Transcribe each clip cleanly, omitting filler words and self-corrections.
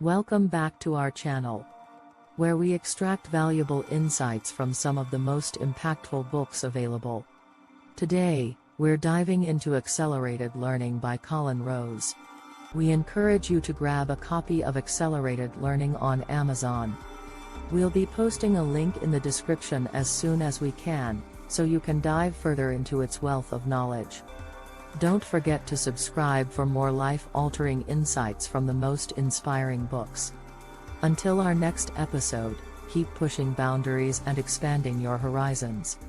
Welcome back to our channel, where we extract valuable insights from some of the most impactful books available. Today, we're diving into Accelerated Learning by Colin Rose. We encourage you to grab a copy of Accelerated Learning on Amazon. We'll be posting a link in the description as soon as we can, so you can dive further into its wealth of knowledge. Don't forget to subscribe for more life-altering insights from the most inspiring books. Until our next episode, keep pushing boundaries and expanding your horizons.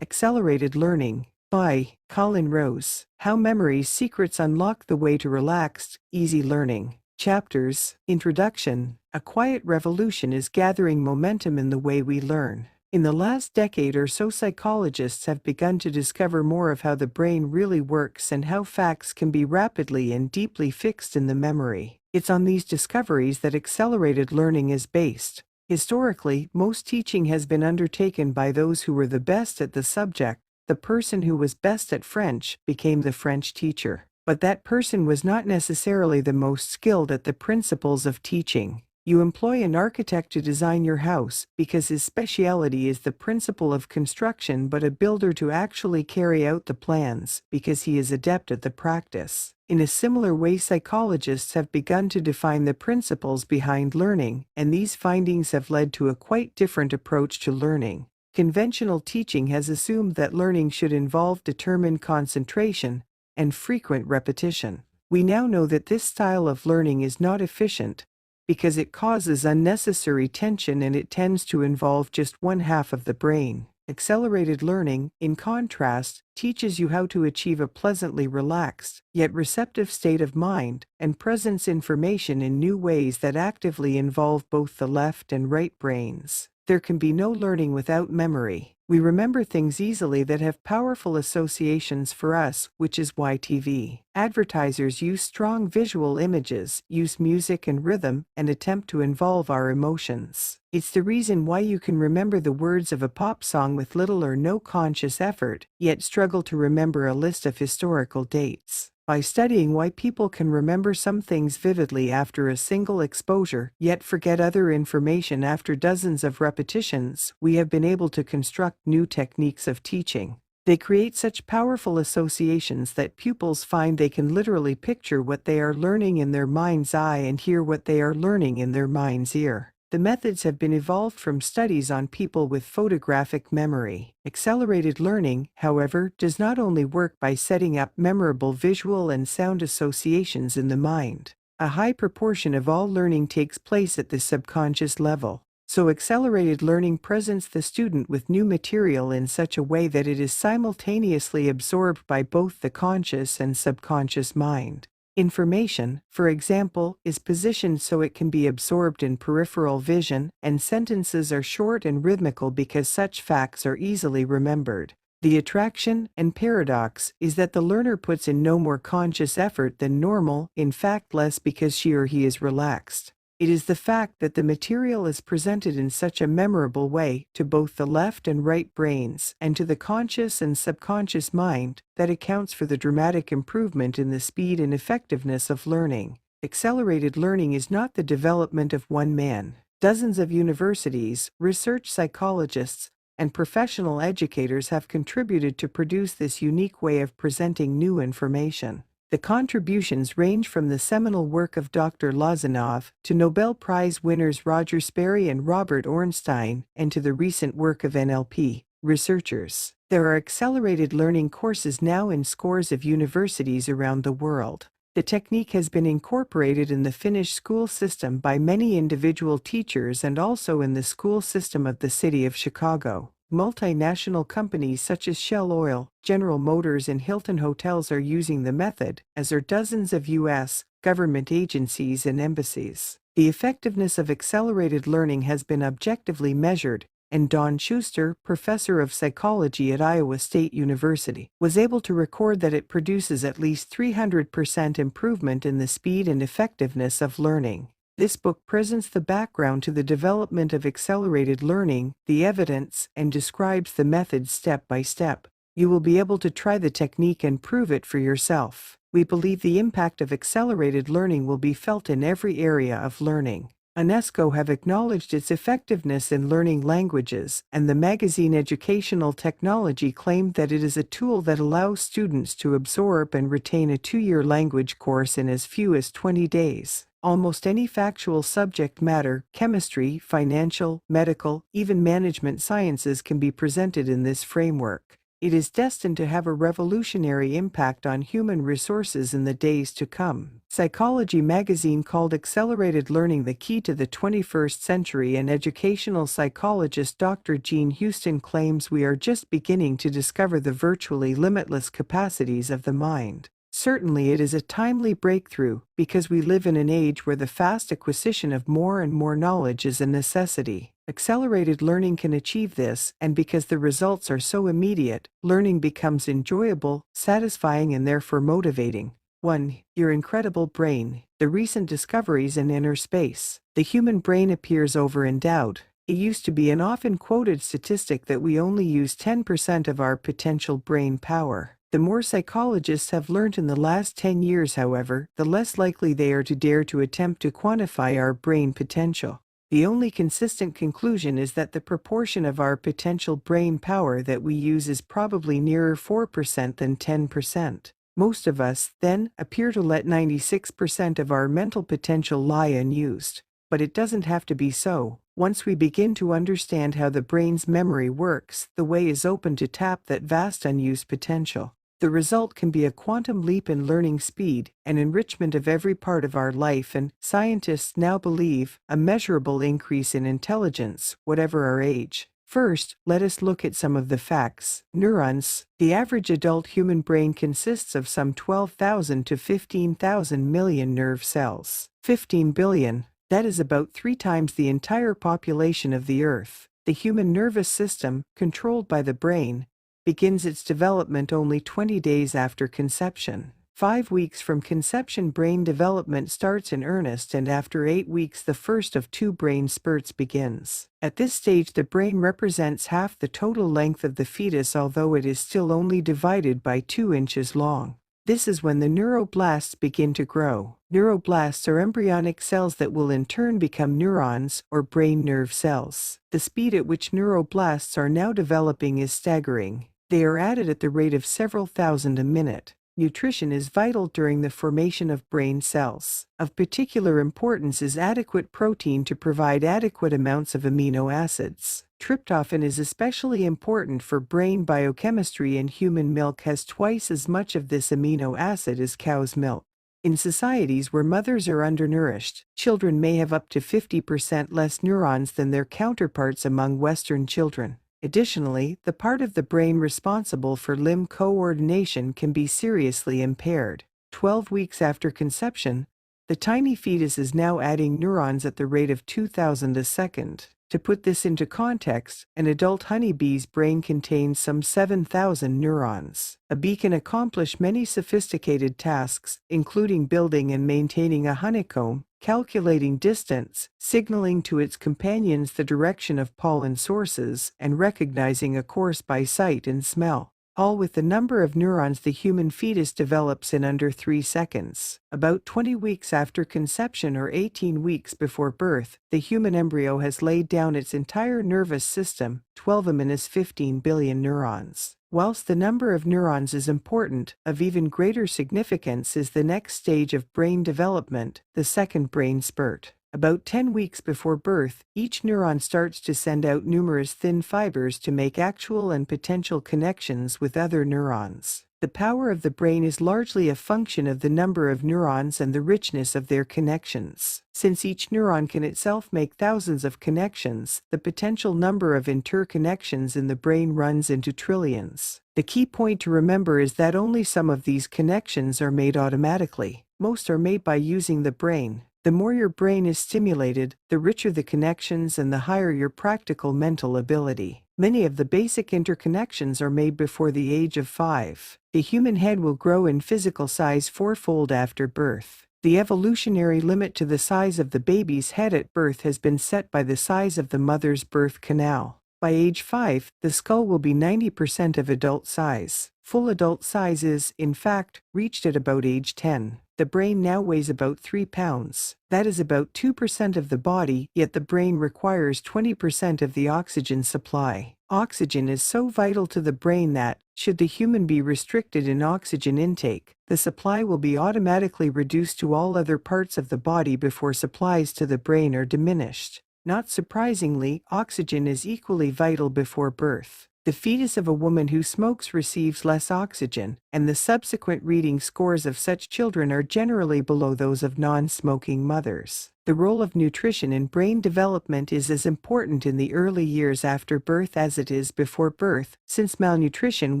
Accelerated Learning by Colin Rose. How Memory's Secrets Unlock the Way to Relaxed, Easy Learning. Chapters. Introduction. A quiet revolution is gathering momentum in the way we learn. In the last decade or so, psychologists have begun to discover more of how the brain really works and how facts can be rapidly and deeply fixed in the memory. It's on these discoveries that accelerated learning is based. Historically, most teaching has been undertaken by those who were the best at the subject. The person who was best at French became the French teacher. But that person was not necessarily the most skilled at the principles of teaching. You employ an architect to design your house because his specialty is the principle of construction, but a builder to actually carry out the plans because he is adept at the practice. In a similar way, psychologists have begun to define the principles behind learning, and these findings have led to a quite different approach to learning. Conventional teaching has assumed that learning should involve determined concentration and frequent repetition. We now know that this style of learning is not efficient, because it causes unnecessary tension and it tends to involve just one half of the brain. Accelerated learning, in contrast, teaches you how to achieve a pleasantly relaxed, yet receptive state of mind, and presents information in new ways that actively involve both the left and right brains. There can be no learning without memory. We remember things easily that have powerful associations for us, which is why TV advertisers use strong visual images, use music and rhythm, and attempt to involve our emotions. It's the reason why you can remember the words of a pop song with little or no conscious effort, yet struggle to remember a list of historical dates. By studying why people can remember some things vividly after a single exposure, yet forget other information after dozens of repetitions, we have been able to construct new techniques of teaching. They create such powerful associations that pupils find they can literally picture what they are learning in their mind's eye and hear what they are learning in their mind's ear. The methods have been evolved from studies on people with photographic memory. Accelerated learning, however, does not only work by setting up memorable visual and sound associations in the mind. A high proportion of all learning takes place at the subconscious level. So accelerated learning presents the student with new material in such a way that it is simultaneously absorbed by both the conscious and subconscious mind. Information, for example, is positioned so it can be absorbed in peripheral vision, and sentences are short and rhythmical because such facts are easily remembered. The attraction and paradox is that the learner puts in no more conscious effort than normal, in fact less, because she or he is relaxed. It is the fact that the material is presented in such a memorable way to both the left and right brains and to the conscious and subconscious mind that accounts for the dramatic improvement in the speed and effectiveness of learning. Accelerated learning is not the development of one man. Dozens of universities, research psychologists, and professional educators have contributed to produce this unique way of presenting new information. The contributions range from the seminal work of Dr. Lozanov to Nobel Prize winners Roger Sperry and Robert Ornstein, and to the recent work of NLP researchers. There are accelerated learning courses now in scores of universities around the world. The technique has been incorporated in the Finnish school system by many individual teachers and also in the school system of the city of Chicago. Multinational companies such as Shell Oil, General Motors, and Hilton Hotels are using the method, as are dozens of U.S. government agencies and embassies. The effectiveness of accelerated learning has been objectively measured, and Don Schuster, professor of psychology at Iowa State University, was able to record that it produces at least 300% improvement in the speed and effectiveness of learning. This book presents the background to the development of accelerated learning, the evidence, and describes the methods step by step. You will be able to try the technique and prove it for yourself. We believe the impact of accelerated learning will be felt in every area of learning. UNESCO have acknowledged its effectiveness in learning languages, and the magazine Educational Technology claimed that it is a tool that allows students to absorb and retain a 2-year language course in as few as 20 days. Almost any factual subject matter, chemistry, financial, medical, even management sciences can be presented in this framework. It is destined to have a revolutionary impact on human resources in the days to come. Psychology magazine called accelerated learning the key to the 21st century, and educational psychologist Dr. Jean Houston claims we are just beginning to discover the virtually limitless capacities of the mind. Certainly it is a timely breakthrough, because we live in an age where the fast acquisition of more and more knowledge is a necessity. Accelerated learning can achieve this, and because the results are so immediate, learning becomes enjoyable, satisfying, and therefore motivating. 1. Your incredible brain. The recent discoveries in inner space. The human brain appears over-endowed. It used to be an often quoted statistic that we only use 10% of our potential brain power. The more psychologists have learned in the last 10 years, however, the less likely they are to dare to attempt to quantify our brain potential. The only consistent conclusion is that the proportion of our potential brain power that we use is probably nearer 4% than 10%. Most of us, then, appear to let 96% of our mental potential lie unused. But it doesn't have to be so. Once we begin to understand how the brain's memory works, the way is open to tap that vast unused potential. The result can be a quantum leap in learning speed, an enrichment of every part of our life, and, scientists now believe, a measurable increase in intelligence, whatever our age. First, let us look at some of the facts. Neurons. The average adult human brain consists of some 12,000 to 15,000 million nerve cells. 15 billion. That is about 3 times the entire population of the Earth. The human nervous system, controlled by the brain, begins its development only 20 days after conception. 5 weeks from conception, brain development starts in earnest, and after 8 weeks the first of 2 brain spurts begins. At this stage the brain represents half the total length of the fetus, although it is still only divided by 2 inches long. This is when the neuroblasts begin to grow. Neuroblasts are embryonic cells that will in turn become neurons, or brain nerve cells. The speed at which neuroblasts are now developing is staggering. They are added at the rate of several thousand a minute. Nutrition is vital during the formation of brain cells. Of particular importance is adequate protein to provide adequate amounts of amino acids. Tryptophan is especially important for brain biochemistry, and human milk has twice as much of this amino acid as cow's milk. In societies where mothers are undernourished, children may have up to 50% less neurons than their counterparts among Western children. Additionally, the part of the brain responsible for limb coordination can be seriously impaired. 12 weeks after conception, the tiny fetus is now adding neurons at the rate of 2,000 a second. To put this into context, an adult honeybee's brain contains some 7,000 neurons. A bee can accomplish many sophisticated tasks, including building and maintaining a honeycomb, calculating distance, signaling to its companions the direction of pollen sources, and recognizing a course by sight and smell. All with the number of neurons the human fetus develops in under 3 seconds. About 20 weeks after conception, or 18 weeks before birth, the human embryo has laid down its entire nervous system, 12 minus 15 billion neurons. Whilst the number of neurons is important, of even greater significance is the next stage of brain development, the second brain spurt. About 10 weeks before birth, each neuron starts to send out numerous thin fibers to make actual and potential connections with other neurons. The power of the brain is largely a function of the number of neurons and the richness of their connections. Since each neuron can itself make thousands of connections, the potential number of interconnections in the brain runs into trillions. The key point to remember is that only some of these connections are made automatically. Most are made by using the brain. The more your brain is stimulated, the richer the connections and the higher your practical mental ability. Many of the basic interconnections are made before the age of 5. The human head will grow in physical size 4-fold after birth. The evolutionary limit to the size of the baby's head at birth has been set by the size of the mother's birth canal. By age 5, the skull will be 90% of adult size. Full adult size is, in fact, reached at about age 10. The brain now weighs about 3 pounds. That is about 2% of the body, yet the brain requires 20% of the oxygen supply. Oxygen is so vital to the brain that, should the human be restricted in oxygen intake, the supply will be automatically reduced to all other parts of the body before supplies to the brain are diminished. Not surprisingly, oxygen is equally vital before birth. The fetus of a woman who smokes receives less oxygen, and the subsequent reading scores of such children are generally below those of non-smoking mothers. The role of nutrition in brain development is as important in the early years after birth as it is before birth, since malnutrition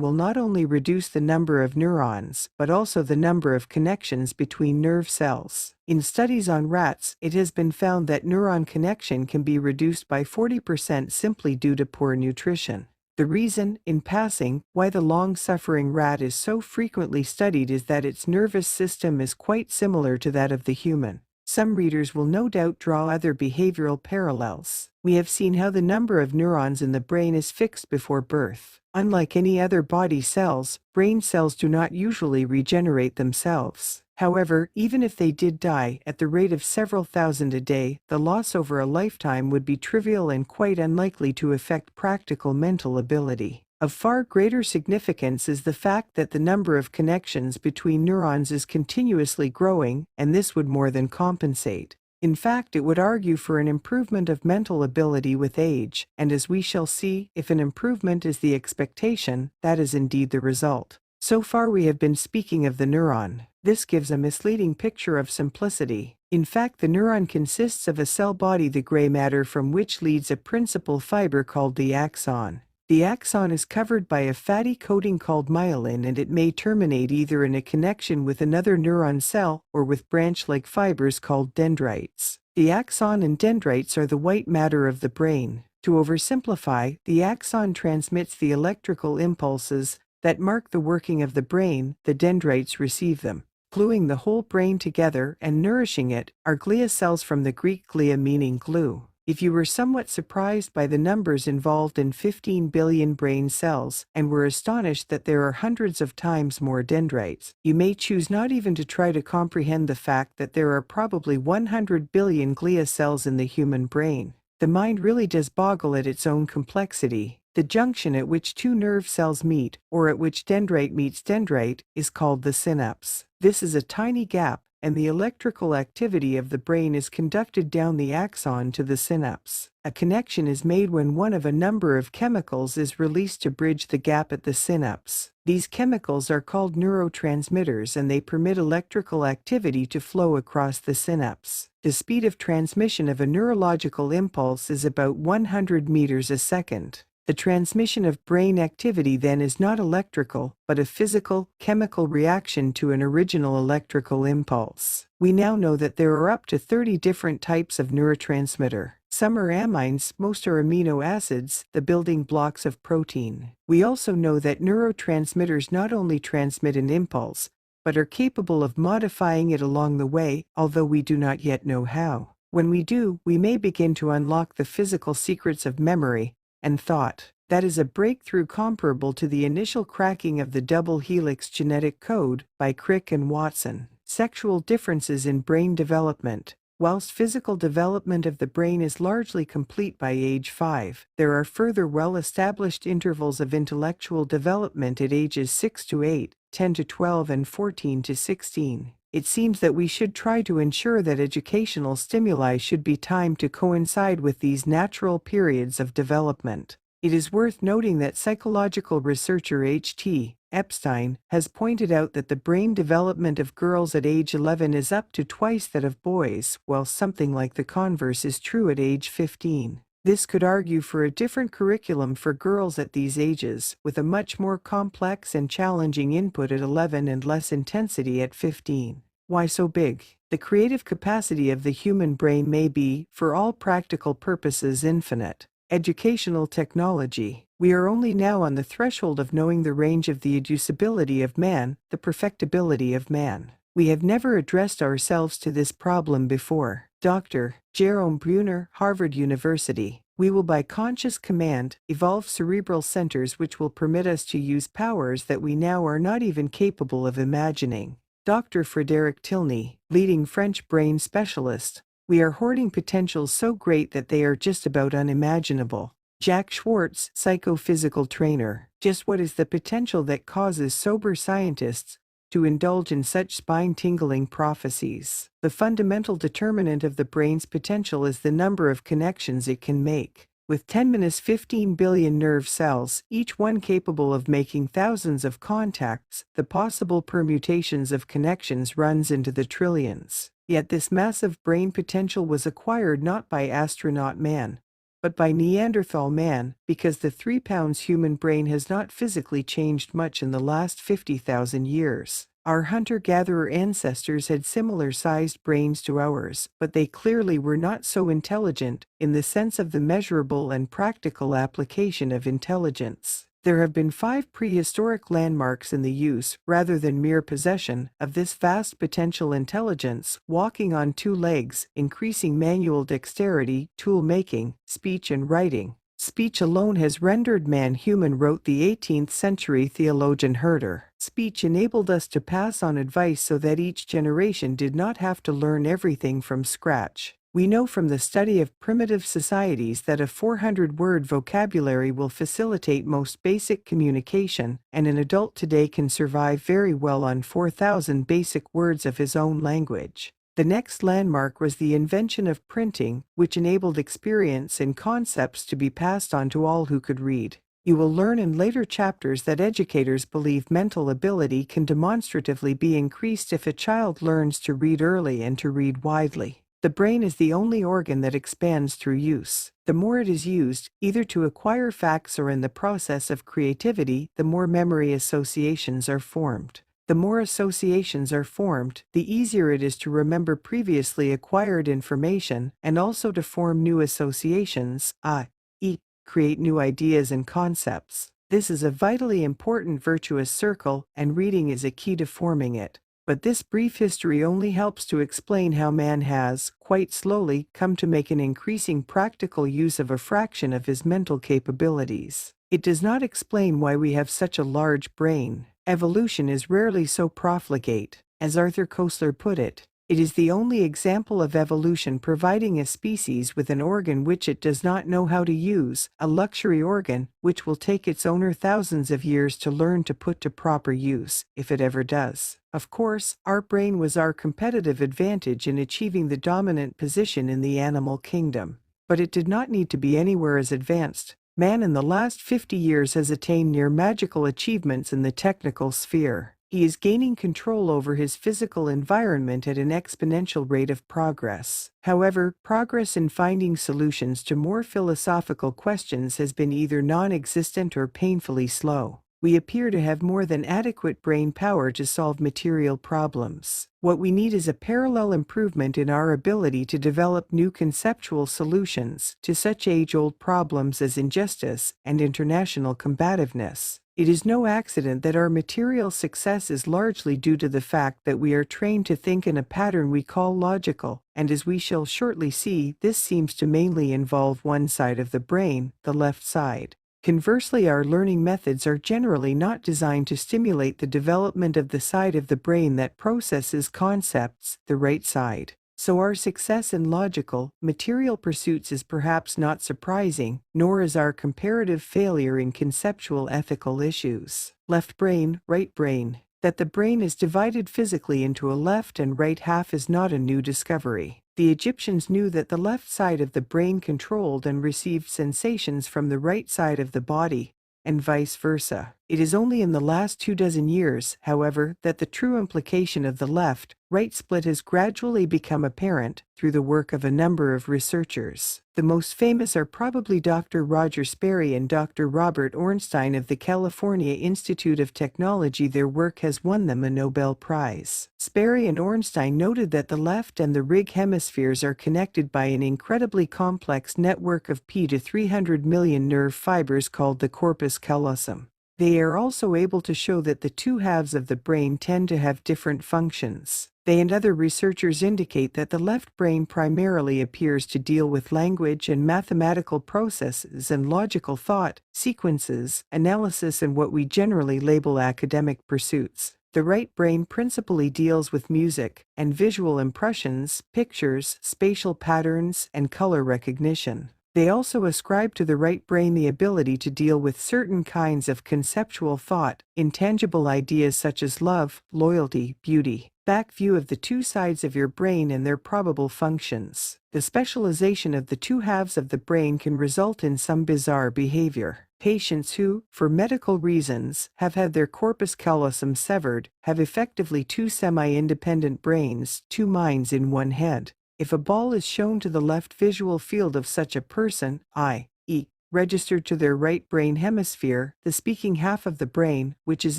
will not only reduce the number of neurons, but also the number of connections between nerve cells. In studies on rats, it has been found that neuron connection can be reduced by 40% simply due to poor nutrition. The reason, in passing, why the long-suffering rat is so frequently studied is that its nervous system is quite similar to that of the human. Some readers will no doubt draw other behavioral parallels. We have seen how the number of neurons in the brain is fixed before birth. Unlike any other body cells, brain cells do not usually regenerate themselves. However, even if they did die at the rate of several thousand a day, the loss over a lifetime would be trivial and quite unlikely to affect practical mental ability. Of far greater significance is the fact that the number of connections between neurons is continuously growing, and this would more than compensate. In fact, it would argue for an improvement of mental ability with age, and as we shall see, if an improvement is the expectation, that is indeed the result. So far we have been speaking of the neuron. This gives a misleading picture of simplicity. In fact, the neuron consists of a cell body, the gray matter from which leads a principal fiber called the axon. The axon is covered by a fatty coating called myelin, and it may terminate either in a connection with another neuron cell or with branch-like fibers called dendrites. The axon and dendrites are the white matter of the brain. To oversimplify, the axon transmits the electrical impulses that mark the working of the brain, the dendrites receive them. Gluing the whole brain together and nourishing it are glia cells, from the Greek glia meaning glue. If you were somewhat surprised by the numbers involved in 15 billion brain cells and were astonished that there are hundreds of times more dendrites, you may choose not even to try to comprehend the fact that there are probably 100 billion glia cells in the human brain. The mind really does boggle at its own complexity. The junction at which two nerve cells meet, or at which dendrite meets dendrite, is called the synapse. This is a tiny gap, and the electrical activity of the brain is conducted down the axon to the synapse. A connection is made when one of a number of chemicals is released to bridge the gap at the synapse. These chemicals are called neurotransmitters, and they permit electrical activity to flow across the synapse. The speed of transmission of a neurological impulse is about 100 meters a second. The transmission of brain activity then is not electrical, but a physical, chemical reaction to an original electrical impulse. We now know that there are up to 30 different types of neurotransmitter. Some are amines, most are amino acids, the building blocks of protein. We also know that neurotransmitters not only transmit an impulse, but are capable of modifying it along the way, although we do not yet know how. When we do, we may begin to unlock the physical secrets of memory and thought. That is a breakthrough comparable to the initial cracking of the double helix genetic code by Crick and Watson. Sexual differences in brain development. Whilst physical development of the brain is largely complete by age 5, there are further well-established intervals of intellectual development at ages 6 to 8, 10 to 12, and 14 to 16. It seems that we should try to ensure that educational stimuli should be timed to coincide with these natural periods of development. It is worth noting that psychological researcher H.T. Epstein has pointed out that the brain development of girls at age 11 is up to twice that of boys, while something like the converse is true at age 15. This could argue for a different curriculum for girls at these ages, with a much more complex and challenging input at 11 and less intensity at 15. Why so big? The creative capacity of the human brain may be, for all practical purposes, infinite. Educational technology. We are only now on the threshold of knowing the range of the educibility of man, the perfectibility of man. We have never addressed ourselves to this problem before. Dr. Jerome Brunner, Harvard University. We will by conscious command evolve cerebral centers which will permit us to use powers that we now are not even capable of imagining. Dr. Frédéric Tilney, leading French brain specialist. We are hoarding potentials so great that they are just about unimaginable. Jack Schwartz, psychophysical trainer. Just what is the potential that causes sober scientists to indulge in such spine-tingling prophecies? The fundamental determinant of the brain's potential is the number of connections it can make. With 10^15 billion nerve cells, each one capable of making thousands of contacts, the possible permutations of connections runs into the trillions. Yet this massive brain potential was acquired not by astronaut man, but by Neanderthal man, because the 3 pounds human brain has not physically changed much in the last 50,000 years. Our hunter-gatherer ancestors had similar-sized brains to ours, but they clearly were not so intelligent, in the sense of the measurable and practical application of intelligence. There have been 5 prehistoric landmarks in the use, rather than mere possession, of this vast potential intelligence: walking on 2 legs, increasing manual dexterity, tool-making, speech and writing. Speech alone has rendered man human, wrote the 18th-century theologian Herder. Speech enabled us to pass on advice so that each generation did not have to learn everything from scratch. We know from the study of primitive societies that a 400-word vocabulary will facilitate most basic communication, and an adult today can survive very well on 4,000 basic words of his own language. The next landmark was the invention of printing, which enabled experience and concepts to be passed on to all who could read. You will learn in later chapters that educators believe mental ability can demonstratively be increased if a child learns to read early and to read widely. The brain is the only organ that expands through use. The more it is used, either to acquire facts or in the process of creativity, the more memory associations are formed. The more associations are formed, the easier it is to remember previously acquired information, and also to form new associations, i.e., create new ideas and concepts. This is a vitally important virtuous circle, and reading is a key to forming it. But this brief history only helps to explain how man has, quite slowly, come to make an increasing practical use of a fraction of his mental capabilities. It does not explain why we have such a large brain. Evolution is rarely so profligate. As Arthur Koestler put it, it is the only example of evolution providing a species with an organ which it does not know how to use, a luxury organ which will take its owner thousands of years to learn to put to proper use, if it ever does. Of course, our brain was our competitive advantage in achieving the dominant position in the animal kingdom. But it did not need to be anywhere as advanced. Man in the last 50 years has attained near magical achievements in the technical sphere. He is gaining control over his physical environment at an exponential rate of progress. However, progress in finding solutions to more philosophical questions has been either non-existent or painfully slow. We appear to have more than adequate brain power to solve material problems. What we need is a parallel improvement in our ability to develop new conceptual solutions to such age-old problems as injustice and international combativeness. It is no accident that our material success is largely due to the fact that we are trained to think in a pattern we call logical, and as we shall shortly see, this seems to mainly involve one side of the brain, the left side. Conversely, our learning methods are generally not designed to stimulate the development of the side of the brain that processes concepts, the right side. So our success in logical, material pursuits is perhaps not surprising, nor is our comparative failure in conceptual ethical issues. Left brain, right brain. That the brain is divided physically into a left and right half is not a new discovery. The Egyptians knew that the left side of the brain controlled and received sensations from the right side of the body, and vice versa. It is only in the last 24 years, however, that the true implication of the left-right split has gradually become apparent through the work of a number of researchers. The most famous are probably Dr. Roger Sperry and Dr. Robert Ornstein of the California Institute of Technology. Their work has won them a Nobel Prize. Sperry and Ornstein noted that the left and the rig hemispheres are connected by an incredibly complex network of p to 300 million nerve fibers called the corpus callosum. They are also able to show that the two halves of the brain tend to have different functions. They and other researchers indicate that the left brain primarily appears to deal with language and mathematical processes and logical thought, sequences, analysis, and what we generally label academic pursuits. The right brain principally deals with music and visual impressions, pictures, spatial patterns, and color recognition. They also ascribe to the right brain the ability to deal with certain kinds of conceptual thought, intangible ideas such as love, loyalty, beauty. Back view of the two sides of your brain and their probable functions. The specialization of the two halves of the brain can result in some bizarre behavior. Patients who, for medical reasons, have had their corpus callosum severed have effectively two semi-independent brains, two minds in one head. If a ball is shown to the left visual field of such a person, i.e., registered to their right brain hemisphere, the speaking half of the brain, which is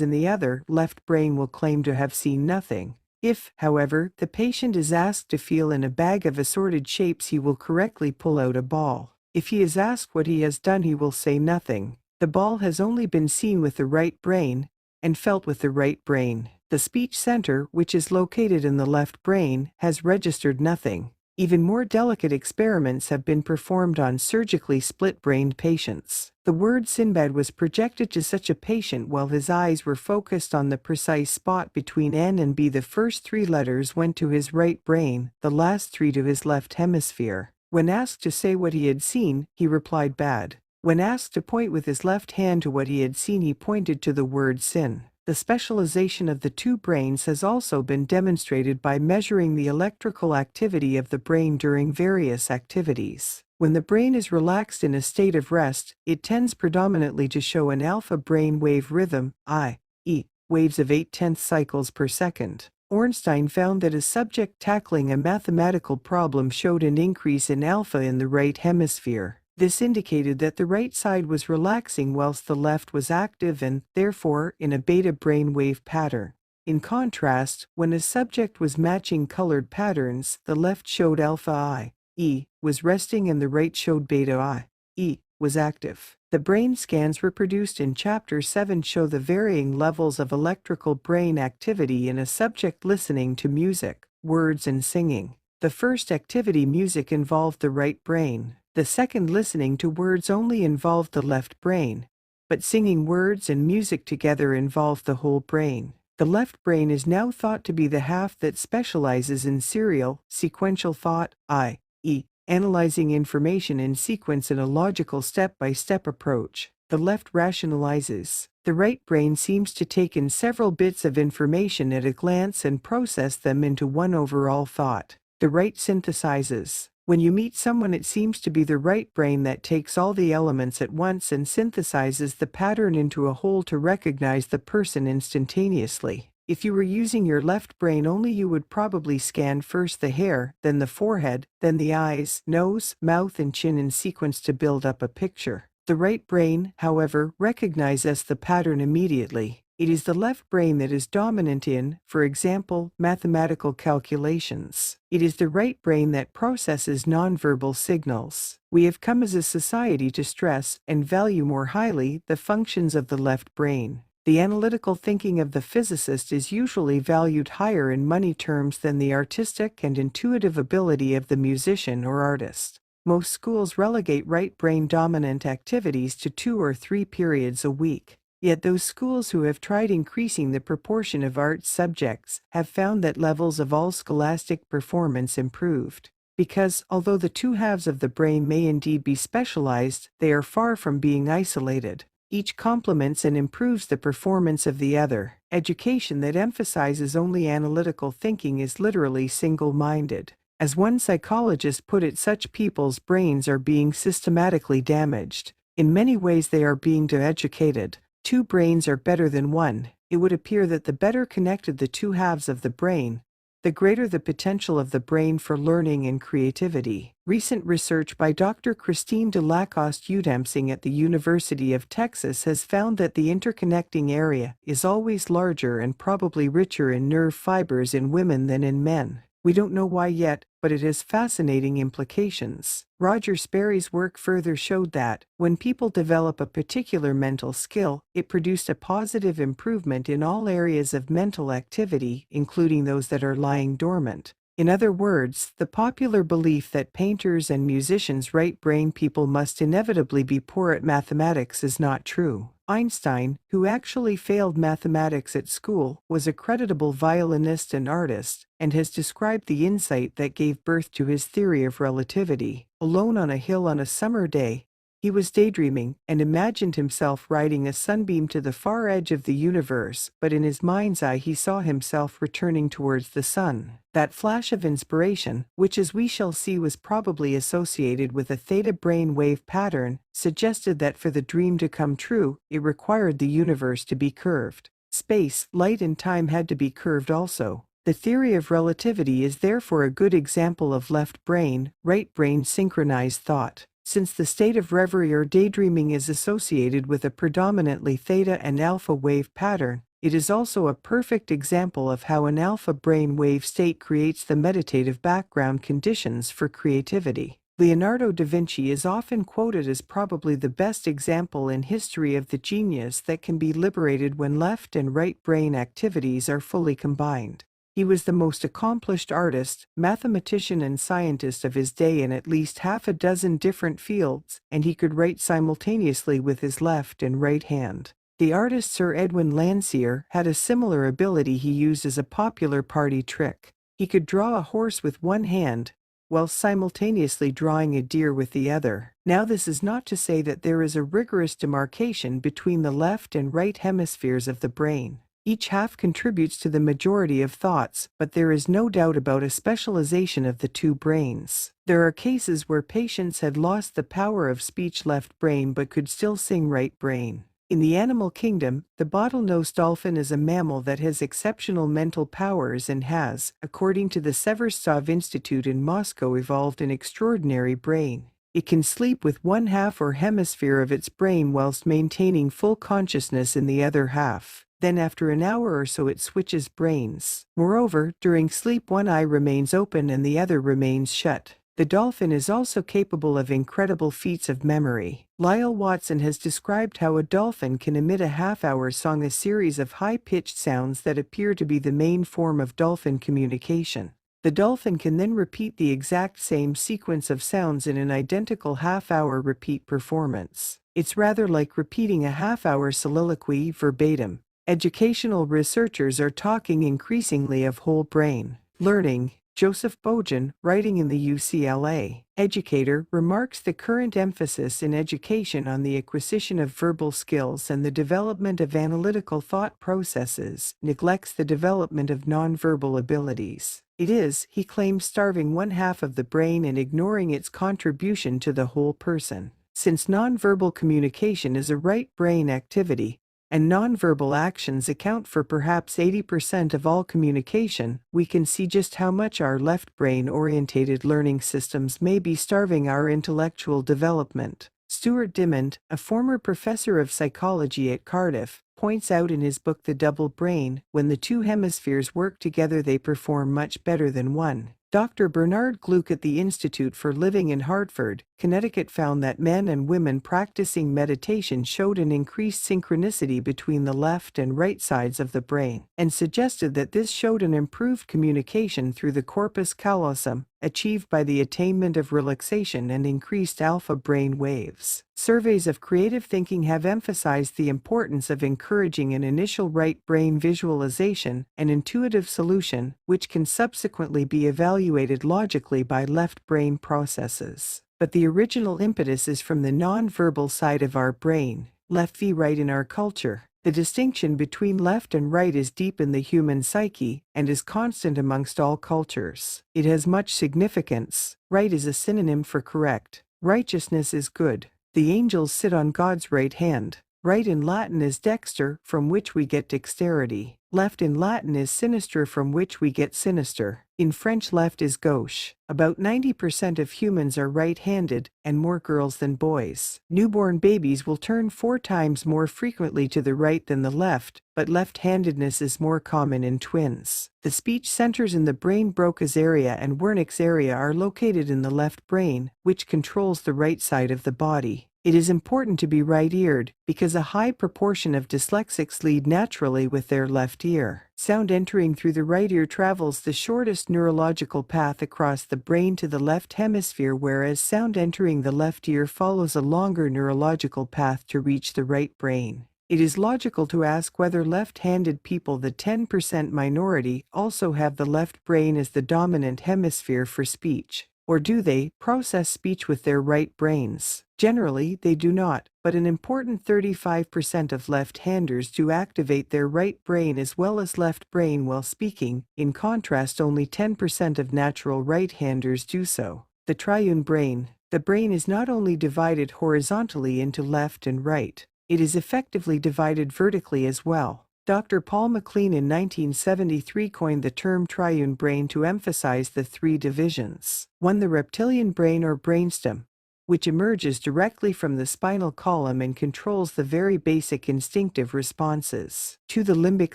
in the other left brain, will claim to have seen nothing. If, however, the patient is asked to feel in a bag of assorted shapes, he will correctly pull out a ball. If he is asked what he has done, he will say nothing. The ball has only been seen with the right brain and felt with the right brain. The speech center, which is located in the left brain, has registered nothing. Even more delicate experiments have been performed on surgically split-brained patients. The word Sinbad was projected to such a patient while his eyes were focused on the precise spot between N and B. The first three letters went to his right brain, the last three to his left hemisphere. When asked to say what he had seen, he replied bad. When asked to point with his left hand to what he had seen, he pointed to the word sin. The specialization of the two brains has also been demonstrated by measuring the electrical activity of the brain during various activities. When the brain is relaxed in a state of rest, it tends predominantly to show an alpha brain wave rhythm, i.e., waves of 8/10 cycles per second. Ornstein found that a subject tackling a mathematical problem showed an increase in alpha in the right hemisphere. This indicated that the right side was relaxing whilst the left was active and, therefore, in a beta brainwave pattern. In contrast, when a subject was matching colored patterns, the left showed alpha i.e., was resting, and the right showed beta i.e., was active. The brain scans reproduced in Chapter 7 show the varying levels of electrical brain activity in a subject listening to music, words, and singing. The first activity, music, involved the right brain. The second, listening to words, only involved the left brain, but singing words and music together involved the whole brain. The left brain is now thought to be the half that specializes in serial, sequential thought, i.e., analyzing information in sequence in a logical step-by-step approach. The left rationalizes. The right brain seems to take in several bits of information at a glance and process them into one overall thought. The right synthesizes. When you meet someone, it seems to be the right brain that takes all the elements at once and synthesizes the pattern into a whole to recognize the person instantaneously. If you were using your left brain only, you would probably scan first the hair, then the forehead, then the eyes, nose, mouth, and chin in sequence to build up a picture. The right brain, however, recognizes the pattern immediately. It is the left brain that is dominant in, for example, mathematical calculations. It is the right brain that processes nonverbal signals. We have come as a society to stress and value more highly the functions of the left brain. The analytical thinking of the physicist is usually valued higher in money terms than the artistic and intuitive ability of the musician or artist. Most schools relegate right brain dominant activities to 2 or 3 periods a week. Yet those schools who have tried increasing the proportion of art subjects have found that levels of all scholastic performance improved. Because, although the two halves of the brain may indeed be specialized, they are far from being isolated. Each complements and improves the performance of the other. Education that emphasizes only analytical thinking is literally single-minded. As one psychologist put it, such people's brains are being systematically damaged. In many ways they are being de-educated. 2 brains are better than 1. It would appear that the better connected the two halves of the brain, the greater the potential of the brain for learning and creativity. Recent research by Dr. Christine de Lacoste-Udamsing at the University of Texas has found that the interconnecting area is always larger and probably richer in nerve fibers in women than in men. We don't know why yet, but it has fascinating implications. Roger Sperry's work further showed that, when people develop a particular mental skill, it produced a positive improvement in all areas of mental activity, including those that are lying dormant. In other words, the popular belief that painters and musicians right-brain people must inevitably be poor at mathematics is not true. Einstein, who actually failed mathematics at school, was a creditable violinist and artist, and has described the insight that gave birth to his theory of relativity. Alone on a hill on a summer day, he was daydreaming and imagined himself riding a sunbeam to the far edge of the universe, but in his mind's eye he saw himself returning towards the sun. That flash of inspiration, which as we shall see was probably associated with a theta brain wave pattern, suggested that for the dream to come true, it required the universe to be curved. Space, light and time had to be curved also. The theory of relativity is therefore a good example of left brain, right brain synchronized thought. Since the state of reverie or daydreaming is associated with a predominantly theta and alpha wave pattern, it is also a perfect example of how an alpha brain wave state creates the meditative background conditions for creativity. Leonardo da Vinci is often quoted as probably the best example in history of the genius that can be liberated when left and right brain activities are fully combined. He was the most accomplished artist, mathematician and scientist of his day in at least half a dozen different fields, and he could write simultaneously with his left and right hand. The artist Sir Edwin Landseer had a similar ability he used as a popular party trick. He could draw a horse with one hand, while simultaneously drawing a deer with the other. Now this is not to say that there is a rigorous demarcation between the left and right hemispheres of the brain. Each half contributes to the majority of thoughts, but there is no doubt about a specialization of the two brains. There are cases where patients had lost the power of speech left brain but could still sing right brain. In the animal kingdom, the bottlenose dolphin is a mammal that has exceptional mental powers and has, according to the Severstov Institute in Moscow, evolved an extraordinary brain. It can sleep with one half or hemisphere of its brain whilst maintaining full consciousness in the other half. Then after an hour or so it switches brains. Moreover, during sleep one eye remains open and the other remains shut. The dolphin is also capable of incredible feats of memory. Lyle Watson has described how a dolphin can emit a half-hour song, a series of high-pitched sounds that appear to be the main form of dolphin communication. The dolphin can then repeat the exact same sequence of sounds in an identical half-hour repeat performance. It's rather like repeating a half-hour soliloquy verbatim. Educational researchers are talking increasingly of whole brain learning. Joseph Bojan, writing in the UCLA Educator, remarks the current emphasis in education on the acquisition of verbal skills and the development of analytical thought processes neglects the development of nonverbal abilities. It is, he claims, starving one half of the brain and ignoring its contribution to the whole person. Since nonverbal communication is a right brain activity, and nonverbal actions account for perhaps 80% of all communication, we can see just how much our left brain-orientated learning systems may be starving our intellectual development. Stuart Dimond, a former professor of psychology at Cardiff, points out in his book The Double Brain, when the two hemispheres work together they perform much better than one. Dr. Bernard Gluck at the Institute for Living in Hartford, Connecticut found that men and women practicing meditation showed an increased synchronicity between the left and right sides of the brain, and suggested that this showed an improved communication through the corpus callosum, achieved by the attainment of relaxation and increased alpha brain waves. Surveys of creative thinking have emphasized the importance of encouraging an initial right brain visualization and intuitive solution, which can subsequently be evaluated logically by left brain processes. But the original impetus is from the non-verbal side of our brain, left v right in our culture. The distinction between left and right is deep in the human psyche and is constant amongst all cultures. It has much significance. Right is a synonym for correct. Righteousness is good. The angels sit on God's right hand. Right in Latin is dexter, from which we get dexterity. Left in Latin is sinistre, from which we get sinister. In French, left is gauche. About 90% of humans are right-handed, and more girls than boys. Newborn babies will turn 4 times more frequently to the right than the left, but left-handedness is more common in twins. The speech centers in the brain Broca's area and Wernicke's area are located in the left brain, which controls the right side of the body. It is important to be right-eared, because a high proportion of dyslexics lead naturally with their left ear. Sound entering through the right ear travels the shortest neurological path across the brain to the left hemisphere, whereas sound entering the left ear follows a longer neurological path to reach the right brain. It is logical to ask whether left-handed people, the 10% minority, also have the left brain as the dominant hemisphere for speech. Or do they process speech with their right brains? Generally, they do not, but an important 35% of left-handers do activate their right brain as well as left brain while speaking. In contrast, only 10% of natural right-handers do so. The triune brain. The brain is not only divided horizontally into left and right, it is effectively divided vertically as well. Dr. Paul MacLean in 1973 coined the term triune brain to emphasize the 3 divisions. 1. The reptilian brain or brainstem, which emerges directly from the spinal column and controls the very basic instinctive responses. 2. The limbic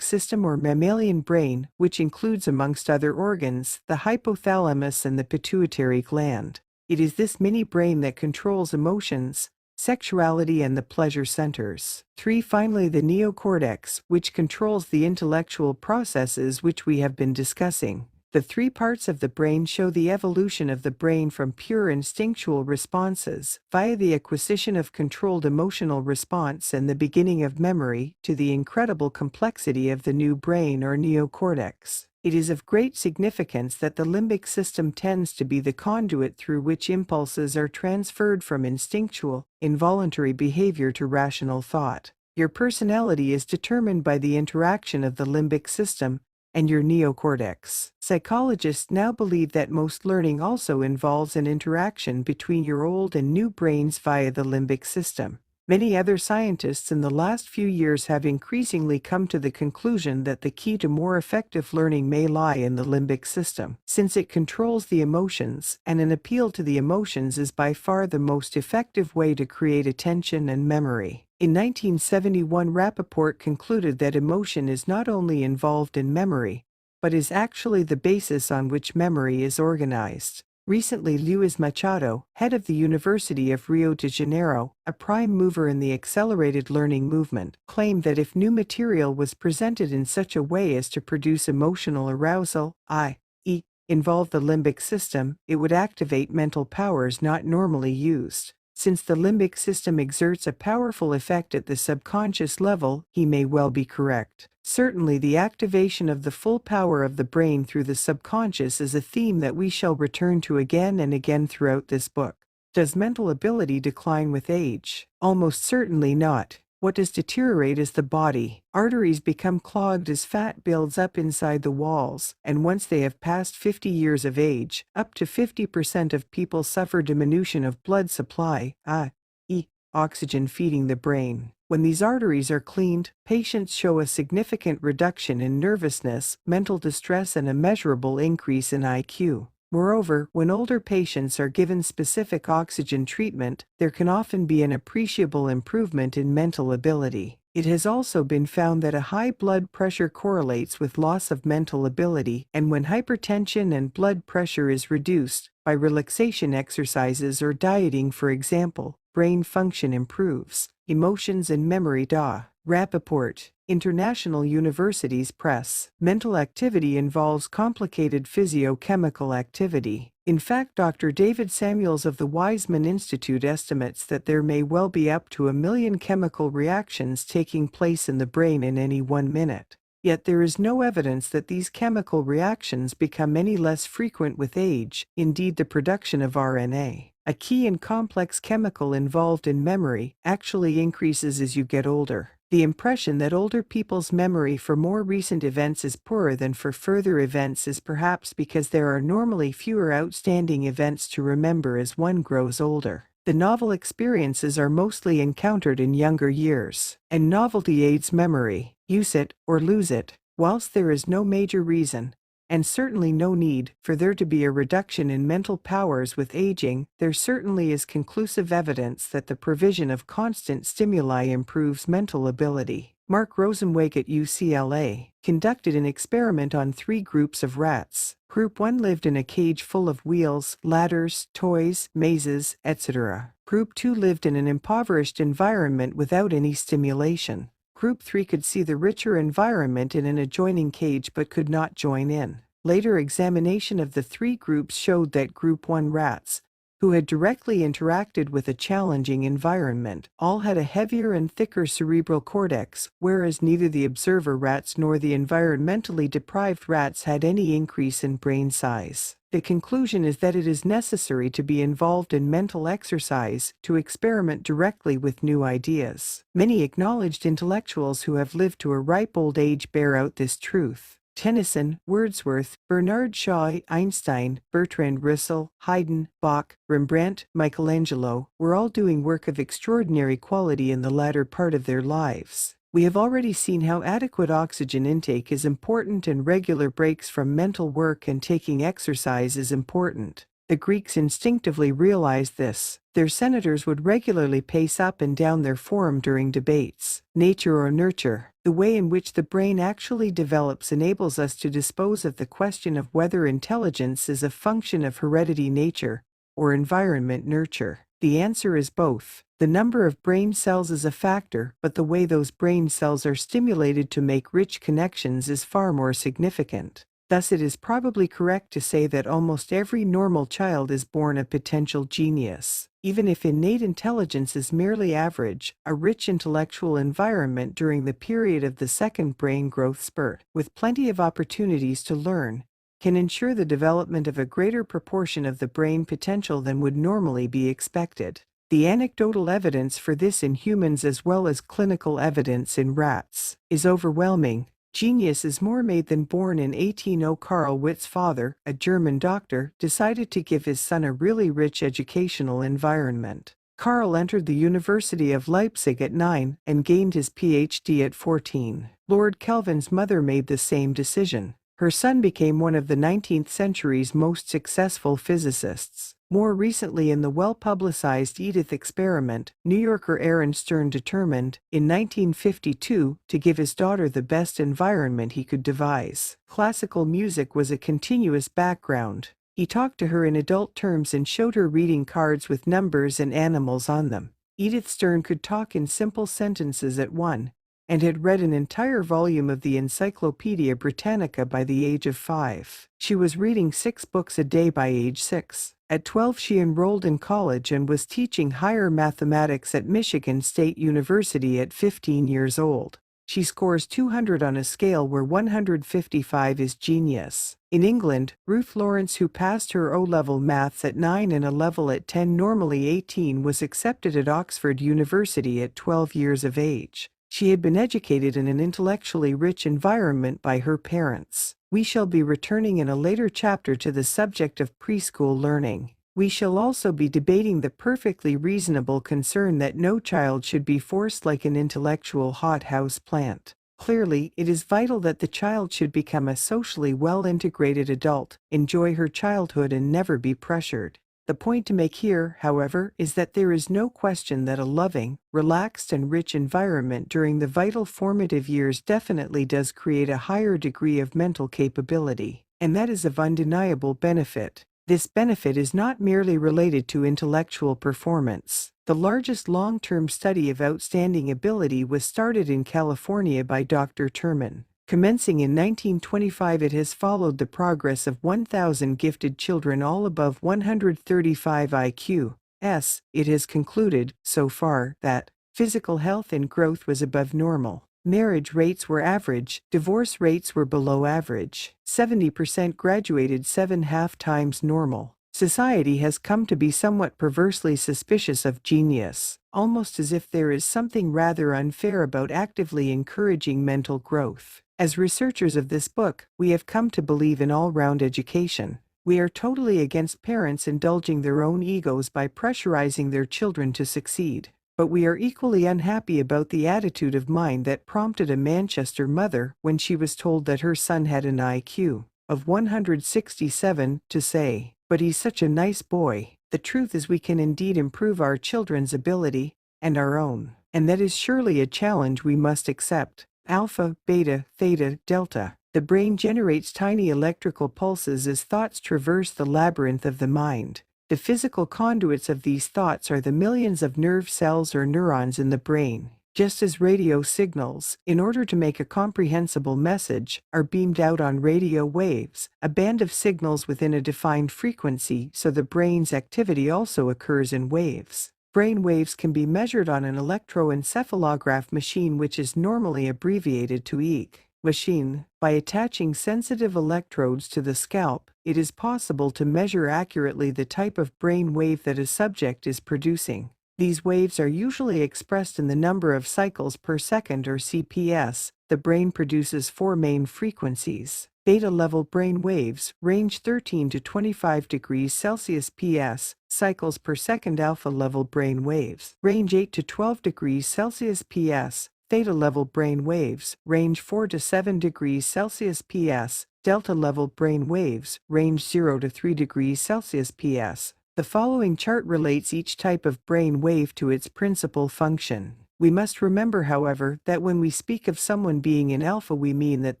system or mammalian brain, which includes amongst other organs, the hypothalamus and the pituitary gland. It is this mini brain that controls emotions, sexuality and the pleasure centers. 3. Finally, the neocortex, which controls the intellectual processes which we have been discussing. The 3 parts of the brain show the evolution of the brain from pure instinctual responses, via the acquisition of controlled emotional response and the beginning of memory, to the incredible complexity of the new brain or neocortex. It is of great significance that the limbic system tends to be the conduit through which impulses are transferred from instinctual, involuntary behavior to rational thought. Your personality is determined by the interaction of the limbic system and your neocortex. Psychologists now believe that most learning also involves an interaction between your old and new brains via the limbic system. Many other scientists in the last few years have increasingly come to the conclusion that the key to more effective learning may lie in the limbic system, since it controls the emotions, and an appeal to the emotions is by far the most effective way to create attention and memory. In 1971, Rappaport concluded that emotion is not only involved in memory, but is actually the basis on which memory is organized. Recently, Luis Machado, head of the University of Rio de Janeiro, a prime mover in the accelerated learning movement, claimed that if new material was presented in such a way as to produce emotional arousal, i.e., involve the limbic system, it would activate mental powers not normally used. Since the limbic system exerts a powerful effect at the subconscious level, he may well be correct. Certainly, the activation of the full power of the brain through the subconscious is a theme that we shall return to again and again throughout this book. Does mental ability decline with age? Almost certainly not. What does deteriorate is the body. Arteries become clogged as fat builds up inside the walls, and once they have passed 50 years of age, up to 50% of people suffer diminution of blood supply, i.e., oxygen feeding the brain. When these arteries are cleaned, patients show a significant reduction in nervousness, mental distress, and a measurable increase in IQ. Moreover, when older patients are given specific oxygen treatment, there can often be an appreciable improvement in mental ability. It has also been found that a high blood pressure correlates with loss of mental ability, and when hypertension and blood pressure is reduced, by relaxation exercises or dieting for example, brain function improves. Emotions and memory. Rappaport, International Universities Press. Mental activity involves complicated physiochemical activity. In fact, Dr. David Samuels of the Weizmann Institute estimates that there may well be up to 1 million chemical reactions taking place in the brain in any 1 minute. Yet there is no evidence that these chemical reactions become any less frequent with age. Indeed, the production of RNA, a key and complex chemical involved in memory, actually increases as you get older. The impression that older people's memory for more recent events is poorer than for further events is perhaps because there are normally fewer outstanding events to remember as one grows older. The novel experiences are mostly encountered in younger years, and novelty aids memory. Use it or lose it. Whilst there is no major reason, and certainly no need, for there to be a reduction in mental powers with aging, there certainly is conclusive evidence that the provision of constant stimuli improves mental ability. Mark Rosenweg at UCLA conducted an experiment on 3 groups of rats. Group 1 lived in a cage full of wheels, ladders, toys, mazes, etc. Group 2 lived in an impoverished environment without any stimulation. Group 3 could see the richer environment in an adjoining cage but could not join in. Later examination of the 3 groups showed that Group 1 rats, who had directly interacted with a challenging environment, all had a heavier and thicker cerebral cortex, whereas neither the observer rats nor the environmentally deprived rats had any increase in brain size. The conclusion is that it is necessary to be involved in mental exercise to experiment directly with new ideas. Many acknowledged intellectuals who have lived to a ripe old age bear out this truth. Tennyson, Wordsworth, Bernard Shaw, Einstein, Bertrand Russell, Haydn, Bach, Rembrandt, Michelangelo were all doing work of extraordinary quality in the latter part of their lives. We have already seen how adequate oxygen intake is important and regular breaks from mental work and taking exercise is important. The Greeks instinctively realized this. Their senators would regularly pace up and down their forum during debates. Nature or nurture. The way in which the brain actually develops enables us to dispose of the question of whether intelligence is a function of heredity nature or environment nurture. The answer is both. The number of brain cells is a factor, but the way those brain cells are stimulated to make rich connections is far more significant. Thus, it is probably correct to say that almost every normal child is born a potential genius. Even if innate intelligence is merely average, a rich intellectual environment during the period of the second brain growth spurt, with plenty of opportunities to learn, can ensure the development of a greater proportion of the brain potential than would normally be expected. The anecdotal evidence for this in humans as well as clinical evidence in rats is overwhelming. Genius is more made than born. In 1800, Carl Witt's father, a German doctor, decided to give his son a really rich educational environment. Carl entered the University of Leipzig at 9 and gained his PhD at 14. Lord Kelvin's mother made the same decision. Her son became one of the 19th century's most successful physicists. More recently, in the well-publicized Edith experiment, New Yorker Aaron Stern determined, in 1952, to give his daughter the best environment he could devise. Classical music was a continuous background. He talked to her in adult terms and showed her reading cards with numbers and animals on them. Edith Stern could talk in simple sentences at 1, and had read an entire volume of the Encyclopedia Britannica by the age of 5. She was reading 6 books a day by age 6. At 12 she enrolled in college and was teaching higher mathematics at Michigan State University at 15 years old. She scores 200 on a scale where 155 is genius. In England, Ruth Lawrence, who passed her O-level maths at 9 and A-level at 10, normally 18, was accepted at Oxford University at 12 years of age. She had been educated in an intellectually rich environment by her parents. We shall be returning in a later chapter to the subject of preschool learning. We shall also be debating the perfectly reasonable concern that no child should be forced like an intellectual hothouse plant. Clearly, it is vital that the child should become a socially well-integrated adult, enjoy her childhood and never be pressured. The point to make here, however, is that there is no question that a loving, relaxed and rich environment during the vital formative years definitely does create a higher degree of mental capability, and that is of undeniable benefit. This benefit is not merely related to intellectual performance. The largest long-term study of outstanding ability was started in California by Dr. Terman. Commencing in 1925, it has followed the progress of 1,000 gifted children all above 135 IQ. It has concluded, so far, that physical health and growth was above normal. Marriage rates were average, divorce rates were below average. 70% graduated 7.5 times normal. Society has come to be somewhat perversely suspicious of genius, almost as if there is something rather unfair about actively encouraging mental growth. As researchers of this book, we have come to believe in all-round education. We are totally against parents indulging their own egos by pressurizing their children to succeed. But we are equally unhappy about the attitude of mind that prompted a Manchester mother when she was told that her son had an IQ of 167 to say, "But he's such a nice boy." The truth is we can indeed improve our children's ability and our own, and that is surely a challenge we must accept. Alpha, beta, theta, delta. The brain generates tiny electrical pulses as thoughts traverse the labyrinth of the mind. The physical conduits of these thoughts are the millions of nerve cells or neurons in the brain. Just as radio signals, in order to make a comprehensible message, are beamed out on radio waves, a band of signals within a defined frequency, so the brain's activity also occurs in waves. Brain waves can be measured on an electroencephalograph machine, which is normally abbreviated to EEG machine. By attaching sensitive electrodes to the scalp, it is possible to measure accurately the type of brain wave that a subject is producing. These waves are usually expressed in the number of cycles per second or CPS. The brain produces four main frequencies. Beta-level brain waves range 13 to 25 degrees Celsius PS, cycles per second. Alpha-level brain waves range 8 to 12 degrees Celsius PS. Theta-level brain waves range 4 to 7 degrees Celsius PS. Delta-level brain waves range 0 to 3 degrees Celsius PS. The following chart relates each type of brain wave to its principal function. We must remember, however, that when we speak of someone being in alpha, we mean that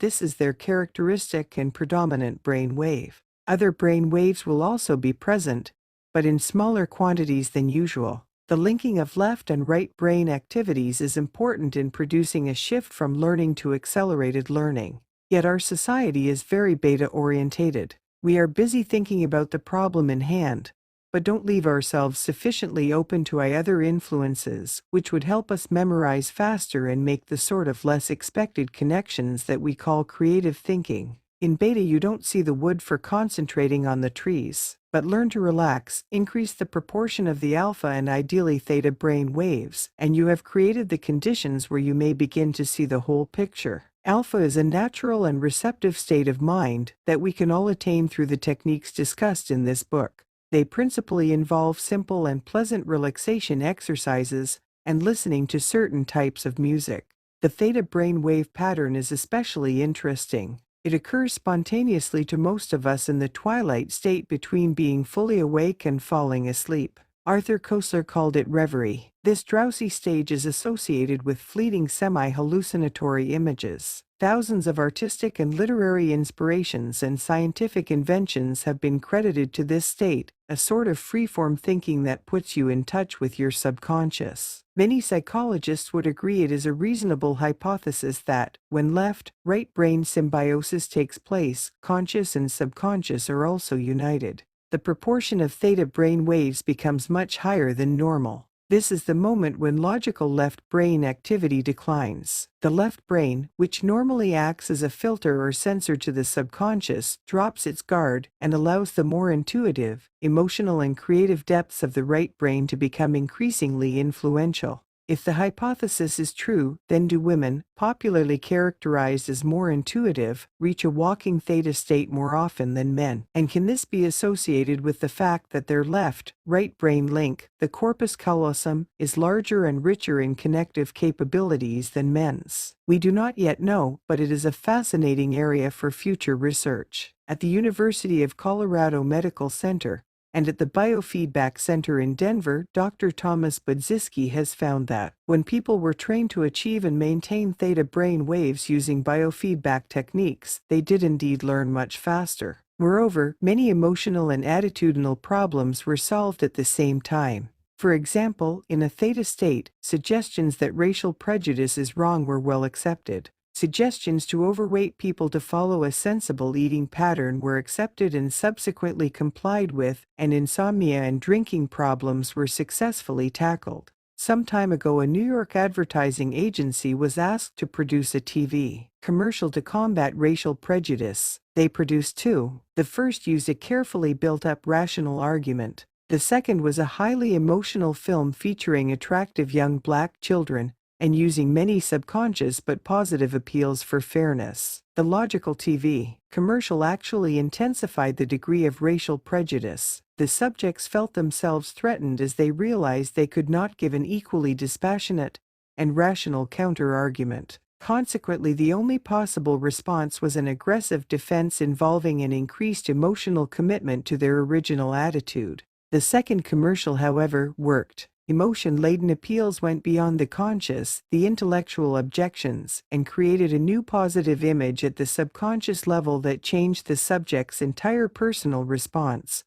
this is their characteristic and predominant brain wave. Other brain waves will also be present, but in smaller quantities than usual. The linking of left and right brain activities is important in producing a shift from learning to accelerated learning. Yet our society is very beta-orientated. We are busy thinking about the problem in hand, but don't leave ourselves sufficiently open to other influences, which would help us memorize faster and make the sort of less expected connections that we call creative thinking. In beta, you don't see the wood for concentrating on the trees, but learn to relax, increase the proportion of the alpha and ideally theta brain waves, and you have created the conditions where you may begin to see the whole picture. Alpha is a natural and receptive state of mind that we can all attain through the techniques discussed in this book. They principally involve simple and pleasant relaxation exercises and listening to certain types of music. The theta brain wave pattern is especially interesting. It occurs spontaneously to most of us in the twilight state between being fully awake and falling asleep. Arthur Koestler called it reverie. This drowsy stage is associated with fleeting semi-hallucinatory images. Thousands of artistic and literary inspirations and scientific inventions have been credited to this state, a sort of freeform thinking that puts you in touch with your subconscious. Many psychologists would agree it is a reasonable hypothesis that, when left-right brain symbiosis takes place, conscious and subconscious are also united. The proportion of theta brain waves becomes much higher than normal. This is the moment when logical left brain activity declines. The left brain, which normally acts as a filter or sensor to the subconscious, drops its guard and allows the more intuitive, emotional and creative depths of the right brain to become increasingly influential. If the hypothesis is true, then do women, popularly characterized as more intuitive, reach a walking theta state more often than men? And can this be associated with the fact that their left-right brain link, the corpus callosum, is larger and richer in connective capabilities than men's? We do not yet know, but it is a fascinating area for future research. At the University of Colorado Medical Center, and at the Biofeedback Center in Denver, Dr. Thomas Budziski has found that, when people were trained to achieve and maintain theta brain waves using biofeedback techniques, they did indeed learn much faster. Moreover, many emotional and attitudinal problems were solved at the same time. For example, in a theta state, suggestions that racial prejudice is wrong were well accepted. Suggestions to overweight people to follow a sensible eating pattern were accepted and subsequently complied with, and insomnia and drinking problems were successfully tackled. Some time ago, a New York advertising agency was asked to produce a TV commercial to combat racial prejudice. They produced two. The first used a carefully built-up rational argument. The second was a highly emotional film featuring attractive young black children, and using many subconscious but positive appeals for fairness. The logical TV commercial actually intensified the degree of racial prejudice. The subjects felt themselves threatened as they realized they could not give an equally dispassionate and rational counter-argument. Consequently, the only possible response was an aggressive defense involving an increased emotional commitment to their original attitude. The second commercial, however, worked. Emotion-laden appeals went beyond the conscious, the intellectual objections, and created a new positive image at the subconscious level that changed the subject's entire personal response.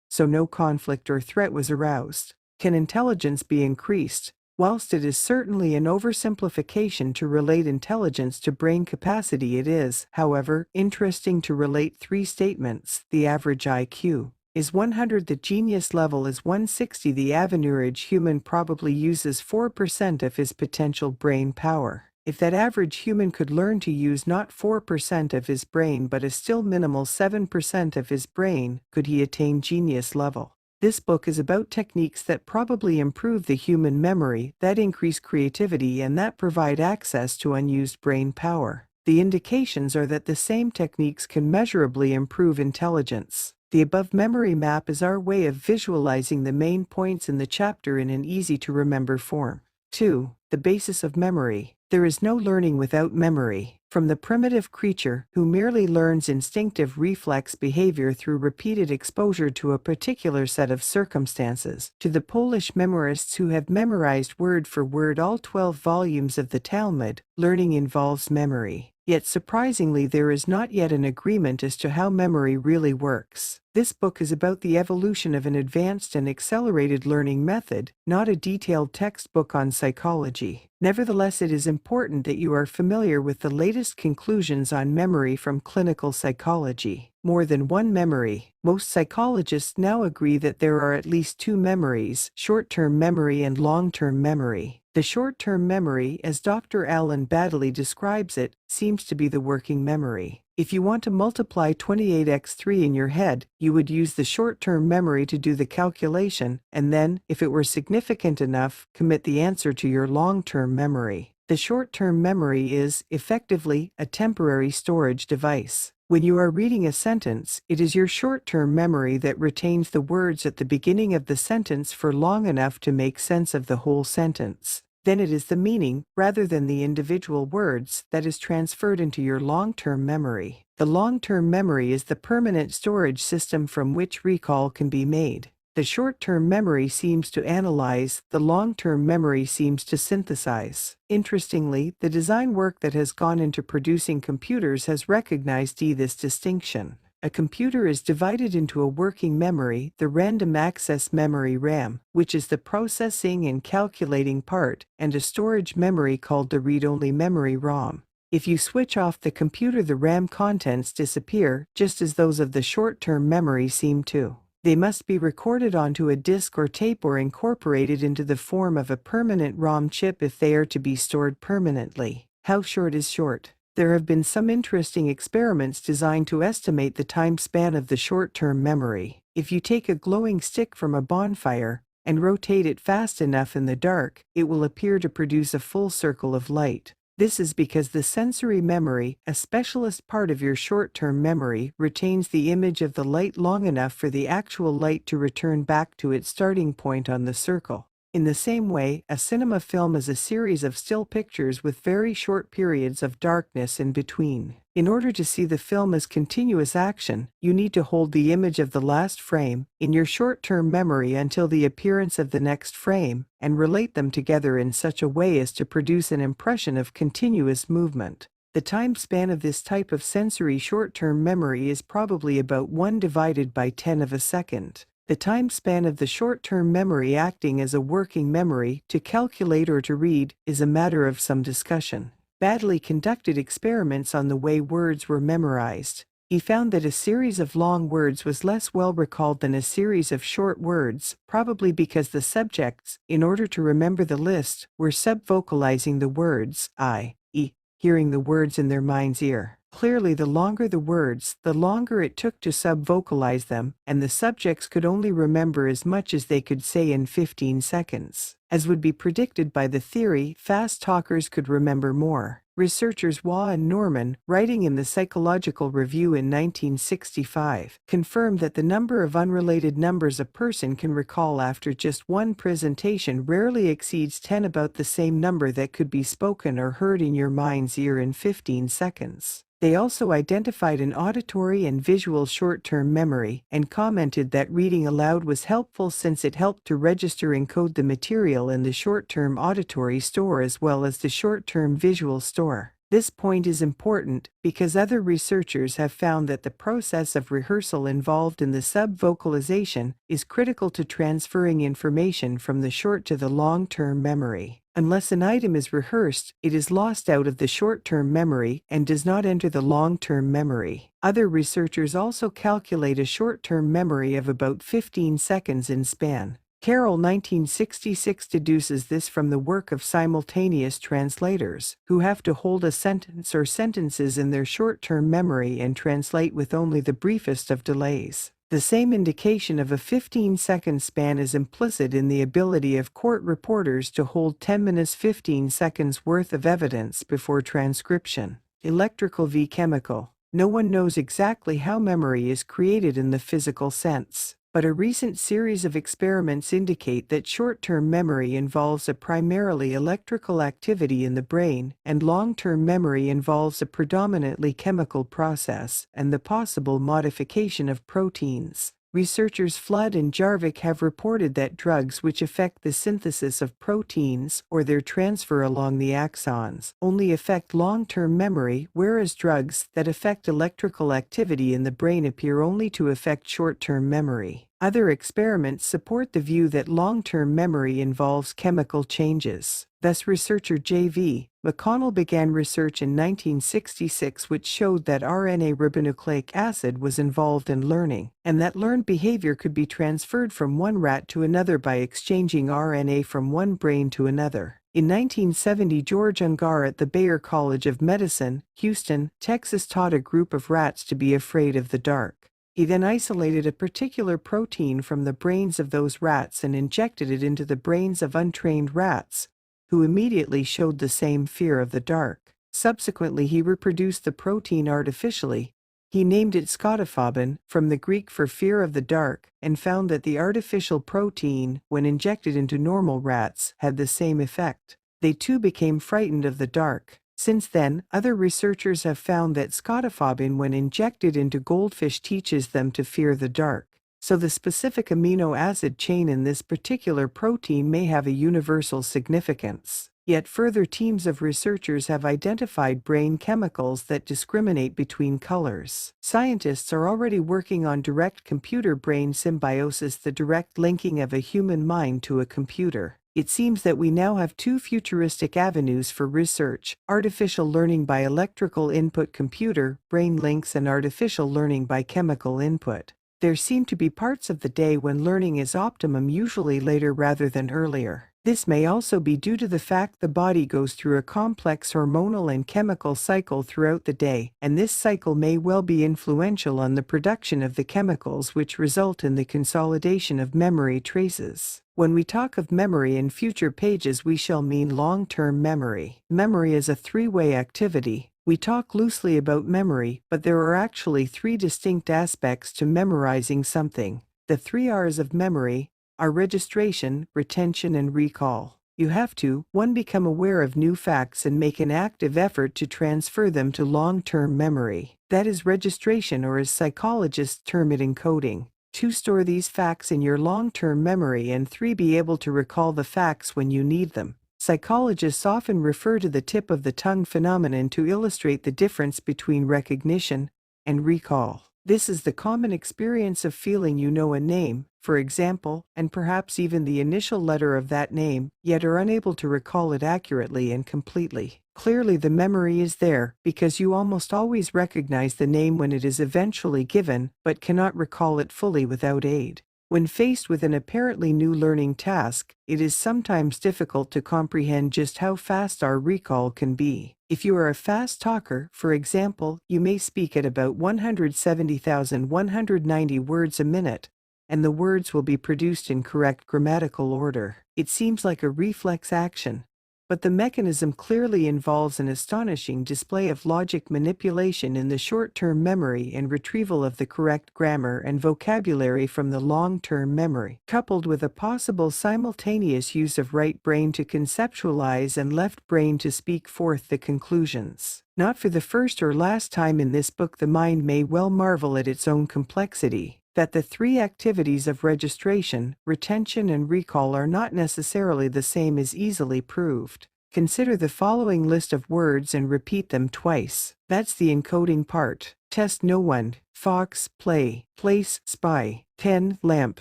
So no conflict or threat was aroused. Can intelligence be increased? Whilst it is certainly an oversimplification to relate intelligence to brain capacity, it is, however, interesting to relate three statements. The average IQ is 100, the genius level is 160. The average human probably uses 4% of his potential brain power. If that average human could learn to use not 4% of his brain but a still minimal 7% of his brain, could he attain genius level? This book is about techniques that probably improve the human memory, that increase creativity, and that provide access to unused brain power. The indications are that the same techniques can measurably improve intelligence. The above memory map is our way of visualizing the main points in the chapter in an easy-to-remember form. 2. The basis of memory. There is no learning without memory. From the primitive creature who merely learns instinctive reflex behavior through repeated exposure to a particular set of circumstances, to the Polish memorists who have memorized word for word all 12 volumes of the Talmud, learning involves memory. Yet surprisingly, there is not yet an agreement as to how memory really works. This book is about the evolution of an advanced and accelerated learning method, not a detailed textbook on psychology. Nevertheless, it is important that you are familiar with the latest conclusions on memory from clinical psychology. More than one memory. Most psychologists now agree that there are at least two memories: short-term memory and long-term memory. The short-term memory, as Dr. Alan Baddeley describes it, seems to be the working memory. If you want to multiply 28x3 in your head, you would use the short-term memory to do the calculation, and then, if it were significant enough, commit the answer to your long-term memory. The short-term memory is, effectively, a temporary storage device. When you are reading a sentence, it is your short-term memory that retains the words at the beginning of the sentence for long enough to make sense of the whole sentence. Then it is the meaning, rather than the individual words, that is transferred into your long-term memory. The long-term memory is the permanent storage system from which recall can be made. The short-term memory seems to analyze, the long-term memory seems to synthesize. Interestingly, the design work that has gone into producing computers has recognized this distinction. A computer is divided into a working memory, the random access memory RAM, which is the processing and calculating part, and a storage memory called the read-only memory ROM. If you switch off the computer, the RAM contents disappear, just as those of the short-term memory seem to. They must be recorded onto a disk or tape or incorporated into the form of a permanent ROM chip if they are to be stored permanently. How short is short? There have been some interesting experiments designed to estimate the time span of the short-term memory. If you take a glowing stick from a bonfire and rotate it fast enough in the dark, it will appear to produce a full circle of light. This is because the sensory memory, a specialist part of your short-term memory, retains the image of the light long enough for the actual light to return back to its starting point on the circle. In the same way, a cinema film is a series of still pictures with very short periods of darkness in between. In order to see the film as continuous action, you need to hold the image of the last frame in your short-term memory until the appearance of the next frame, and relate them together in such a way as to produce an impression of continuous movement. The time span of this type of sensory short-term memory is probably about 1 divided by 10 of a second. The time span of the short-term memory acting as a working memory, to calculate or to read, is a matter of some discussion. Baddeley conducted experiments on the way words were memorized. He found that a series of long words was less well recalled than a series of short words, probably because the subjects, in order to remember the list, were subvocalizing the words, i.e., hearing the words in their mind's ear. Clearly, the longer the words, the longer it took to subvocalize them, and the subjects could only remember as much as they could say in 15 seconds. As would be predicted by the theory, fast talkers could remember more. Researchers Waugh and Norman, writing in the Psychological Review in 1965, confirmed that the number of unrelated numbers a person can recall after just one presentation rarely exceeds 10, about the same number that could be spoken or heard in your mind's ear in 15 seconds. They also identified an auditory and visual short-term memory and commented that reading aloud was helpful since it helped to register and code the material in the short-term auditory store as well as the short-term visual store. This point is important because other researchers have found that the process of rehearsal involved in the sub-vocalization is critical to transferring information from the short to the long-term memory. Unless an item is rehearsed, it is lost out of the short-term memory and does not enter the long-term memory. Other researchers also calculate a short-term memory of about 15 seconds in span. Carroll 1966 deduces this from the work of simultaneous translators, who have to hold a sentence or sentences in their short-term memory and translate with only the briefest of delays. The same indication of a 15-second span is implicit in the ability of court reporters to hold 10 minutes 15 seconds worth of evidence before transcription. Electrical v. chemical. No one knows exactly how memory is created in the physical sense, but a recent series of experiments indicate that short-term memory involves a primarily electrical activity in the brain, and long-term memory involves a predominantly chemical process and the possible modification of proteins. Researchers Flood and Jarvik have reported that drugs which affect the synthesis of proteins or their transfer along the axons only affect long-term memory, whereas drugs that affect electrical activity in the brain appear only to affect short-term memory. Other experiments support the view that long-term memory involves chemical changes. Thus, researcher J.V. McConnell began research in 1966 which showed that RNA ribonucleic acid was involved in learning, and that learned behavior could be transferred from one rat to another by exchanging RNA from one brain to another. In 1970, George Ungar at the Bayer College of Medicine, Houston, Texas, taught a group of rats to be afraid of the dark. He then isolated a particular protein from the brains of those rats and injected it into the brains of untrained rats, who immediately showed the same fear of the dark. Subsequently, he reproduced the protein artificially. He named it scotafobin, from the Greek for fear of the dark, and found that the artificial protein, when injected into normal rats, had the same effect. They too became frightened of the dark. Since then, other researchers have found that scotafobin, when injected into goldfish, teaches them to fear the dark. So the specific amino acid chain in this particular protein may have a universal significance. Yet further teams of researchers have identified brain chemicals that discriminate between colors. Scientists are already working on direct computer-brain symbiosis, the direct linking of a human mind to a computer. It seems that we now have two futuristic avenues for research: artificial learning by electrical input, computer brain links, and artificial learning by chemical input. There seem to be parts of the day when learning is optimum, usually later rather than earlier. This may also be due to the fact the body goes through a complex hormonal and chemical cycle throughout the day, and this cycle may well be influential on the production of the chemicals which result in the consolidation of memory traces. When we talk of memory in future pages, we shall mean long-term memory. Memory is a three-way activity. We talk loosely about memory, but there are actually three distinct aspects to memorizing something. The 3 R's of memory are registration, retention, and recall. You have to, 1. Become aware of new facts and make an active effort to transfer them to long-term memory. That is registration, or as psychologists term it, encoding. 2. Store these facts in your long-term memory, and 3. Be able to recall the facts when you need them. Psychologists often refer to the tip of the tongue phenomenon to illustrate the difference between recognition and recall. This is the common experience of feeling you know a name, for example, and perhaps even the initial letter of that name, yet are unable to recall it accurately and completely. Clearly, the memory is there, because you almost always recognize the name when it is eventually given, but cannot recall it fully without aid. When faced with an apparently new learning task, it is sometimes difficult to comprehend just how fast our recall can be. If you are a fast talker, for example, you may speak at about 170,190 words a minute, and the words will be produced in correct grammatical order. It seems like a reflex action, but the mechanism clearly involves an astonishing display of logic manipulation in the short-term memory and retrieval of the correct grammar and vocabulary from the long-term memory, coupled with a possible simultaneous use of right brain to conceptualize and left brain to speak forth the conclusions. Not for the first or last time in this book, the mind may well marvel at its own complexity, that the three activities of registration, retention, and recall are not necessarily the same is easily proved. Consider the following list of words and repeat them twice. That's the encoding part. Test: no one, fox, play, place, spy, 10, lamp,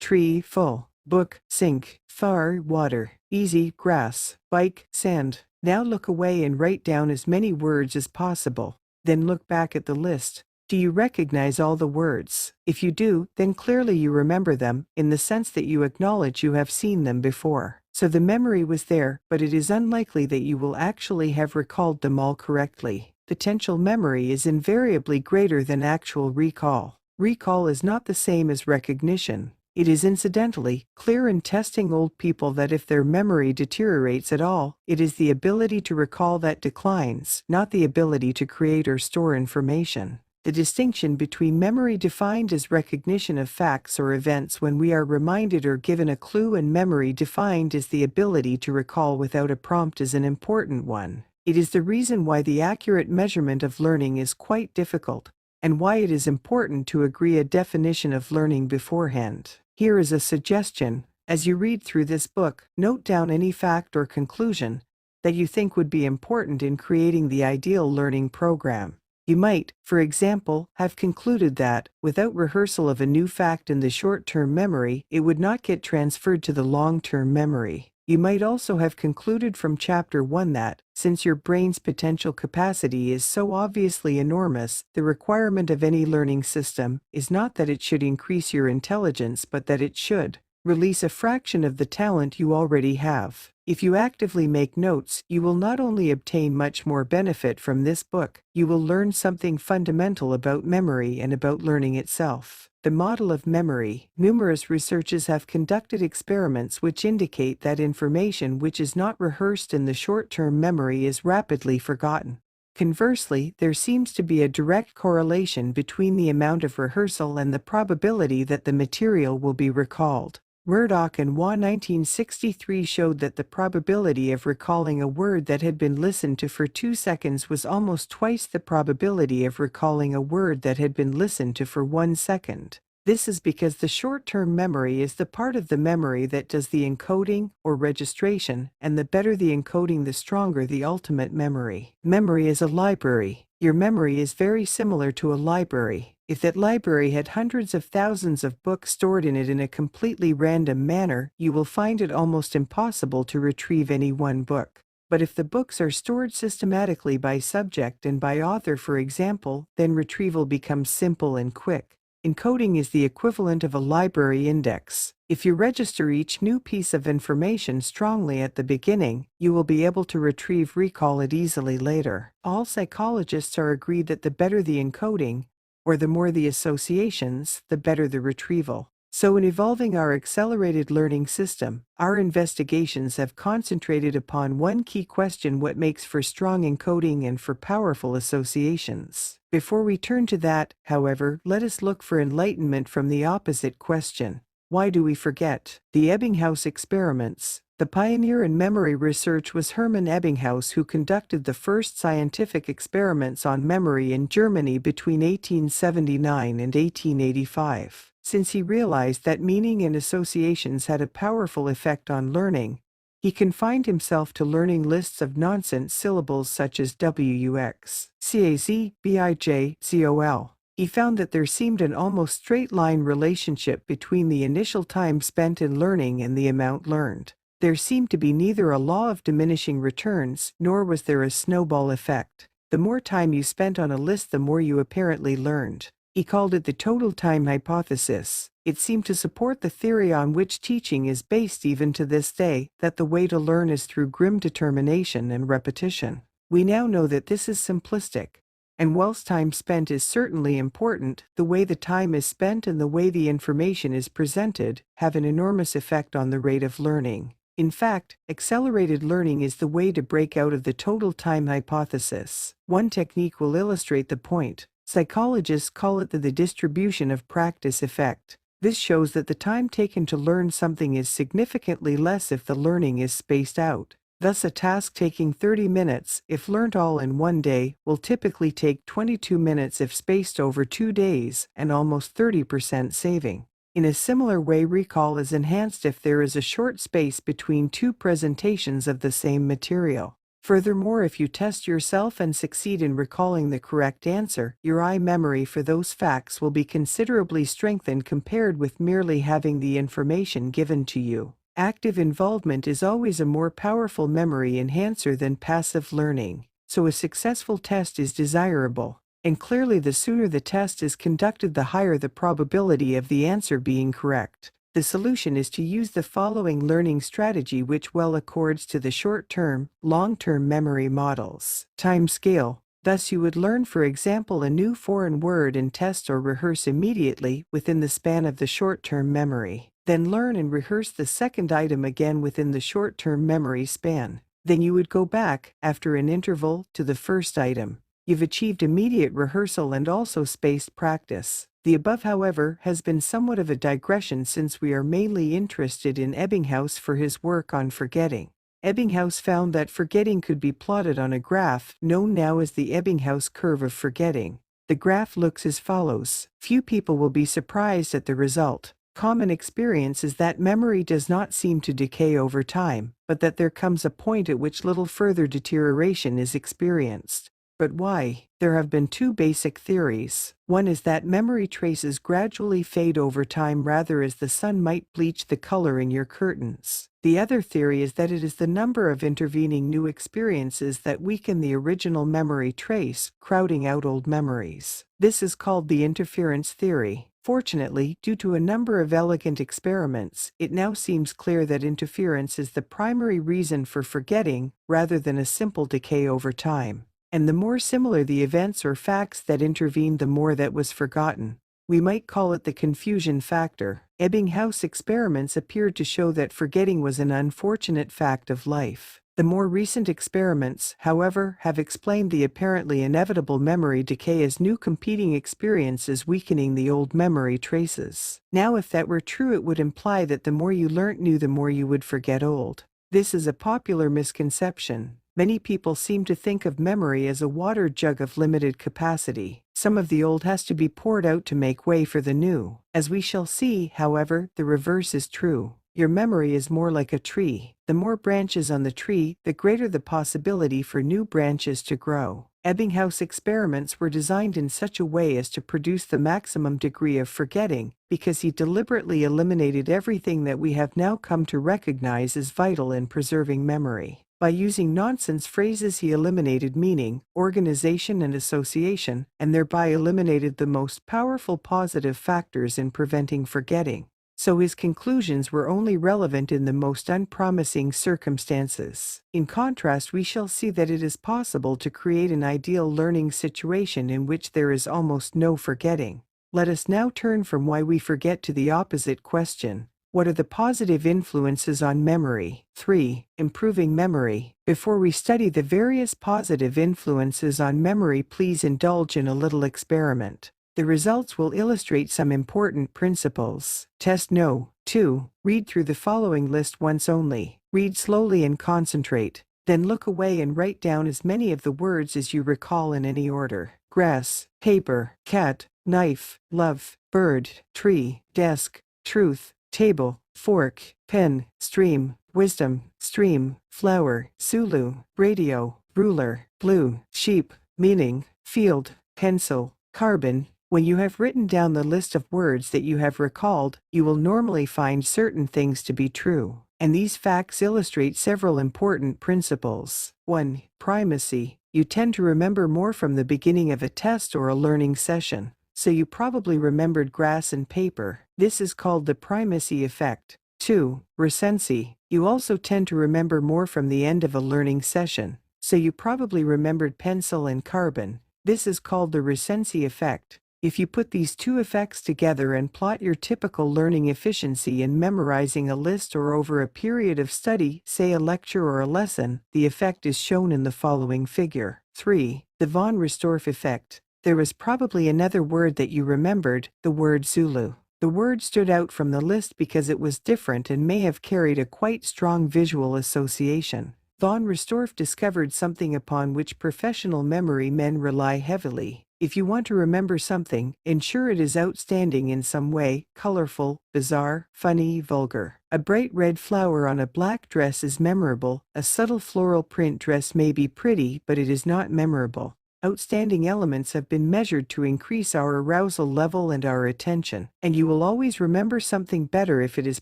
tree, full, book, sink, far, water, easy, grass, bike, sand. Now look away and write down as many words as possible. Then look back at the list. Do you recognize all the words? If you do, then clearly you remember them, in the sense that you acknowledge you have seen them before. So the memory was there, but it is unlikely that you will actually have recalled them all correctly. Potential memory is invariably greater than actual recall. Recall is not the same as recognition. It is incidentally clear in testing old people that if their memory deteriorates at all, it is the ability to recall that declines, not the ability to create or store information. The distinction between memory defined as recognition of facts or events when we are reminded or given a clue and memory defined as the ability to recall without a prompt is an important one. It is the reason why the accurate measurement of learning is quite difficult, and why it is important to agree a definition of learning beforehand. Here is a suggestion. As you read through this book, note down any fact or conclusion that you think would be important in creating the ideal learning program. You might, for example, have concluded that, without rehearsal of a new fact in the short-term memory, it would not get transferred to the long-term memory. You might also have concluded from Chapter 1 that, since your brain's potential capacity is so obviously enormous, the requirement of any learning system is not that it should increase your intelligence but that it should release a fraction of the talent you already have. If you actively make notes, you will not only obtain much more benefit from this book, you will learn something fundamental about memory and about learning itself. The model of memory. Numerous researchers have conducted experiments which indicate that information which is not rehearsed in the short-term memory is rapidly forgotten. Conversely, there seems to be a direct correlation between the amount of rehearsal and the probability that the material will be recalled. Murdoch and Waugh 1963 showed that the probability of recalling a word that had been listened to for 2 seconds was almost twice the probability of recalling a word that had been listened to for 1 second. This is because the short-term memory is the part of the memory that does the encoding or registration, and the better the encoding, the stronger the ultimate memory. Memory is a library. Your memory is very similar to a library. If that library had hundreds of thousands of books stored in it in a completely random manner, you will find it almost impossible to retrieve any one book. But if the books are stored systematically by subject and by author, for example, then retrieval becomes simple and quick. Encoding is the equivalent of a library index. If you register each new piece of information strongly at the beginning, you will be able to recall it easily later. All psychologists are agreed that the better the encoding, or the more the associations, the better the retrieval. So in evolving our accelerated learning system, our investigations have concentrated upon one key question: what makes for strong encoding and for powerful associations? Before we turn to that, however, let us look for enlightenment from the opposite question. Why do we forget? The Ebbinghaus experiments. The pioneer in memory research was Hermann Ebbinghaus, who conducted the first scientific experiments on memory in Germany between 1879 and 1885. Since he realized that meaning and associations had a powerful effect on learning, he confined himself to learning lists of nonsense syllables such as wux, caz, bij, col. He found that there seemed an almost straight-line relationship between the initial time spent in learning and the amount learned. There seemed to be neither a law of diminishing returns, nor was there a snowball effect. The more time you spent on a list, the more you apparently learned. He called it the total time hypothesis. It seemed to support the theory on which teaching is based even to this day, that the way to learn is through grim determination and repetition. We now know that this is simplistic, And whilst time spent is certainly important, the way the time is spent and the way the information is presented have an enormous effect on the rate of learning. In fact, accelerated learning is the way to break out of the total time hypothesis. One technique will illustrate the point. Psychologists call it the distribution of practice effect. This shows that the time taken to learn something is significantly less if the learning is spaced out. Thus, a task taking 30 minutes, if learnt all in one day, will typically take 22 minutes if spaced over 2 days, and almost 30% saving. In a similar way, recall is enhanced if there is a short space between two presentations of the same material. Furthermore, if you test yourself and succeed in recalling the correct answer, your eye memory for those facts will be considerably strengthened compared with merely having the information given to you. Active involvement is always a more powerful memory enhancer than passive learning, so a successful test is desirable. And clearly, the sooner the test is conducted, the higher the probability of the answer being correct. The solution is to use the following learning strategy, which well accords to the short-term, long-term memory models. Time scale. Thus, you would learn, for example, a new foreign word and test or rehearse immediately within the span of the short-term memory. Then learn and rehearse the second item again within the short-term memory span. Then you would go back, after an interval, to the first item. You've achieved immediate rehearsal and also spaced practice. The above, however, has been somewhat of a digression, since we are mainly interested in Ebbinghaus for his work on forgetting. Ebbinghaus found that forgetting could be plotted on a graph, known now as the Ebbinghaus curve of forgetting. The graph looks as follows. Few people will be surprised at the result. Common experience is that memory does not seem to decay over time, but that there comes a point at which little further deterioration is experienced. But why? There have been two basic theories. One is that memory traces gradually fade over time, rather as the sun might bleach the color in your curtains. The other theory is that it is the number of intervening new experiences that weaken the original memory trace, crowding out old memories. This is called the interference theory. Fortunately, due to a number of elegant experiments, it now seems clear that interference is the primary reason for forgetting, rather than a simple decay over time. And the more similar the events or facts that intervened, the more that was forgotten. We might call it the confusion factor. Ebbinghaus experiments appeared to show that forgetting was an unfortunate fact of life. The more recent experiments, however, have explained the apparently inevitable memory decay as new competing experiences weakening the old memory traces. Now, if that were true, it would imply that the more you learnt new, the more you would forget old. This is a popular misconception. Many people seem to think of memory as a water jug of limited capacity. Some of the old has to be poured out to make way for the new. As we shall see, however, the reverse is true. Your memory is more like a tree. The more branches on the tree, the greater the possibility for new branches to grow. Ebbinghaus experiments were designed in such a way as to produce the maximum degree of forgetting, because he deliberately eliminated everything that we have now come to recognize as vital in preserving memory. By using nonsense phrases, he eliminated meaning, organization, and association, and thereby eliminated the most powerful positive factors in preventing forgetting. So his conclusions were only relevant in the most unpromising circumstances. In contrast, we shall see that it is possible to create an ideal learning situation in which there is almost no forgetting. Let us now turn from why we forget to the opposite question. What are the positive influences on memory? 3. Improving memory. Before we study the various positive influences on memory, please indulge in a little experiment. The results will illustrate some important principles. Test No. 2. Read through the following list once only. Read slowly and concentrate. Then look away and write down as many of the words as you recall in any order. Grass, paper, cat, knife, love, bird, tree, desk, truth, table, fork, pen, stream, wisdom, stream, flower, Sulu, radio, ruler, blue, sheep, meaning, field, pencil, carbon. When you have written down the list of words that you have recalled, you will normally find certain things to be true. And these facts illustrate several important principles. 1. Primacy. You tend to remember more from the beginning of a test or a learning session. So you probably remembered grass and paper. This is called the primacy effect. 2. Recency. You also tend to remember more from the end of a learning session. So you probably remembered pencil and carbon. This is called the recency effect. If you put these two effects together and plot your typical learning efficiency in memorizing a list or over a period of study, say a lecture or a lesson, the effect is shown in the following figure. 3. The von Restorff effect. There was probably another word that you remembered, the word Zulu. The word stood out from the list because it was different and may have carried a quite strong visual association. Von Restorff discovered something upon which professional memory men rely heavily. If you want to remember something, ensure it is outstanding in some way, colorful, bizarre, funny, vulgar. A bright red flower on a black dress is memorable. A subtle floral print dress may be pretty, but it is not memorable. Outstanding elements have been measured to increase our arousal level and our attention, and you will always remember something better if it is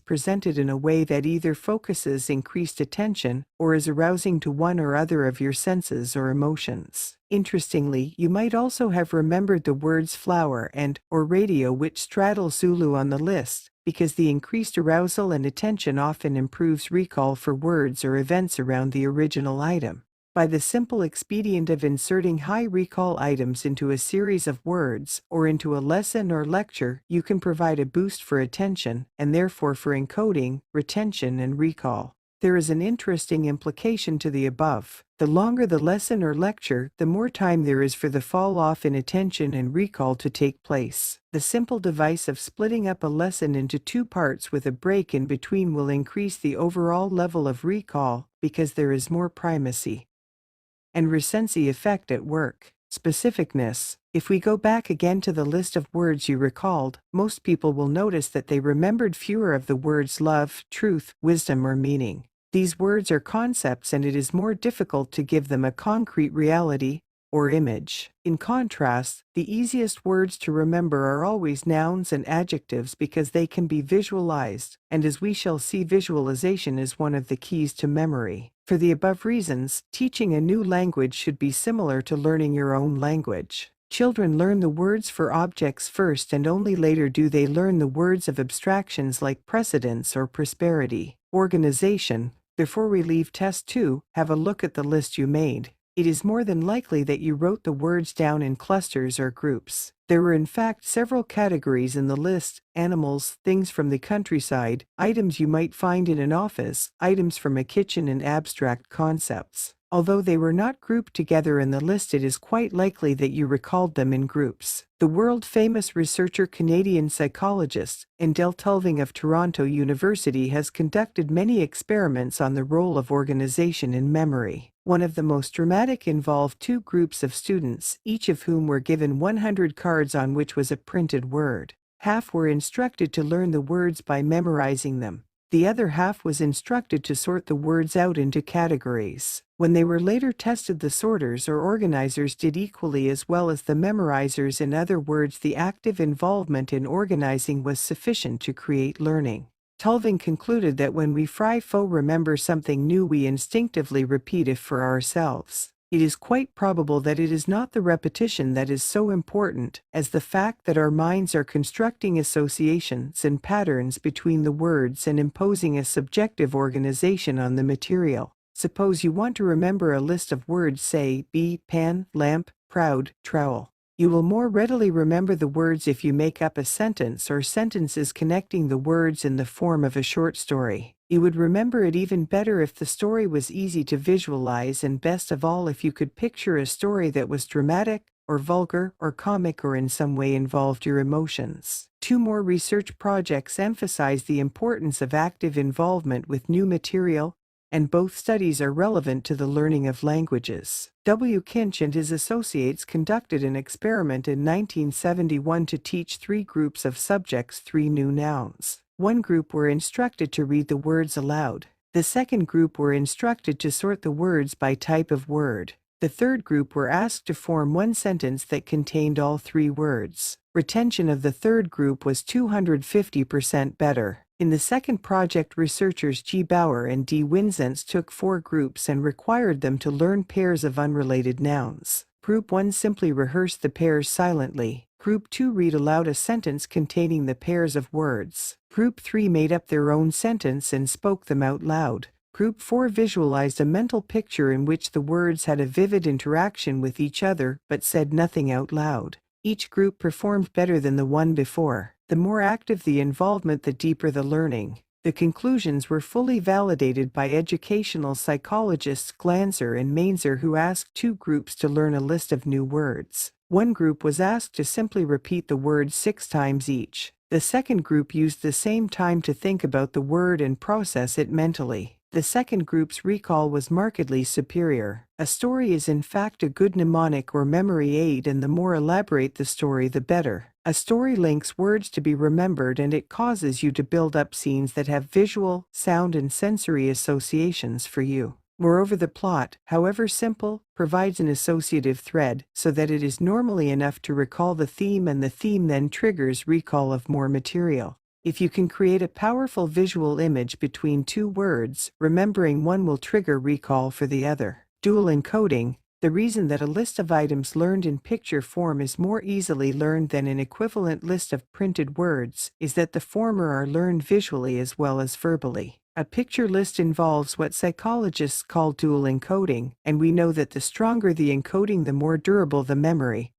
presented in a way that either focuses increased attention or is arousing to one or other of your senses or emotions. Interestingly, you might also have remembered the words flower and or radio, which straddle Zulu on the list, because the increased arousal and attention often improves recall for words or events around the original item. By the simple expedient of inserting high recall items into a series of words or into a lesson or lecture, you can provide a boost for attention and therefore for encoding, retention, and recall. There is an interesting implication to the above. The longer the lesson or lecture, the more time there is for the fall off in attention and recall to take place. The simple device of splitting up a lesson into two parts with a break in between will increase the overall level of recall because there is more primacy. And recency effect at work. Specificness. If we go back again to the list of words you recalled, most people will notice that they remembered fewer of the words love, truth, wisdom, or meaning. These words are concepts and it is more difficult to give them a concrete reality or image. In contrast, the easiest words to remember are always nouns and adjectives because they can be visualized, and as we shall see, visualization is one of the keys to memory. For the above reasons, teaching a new language should be similar to learning your own language. Children learn the words for objects first and only later do they learn the words of abstractions like precedence or prosperity. Organization. Before we leave test 2, have a look at the list you made. It is more than likely that you wrote the words down in clusters or groups. There were in fact several categories in the list: animals, things from the countryside, items you might find in an office, items from a kitchen, and abstract concepts. Although they were not grouped together in the list, it is quite likely that you recalled them in groups. The world-famous researcher, Canadian psychologist, Endel Tulving of Toronto University has conducted many experiments on the role of organization in memory. One of the most dramatic involved two groups of students, each of whom were given 100 cards on which was a printed word. Half were instructed to learn the words by memorizing them. The other half was instructed to sort the words out into categories. When they were later tested, the sorters or organizers did equally as well as the memorizers. In other words, the active involvement in organizing was sufficient to create learning. Tulving concluded that when we remember something new, we instinctively repeat it for ourselves. It is quite probable that it is not the repetition that is so important as the fact that our minds are constructing associations and patterns between the words and imposing a subjective organization on the material. Suppose you want to remember a list of words, say, bee, pen, lamp, proud, trowel. You will more readily remember the words if you make up a sentence or sentences connecting the words in the form of a short story. You would remember it even better if the story was easy to visualize, and best of all if you could picture a story that was dramatic, or vulgar, or comic, or in some way involved your emotions. 2 more research projects emphasize the importance of active involvement with new material, and both studies are relevant to the learning of languages. W. Kinch and his associates conducted an experiment in 1971 to teach 3 groups of subjects 3 new nouns. One group were instructed to read the words aloud. The second group were instructed to sort the words by type of word. The third group were asked to form one sentence that contained all 3 words. Retention of the third group was 250% better. In the second project, researchers G. Bauer and D. Winzentz took 4 groups and required them to learn pairs of unrelated nouns. Group 1 simply rehearsed the pairs silently. Group 2 read aloud a sentence containing the pairs of words. Group 3 made up their own sentence and spoke them out loud. Group 4 visualized a mental picture in which the words had a vivid interaction with each other but said nothing out loud. Each group performed better than the one before. The more active the involvement, the deeper the learning. The conclusions were fully validated by educational psychologists Glanzer and Mainzer, who asked two groups to learn a list of new words. One group was asked to simply repeat the word 6 times each. The second group used the same time to think about the word and process it mentally. The second group's recall was markedly superior. A story is in fact a good mnemonic or memory aid, and the more elaborate the story, the better. A story links words to be remembered, and it causes you to build up scenes that have visual, sound, and sensory associations for you. Moreover, the plot, however simple, provides an associative thread so that it is normally enough to recall the theme, and the theme then triggers recall of more material. If you can create a powerful visual image between two words, remembering one will trigger recall for the other. Dual encoding. The reason that a list of items learned in picture form is more easily learned than an equivalent list of printed words is that the former are learned visually as well as verbally. A picture list involves what psychologists call dual encoding, and we know that the stronger the encoding, the more durable the memory,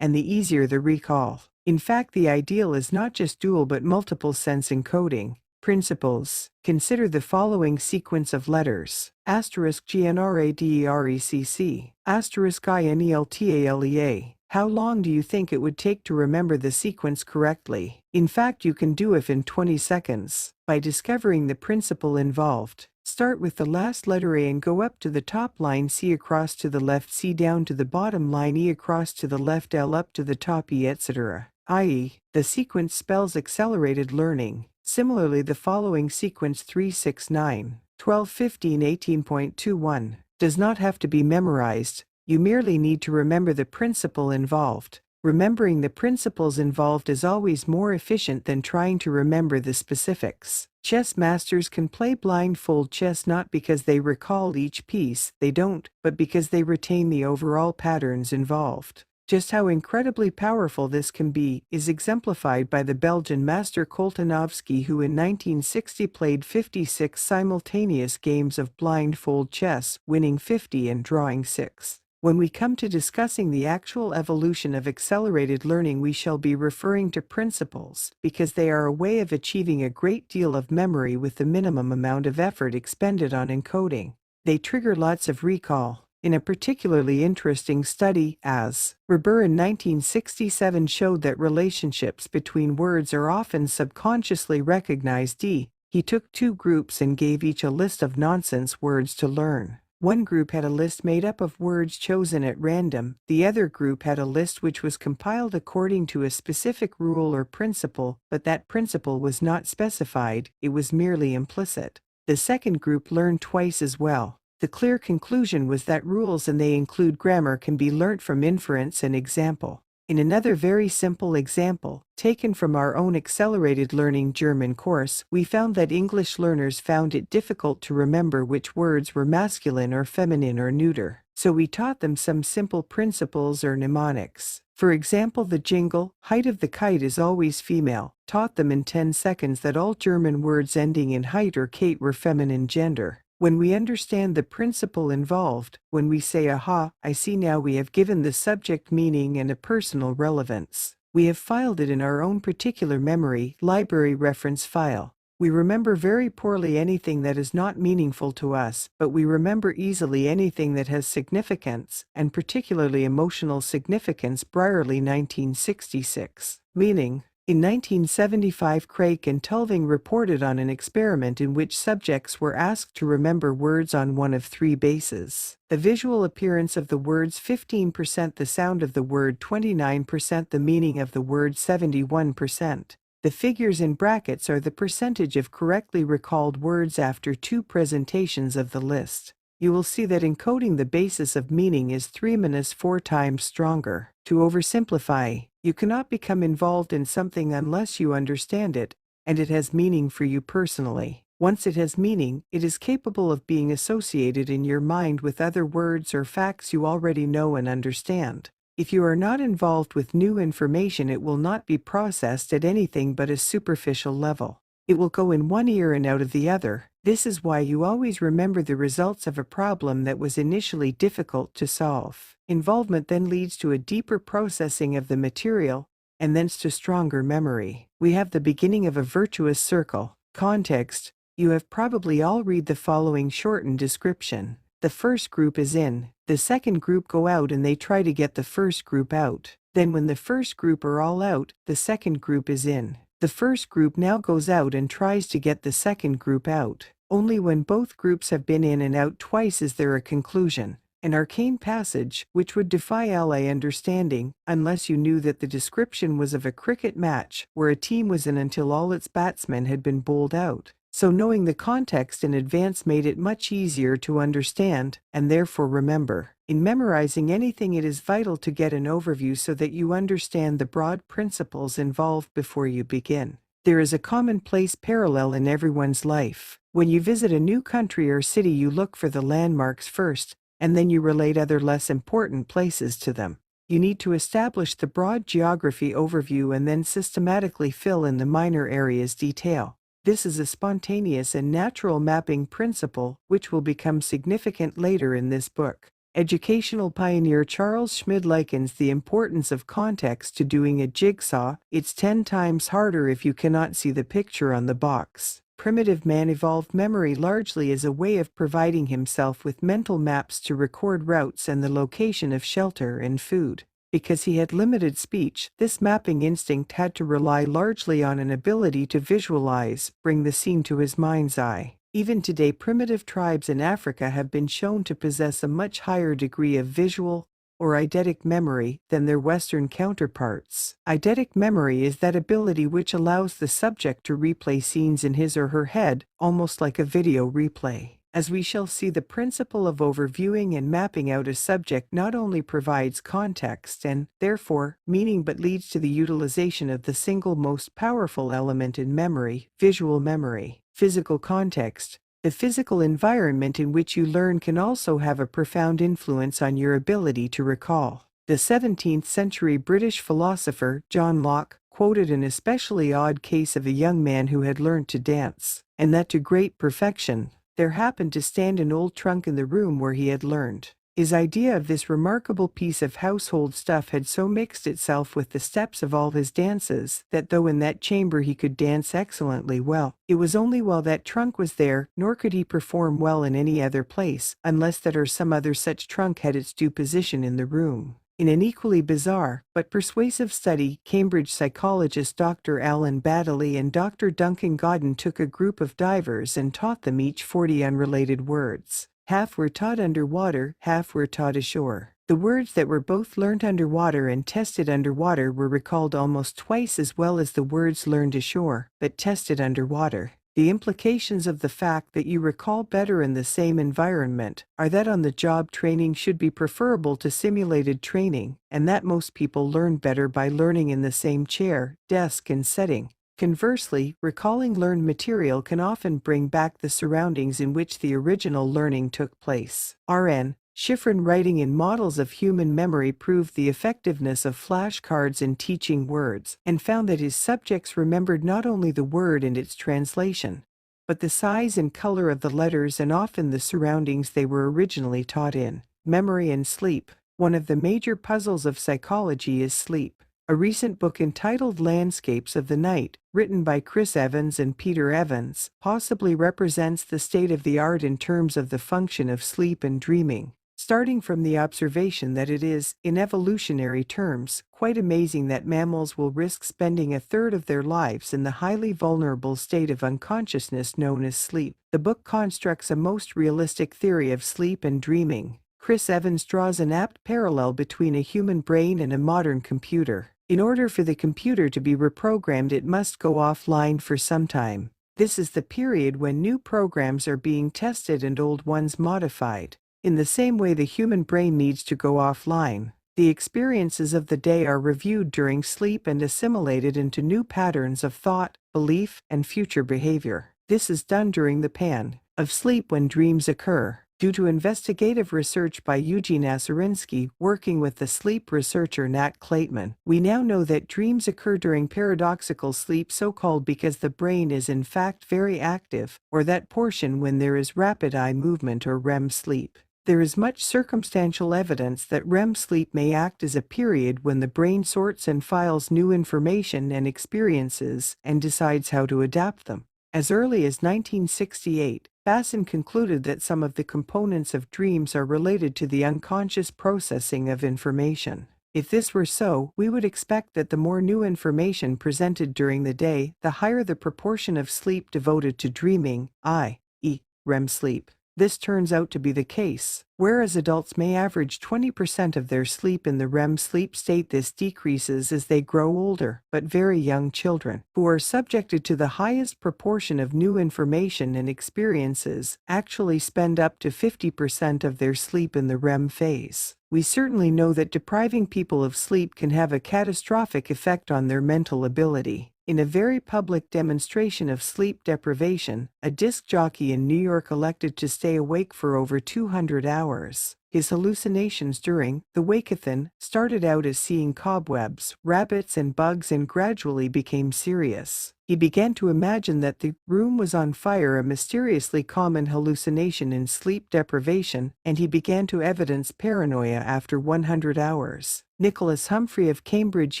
and the easier the recall. In fact, the ideal is not just dual but multiple sense encoding. Principles. Consider the following sequence of letters: *GNRADERECC, *INELTALEA. How long do you think it would take to remember the sequence correctly? In fact, you can do it in 20 seconds. By discovering the principle involved, start with the last letter A and go up to the top line C, across to the left C, down to the bottom line E, across to the left L, up to the top E, etc. i.e., the sequence spells accelerated learning. Similarly, the following sequence 3, 6, 9, 12, 15, 18.21 does not have to be memorized. You merely need to remember the principle involved. Remembering the principles involved is always more efficient than trying to remember the specifics. Chess masters can play blindfold chess not because they recall each piece, they don't, but because they retain the overall patterns involved. Just how incredibly powerful this can be is exemplified by the Belgian master Koltanovsky, who in 1960 played 56 simultaneous games of blindfold chess, winning 50 and drawing 6. When we come to discussing the actual evolution of accelerated learning, we shall be referring to principles, because they are a way of achieving a great deal of memory with the minimum amount of effort expended on encoding. They trigger lots of recall. In a particularly interesting study, as Reber in 1967 showed that relationships between words are often subconsciously recognized. He took two groups and gave each a list of nonsense words to learn. One group had a list made up of words chosen at random. The other group had a list which was compiled according to a specific rule or principle, but that principle was not specified, it was merely implicit. The second group learned twice as well. The clear conclusion was that rules, and they include grammar, can be learnt from inference and example. In another very simple example, taken from our own accelerated learning German course, we found that English learners found it difficult to remember which words were masculine or feminine or neuter. So we taught them some simple principles or mnemonics. For example, the jingle, height of the kite is always female, taught them in 10 seconds that all German words ending in height or kate were feminine gender. When we understand the principle involved, when we say, aha, I see now, we have given the subject meaning and a personal relevance. We have filed it in our own particular memory library reference file. We remember very poorly anything that is not meaningful to us, but we remember easily anything that has significance, and particularly emotional significance. Brierley, 1966. Meaning. In 1975, Craik and Tulving reported on an experiment in which subjects were asked to remember words on one of three bases: the visual appearance of the words 15%, the sound of the word 29%, the meaning of the word 71%. The figures in brackets are the percentage of correctly recalled words after two presentations of the list. You will see that encoding the basis of meaning is 3-4 times stronger. To oversimplify, you cannot become involved in something unless you understand it, and it has meaning for you personally. Once it has meaning, it is capable of being associated in your mind with other words or facts you already know and understand. If you are not involved with new information, it will not be processed at anything but a superficial level. It will go in one ear and out of the other, This is why you always remember the results of a problem that was initially difficult to solve. Involvement then leads to a deeper processing of the material, and thence to stronger memory. We have the beginning of a virtuous circle. Context: you have probably all read the following shortened description. The first group is in, the second group go out and they try to get the first group out. Then when the first group are all out, the second group is in. The first group now goes out and tries to get the second group out. Only when both groups have been in and out twice is there a conclusion. An arcane passage, which would defy ally understanding, unless you knew that the description was of a cricket match, where a team was in until all its batsmen had been bowled out. So knowing the context in advance made it much easier to understand, and therefore remember. In memorizing anything, it is vital to get an overview so that you understand the broad principles involved before you begin. There is a commonplace parallel in everyone's life. When you visit a new country or city, you look for the landmarks first, and then you relate other less important places to them. You need to establish the broad geography overview and then systematically fill in the minor areas detail. This is a spontaneous and natural mapping principle, which will become significant later in this book. Educational pioneer Charles Schmid likens the importance of context to doing a jigsaw. It's 10 times harder if you cannot see the picture on the box. Primitive man evolved memory largely as a way of providing himself with mental maps to record routes and the location of shelter and food. Because he had limited speech, this mapping instinct had to rely largely on an ability to visualize, bring the scene to his mind's eye. Even today, primitive tribes in Africa have been shown to possess a much higher degree of visual or eidetic memory than their Western counterparts. Eidetic memory is that ability which allows the subject to replay scenes in his or her head, almost like a video replay. As we shall see, the principle of overviewing and mapping out a subject not only provides context and, therefore, meaning, but leads to the utilization of the single most powerful element in memory, visual memory. Physical context. The physical environment in which you learn can also have a profound influence on your ability to recall. The 17th century British philosopher, John Locke, quoted an especially odd case of a young man who had learnt to dance, and that to great perfection. There happened to stand an old trunk in the room where he had learned. His idea of this remarkable piece of household stuff had so mixed itself with the steps of all his dances, that though in that chamber he could dance excellently well, it was only while that trunk was there, nor could he perform well in any other place, unless that or some other such trunk had its due position in the room. In an equally bizarre, but persuasive study, Cambridge psychologist Dr. Alan Baddeley and Dr. Duncan Godden took a group of divers and taught them each 40 unrelated words. Half were taught underwater, half were taught ashore. The words that were both learned underwater and tested underwater were recalled almost twice as well as the words learned ashore, but tested underwater. The implications of the fact that you recall better in the same environment are that on-the-job training should be preferable to simulated training, and that most people learn better by learning in the same chair, desk, and setting. Conversely, recalling learned material can often bring back the surroundings in which the original learning took place. R.N. Schifrin, writing in Models of Human Memory, proved the effectiveness of flashcards in teaching words, and found that his subjects remembered not only the word and its translation, but the size and color of the letters and often the surroundings they were originally taught in. Memory and sleep. One of the major puzzles of psychology is sleep. A recent book entitled Landscapes of the Night, written by Chris Evans and Peter Evans, possibly represents the state of the art in terms of the function of sleep and dreaming. Starting from the observation that it is, in evolutionary terms, quite amazing that mammals will risk spending a third of their lives in the highly vulnerable state of unconsciousness known as sleep. The book constructs a most realistic theory of sleep and dreaming. Chris Evans draws an apt parallel between a human brain and a modern computer. In order for the computer to be reprogrammed, it must go offline for some time. This is the period when new programs are being tested and old ones modified. In the same way, the human brain needs to go offline. The experiences of the day are reviewed during sleep and assimilated into new patterns of thought, belief, and future behavior. This is done during the pan of sleep when dreams occur. Due to investigative research by Eugene Aserinsky working with the sleep researcher Nat Clayton, we now know that dreams occur during paradoxical sleep, so-called because the brain is in fact very active, or that portion when there is rapid eye movement or REM sleep. There is much circumstantial evidence that REM sleep may act as a period when the brain sorts and files new information and experiences and decides how to adapt them. As early as 1968, Basson concluded that some of the components of dreams are related to the unconscious processing of information. If this were so, we would expect that the more new information presented during the day, the higher the proportion of sleep devoted to dreaming, i.e., REM sleep. This turns out to be the case. Whereas adults may average 20% of their sleep in the REM sleep state, this decreases as they grow older, but very young children, who are subjected to the highest proportion of new information and experiences, actually spend up to 50% of their sleep in the REM phase. We certainly know that depriving people of sleep can have a catastrophic effect on their mental ability. In a very public demonstration of sleep deprivation, a disc jockey in New York elected to stay awake for over 200 hours. His hallucinations during the wakeathon started out as seeing cobwebs, rabbits, and bugs and gradually became serious. He began to imagine that the room was on fire, a mysteriously common hallucination in sleep deprivation, and he began to evidence paranoia after 100 hours. Nicholas Humphrey of Cambridge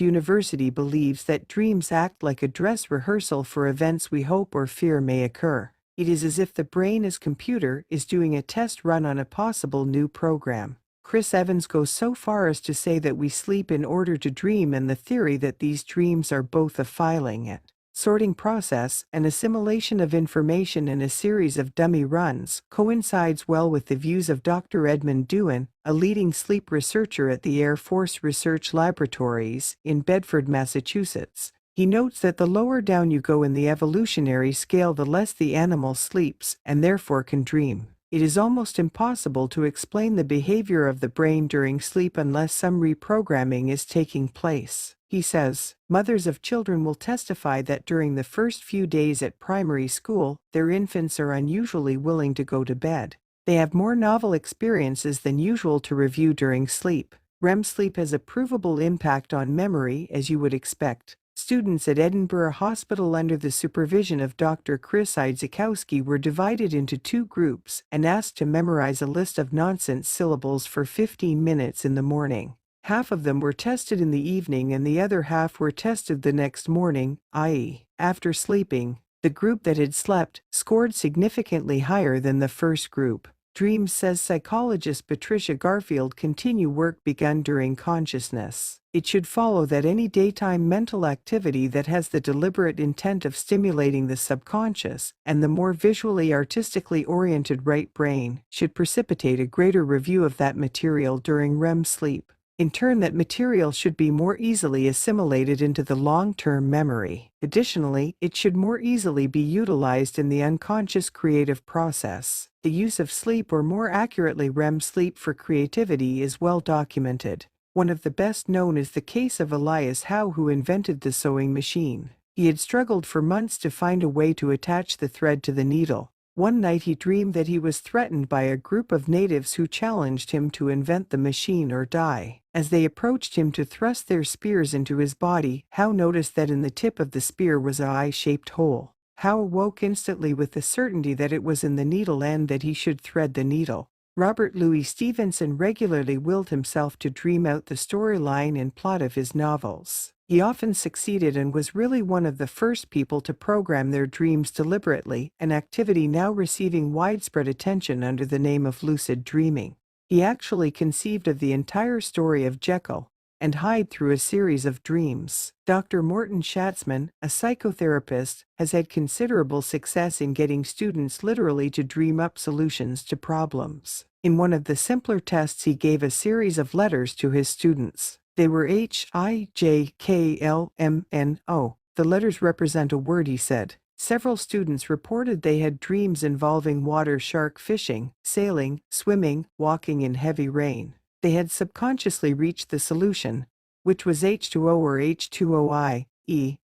University believes that dreams act like a dress rehearsal for events we hope or fear may occur. It is as if the brain as computer is doing a test run on a possible new program. Chris Evans goes so far as to say that we sleep in order to dream, and the theory that these dreams are both a filing and sorting process, an assimilation of information, and a series of dummy runs coincides well with the views of Dr. Edmund Dewan, a leading sleep researcher at the Air Force Research Laboratories in Bedford, Massachusetts. He notes that the lower down you go in the evolutionary scale, the less the animal sleeps, and therefore can dream. It is almost impossible to explain the behavior of the brain during sleep unless some reprogramming is taking place. He says, mothers of children will testify that during the first few days at primary school, their infants are unusually willing to go to bed. They have more novel experiences than usual to review during sleep. REM sleep has a provable impact on memory, as you would expect. Students at Edinburgh Hospital under the supervision of Dr. Chris Idzikowski were divided into two groups and asked to memorize a list of nonsense syllables for 15 minutes in the morning. Half of them were tested in the evening and the other half were tested the next morning, i.e., after sleeping. The group that had slept scored significantly higher than the first group. Dreams, says psychologist Patricia Garfield, continue work begun during consciousness. It should follow that any daytime mental activity that has the deliberate intent of stimulating the subconscious and the more visually artistically oriented right brain should precipitate a greater review of that material during REM sleep. In turn, that material should be more easily assimilated into the long-term memory. Additionally, it should more easily be utilized in the unconscious creative process. The use of sleep, or more accurately REM sleep, for creativity is well documented. One of the best known is the case of Elias Howe, who invented the sewing machine. He had struggled for months to find a way to attach the thread to the needle. One night he dreamed that he was threatened by a group of natives who challenged him to invent the machine or die. As they approached him to thrust their spears into his body, Howe noticed that in the tip of the spear was an eye-shaped hole. Howe awoke instantly with the certainty that it was in the needle and that he should thread the needle. Robert Louis Stevenson regularly willed himself to dream out the storyline and plot of his novels. He often succeeded and was really one of the first people to program their dreams deliberately, an activity now receiving widespread attention under the name of lucid dreaming. He actually conceived of the entire story of Jekyll and Hyde through a series of dreams. Dr. Morton Schatzman, a psychotherapist, has had considerable success in getting students literally to dream up solutions to problems. In one of the simpler tests, he gave a series of letters to his students. They were H, I, J, K, L, M, N, O. The letters represent a word, he said. Several students reported they had dreams involving water, shark, fishing, sailing, swimming, walking in heavy rain. They had subconsciously reached the solution, which was H2O or H2OI,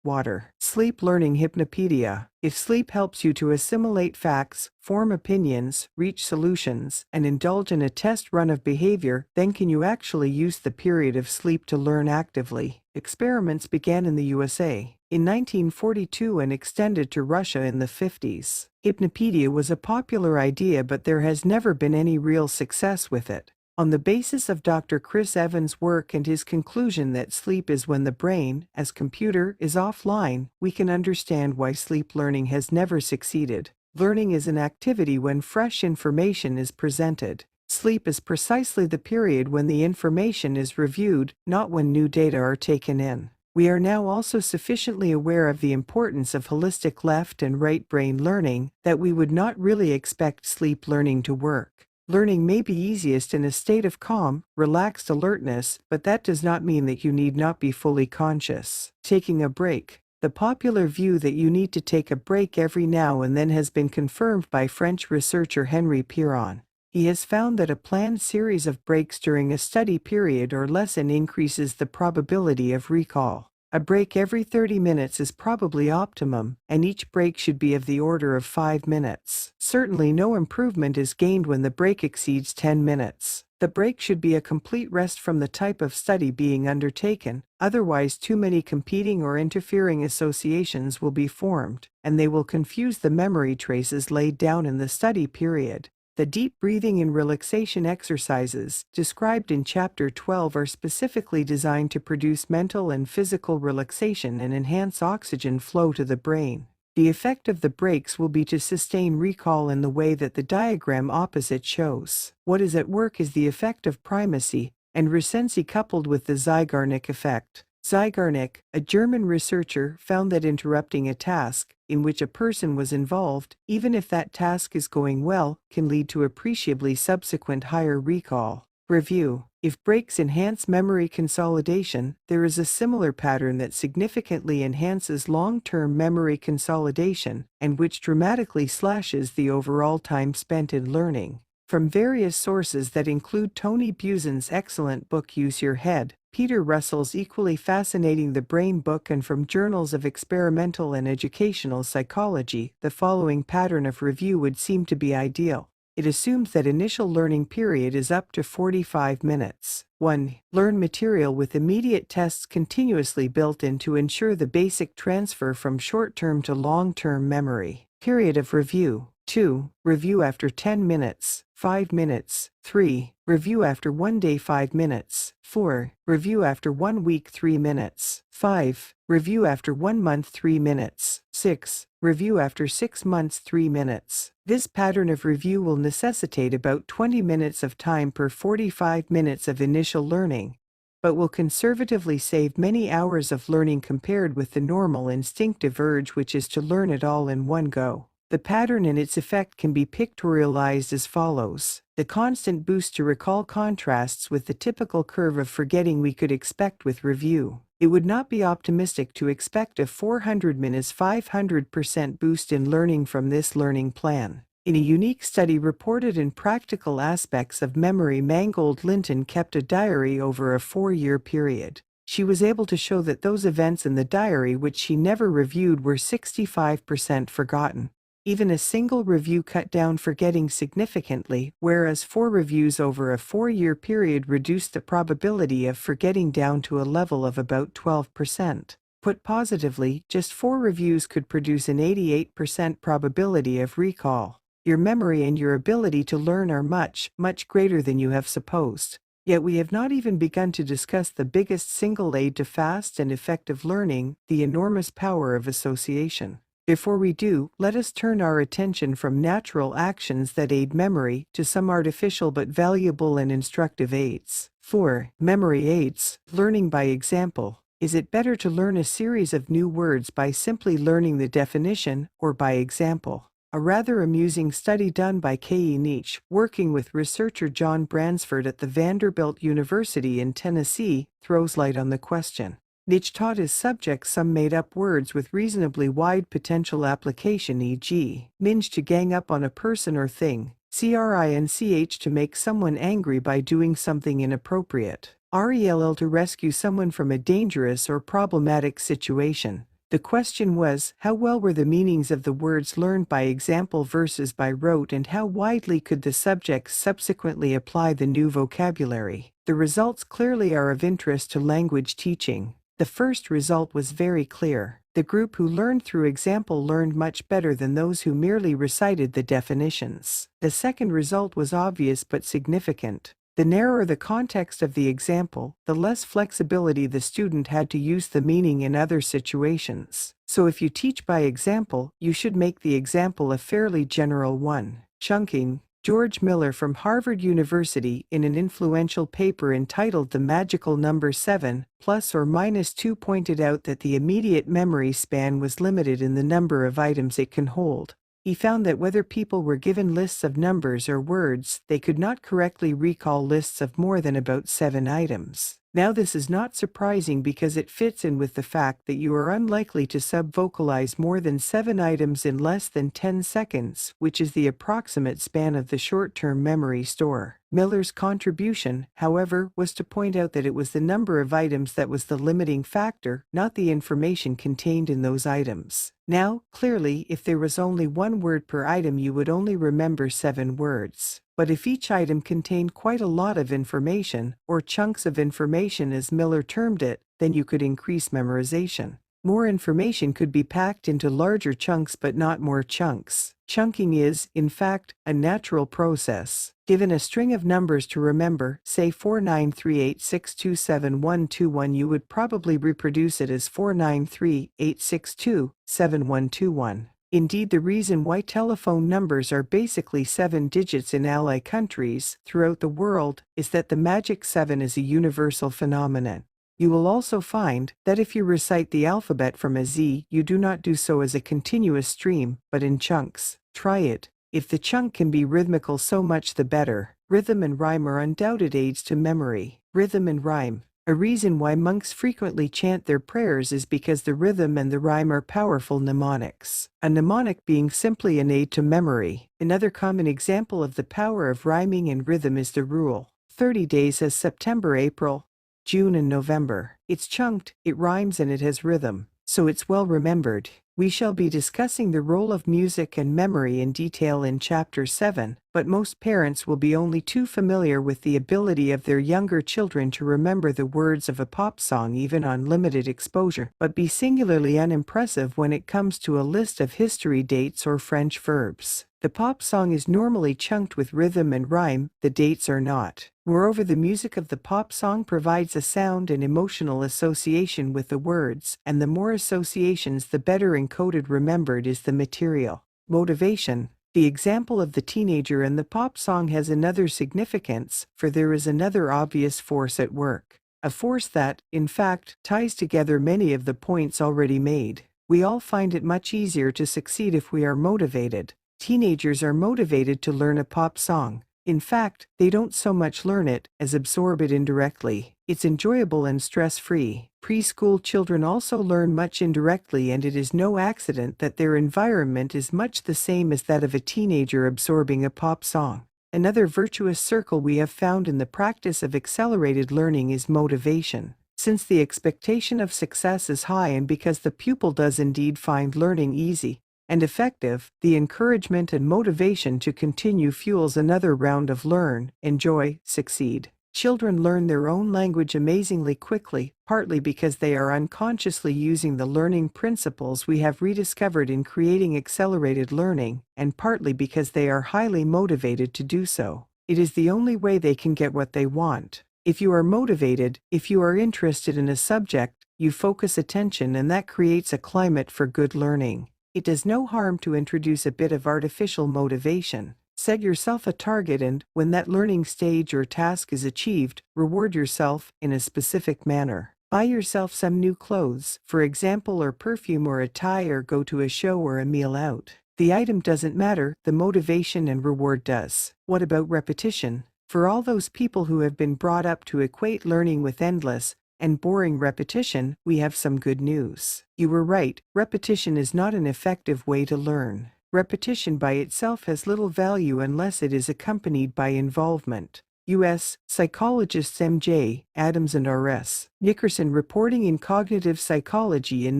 Water. Sleep Learning Hypnopedia. If sleep helps you to assimilate facts, form opinions, reach solutions, and indulge in a test run of behavior, then can you actually use the period of sleep to learn actively? Experiments began in the USA in 1942 and extended to Russia in the 50s. Hypnopedia was a popular idea, but there has never been any real success with it. On the basis of Dr. Chris Evans' work and his conclusion that sleep is when the brain, as computer, is offline, we can understand why sleep learning has never succeeded. Learning is an activity when fresh information is presented. Sleep is precisely the period when the information is reviewed, not when new data are taken in. We are now also sufficiently aware of the importance of holistic left and right brain learning that we would not really expect sleep learning to work. Learning may be easiest in a state of calm, relaxed alertness, but that does not mean that you need not be fully conscious. Taking a break. The popular view that you need to take a break every now and then has been confirmed by French researcher Henri Piron. He has found that a planned series of breaks during a study period or lesson increases the probability of recall. A break every 30 minutes is probably optimum, and each break should be of the order of 5 minutes. Certainly no improvement is gained when the break exceeds 10 minutes. The break should be a complete rest from the type of study being undertaken, otherwise too many competing or interfering associations will be formed, and they will confuse the memory traces laid down in the study period. The deep breathing and relaxation exercises, described in Chapter 12, are specifically designed to produce mental and physical relaxation and enhance oxygen flow to the brain. The effect of the breaks will be to sustain recall in the way that the diagram opposite shows. What is at work is the effect of primacy and recency coupled with the Zeigarnik effect. Zeigarnik, a German researcher, found that interrupting a task in which a person was involved, even if that task is going well, can lead to appreciably subsequent higher recall. Review. If breaks enhance memory consolidation, there is a similar pattern that significantly enhances long-term memory consolidation and which dramatically slashes the overall time spent in learning. From various sources that include Tony Busan's excellent book Use Your Head, Peter Russell's equally fascinating The Brain book, and from journals of experimental and educational psychology, the following pattern of review would seem to be ideal. It assumes that initial learning period is up to 45 minutes. 1. Learn material with immediate tests continuously built in to ensure the basic transfer from short-term to long-term memory. Period of review. 2. Review after 10 minutes, 5 minutes. 3. Review after 1 day 5 minutes. 4. Review after 1 week 3 minutes. 5. Review after 1 month 3 minutes. 6. Review after 6 months 3 minutes. This pattern of review will necessitate about 20 minutes of time per 45 minutes of initial learning, but will conservatively save many hours of learning compared with the normal instinctive urge, which is to learn it all in one go. The pattern and its effect can be pictorialized as follows. The constant boost to recall contrasts with the typical curve of forgetting we could expect with review. It would not be optimistic to expect a 400-500% boost in learning from this learning plan. In a unique study reported in Practical Aspects of Memory, Mangold Linton kept a diary over a 4-year period. She was able to show that those events in the diary which she never reviewed were 65% forgotten. Even a single review cut down forgetting significantly, whereas 4 reviews over a 4-year period reduced the probability of forgetting down to a level of about 12%. Put positively, just 4 reviews could produce an 88% probability of recall. Your memory and your ability to learn are much, much greater than you have supposed. Yet we have not even begun to discuss the biggest single aid to fast and effective learning, the enormous power of association. Before we do, let us turn our attention from natural actions that aid memory to some artificial but valuable and instructive aids. 4. Memory aids. Learning by example. Is it better to learn a series of new words by simply learning the definition, or by example? A rather amusing study done by K.E. Nietzsche, working with researcher John Bransford at the Vanderbilt University in Tennessee, throws light on the question. Nietzsche taught his subjects some made-up words with reasonably wide potential application, e.g., minge to gang up on a person or thing, crinch to make someone angry by doing something inappropriate. RELL to rescue someone from a dangerous or problematic situation. The question was, how well were the meanings of the words learned by example versus by rote, and how widely could the subjects subsequently apply the new vocabulary? The results clearly are of interest to language teaching. The first result was very clear. The group who learned through example learned much better than those who merely recited the definitions. The second result was obvious but significant. The narrower the context of the example, the less flexibility the student had to use the meaning in other situations. So if you teach by example, you should make the example a fairly general one. Chunking. George Miller from Harvard University, in an influential paper entitled The Magical Number 7, plus or minus 2, pointed out that the immediate memory span was limited in the number of items it can hold. He found that whether people were given lists of numbers or words, they could not correctly recall lists of more than about 7 items. Now this is not surprising because it fits in with the fact that you are unlikely to sub-vocalize more than 7 items in less than 10 seconds, which is the approximate span of the short-term memory store. Miller's contribution, however, was to point out that it was the number of items that was the limiting factor, not the information contained in those items. Now, clearly, if there was only 1 word per item, you would only remember 7 words. But if each item contained quite a lot of information, or chunks of information as Miller termed it, then you could increase memorization. More information could be packed into larger chunks but not more chunks. Chunking is, in fact, a natural process. Given a string of numbers to remember, say 4938627121, you would probably reproduce it as 493862721. Indeed, the reason why telephone numbers are basically 7 digits in ally countries throughout the world is that the magic 7 is a universal phenomenon. You will also find that if you recite the alphabet from a Z, you do not do so as a continuous stream, but in chunks. Try it. If the chunk can be rhythmical, so much the better. Rhythm and rhyme are undoubted aids to memory. Rhythm and rhyme. A reason why monks frequently chant their prayers is because the rhythm and the rhyme are powerful mnemonics. A mnemonic being simply an aid to memory. Another common example of the power of rhyming and rhythm is the rule 30 days as September, April, June and November. It's chunked, it rhymes, and it has rhythm, so it's well remembered. We shall be discussing the role of music and memory in detail in Chapter 7, but most parents will be only too familiar with the ability of their younger children to remember the words of a pop song even on limited exposure, but be singularly unimpressive when it comes to a list of history dates or French verbs. The pop song is normally chunked with rhythm and rhyme, the dates are not. Moreover, the music of the pop song provides a sound and emotional association with the words, and the more associations, the better encoded remembered is the material. Motivation. The example of the teenager and the pop song has another significance, for there is another obvious force at work. A force that, in fact, ties together many of the points already made. We all find it much easier to succeed if we are motivated. Teenagers are motivated to learn a pop song. In fact, they don't so much learn it as absorb it indirectly. It's enjoyable and stress-free. Preschool children also learn much indirectly, and it is no accident that their environment is much the same as that of a teenager absorbing a pop song. Another virtuous circle we have found in the practice of accelerated learning is motivation. Since the expectation of success is high and because the pupil does indeed find learning easy and effective, the encouragement and motivation to continue fuels another round of learn, enjoy, succeed. Children learn their own language amazingly quickly, partly because they are unconsciously using the learning principles we have rediscovered in creating accelerated learning, and partly because they are highly motivated to do so. It is the only way they can get what they want. If you are motivated, if you are interested in a subject, you focus attention, and that creates a climate for good learning. It does no harm to introduce a bit of artificial motivation. Set yourself a target, and, when that learning stage or task is achieved, reward yourself in a specific manner. Buy yourself some new clothes, for example, or perfume or a tie, or go to a show or a meal out. The item doesn't matter, the motivation and reward does. What about repetition? For all those people who have been brought up to equate learning with endless and boring repetition, we have some good news. You were right, repetition is not an effective way to learn. Repetition by itself has little value unless it is accompanied by involvement. U.S. psychologists M.J. Adams and R.S. Nickerson, reporting in Cognitive Psychology in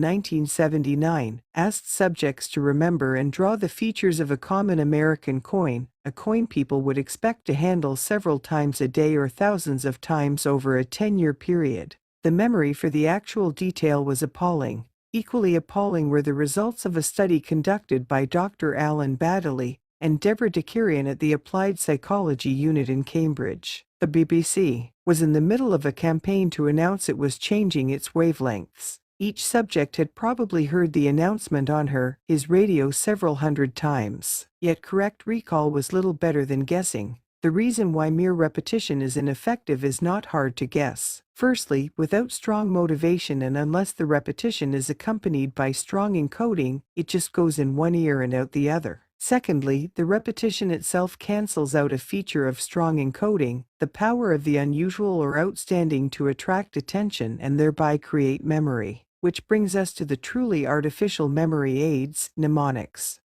1979, asked subjects to remember and draw the features of a common American coin, a coin people would expect to handle several times a day or thousands of times over a 10-year period. The memory for the actual detail was appalling. Equally appalling were the results of a study conducted by Dr. Alan Baddeley and Deborah Dakarian at the Applied Psychology Unit in Cambridge. The BBC was in the middle of a campaign to announce it was changing its wavelengths. Each subject had probably heard the announcement on his radio several hundred times, yet correct recall was little better than guessing. The reason why mere repetition is ineffective is not hard to guess. Firstly, without strong motivation and unless the repetition is accompanied by strong encoding, it just goes in one ear and out the other. Secondly, the repetition itself cancels out a feature of strong encoding, the power of the unusual or outstanding to attract attention and thereby create memory. Which brings us to the truly artificial memory aids, mnemonics.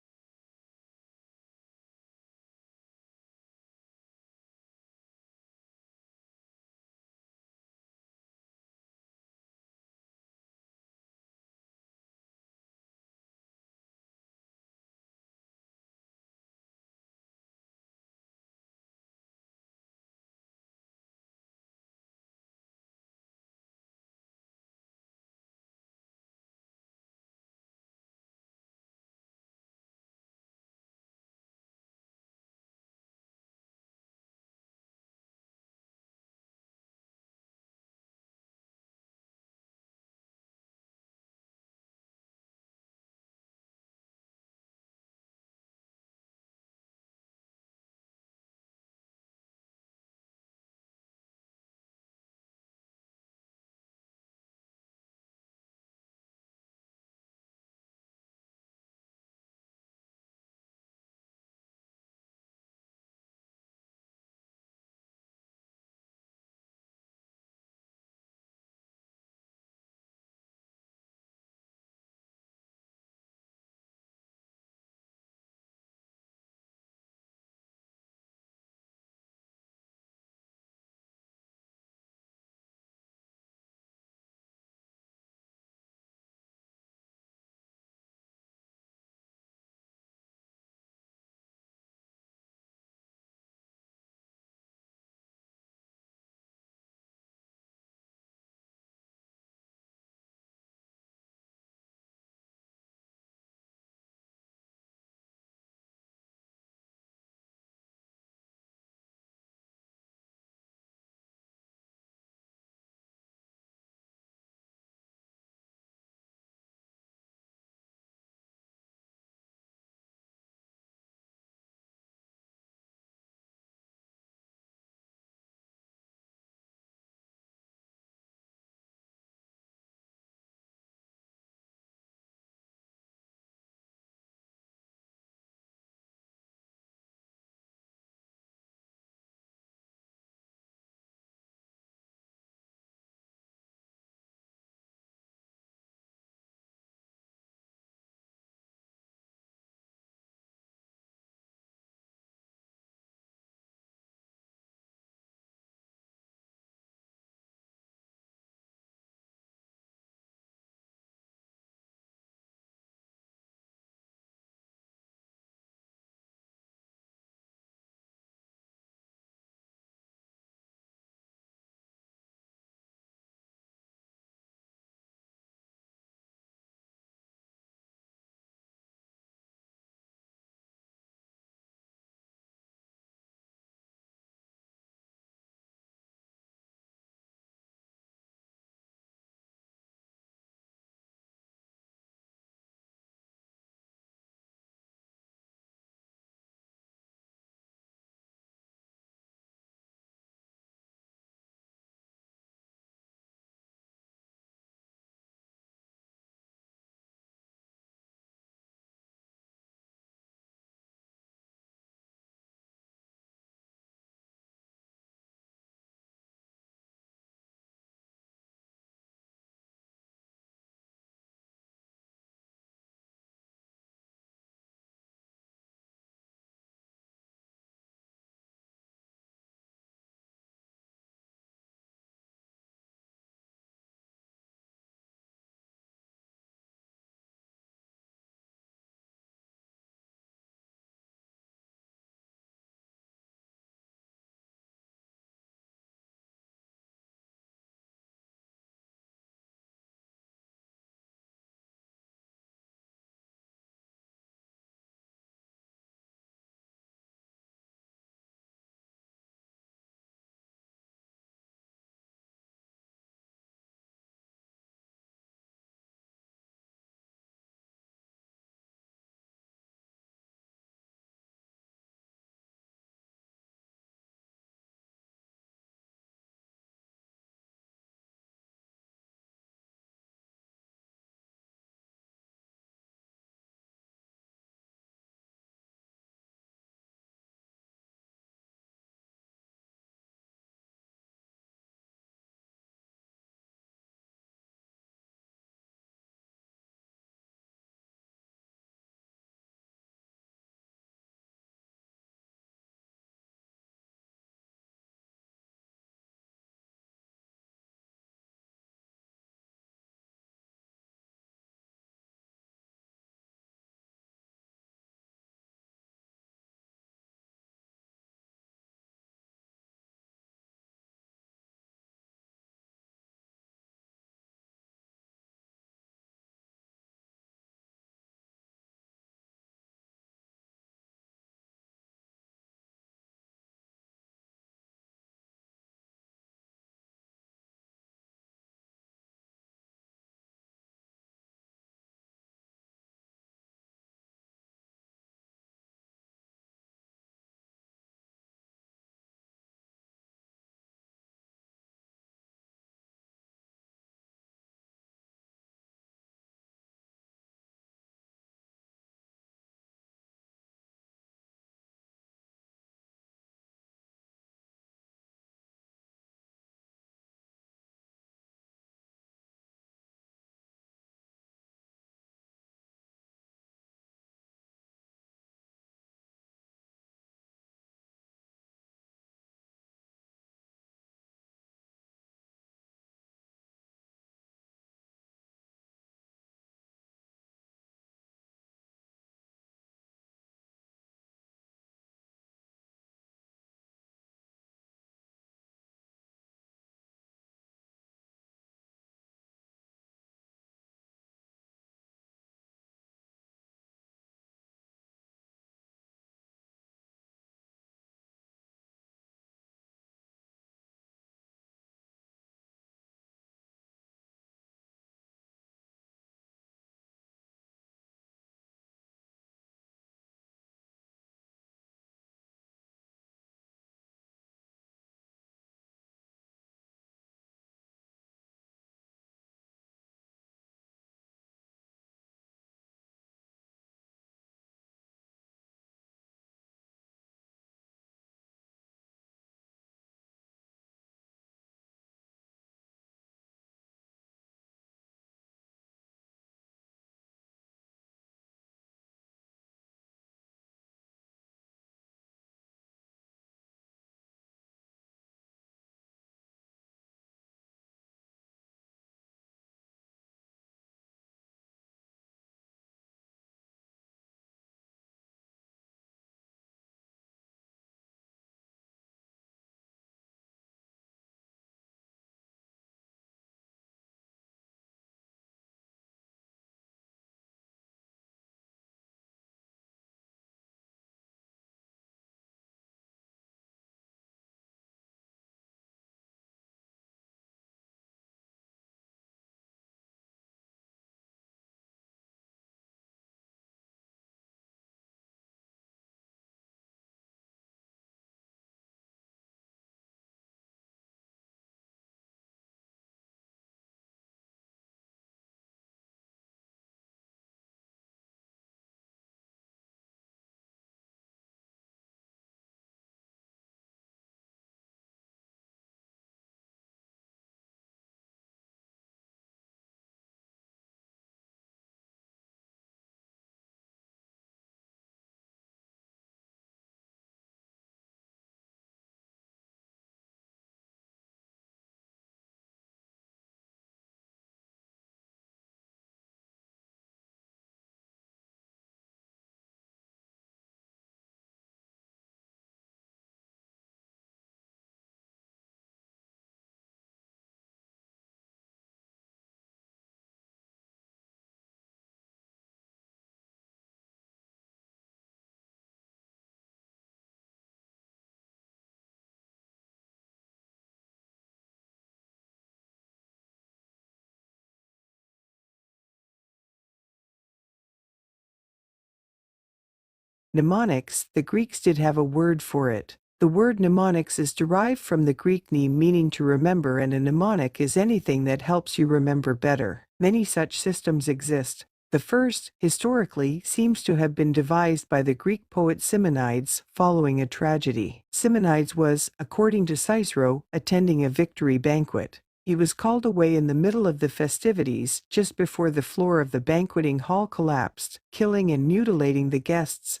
Mnemonics, the Greeks did have a word for it. The word mnemonics is derived from the Greek mnem, meaning to remember, and a mnemonic is anything that helps you remember better. Many such systems exist. The first, historically, seems to have been devised by the Greek poet Simonides following a tragedy. Simonides was, according to Cicero, attending a victory banquet. He was called away in the middle of the festivities, just before the floor of the banqueting hall collapsed, killing and mutilating the guests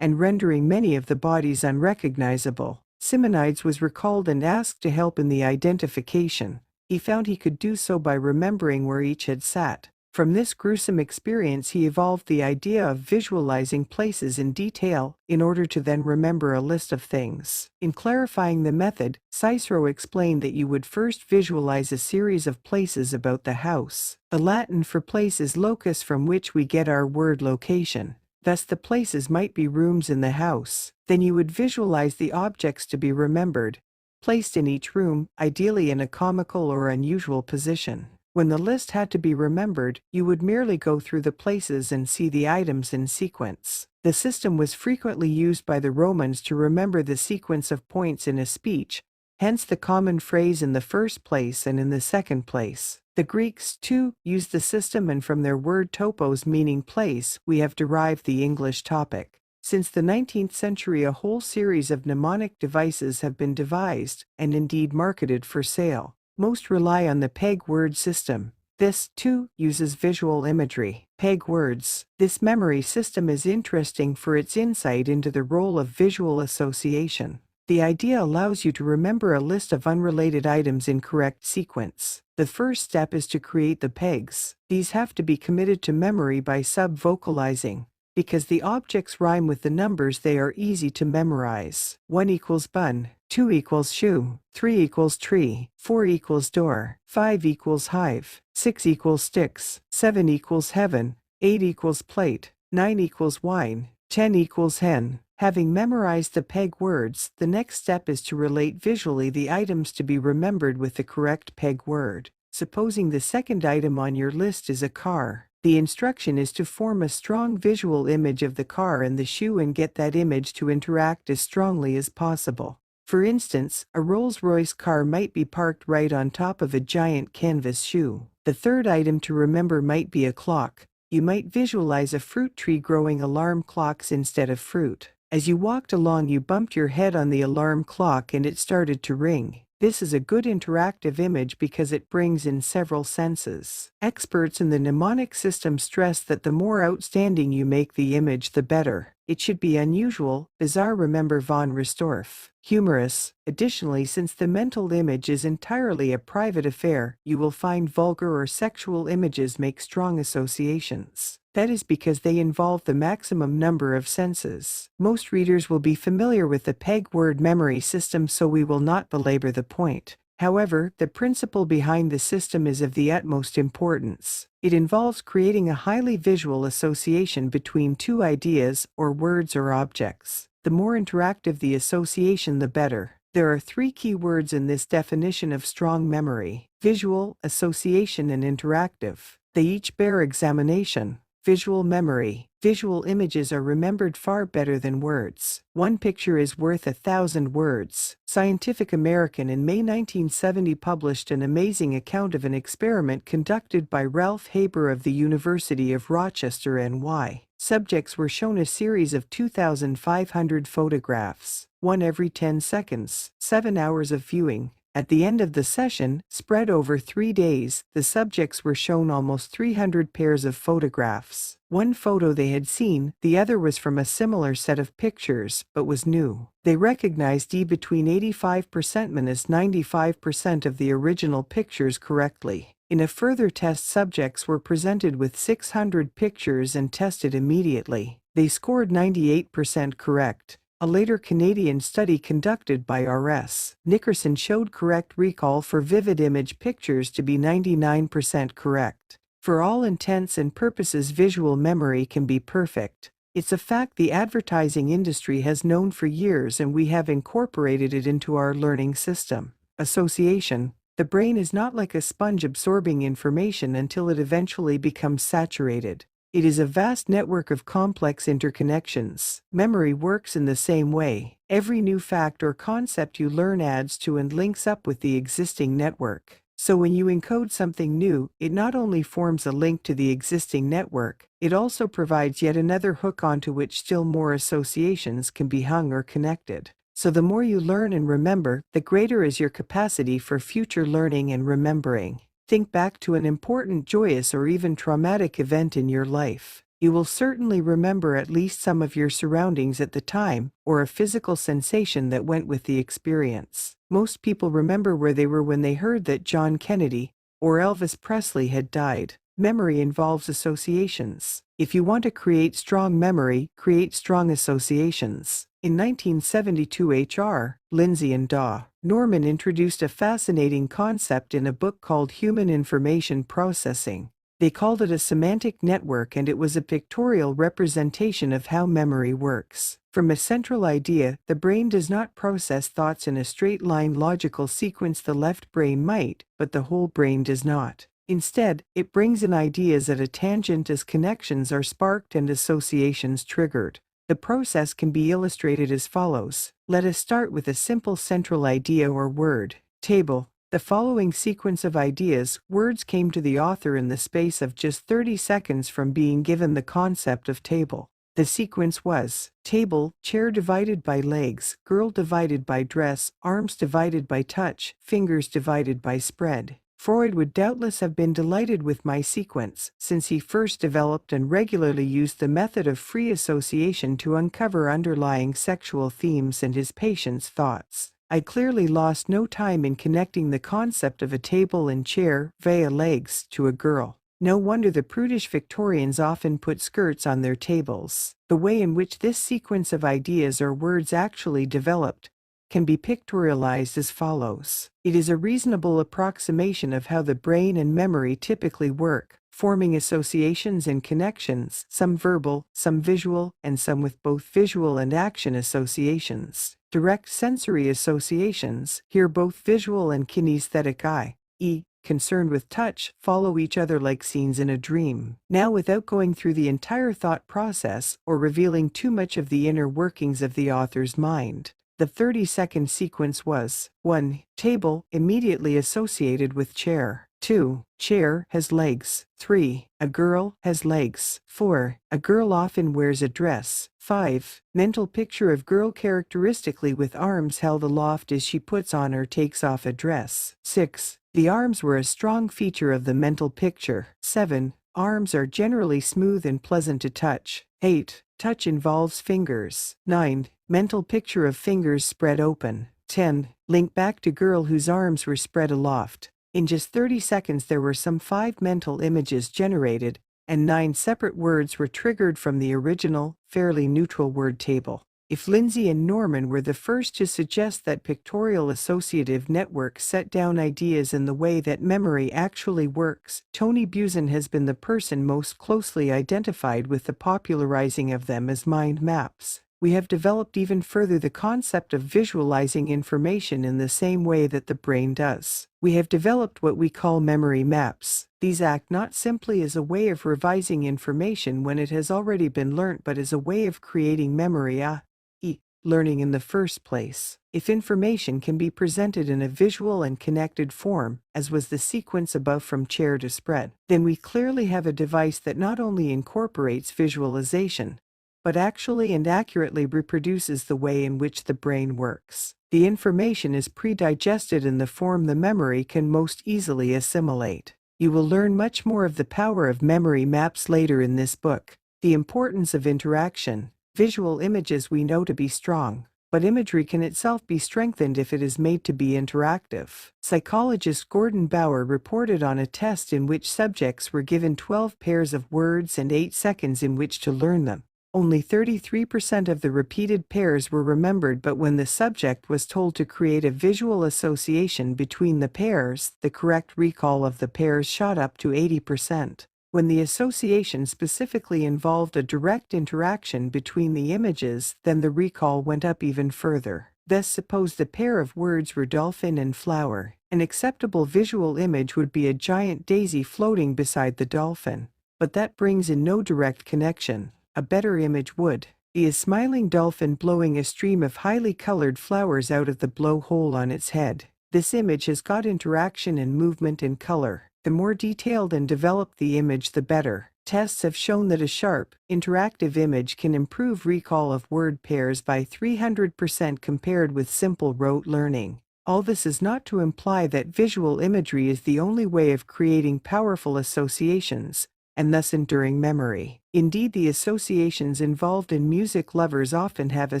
and rendering many of the bodies unrecognizable. Simonides was recalled and asked to help in the identification. He found he could do so by remembering where each had sat. From this gruesome experience, he evolved the idea of visualizing places in detail in order to then remember a list of things. In clarifying the method, Cicero explained that you would first visualize a series of places about the house. The Latin for place is locus, from which we get our word location. Thus, the places might be rooms in the house. Then you would visualize the objects to be remembered, placed in each room, ideally in a comical or unusual position. When the list had to be remembered, you would merely go through the places and see the items in sequence. The system was frequently used by the Romans to remember the sequence of points in a speech, hence the common phrase "in the first place" and "in the second place." The Greeks, too, used the system, and from their word topos, meaning place, we have derived the English topic. Since the 19th century, a whole series of mnemonic devices have been devised, and indeed marketed for sale. Most rely on the peg word system. This, too, uses visual imagery. Peg words. This memory system is interesting for its insight into the role of visual association. The idea allows you to remember a list of unrelated items in correct sequence. The first step is to create the pegs. These have to be committed to memory by sub-vocalizing. Because the objects rhyme with the numbers, they are easy to memorize. 1 equals bun, 2 equals shoe, 3 equals tree, 4 equals door, 5 equals hive, 6 equals sticks, 7 equals heaven, 8 equals plate, 9 equals wine, 10 equals hen. Having memorized the peg words, the next step is to relate visually the items to be remembered with the correct peg word. Supposing the second item on your list is a car. The instruction is to form a strong visual image of the car and the shoe and get that image to interact as strongly as possible. For instance, a Rolls-Royce car might be parked right on top of a giant canvas shoe. The third item to remember might be a clock. You might visualize a fruit tree growing alarm clocks instead of fruit. As you walked along, you bumped your head on the alarm clock and it started to ring. This is a good interactive image because it brings in several senses. Experts in the mnemonic system stress that the more outstanding you make the image, the better. It should be unusual, bizarre, remember von Restorff, humorous. Additionally, since the mental image is entirely a private affair, you will find vulgar or sexual images make strong associations. That is because they involve the maximum number of senses. Most readers will be familiar with the peg word memory system, so we will not belabor the point. However, the principle behind the system is of the utmost importance. It involves creating a highly visual association between two ideas, or words or objects. The more interactive the association, the better. There are three key words in this definition of strong memory: visual, association, and interactive. They each bear examination. Visual memory. Visual images are remembered far better than words. One picture is worth 1,000 words. Scientific American in May 1970 published an amazing account of an experiment conducted by Ralph Haber of the University of Rochester, NY. Subjects were shown a series of 2,500 photographs, one every 10 seconds, 7 hours of viewing. At the end of the session, spread over 3 days, the subjects were shown almost 300 pairs of photographs. One photo they had seen, the other was from a similar set of pictures, but was new. They recognized between 85% and 95% of the original pictures correctly. In a further test, subjects were presented with 600 pictures and tested immediately. They scored 98% correct. A later Canadian study conducted by R.S. Nickerson showed correct recall for vivid image pictures to be 99% correct. For all intents and purposes, visual memory can be perfect. It's a fact the advertising industry has known for years, and we have incorporated it into our learning system. Association. The brain is not like a sponge absorbing information until it eventually becomes saturated. It is a vast network of complex interconnections. Memory works in the same way. Every new fact or concept you learn adds to and links up with the existing network. So when you encode something new, it not only forms a link to the existing network, it also provides yet another hook onto which still more associations can be hung or connected. So the more you learn and remember, the greater is your capacity for future learning and remembering. Think back to an important, joyous, or even traumatic event in your life. You will certainly remember at least some of your surroundings at the time, or a physical sensation that went with the experience. Most people remember where they were when they heard that John Kennedy or Elvis Presley had died. Memory involves associations. If you want to create strong memory, create strong associations. In 1972, H.R. Lindsay and Daw Norman introduced a fascinating concept in a book called Human Information Processing. They called it a semantic network, and it was a pictorial representation of how memory works. From a central idea, the brain does not process thoughts in a straight-line logical sequence. The left brain might, but the whole brain does not. Instead, it brings in ideas at a tangent as connections are sparked and associations triggered. The process can be illustrated as follows. Let us start with a simple central idea or word. Table. The following sequence of ideas, words came to the author in the space of just 30 seconds from being given the concept of table. The sequence was table, chair divided by legs, girl divided by dress, arms divided by touch, fingers divided by spread. Freud would doubtless have been delighted with my sequence, since he first developed and regularly used the method of free association to uncover underlying sexual themes and his patients' thoughts. I clearly lost no time in connecting the concept of a table and chair, via legs, to a girl. No wonder the prudish Victorians often put skirts on their tables. The way in which this sequence of ideas or words actually developed can be pictorialized as follows. It is a reasonable approximation of how the brain and memory typically work, forming associations and connections, some verbal, some visual, and some with both visual and action associations. Direct sensory associations, here both visual and kinesthetic i.e., concerned with touch, follow each other like scenes in a dream. Now, without going through the entire thought process or revealing too much of the inner workings of the author's mind, the 30-second sequence was 1. Table, immediately associated with chair. 2. Chair has legs. 3. A girl has legs. 4. A girl often wears a dress. 5. Mental picture of girl characteristically with arms held aloft as she puts on or takes off a dress. 6. The arms were a strong feature of the mental picture. 7. Arms are generally smooth and pleasant to touch. 8. Touch involves fingers. 9. Mental picture of fingers spread open. 10. Link back to girl whose arms were spread aloft. In just 30 seconds there were some 5 mental images generated, and 9 separate words were triggered from the original, fairly neutral word table. If Lindsay and Norman were the first to suggest that pictorial associative networks set down ideas in the way that memory actually works, Tony Buzan has been the person most closely identified with the popularizing of them as mind maps. We have developed even further the concept of visualizing information in the same way that the brain does. We have developed what we call memory maps. These act not simply as a way of revising information when it has already been learnt, but as a way of creating memory, i.e., learning in the first place. If information can be presented in a visual and connected form, as was the sequence above from chair to spread, then we clearly have a device that not only incorporates visualization, but actually and accurately reproduces the way in which the brain works. The information is pre-digested in the form the memory can most easily assimilate. You will learn much more of the power of memory maps later in this book. The importance of interaction. Visual images we know to be strong, but imagery can itself be strengthened if it is made to be interactive. Psychologist Gordon Bauer reported on a test in which subjects were given 12 pairs of words and 8 seconds in which to learn them. Only 33% of the repeated pairs were remembered, but when the subject was told to create a visual association between the pairs, the correct recall of the pairs shot up to 80%. When the association specifically involved a direct interaction between the images, then the recall went up even further. Thus, suppose the pair of words were dolphin and flower. An acceptable visual image would be a giant daisy floating beside the dolphin. but that brings in no direct connection. A better image would be a smiling dolphin blowing a stream of highly colored flowers out of the blowhole on its head. This image has got interaction and movement and color. The more detailed and developed the image, the better. Tests have shown that a sharp, interactive image can improve recall of word pairs by 300% compared with simple rote learning. All this is not to imply that visual imagery is the only way of creating powerful associations, and thus enduring memory. Indeed, the associations involved in music lovers often have a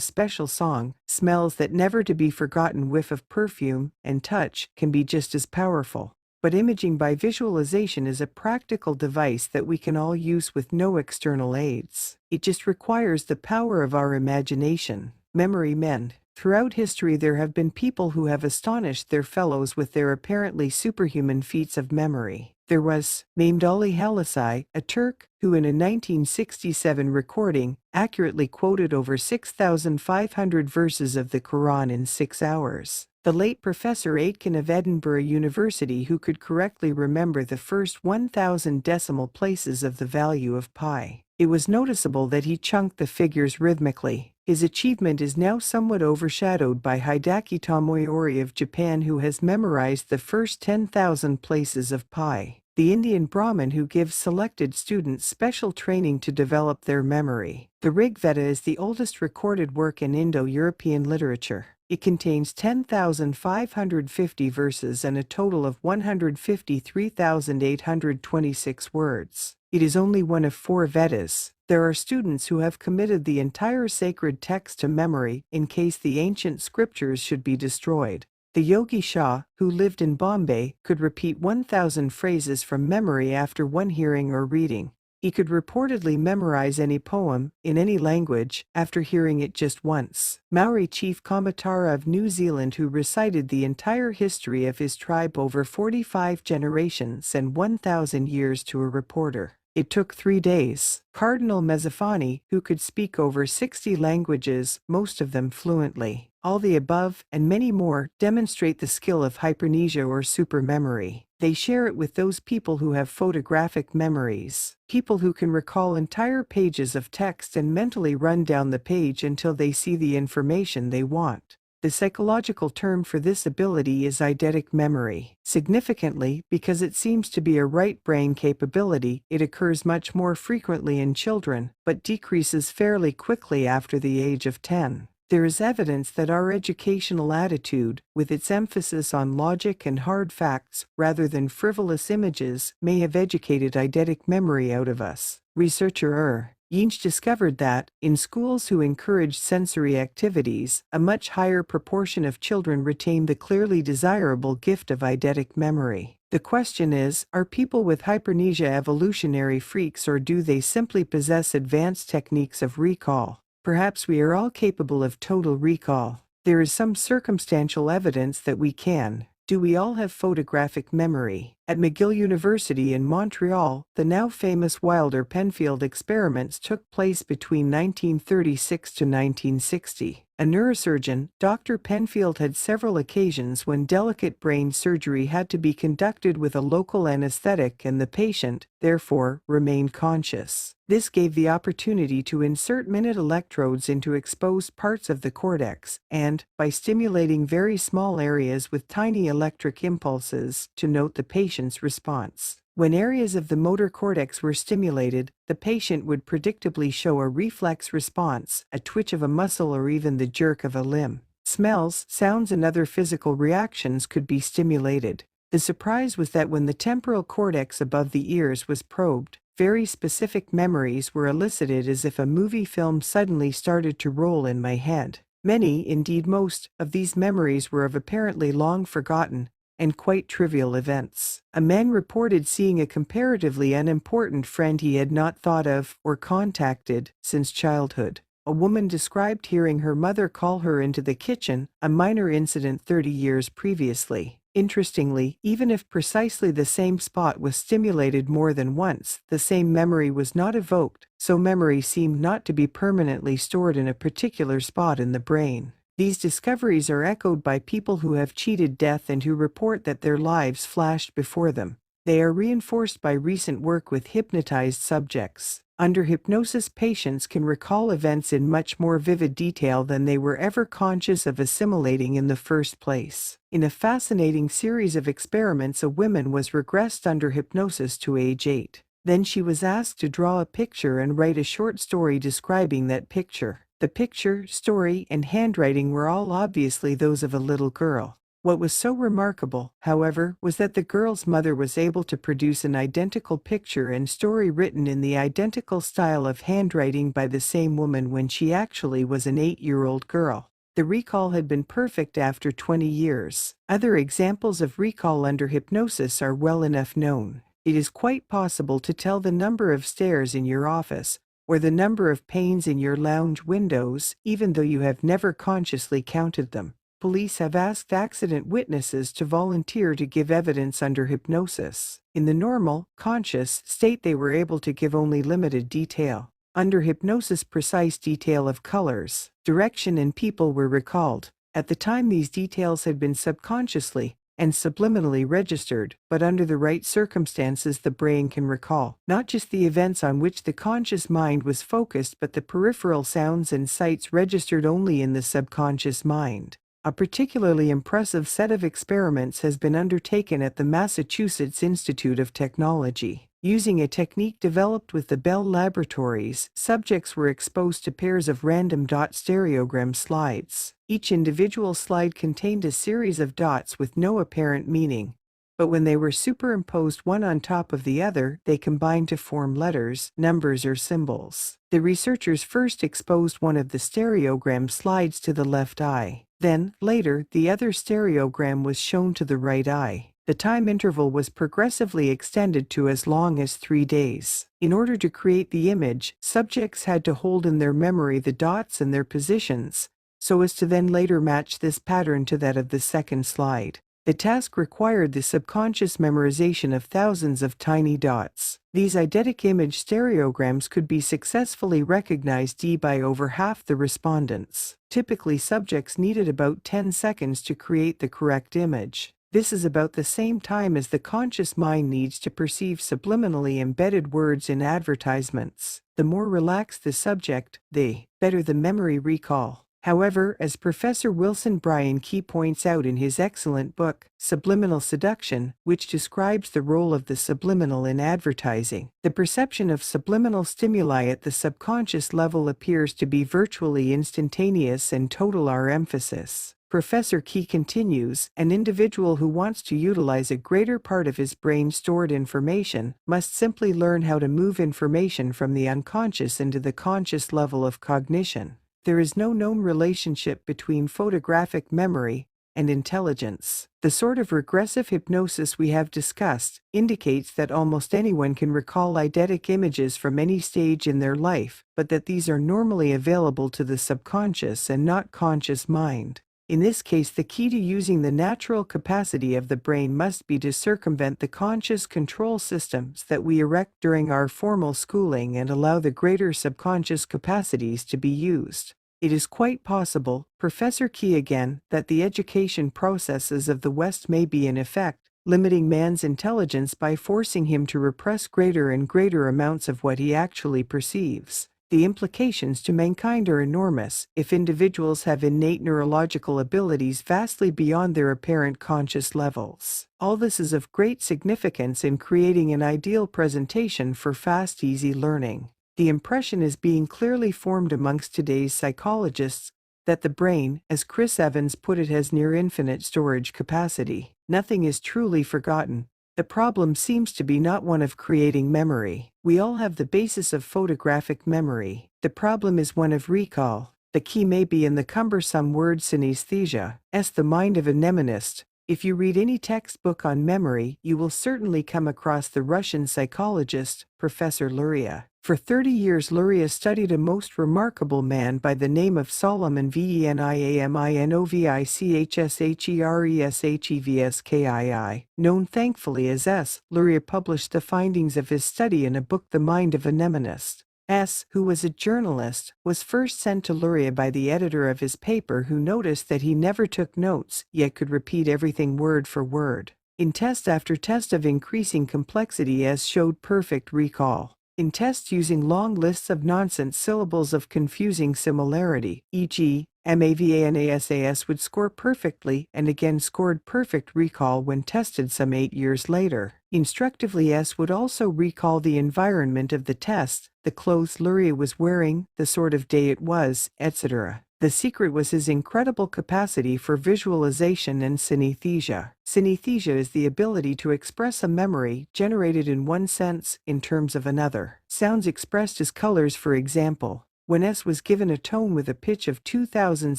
special song, smells that never to be forgotten whiff of perfume, and touch can be just as powerful. But imaging by visualization is a practical device that we can all use with no external aids. It just requires the power of our imagination. Memory men. Throughout history there have been people who have astonished their fellows with their apparently superhuman feats of memory. There was, named Ali Halasai, a Turk, who in a 1967 recording, accurately quoted over 6,500 verses of the Quran in 6 hours. The late Professor Aitken of Edinburgh University, who could correctly remember the first 1,000 decimal places of the value of pi. It was noticeable that he chunked the figures rhythmically. His achievement is now somewhat overshadowed by Hideki Tomoyori of Japan, who has memorized the first 10,000 places of pi. The Indian Brahmin who gives selected students special training to develop their memory. The Rig Veda is the oldest recorded work in Indo-European literature. It contains 10,550 verses and a total of 153,826 words. It is only one of 4 Vedas. There are students who have committed the entire sacred text to memory in case the ancient scriptures should be destroyed. The Yogi Shah, who lived in Bombay, could repeat 1,000 phrases from memory after one hearing or reading. He could reportedly memorize any poem, in any language, after hearing it just once. Maori chief Kamatara of New Zealand, who recited the entire history of his tribe over 45 generations and 1,000 years to a reporter. It took 3 days. Cardinal Mezzafani, who could speak over 60 languages, most of them fluently. All the above, and many more, demonstrate the skill of hypermnesia or supermemory. They share it with those people who have photographic memories. People who can recall entire pages of text and mentally run down the page until they see the information they want. The psychological term for this ability is eidetic memory. Significantly, because it seems to be a right brain capability, it occurs much more frequently in children, but decreases fairly quickly after the age of 10. There is evidence that our educational attitude, with its emphasis on logic and hard facts rather than frivolous images, may have educated eidetic memory out of us. Researcher Yinch discovered that, in schools who encouraged sensory activities, a much higher proportion of children retain the clearly desirable gift of eidetic memory. The question is, are people with hypermnesia evolutionary freaks, or do they simply possess advanced techniques of recall? Perhaps we are all capable of total recall. There is some circumstantial evidence that we can. Do we all have photographic memory? At McGill University in Montreal, the now famous Wilder-Penfield experiments took place between 1936 to 1960. A neurosurgeon, Dr. Penfield had several occasions when delicate brain surgery had to be conducted with a local anesthetic and the patient, therefore, remained conscious. This gave the opportunity to insert minute electrodes into exposed parts of the cortex and, by stimulating very small areas with tiny electric impulses, to note the patient's response. When areas of the motor cortex were stimulated, the patient would predictably show a reflex response, a twitch of a muscle or even the jerk of a limb. Smells, sounds and other physical reactions could be stimulated. The surprise was that when the temporal cortex above the ears was probed, very specific memories were elicited, as if a movie film suddenly started to roll in my head. Many, indeed most, of these memories were of apparently long forgotten and quite trivial events. A man reported seeing a comparatively unimportant friend he had not thought of or contacted since childhood. A woman described hearing her mother call her into the kitchen, a minor incident 30 years previously. Interestingly, even if precisely the same spot was stimulated more than once, the same memory was not evoked, so memory seemed not to be permanently stored in a particular spot in the brain. These discoveries are echoed by people who have cheated death and who report that their lives flashed before them. They are reinforced by recent work with hypnotized subjects. Under hypnosis, patients can recall events in much more vivid detail than they were ever conscious of assimilating in the first place. In a fascinating series of experiments, a woman was regressed under hypnosis to age 8. Then she was asked to draw a picture and write a short story describing that picture. The picture, story, and handwriting were all obviously those of a little girl. What was so remarkable, however, was that the girl's mother was able to produce an identical picture and story written in the identical style of handwriting by the same woman when she actually was an 8-year-old girl. The recall had been perfect after 20 years. Other examples of recall under hypnosis are well enough known. It is quite possible to tell the number of stairs in your office, or the number of panes in your lounge windows, even though you have never consciously counted them. Police have asked accident witnesses to volunteer to give evidence under hypnosis. In the normal, conscious state, they were able to give only limited detail. Under hypnosis, precise detail of colors, direction, and people were recalled. At the time, these details had been subconsciously and subliminally registered, but under the right circumstances, the brain can recall not just the events on which the conscious mind was focused, but the peripheral sounds and sights registered only in the subconscious mind. A particularly impressive set of experiments has been undertaken at the Massachusetts Institute of Technology. Using a technique developed with the Bell Laboratories, subjects were exposed to pairs of random dot stereogram slides. Each individual slide contained a series of dots with no apparent meaning, but when they were superimposed one on top of the other, they combined to form letters, numbers, or symbols. The researchers first exposed one of the stereogram slides to the left eye. Then, later, the other stereogram was shown to the right eye. The time interval was progressively extended to as long as 3 days. In order to create the image, subjects had to hold in their memory the dots and their positions, so as to then later match this pattern to that of the second slide. The task required the subconscious memorization of thousands of tiny dots. These eidetic image stereograms could be successfully recognized by over half the respondents. Typically, subjects needed about 10 seconds to create the correct image. This is about the same time as the conscious mind needs to perceive subliminally embedded words in advertisements. The more relaxed the subject, the better the memory recall. However, as Professor Wilson Bryan Key points out in his excellent book, Subliminal Seduction, which describes the role of the subliminal in advertising, the perception of subliminal stimuli at the subconscious level appears to be virtually instantaneous and total. Our emphasis. Professor Key continues, an individual who wants to utilize a greater part of his brain's stored information must simply learn how to move information from the unconscious into the conscious level of cognition. There is no known relationship between photographic memory and intelligence. The sort of regressive hypnosis we have discussed indicates that almost anyone can recall eidetic images from any stage in their life, but that these are normally available to the subconscious and not conscious mind. In this case, the key to using the natural capacity of the brain must be to circumvent the conscious control systems that we erect during our formal schooling and allow the greater subconscious capacities to be used. It is quite possible, Professor Key again, that the education processes of the West may be in effect limiting man's intelligence by forcing him to repress greater and greater amounts of what he actually perceives. The implications to mankind are enormous if individuals have innate neurological abilities vastly beyond their apparent conscious levels. All this is of great significance in creating an ideal presentation for fast, easy learning. The impression is being clearly formed amongst today's psychologists that the brain, as Chris Evans put it, has near infinite storage capacity. Nothing is truly forgotten. The problem seems to be not one of creating memory. We all have the basis of photographic memory. The problem is one of recall. The key may be in the cumbersome word synesthesia. The mind of a mnemonist. If you read any textbook on memory, you will certainly come across the Russian psychologist, Professor Luria. For 30 years, Luria studied a most remarkable man by the name of Solomon Veniaminoviccheshevskii, known thankfully as S. Luria published the findings of his study in a book, The Mind of a Mnemonist. S., who was a journalist, was first sent to Luria by the editor of his paper, who noticed that he never took notes, yet could repeat everything word for word. In test after test of increasing complexity, S showed perfect recall. In tests using long lists of nonsense syllables of confusing similarity, e.g., MAVANASAS would score perfectly and again scored perfect recall when tested some 8 years later. Instructively, S would also recall the environment of the test, the clothes Luria was wearing, the sort of day it was, etc. The secret was his incredible capacity for visualization and synesthesia. Synesthesia is the ability to express a memory generated in one sense in terms of another. Sounds expressed as colors, for example. When S was given a tone with a pitch of 2,000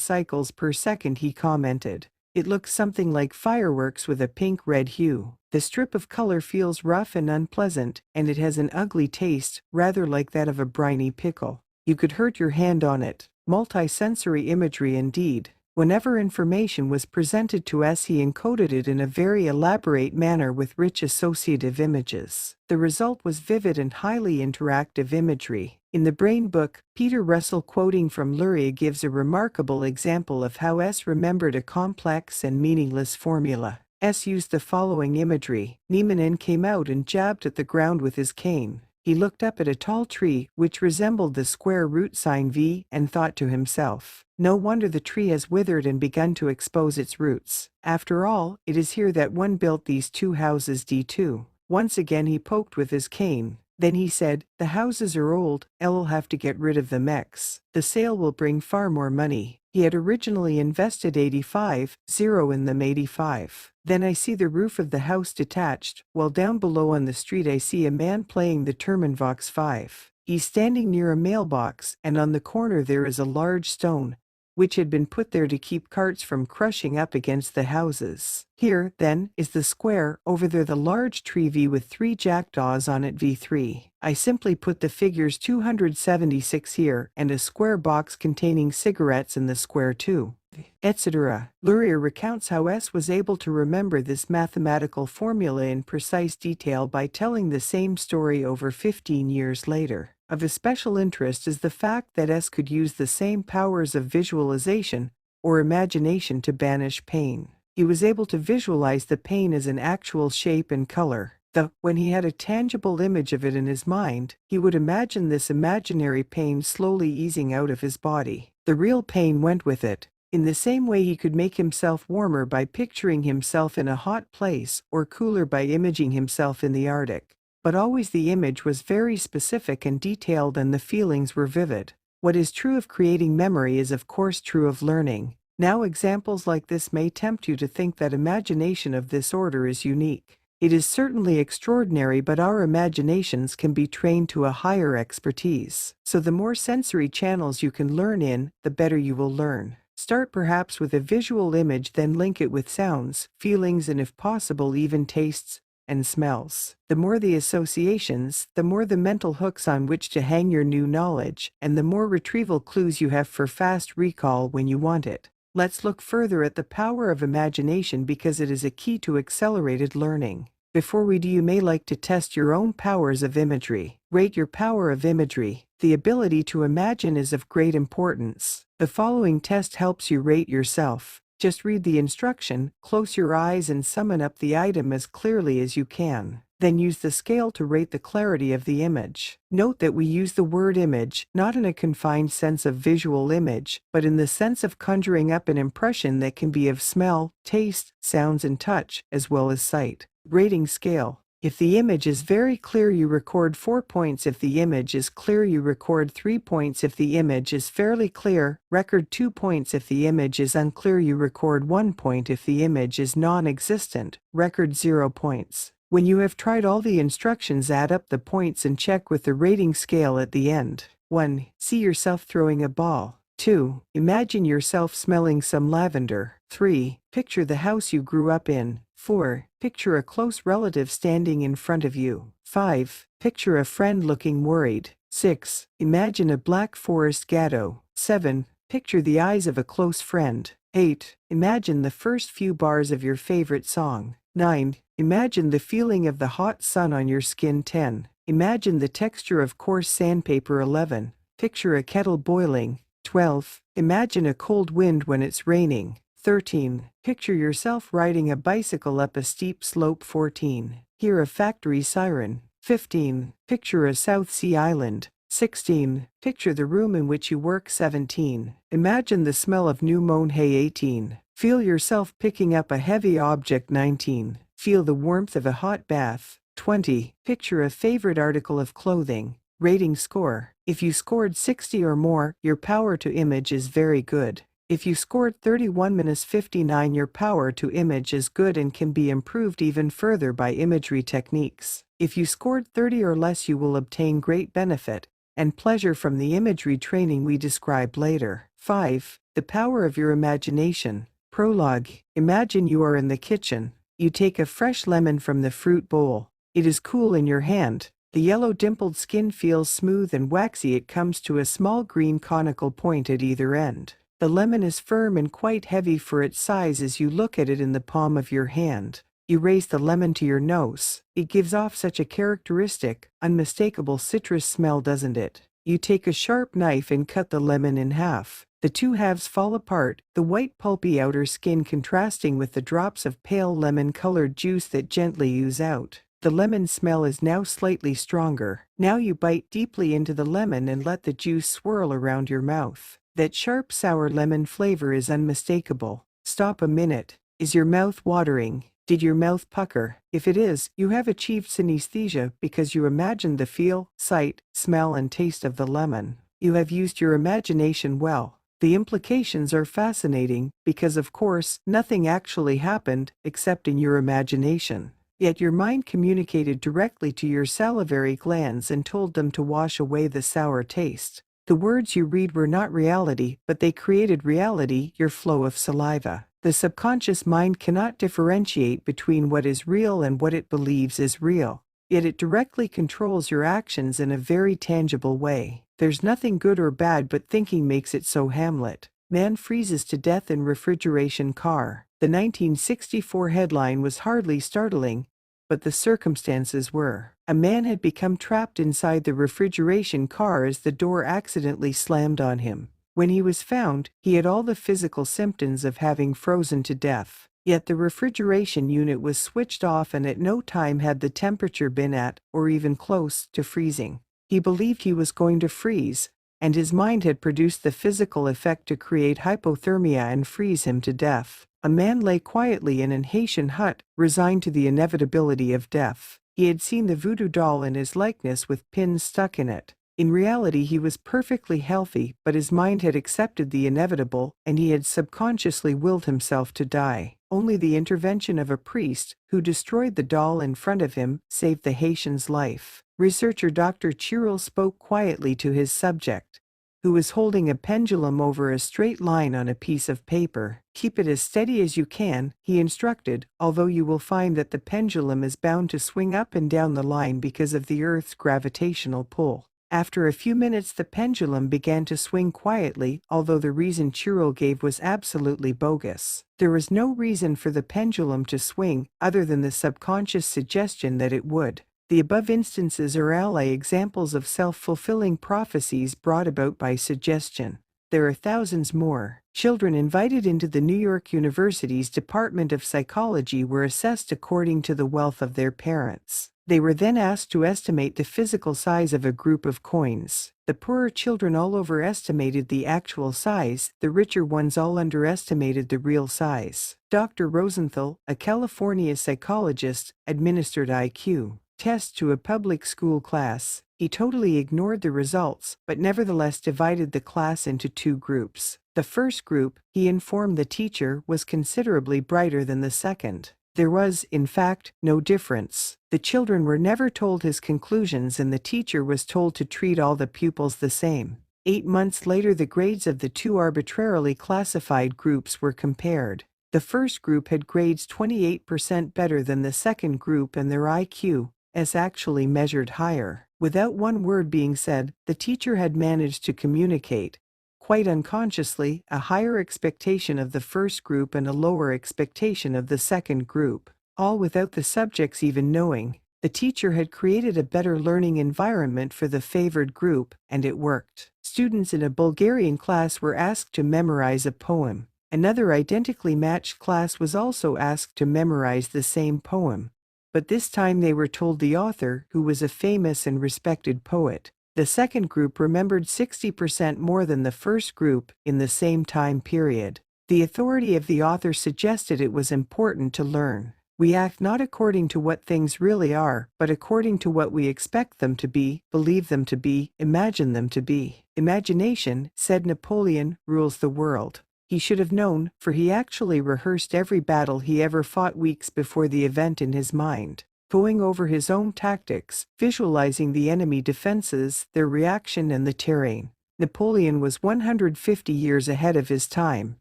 cycles per second, he commented, "It looks something like fireworks with a pink-red hue. The strip of color feels rough and unpleasant, and it has an ugly taste, rather like that of a briny pickle. You could hurt your hand on it." Multisensory imagery indeed. Whenever information was presented to S, he encoded it in a very elaborate manner with rich associative images. The result was vivid and highly interactive imagery. In the Brain book, Peter Russell, quoting from Luria, gives a remarkable example of how S remembered a complex and meaningless formula. S used the following imagery. Neiman came out and jabbed at the ground with his cane. He looked up at a tall tree, which resembled the square root sign V, and thought to himself, "No wonder the tree has withered and begun to expose its roots. After all, it is here that one built these 2 houses D2. Once again he poked with his cane. Then he said, "The houses are old, I'll have to get rid of them X. The sale will bring far more money." He had originally invested 85,000 in them 85. Then I see the roof of the house detached, while down below on the street I see a man playing the Terminvox 5. He's standing near a mailbox, and on the corner there is a large stone, which had been put there to keep carts from crushing up against the houses. Here, then, is the square, over there the large tree V with 3 jackdaws on it V3. I simply put the figures 276 here, and a square box containing cigarettes in the square too, etc. Luria recounts how S was able to remember this mathematical formula in precise detail by telling the same story over 15 years later. Of especial interest is the fact that S could use the same powers of visualization or imagination to banish pain. He was able to visualize the pain as an actual shape and color. When he had a tangible image of it in his mind, he would imagine this imaginary pain slowly easing out of his body. The real pain went with it. In the same way, he could make himself warmer by picturing himself in a hot place, or cooler by imaging himself in the Arctic. But always the image was very specific and detailed, and the feelings were vivid. What is true of creating memory is of course true of learning. Now, examples like this may tempt you to think that imagination of this order is unique. It is certainly extraordinary, but our imaginations can be trained to a higher expertise. So the more sensory channels you can learn in, the better you will learn. Start perhaps with a visual image, then link it with sounds, feelings, and if possible even tastes and smells. The more the associations, the more the mental hooks on which to hang your new knowledge, and the more retrieval clues you have for fast recall when you want it. Let's look further at the power of imagination, because it is a key to accelerated learning. Before we do, you may like to test your own powers of imagery. Rate your power of imagery. The ability to imagine is of great importance. The following test helps you rate yourself. Just read the instruction, close your eyes, and summon up the item as clearly as you can. Then use the scale to rate the clarity of the image. Note that we use the word image not in a confined sense of visual image, but in the sense of conjuring up an impression that can be of smell, taste, sounds, and touch, as well as sight. Rating scale. If the image is very clear, you record 4 points. If the image is clear, you record 3 points. If the image is fairly clear, record 2 points. If the image is unclear, you record 1 point. If the image is non-existent, record 0 points. When you have tried all the instructions, add up the points and check with the rating scale at the end. 1. See yourself throwing a ball. 2. Imagine yourself smelling some lavender. 3. Picture the house you grew up in. 4. Picture a close relative standing in front of you. 5. Picture a friend looking worried. 6. Imagine a black forest gatto. 7. Picture the eyes of a close friend. 8. Imagine the first few bars of your favorite song. 9. Imagine the feeling of the hot sun on your skin. 10. Imagine the texture of coarse sandpaper. 11. Picture a kettle boiling. 12. Imagine a cold wind when it's raining. 13. Picture yourself riding a bicycle up a steep slope. 14. Hear a factory siren. 15. Picture a South Sea island. 16. Picture the room in which you work. 17. Imagine the smell of new mown hay. 18. Feel yourself picking up a heavy object. 19. Feel the warmth of a hot bath. 20. Picture a favorite article of clothing. Rating score. If you scored 60 or more, your power to image is very good. If you scored 31-59, your power to image is good and can be improved even further by imagery techniques. If you scored 30 or less, you will obtain great benefit and pleasure from the imagery training we described later. 5. The power of your imagination. Prologue. Imagine you are in the kitchen. You take a fresh lemon from the fruit bowl. It is cool in your hand. The yellow dimpled skin feels smooth and waxy. It comes to a small green conical point at either end. The lemon is firm and quite heavy for its size as you look at it in the palm of your hand. You raise the lemon to your nose. It gives off such a characteristic, unmistakable citrus smell, doesn't it? You take a sharp knife and cut the lemon in half. The two halves fall apart, the white pulpy outer skin contrasting with the drops of pale lemon-colored juice that gently ooze out. The lemon smell is now slightly stronger. Now you bite deeply into the lemon and let the juice swirl around your mouth. That sharp sour lemon flavor is unmistakable. Stop a minute. Is your mouth watering? Did your mouth pucker? If it is, you have achieved synesthesia because you imagined the feel, sight, smell and taste of the lemon. You have used your imagination well. The implications are fascinating because, of course, nothing actually happened except in your imagination. Yet your mind communicated directly to your salivary glands and told them to wash away the sour taste. The words you read were not reality, but they created reality, your flow of saliva. The subconscious mind cannot differentiate between what is real and what it believes is real. Yet it directly controls your actions in a very tangible way. There's nothing good or bad, but thinking makes it so. Hamlet. Man freezes to death in refrigeration car. The 1964 headline was hardly startling, but the circumstances were. A man had become trapped inside the refrigeration car as the door accidentally slammed on him. When he was found, he had all the physical symptoms of having frozen to death. Yet the refrigeration unit was switched off, and at no time had the temperature been at, or even close to, freezing. He believed he was going to freeze, and his mind had produced the physical effect to create hypothermia and freeze him to death. A man lay quietly in an Haitian hut, resigned to the inevitability of death. He had seen the voodoo doll in his likeness with pins stuck in it. In reality, he was perfectly healthy, but his mind had accepted the inevitable, and he had subconsciously willed himself to die. Only the intervention of a priest, who destroyed the doll in front of him, saved the Haitian's life. Researcher Dr. Chiril spoke quietly to his subject, who was holding a pendulum over a straight line on a piece of paper. Keep it as steady as you can, he instructed, although you will find that the pendulum is bound to swing up and down the line because of the Earth's gravitational pull. After a few minutes, the pendulum began to swing quietly, although the reason Chiril gave was absolutely bogus. There was no reason for the pendulum to swing other than the subconscious suggestion that it would. The above instances are ally examples of self-fulfilling prophecies brought about by suggestion. There are thousands more. Children invited into the New York University's Department of Psychology were assessed according to the wealth of their parents. They were then asked to estimate the physical size of a group of coins. The poorer children all overestimated the actual size, the richer ones all underestimated the real size. Dr. Rosenthal, a California psychologist, administered IQ tests to a public school class. He totally ignored the results, but nevertheless divided the class into two groups. The first group, he informed the teacher, was considerably brighter than the second. There was, in fact, no difference. The children were never told his conclusions, and the teacher was told to treat all the pupils the same. 8 months later, the grades of the two arbitrarily classified groups were compared. The first group had grades 28% better than the second group, and their IQ is actually measured higher. Without one word being said, the teacher had managed to communicate, quite unconsciously, a higher expectation of the first group and a lower expectation of the second group, all without the subjects even knowing. The teacher had created a better learning environment for the favored group, and it worked. Students in a Bulgarian class were asked to memorize a poem. Another identically matched class was also asked to memorize the same poem, but this time they were told the author, who was a famous and respected poet. The second group remembered 60% more than the first group in the same time period. The authority of the author suggested it was important to learn. We act not according to what things really are, but according to what we expect them to be, believe them to be, imagine them to be. Imagination, said Napoleon, rules the world. He should have known, for he actually rehearsed every battle he ever fought weeks before the event in his mind, going over his own tactics, visualizing the enemy defenses, their reaction and the terrain. Napoleon was 150 years ahead of his time.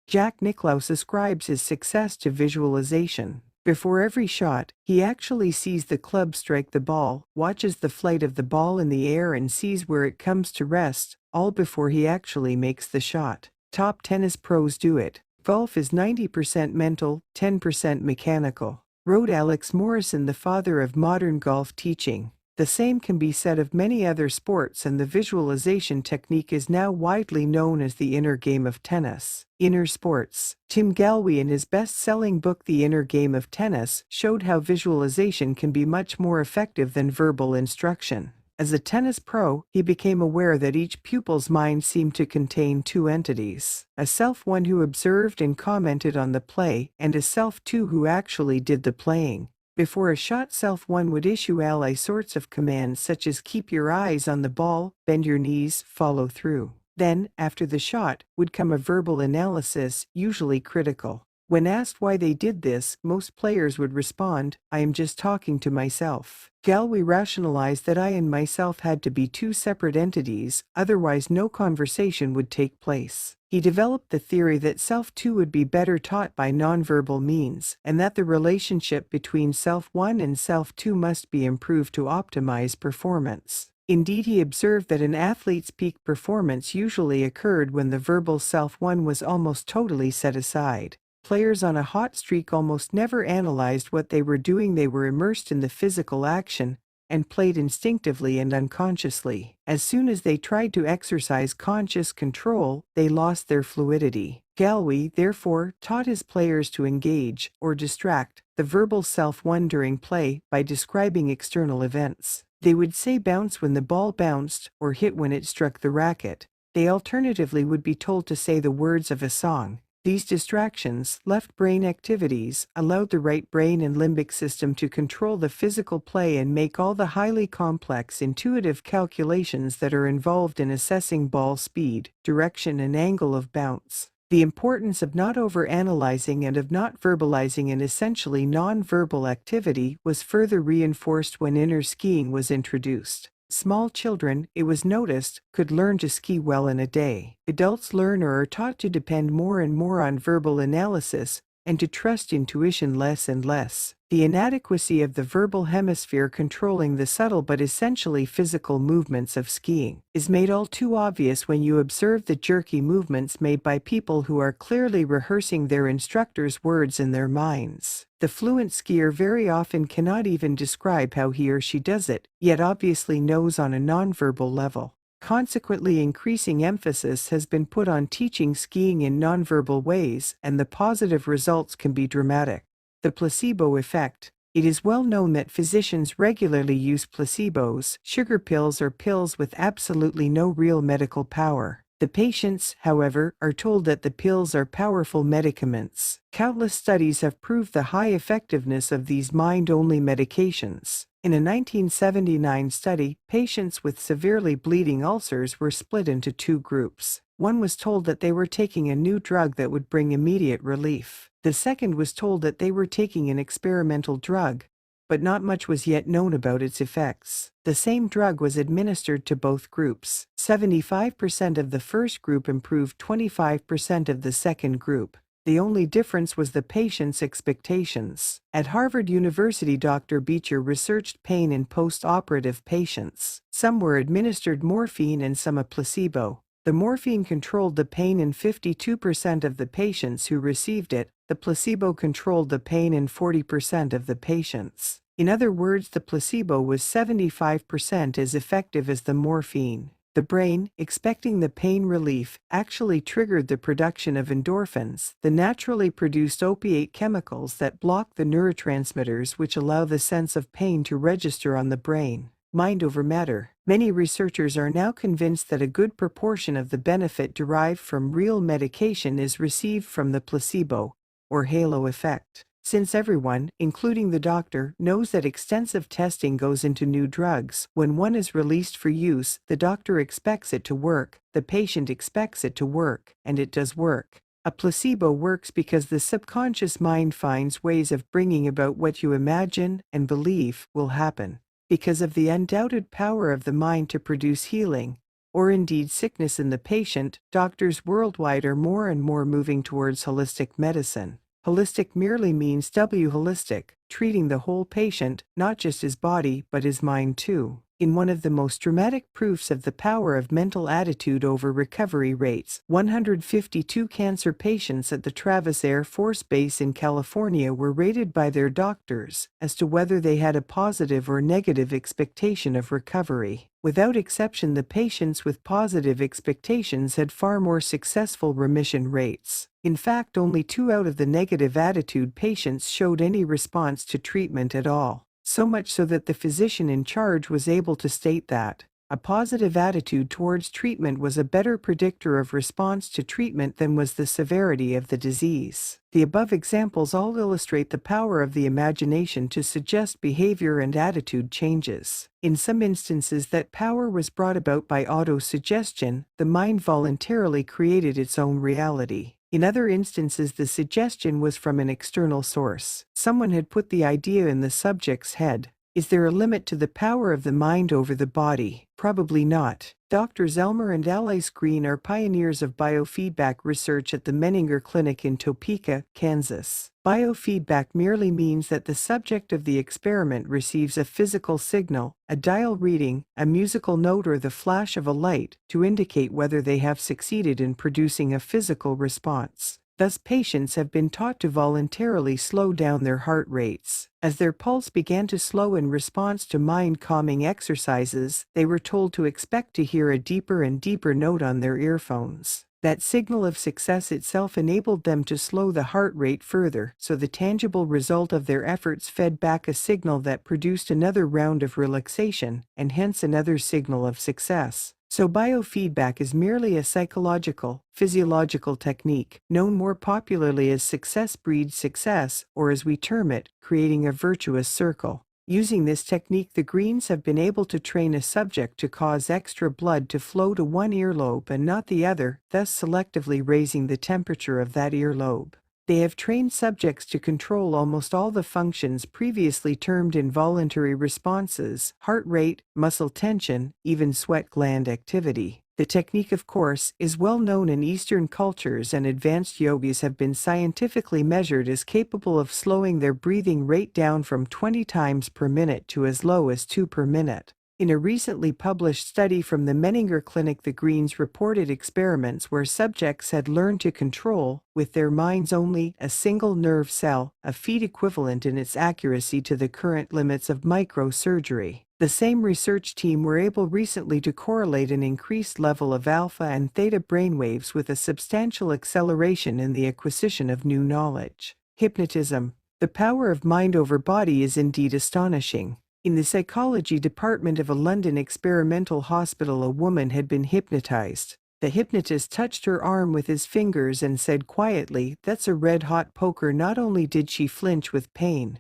Jack Nicklaus ascribes his success to visualization. Before every shot, he actually sees the club strike the ball, watches the flight of the ball in the air and sees where it comes to rest, all before he actually makes the shot. Top tennis pros do it. Golf is 90% mental, 10% mechanical, wrote Alex Morrison, the father of modern golf teaching. The same can be said of many other sports, and the visualization technique is now widely known as the inner game of tennis. Inner sports. Tim Galway, in his best-selling book The Inner Game of Tennis, showed how visualization can be much more effective than verbal instruction. As a tennis pro, he became aware that each pupil's mind seemed to contain two entities: a self one who observed and commented on the play, and a self two who actually did the playing. Before a shot, self one would issue all sorts of commands such as keep your eyes on the ball, bend your knees, follow through. Then, after the shot, would come a verbal analysis, usually critical. When asked why they did this, most players would respond, "I am just talking to myself." Galway rationalized that I and myself had to be two separate entities, otherwise no conversation would take place. He developed the theory that self two would be better taught by nonverbal means, and that the relationship between self one and self two must be improved to optimize performance. Indeed, he observed that an athlete's peak performance usually occurred when the verbal self one was almost totally set aside. Players on a hot streak almost never analyzed what they were doing. They were immersed in the physical action and played instinctively and unconsciously. As soon as they tried to exercise conscious control, they lost their fluidity. Galway, therefore, taught his players to engage, or distract, the verbal self-one during play by describing external events. They would say bounce when the ball bounced, or hit when it struck the racket. They alternatively would be told to say the words of a song. These distractions, left brain activities, allowed the right brain and limbic system to control the physical play and make all the highly complex intuitive calculations that are involved in assessing ball speed, direction and angle of bounce. The importance of not overanalyzing and of not verbalizing an essentially non-verbal activity was further reinforced when inner skiing was introduced. Small children, it was noticed, could learn to ski well in a day. Adults learn or are taught to depend more and more on verbal analysis, and to trust intuition less and less. The inadequacy of the verbal hemisphere controlling the subtle but essentially physical movements of skiing is made all too obvious when you observe the jerky movements made by people who are clearly rehearsing their instructor's words in their minds. The fluent skier very often cannot even describe how he or she does it, yet obviously knows on a nonverbal level. Consequently, increasing emphasis has been put on teaching skiing in nonverbal ways, and the positive results can be dramatic. The placebo effect. It is well known that physicians regularly use placebos, sugar pills or pills with absolutely no real medical power. The patients, however, are told that the pills are powerful medicaments. Countless studies have proved the high effectiveness of these mind-only medications. In a 1979 study, patients with severely bleeding ulcers were split into two groups. One was told that they were taking a new drug that would bring immediate relief. The second was told that they were taking an experimental drug, but not much was yet known about its effects. The same drug was administered to both groups. 75% of the first group improved 25% of the second group. The only difference was the patient's expectations. At Harvard University, Dr. Beecher researched pain in post-operative patients. Some were administered morphine and some a placebo. The morphine controlled the pain in 52% of the patients who received it. The placebo controlled the pain in 40% of the patients. In other words, the placebo was 75% as effective as the morphine. The brain, expecting the pain relief, actually triggered the production of endorphins, the naturally produced opiate chemicals that block the neurotransmitters which allow the sense of pain to register on the brain. Mind over matter. Many researchers are now convinced that a good proportion of the benefit derived from real medication is received from the placebo, or halo effect. Since everyone, including the doctor, knows that extensive testing goes into new drugs, when one is released for use, the doctor expects it to work, the patient expects it to work, and it does work. A placebo works because the subconscious mind finds ways of bringing about what you imagine and believe will happen. Because of the undoubted power of the mind to produce healing, or indeed sickness in the patient, doctors worldwide are more and more moving towards holistic medicine. Holistic merely means holistic, treating the whole patient, not just his body but his mind too. In one of the most dramatic proofs of the power of mental attitude over recovery rates, 152 cancer patients at the Travis Air Force Base in California were rated by their doctors as to whether they had a positive or negative expectation of recovery. Without exception, the patients with positive expectations had far more successful remission rates. In fact, only 2 out of the negative attitude patients showed any response to treatment at all. So much so that the physician in charge was able to state that a positive attitude towards treatment was a better predictor of response to treatment than was the severity of the disease. The above examples all illustrate the power of the imagination to suggest behavior and attitude changes. In some instances, that power was brought about by auto-suggestion. The mind voluntarily created its own reality. In other instances, the suggestion was from an external source. Someone had put the idea in the subject's head. Is there a limit to the power of the mind over the body? Probably not. Drs. Elmer and Alice Green are pioneers of biofeedback research at the Menninger Clinic in Topeka, Kansas. Biofeedback merely means that the subject of the experiment receives a physical signal, a dial reading, a musical note, or the flash of a light to indicate whether they have succeeded in producing a physical response. Thus, patients have been taught to voluntarily slow down their heart rates. As their pulse began to slow in response to mind-calming exercises, they were told to expect to hear a deeper and deeper note on their earphones. That signal of success itself enabled them to slow the heart rate further, so the tangible result of their efforts fed back a signal that produced another round of relaxation, and hence another signal of success. So biofeedback is merely a psychological, physiological technique, known more popularly as success breeds success, or as we term it, creating a virtuous circle. Using this technique, the Greens have been able to train a subject to cause extra blood to flow to one earlobe and not the other, thus selectively raising the temperature of that earlobe. They have trained subjects to control almost all the functions previously termed involuntary responses: heart rate, muscle tension, even sweat gland activity. The technique, of course, is well known in Eastern cultures, and advanced yogis have been scientifically measured as capable of slowing their breathing rate down from 20 times per minute to as low as 2 per minute. In a recently published study from the Menninger Clinic, the Greens reported experiments where subjects had learned to control, with their minds only, a single nerve cell, a feat equivalent in its accuracy to the current limits of microsurgery. The same research team were able recently to correlate an increased level of alpha and theta brainwaves with a substantial acceleration in the acquisition of new knowledge. Hypnotism. The power of mind over body is indeed astonishing. In the psychology department of a London experimental hospital, a woman had been hypnotized. The hypnotist touched her arm with his fingers and said quietly, "That's a red-hot poker." Not only did she flinch with pain,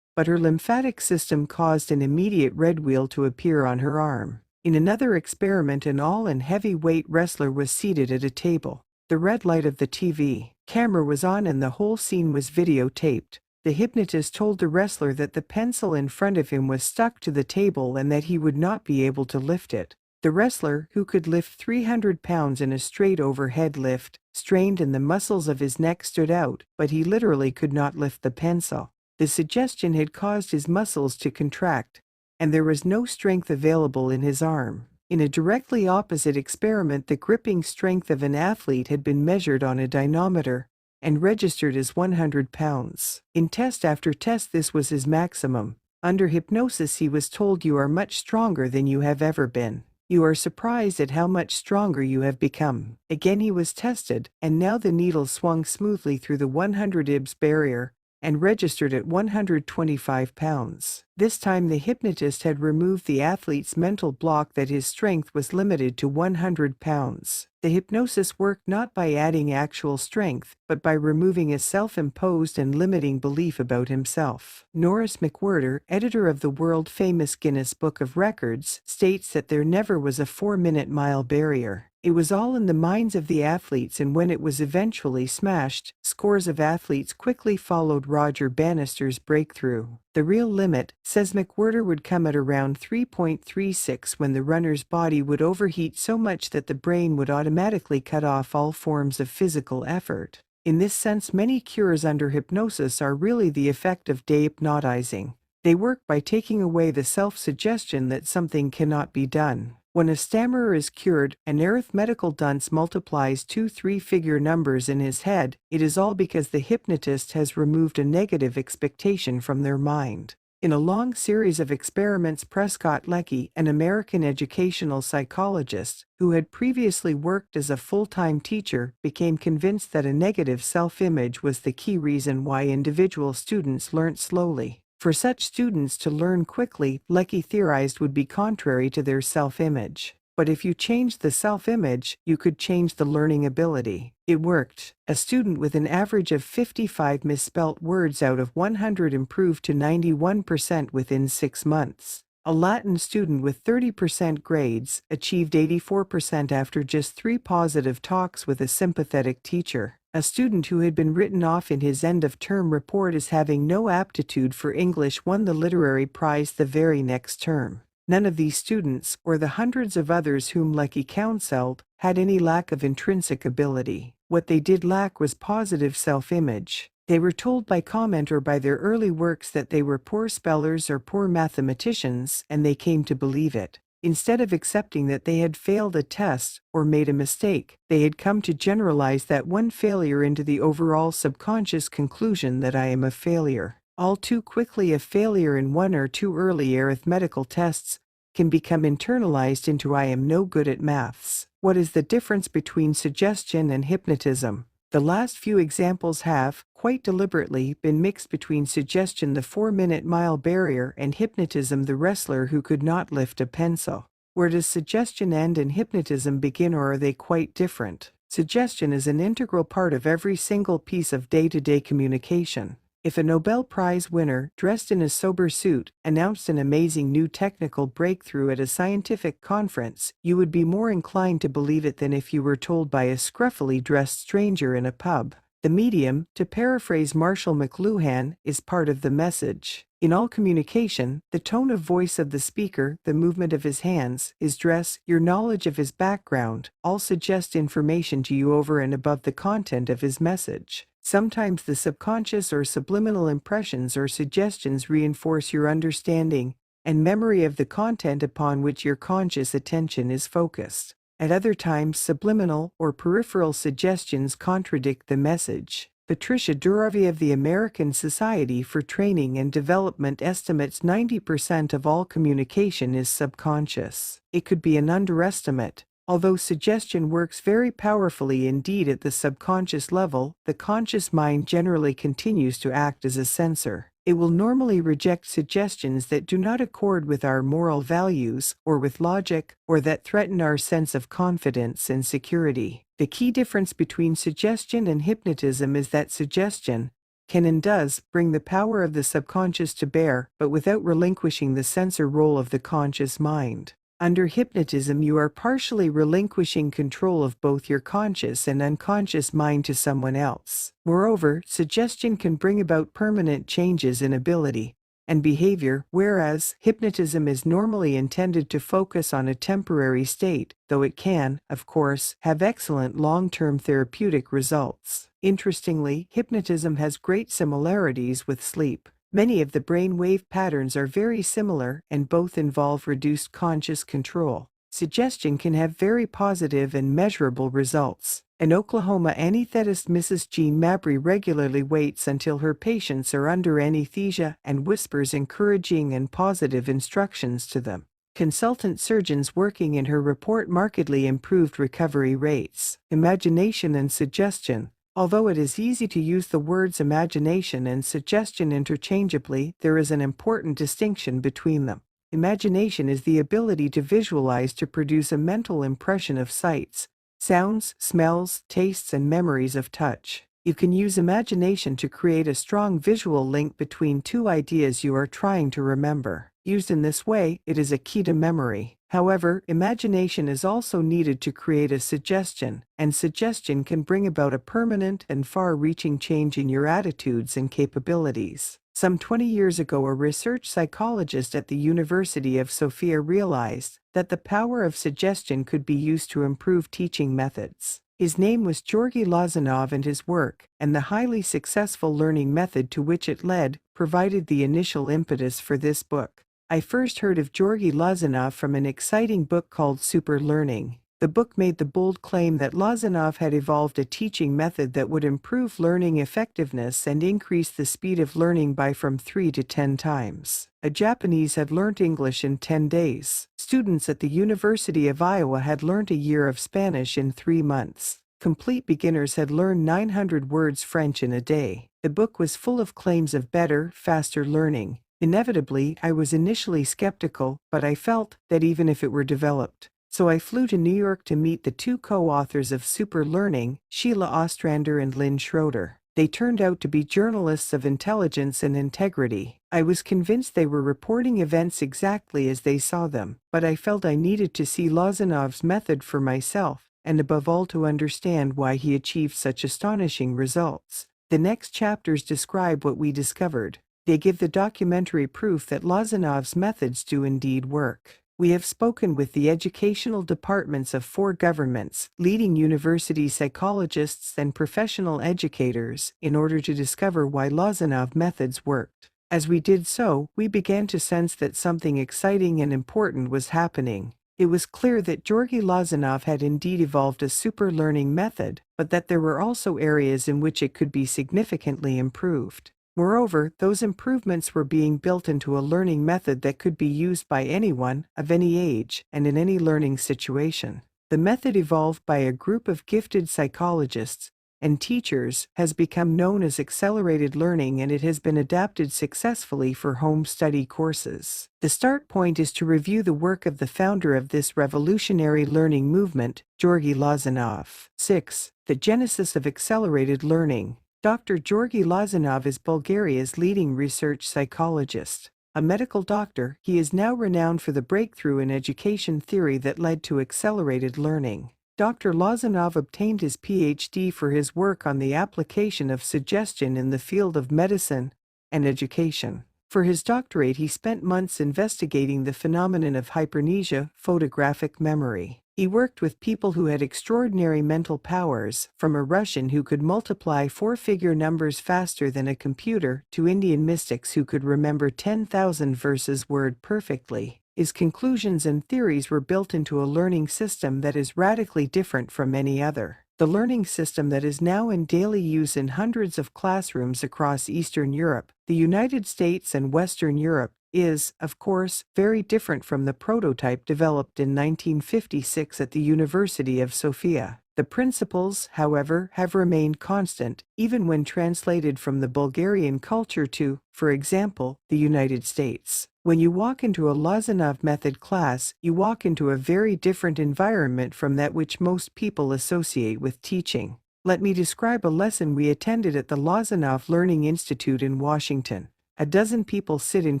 but her lymphatic system caused an immediate red wheal to appear on her arm. In another experiment, an all-in-heavyweight wrestler was seated at a table. The red light of the TV camera was on and the whole scene was videotaped. The hypnotist told the wrestler that the pencil in front of him was stuck to the table and that he would not be able to lift it. The wrestler, who could lift 300 pounds in a straight overhead lift, strained and the muscles of his neck stood out, but he literally could not lift the pencil. The suggestion had caused his muscles to contract, and there was no strength available in his arm. In a directly opposite experiment, the gripping strength of an athlete had been measured on a dynamometer and registered as 100 pounds. In test after test, this was his maximum. Under hypnosis, he was told, "You are much stronger than you have ever been." You are surprised at how much stronger you have become. Again he was tested, and now the needle swung smoothly through the 100 Ibs barrier and registered at 125 pounds. This time the hypnotist had removed the athlete's mental block that his strength was limited to 100 pounds. The hypnosis worked not by adding actual strength, but by removing a self-imposed and limiting belief about himself. Norris McWhirter, editor of the world-famous Guinness Book of Records, states that there never was a 4-minute mile barrier. It was all in the minds of the athletes, and when it was eventually smashed, scores of athletes quickly followed Roger Bannister's breakthrough. The real limit, says McWhirter, would come at around 3.36 when the runner's body would overheat so much that the brain would automatically cut off all forms of physical effort. In this sense, many cures under hypnosis are really the effect of dehypnotizing. They work by taking away the self-suggestion that something cannot be done. When a stammerer is cured, an arithmetical dunce multiplies 2 three-figure numbers in his head. It is all because the hypnotist has removed a negative expectation from their mind. In a long series of experiments, Prescott Leckie, an American educational psychologist who had previously worked as a full-time teacher, became convinced that a negative self-image was the key reason why individual students learnt slowly. For such students to learn quickly, Leckie theorized, would be contrary to their self-image. But if you changed the self-image, you could change the learning ability. It worked. A student with an average of 55 misspelt words out of 100 improved to 91% within 6 months. A Latin student with 30% grades achieved 84% after just 3 positive talks with a sympathetic teacher. A student who had been written off in his end-of-term report as having no aptitude for English won the literary prize the very next term. None of these students, or the hundreds of others whom Leckie counseled, had any lack of intrinsic ability. What they did lack was positive self-image. They were told by comment or by their early works that they were poor spellers or poor mathematicians, and they came to believe it. Instead of accepting that they had failed a test or made a mistake, they had come to generalize that one failure into the overall subconscious conclusion that I am a failure. All too quickly, a failure in 1 or 2 early arithmetical tests can become internalized into I am no good at maths. What is the difference between suggestion and hypnotism? The last few examples have, quite deliberately, been mixed between suggestion, the 4-minute mile barrier, and hypnotism, the wrestler who could not lift a pencil. Where does suggestion end and hypnotism begin, or are they quite different? Suggestion is an integral part of every single piece of day-to-day communication. If a Nobel Prize winner, dressed in a sober suit, announced an amazing new technical breakthrough at a scientific conference, you would be more inclined to believe it than if you were told by a scruffily dressed stranger in a pub. The medium, to paraphrase Marshall McLuhan, is part of the message. In all communication, the tone of voice of the speaker, the movement of his hands, his dress, your knowledge of his background, all suggest information to you over and above the content of his message. Sometimes the subconscious or subliminal impressions or suggestions reinforce your understanding and memory of the content upon which your conscious attention is focused. At other times, subliminal or peripheral suggestions contradict the message. Patricia Durovy of the American Society for Training and Development estimates 90% of all communication is subconscious. It could be an underestimate. Although suggestion works very powerfully indeed at the subconscious level, the conscious mind generally continues to act as a censor. It will normally reject suggestions that do not accord with our moral values, or with logic, or that threaten our sense of confidence and security. The key difference between suggestion and hypnotism is that suggestion can and does bring the power of the subconscious to bear, but without relinquishing the censor role of the conscious mind. Under hypnotism, you are partially relinquishing control of both your conscious and unconscious mind to someone else. Moreover, suggestion can bring about permanent changes in ability and behavior, whereas hypnotism is normally intended to focus on a temporary state, though it can, of course, have excellent long-term therapeutic results. Interestingly, hypnotism has great similarities with sleep. Many of the brainwave patterns are very similar, and both involve reduced conscious control. Suggestion can have very positive and measurable results. An Oklahoma anesthetist, Mrs. Jean Mabry, regularly waits until her patients are under anesthesia and whispers encouraging and positive instructions to them. consultant surgeons working in her report markedly improved recovery rates. Imagination and suggestion. Although it is easy to use the words imagination and suggestion interchangeably, there is an important distinction between them. Imagination is the ability to visualize to produce a mental impression of sights, sounds, smells, tastes, and memories of touch. You can use imagination to create a strong visual link between two ideas you are trying to remember. Used in this way, it is a key to memory. However, imagination is also needed to create a suggestion, and suggestion can bring about a permanent and far-reaching change in your attitudes and capabilities. Some 20 years ago, a research psychologist at the University of Sofia realized that the power of suggestion could be used to improve teaching methods. His name was Georgy Lozanov, and his work, and the highly successful learning method to which it led, provided the initial impetus for this book. I first heard of Georgy Lozanov from an exciting book called Super Learning. The book made the bold claim that Lozanov had evolved a teaching method that would improve learning effectiveness and increase the speed of learning by from 3 to 10 times. A Japanese had learnt English in 10 days. Students at the University of Iowa had learnt a year of Spanish in 3 months. Complete beginners had learned 900 words French in a day. The book was full of claims of better, faster learning. Inevitably, I was initially skeptical, but I felt that even if it were developed. So I flew to New York to meet the two co-authors of Super Learning, Sheila Ostrander and Lynn Schroeder. They turned out to be journalists of intelligence and integrity. I was convinced they were reporting events exactly as they saw them, but I felt I needed to see Lozanov's method for myself, and above all to understand why he achieved such astonishing results. The next chapters describe what we discovered. They give the documentary proof that Lozanov's methods do indeed work. We have spoken with the educational departments of 4 governments, leading university psychologists and professional educators, in order to discover why Lozanov methods worked. As we did so, we began to sense that something exciting and important was happening. It was clear that Georgy Lozanov had indeed evolved a super learning method, but that there were also areas in which it could be significantly improved. Moreover, those improvements were being built into a learning method that could be used by anyone, of any age, and in any learning situation. The method, evolved by a group of gifted psychologists and teachers, has become known as accelerated learning, and it has been adapted successfully for home study courses. The start point is to review the work of the founder of this revolutionary learning movement, Georgy Lozanov. 6. The genesis of accelerated learning. Dr. Georgy Lozanov is Bulgaria's leading research psychologist. A medical doctor, he is now renowned for the breakthrough in education theory that led to accelerated learning. Dr. Lozanov obtained his PhD for his work on the application of suggestion in the field of medicine and education. For his doctorate, he spent months investigating the phenomenon of hypermnesia, photographic memory. He worked with people who had extraordinary mental powers, from a Russian who could multiply 4-figure numbers faster than a computer, to Indian mystics who could remember 10,000 verses word perfectly. His conclusions and theories were built into a learning system that is radically different from any other. The learning system that is now in daily use in hundreds of classrooms across Eastern Europe, the United States, and Western Europe is, of course, very different from the prototype developed in 1956 at the University of Sofia. The principles, however, have remained constant, even when translated from the Bulgarian culture to, for example, the United States. When you walk into a Lozanov method class, you walk into a very different environment from that which most people associate with teaching. Let me describe a lesson we attended at the Lozanov Learning Institute in Washington. A dozen people sit in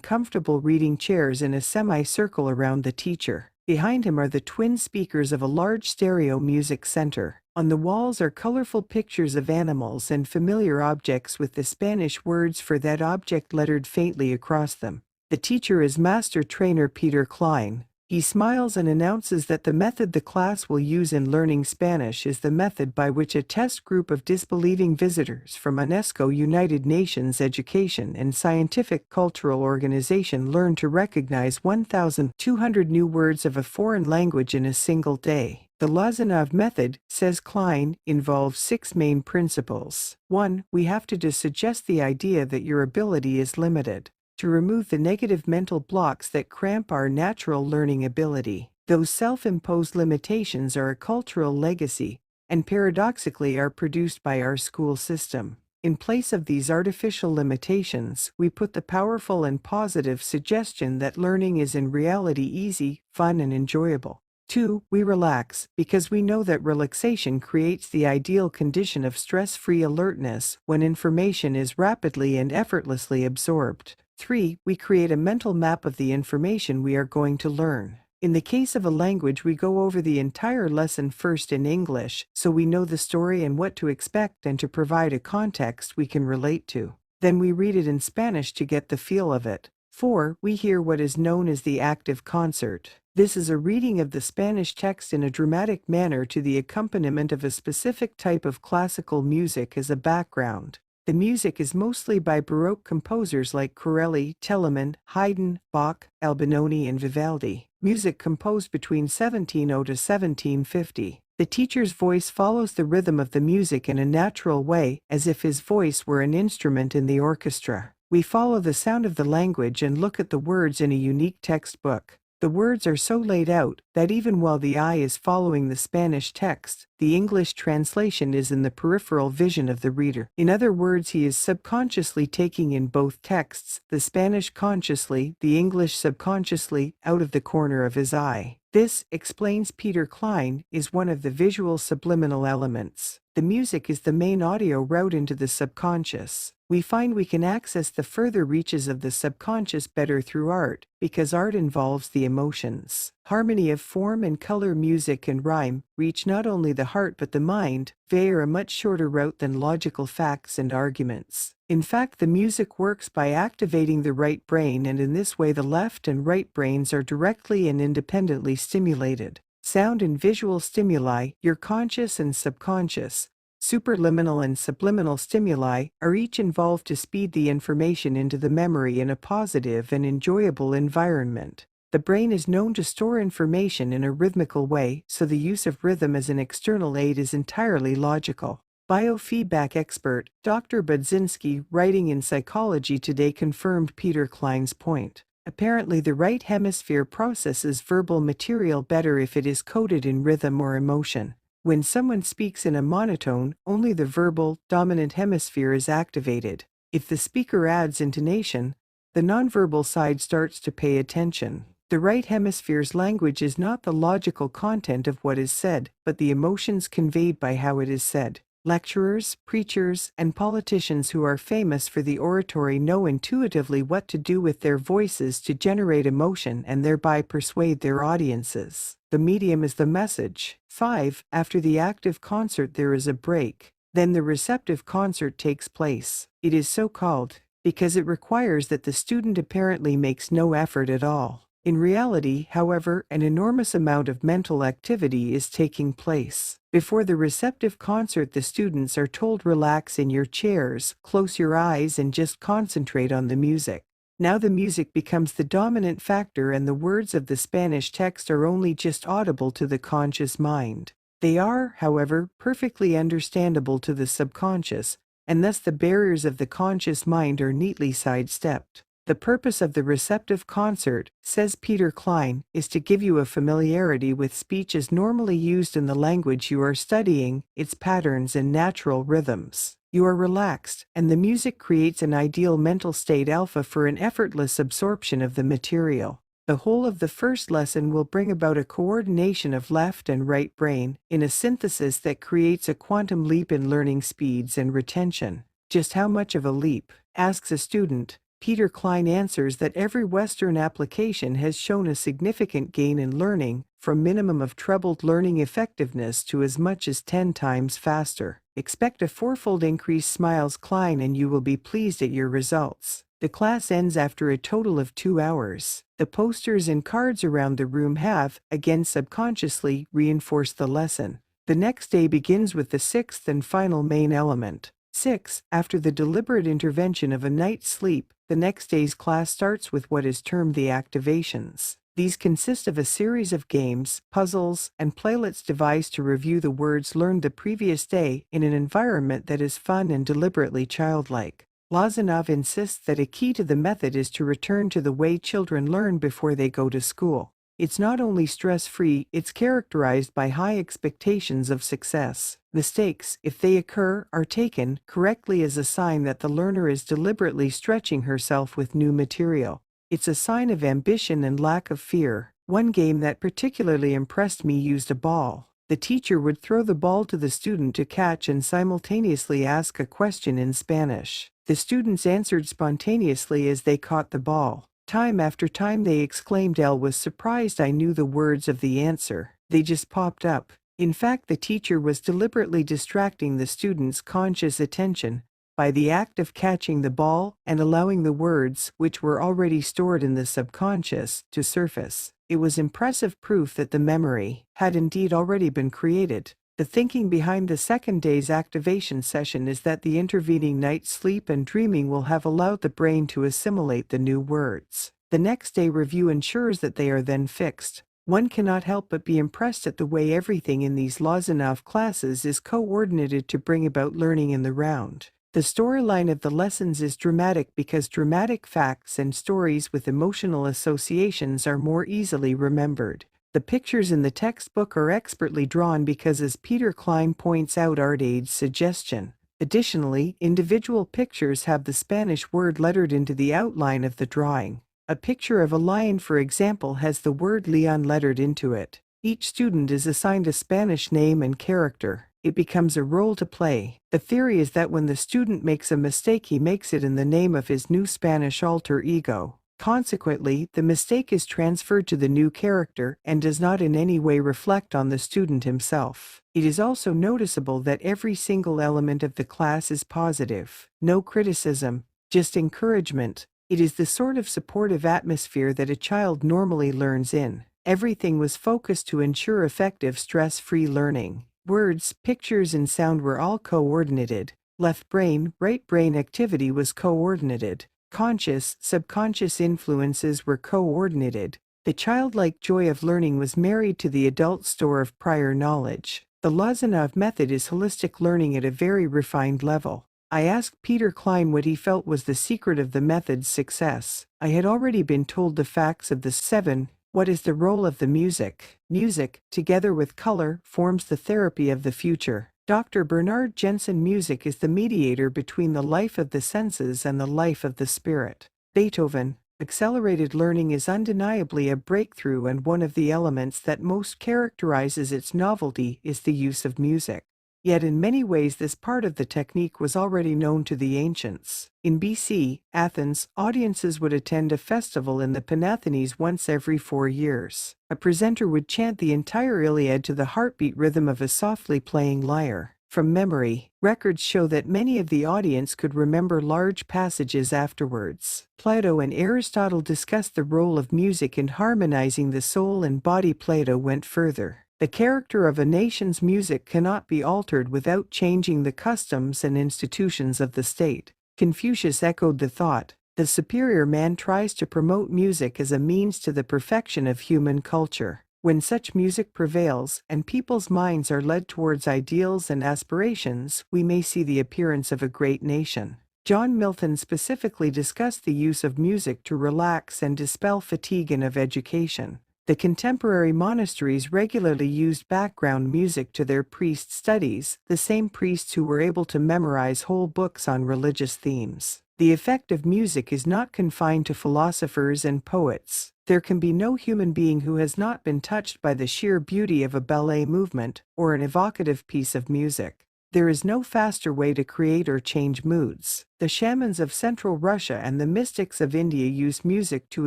comfortable reading chairs in a semicircle around the teacher. Behind him are the twin speakers of a large stereo music center. On the walls are colorful pictures of animals and familiar objects with the Spanish words for that object lettered faintly across them. The teacher is Master Trainer Peter Klein. He smiles and announces that the method the class will use in learning Spanish is the method by which a test group of disbelieving visitors from UNESCO United Nations Education and Scientific Cultural Organization learn to recognize 1,200 new words of a foreign language in a single day. The Lozanov method, says Klein, involves 6 main principles. 1. We have to suggest the idea that your ability is limited. to remove the negative mental blocks that cramp our natural learning ability. Those self-imposed limitations are a cultural legacy, and paradoxically are produced by our school system. In place of these artificial limitations, we put the powerful and positive suggestion that learning is in reality easy, fun, and enjoyable. 2. We relax, because we know that relaxation creates the ideal condition of stress-free alertness when information is rapidly and effortlessly absorbed. 3. We create a mental map of the information we are going to learn. In the case of a language, we go over the entire lesson first in English, so we know the story and what to expect and to provide a context we can relate to. Then we read it in Spanish to get the feel of it. 4. We hear what is known as the active concert. This is a reading of the Spanish text in a dramatic manner to the accompaniment of a specific type of classical music as a background. The music is mostly by Baroque composers like Corelli, Telemann, Haydn, Bach, Albinoni, and Vivaldi. Music composed between 1700 to 1750. The teacher's voice follows the rhythm of the music in a natural way, as if his voice were an instrument in the orchestra. We follow the sound of the language and look at the words in a unique textbook. The words are so laid out that even while the eye is following the Spanish text, the English translation is in the peripheral vision of the reader. In other words, he is subconsciously taking in both texts, the Spanish consciously, the English subconsciously, out of the corner of his eye. This, explains Peter Klein, is one of the visual subliminal elements. The music is the main audio route into the subconscious. We find we can access the further reaches of the subconscious better through art, because art involves the emotions. Harmony of form and color, music and rhyme reach not only the heart but the mind, via a much shorter route than logical facts and arguments. In fact, the music works by activating the right brain, and in this way the left and right brains are directly and independently stimulated. Sound and visual stimuli, your conscious and subconscious, superliminal and subliminal stimuli, are each involved to speed the information into the memory in a positive and enjoyable environment. The brain is known to store information in a rhythmical way, so the use of rhythm as an external aid is entirely logical. Biofeedback expert Dr. Budzinski, writing in Psychology Today, confirmed Peter Klein's point. Apparently, the right hemisphere processes verbal material better if it is coded in rhythm or emotion. When someone speaks in a monotone, only the verbal, dominant hemisphere is activated. If the speaker adds intonation, the nonverbal side starts to pay attention. The right hemisphere's language is not the logical content of what is said, but the emotions conveyed by how it is said. Lecturers, preachers, and politicians who are famous for the oratory know intuitively what to do with their voices to generate emotion and thereby persuade their audiences. The medium is the message. 5. After the active concert there is a break. Then the receptive concert takes place. It is so called because it requires that the student apparently makes no effort at all. In reality, however, an enormous amount of mental activity is taking place. Before the receptive concert, the students are told, relax in your chairs, close your eyes, and just concentrate on the music. Now the music becomes the dominant factor, and the words of the Spanish text are only just audible to the conscious mind. They are, however, perfectly understandable to the subconscious, and thus the barriers of the conscious mind are neatly sidestepped. The purpose of the receptive concert, says Peter Klein, is to give you a familiarity with speech as normally used in the language you are studying, its patterns and natural rhythms. You are relaxed, and the music creates an ideal mental state alpha for an effortless absorption of the material. The whole of the first lesson will bring about a coordination of left and right brain, in a synthesis that creates a quantum leap in learning speeds and retention. Just how much of a leap? Asks a student. Peter Klein answers that every Western application has shown a significant gain in learning, from minimum of trebled learning effectiveness to as much as 10 times faster. Expect a fourfold increase, smiles Klein, and you will be pleased at your results. The class ends after a total of 2 hours. The posters and cards around the room have, again subconsciously, reinforced the lesson. The next day begins with the sixth and final main element. 6. After the deliberate intervention of a night's sleep, the next day's class starts with what is termed the activations. These consist of a series of games, puzzles, and playlets devised to review the words learned the previous day in an environment that is fun and deliberately childlike. Lozanov insists that a key to the method is to return to the way children learn before they go to school. It's not only stress-free, it's characterized by high expectations of success. Mistakes, if they occur, are taken correctly as a sign that the learner is deliberately stretching herself with new material. It's a sign of ambition and lack of fear. One game that particularly impressed me used a ball. The teacher would throw the ball to the student to catch and simultaneously ask a question in Spanish. The students answered spontaneously as they caught the ball. Time after time they exclaimed, "Elle was surprised I knew the words of the answer. They just popped up." In fact, the teacher was deliberately distracting the students' conscious attention by the act of catching the ball and allowing the words, which were already stored in the subconscious, to surface. It was impressive proof that the memory had indeed already been created. The thinking behind the second day's activation session is that the intervening night's sleep and dreaming will have allowed the brain to assimilate the new words. The next day review ensures that they are then fixed. One cannot help but be impressed at the way everything in these Lozanov classes is coordinated to bring about learning in the round. The storyline of the lessons is dramatic because dramatic facts and stories with emotional associations are more easily remembered. The pictures in the textbook are expertly drawn because, as Peter Klein points out, art aids suggestion. Additionally, individual pictures have the Spanish word lettered into the outline of the drawing. A picture of a lion, for example, has the word Leon lettered into it. Each student is assigned a Spanish name and character. It becomes a role to play. The theory is that when the student makes a mistake, he makes it in the name of his new Spanish alter ego. Consequently, the mistake is transferred to the new character and does not in any way reflect on the student himself. It is also noticeable that every single element of the class is positive. No criticism, just encouragement. It is the sort of supportive atmosphere that a child normally learns in. Everything was focused to ensure effective stress-free learning. Words, pictures, and sound were all coordinated. Left brain, right brain activity was coordinated. Conscious, subconscious influences were coordinated. The childlike joy of learning was married to the adult store of prior knowledge. The Lozanov method is holistic learning at a very refined level. I asked Peter Klein what he felt was the secret of the method's success. I had already been told the facts of the 7. What is the role of the music? Music, together with color, forms the therapy of the future. Dr. Bernard Jensen: music is the mediator between the life of the senses and the life of the spirit. Beethoven: accelerated learning is undeniably a breakthrough, and one of the elements that most characterizes its novelty is the use of music. Yet in many ways this part of the technique was already known to the ancients. In BC, Athens, audiences would attend a festival in the Panathenais once every 4 years. A presenter would chant the entire Iliad to the heartbeat rhythm of a softly playing lyre. From memory, records show that many of the audience could remember large passages afterwards. Plato and Aristotle discussed the role of music in harmonizing the soul and body. Plato went further. The character of a nation's music cannot be altered without changing the customs and institutions of the state. Confucius echoed the thought. The superior man tries to promote music as a means to the perfection of human culture. When such music prevails, and people's minds are led towards ideals and aspirations, we may see the appearance of a great nation. John Milton specifically discussed the use of music to relax and dispel fatigue and of education. The contemporary monasteries regularly used background music to their priest studies, the same priests who were able to memorize whole books on religious themes. The effect of music is not confined to philosophers and poets. There can be no human being who has not been touched by the sheer beauty of a ballet movement or an evocative piece of music. There is no faster way to create or change moods. The shamans of Central Russia and the mystics of India use music to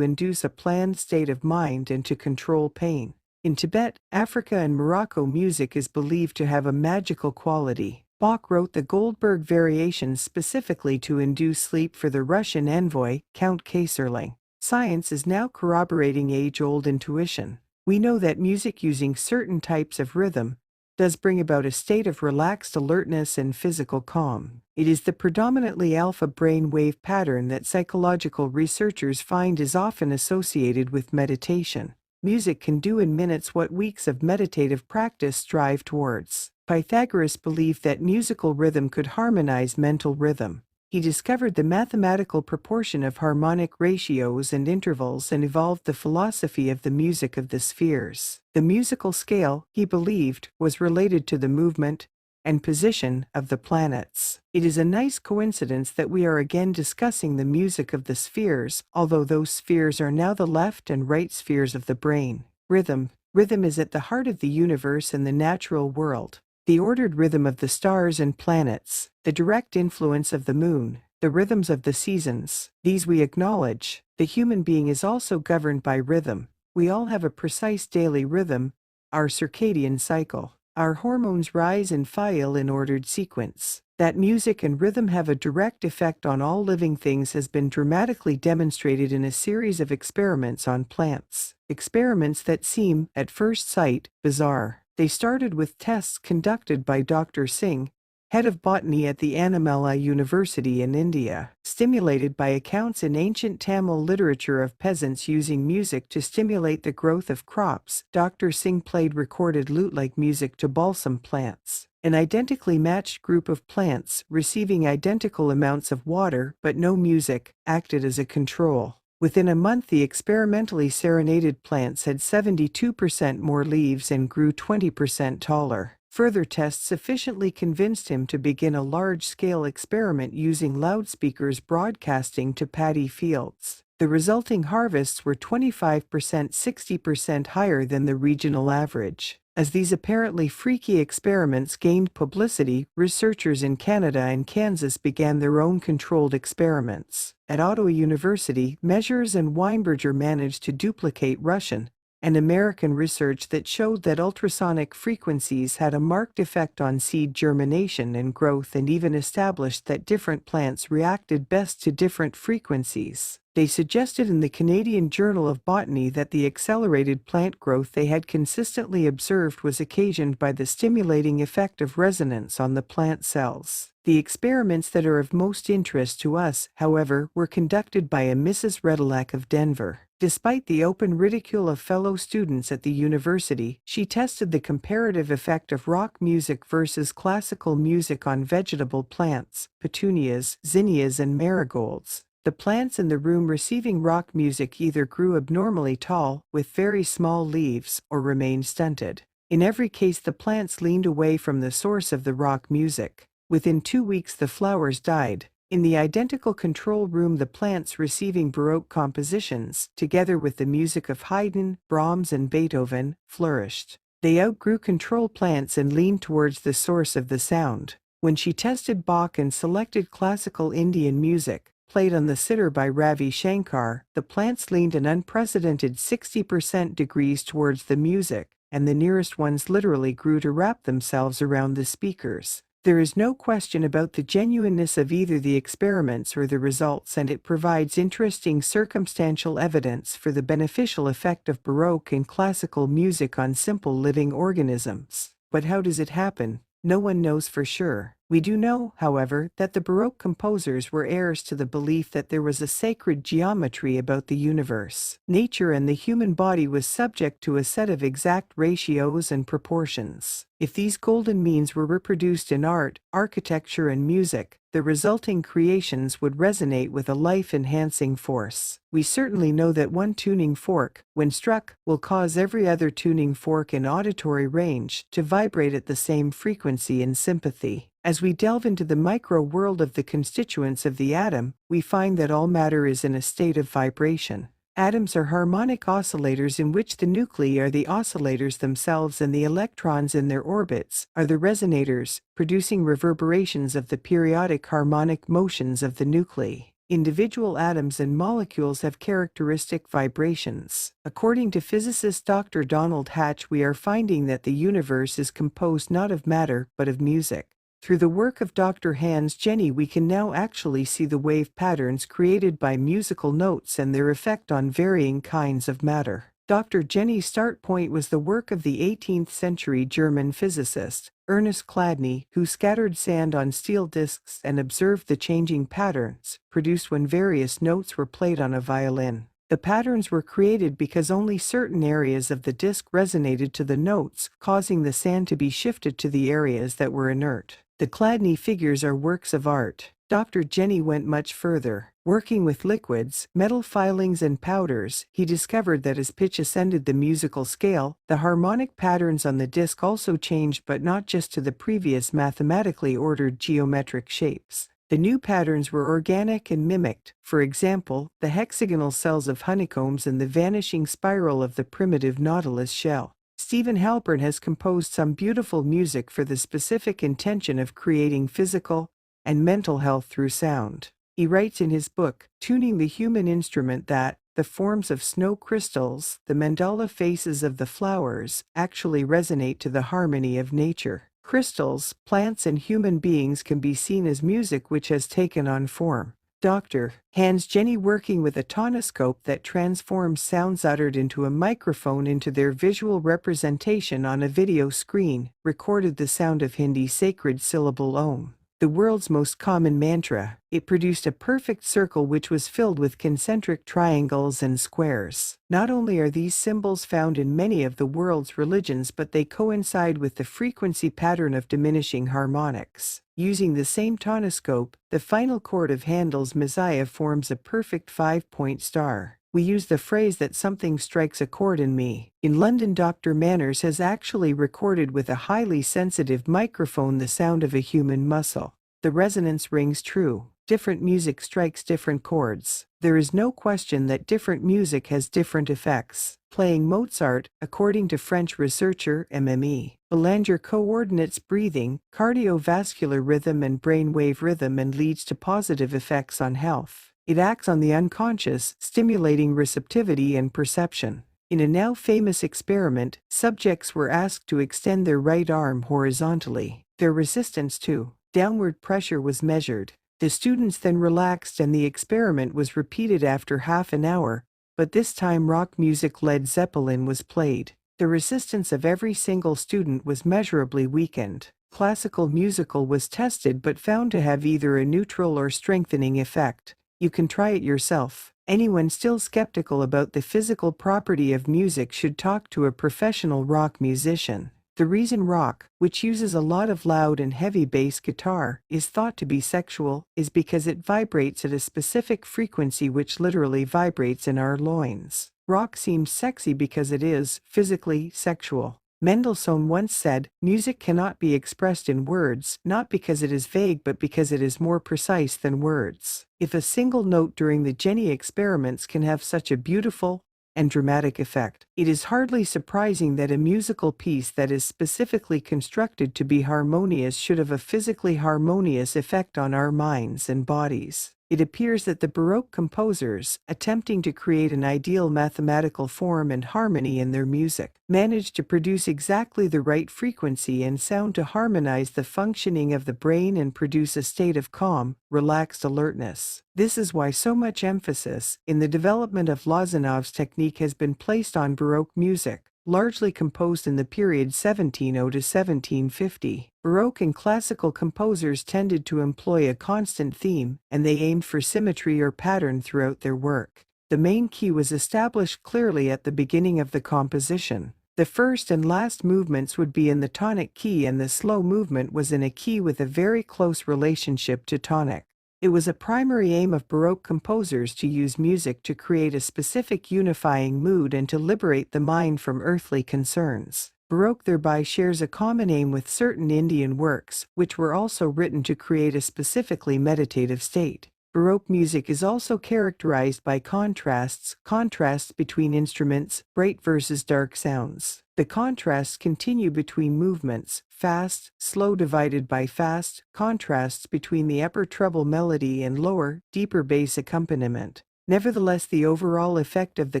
induce a planned state of mind and to control pain. In Tibet, Africa, and Morocco, music is believed to have a magical quality. Bach wrote the Goldberg Variations specifically to induce sleep for the Russian envoy, Count Kaiserling. Science is now corroborating age-old intuition. We know that music using certain types of rhythm does bring about a state of relaxed alertness and physical calm. It is the predominantly alpha brain wave pattern that psychological researchers find is often associated with meditation. Music can do in minutes what weeks of meditative practice strive towards. Pythagoras believed that musical rhythm could harmonize mental rhythm. He discovered the mathematical proportion of harmonic ratios and intervals and evolved the philosophy of the music of the spheres. The musical scale, he believed, was related to the movement and position of the planets. It is a nice coincidence that we are again discussing the music of the spheres, although those spheres are now the left and right spheres of the brain. Rhythm. Rhythm is at the heart of the universe and the natural world. The ordered rhythm of the stars and planets, the direct influence of the moon, the rhythms of the seasons, these we acknowledge. The human being is also governed by rhythm. We all have a precise daily rhythm, our circadian cycle. Our hormones rise and fall in ordered sequence. That music and rhythm have a direct effect on all living things has been dramatically demonstrated in a series of experiments on plants. Experiments that seem, at first sight, bizarre. They started with tests conducted by Dr. Singh, head of botany at the Annamala University in India. Stimulated by accounts in ancient Tamil literature of peasants using music to stimulate the growth of crops, Dr. Singh played recorded lute-like music to balsam plants. An identically matched group of plants, receiving identical amounts of water but no music, acted as a control. Within a month, the experimentally serenaded plants had 72% more leaves and grew 20% taller. Further tests sufficiently convinced him to begin a large-scale experiment using loudspeakers broadcasting to paddy fields. The resulting harvests were 25%, 60% higher than the regional average. As these apparently freaky experiments gained publicity, researchers in Canada and Kansas began their own controlled experiments. At Ottawa University, Measures and Weinberger managed to duplicate Russian and American research that showed that ultrasonic frequencies had a marked effect on seed germination and growth, and even established that different plants reacted best to different frequencies. They suggested in the Canadian Journal of Botany that the accelerated plant growth they had consistently observed was occasioned by the stimulating effect of resonance on the plant cells. The experiments that are of most interest to us, however, were conducted by a Mrs. Redelac of Denver. Despite the open ridicule of fellow students at the university, she tested the comparative effect of rock music versus classical music on vegetable plants, petunias, zinnias, and marigolds. The plants in the room receiving rock music either grew abnormally tall, with very small leaves, or remained stunted. In every case, the plants leaned away from the source of the rock music. Within 2 weeks, the flowers died. In the identical control room, the plants receiving Baroque compositions, together with the music of Haydn, Brahms, and Beethoven, flourished. They outgrew control plants and leaned towards the source of the sound. When she tested Bach and selected classical Indian music, played on the sitar by Ravi Shankar, the plants leaned an unprecedented 60% degrees towards the music, and the nearest ones literally grew to wrap themselves around the speakers. There is no question about the genuineness of either the experiments or the results, and it provides interesting circumstantial evidence for the beneficial effect of Baroque and classical music on simple living organisms. But how does it happen? No one knows for sure. We do know, however, that the Baroque composers were heirs to the belief that there was a sacred geometry about the universe. Nature and the human body was subject to a set of exact ratios and proportions. If these golden means were reproduced in art, architecture, and music, the resulting creations would resonate with a life-enhancing force. We certainly know that one tuning fork, when struck, will cause every other tuning fork in auditory range to vibrate at the same frequency in sympathy. As we delve into the micro-world of the constituents of the atom, we find that all matter is in a state of vibration. Atoms are harmonic oscillators in which the nuclei are the oscillators themselves and the electrons in their orbits are the resonators, producing reverberations of the periodic harmonic motions of the nuclei. Individual atoms and molecules have characteristic vibrations. According to physicist Dr. Donald Hatch, we are finding that the universe is composed not of matter but of music. Through the work of Dr. Hans Jenny, we can now actually see the wave patterns created by musical notes and their effect on varying kinds of matter. Dr. Jenny's start point was the work of the 18th century German physicist, Ernest Chladni, who scattered sand on steel discs and observed the changing patterns produced when various notes were played on a violin. The patterns were created because only certain areas of the disc resonated to the notes, causing the sand to be shifted to the areas that were inert. The Chladni figures are works of art. Dr. Jenny went much further. Working with liquids, metal filings and powders, he discovered that as pitch ascended the musical scale, the harmonic patterns on the disc also changed, but not just to the previous mathematically ordered geometric shapes. The new patterns were organic and mimicked, for example, the hexagonal cells of honeycombs and the vanishing spiral of the primitive nautilus shell. Stephen Halpern has composed some beautiful music for the specific intention of creating physical and mental health through sound. He writes in his book, Tuning the Human Instrument, that the forms of snow crystals, the mandala faces of the flowers, actually resonate to the harmony of nature. Crystals, plants and human beings can be seen as music which has taken on form. Dr. Hans Jenny, working with a tonoscope that transforms sounds uttered into a microphone into their visual representation on a video screen, recorded the sound of Hindi sacred syllable Om, the world's most common mantra. It produced a perfect circle which was filled with concentric triangles and squares. Not only are these symbols found in many of the world's religions, but they coincide with the frequency pattern of diminishing harmonics. Using the same tonoscope, the final chord of Handel's Messiah forms a perfect 5-point star. We use the phrase that something strikes a chord in me. In London, Dr. Manners has actually recorded with a highly sensitive microphone the sound of a human muscle. The resonance rings true. Different music strikes different chords. There is no question that different music has different effects. Playing Mozart, according to French researcher MME Belanger, coordinates breathing, cardiovascular rhythm and brainwave rhythm and leads to positive effects on health. It acts on the unconscious, stimulating receptivity and perception. In a now famous experiment, subjects were asked to extend their right arm horizontally. Their resistance to downward pressure was measured. The students then relaxed and the experiment was repeated after half an hour, but this time rock music Led Zeppelin was played. The resistance of every single student was measurably weakened. Classical musical was tested but found to have either a neutral or strengthening effect. You can try it yourself. Anyone still skeptical about the physical property of music should talk to a professional rock musician. The reason rock, which uses a lot of loud and heavy bass guitar, is thought to be sexual, is because it vibrates at a specific frequency which literally vibrates in our loins. Rock seems sexy because it is, physically, sexual. Mendelssohn once said, music cannot be expressed in words, not because it is vague but because it is more precise than words. If a single note during the Jenny experiments can have such a beautiful and dramatic effect, it is hardly surprising that a musical piece that is specifically constructed to be harmonious should have a physically harmonious effect on our minds and bodies. It appears that the Baroque composers, attempting to create an ideal mathematical form and harmony in their music, managed to produce exactly the right frequency and sound to harmonize the functioning of the brain and produce a state of calm, relaxed alertness. This is why so much emphasis in the development of Lazanov's technique has been placed on Baroque music, largely composed in the period 1700 to 1750. Baroque and classical composers tended to employ a constant theme, and they aimed for symmetry or pattern throughout their work. The main key was established clearly at the beginning of the composition. The first and last movements would be in the tonic key, and the slow movement was in a key with a very close relationship to tonic. It was a primary aim of Baroque composers to use music to create a specific unifying mood and to liberate the mind from earthly concerns. Baroque thereby shares a common aim with certain Indian works, which were also written to create a specifically meditative state. Baroque music is also characterized by contrasts between instruments, bright versus dark sounds. The contrasts continue between movements, fast, slow divided by fast, contrasts between the upper treble melody and lower, deeper bass accompaniment. Nevertheless, the overall effect of the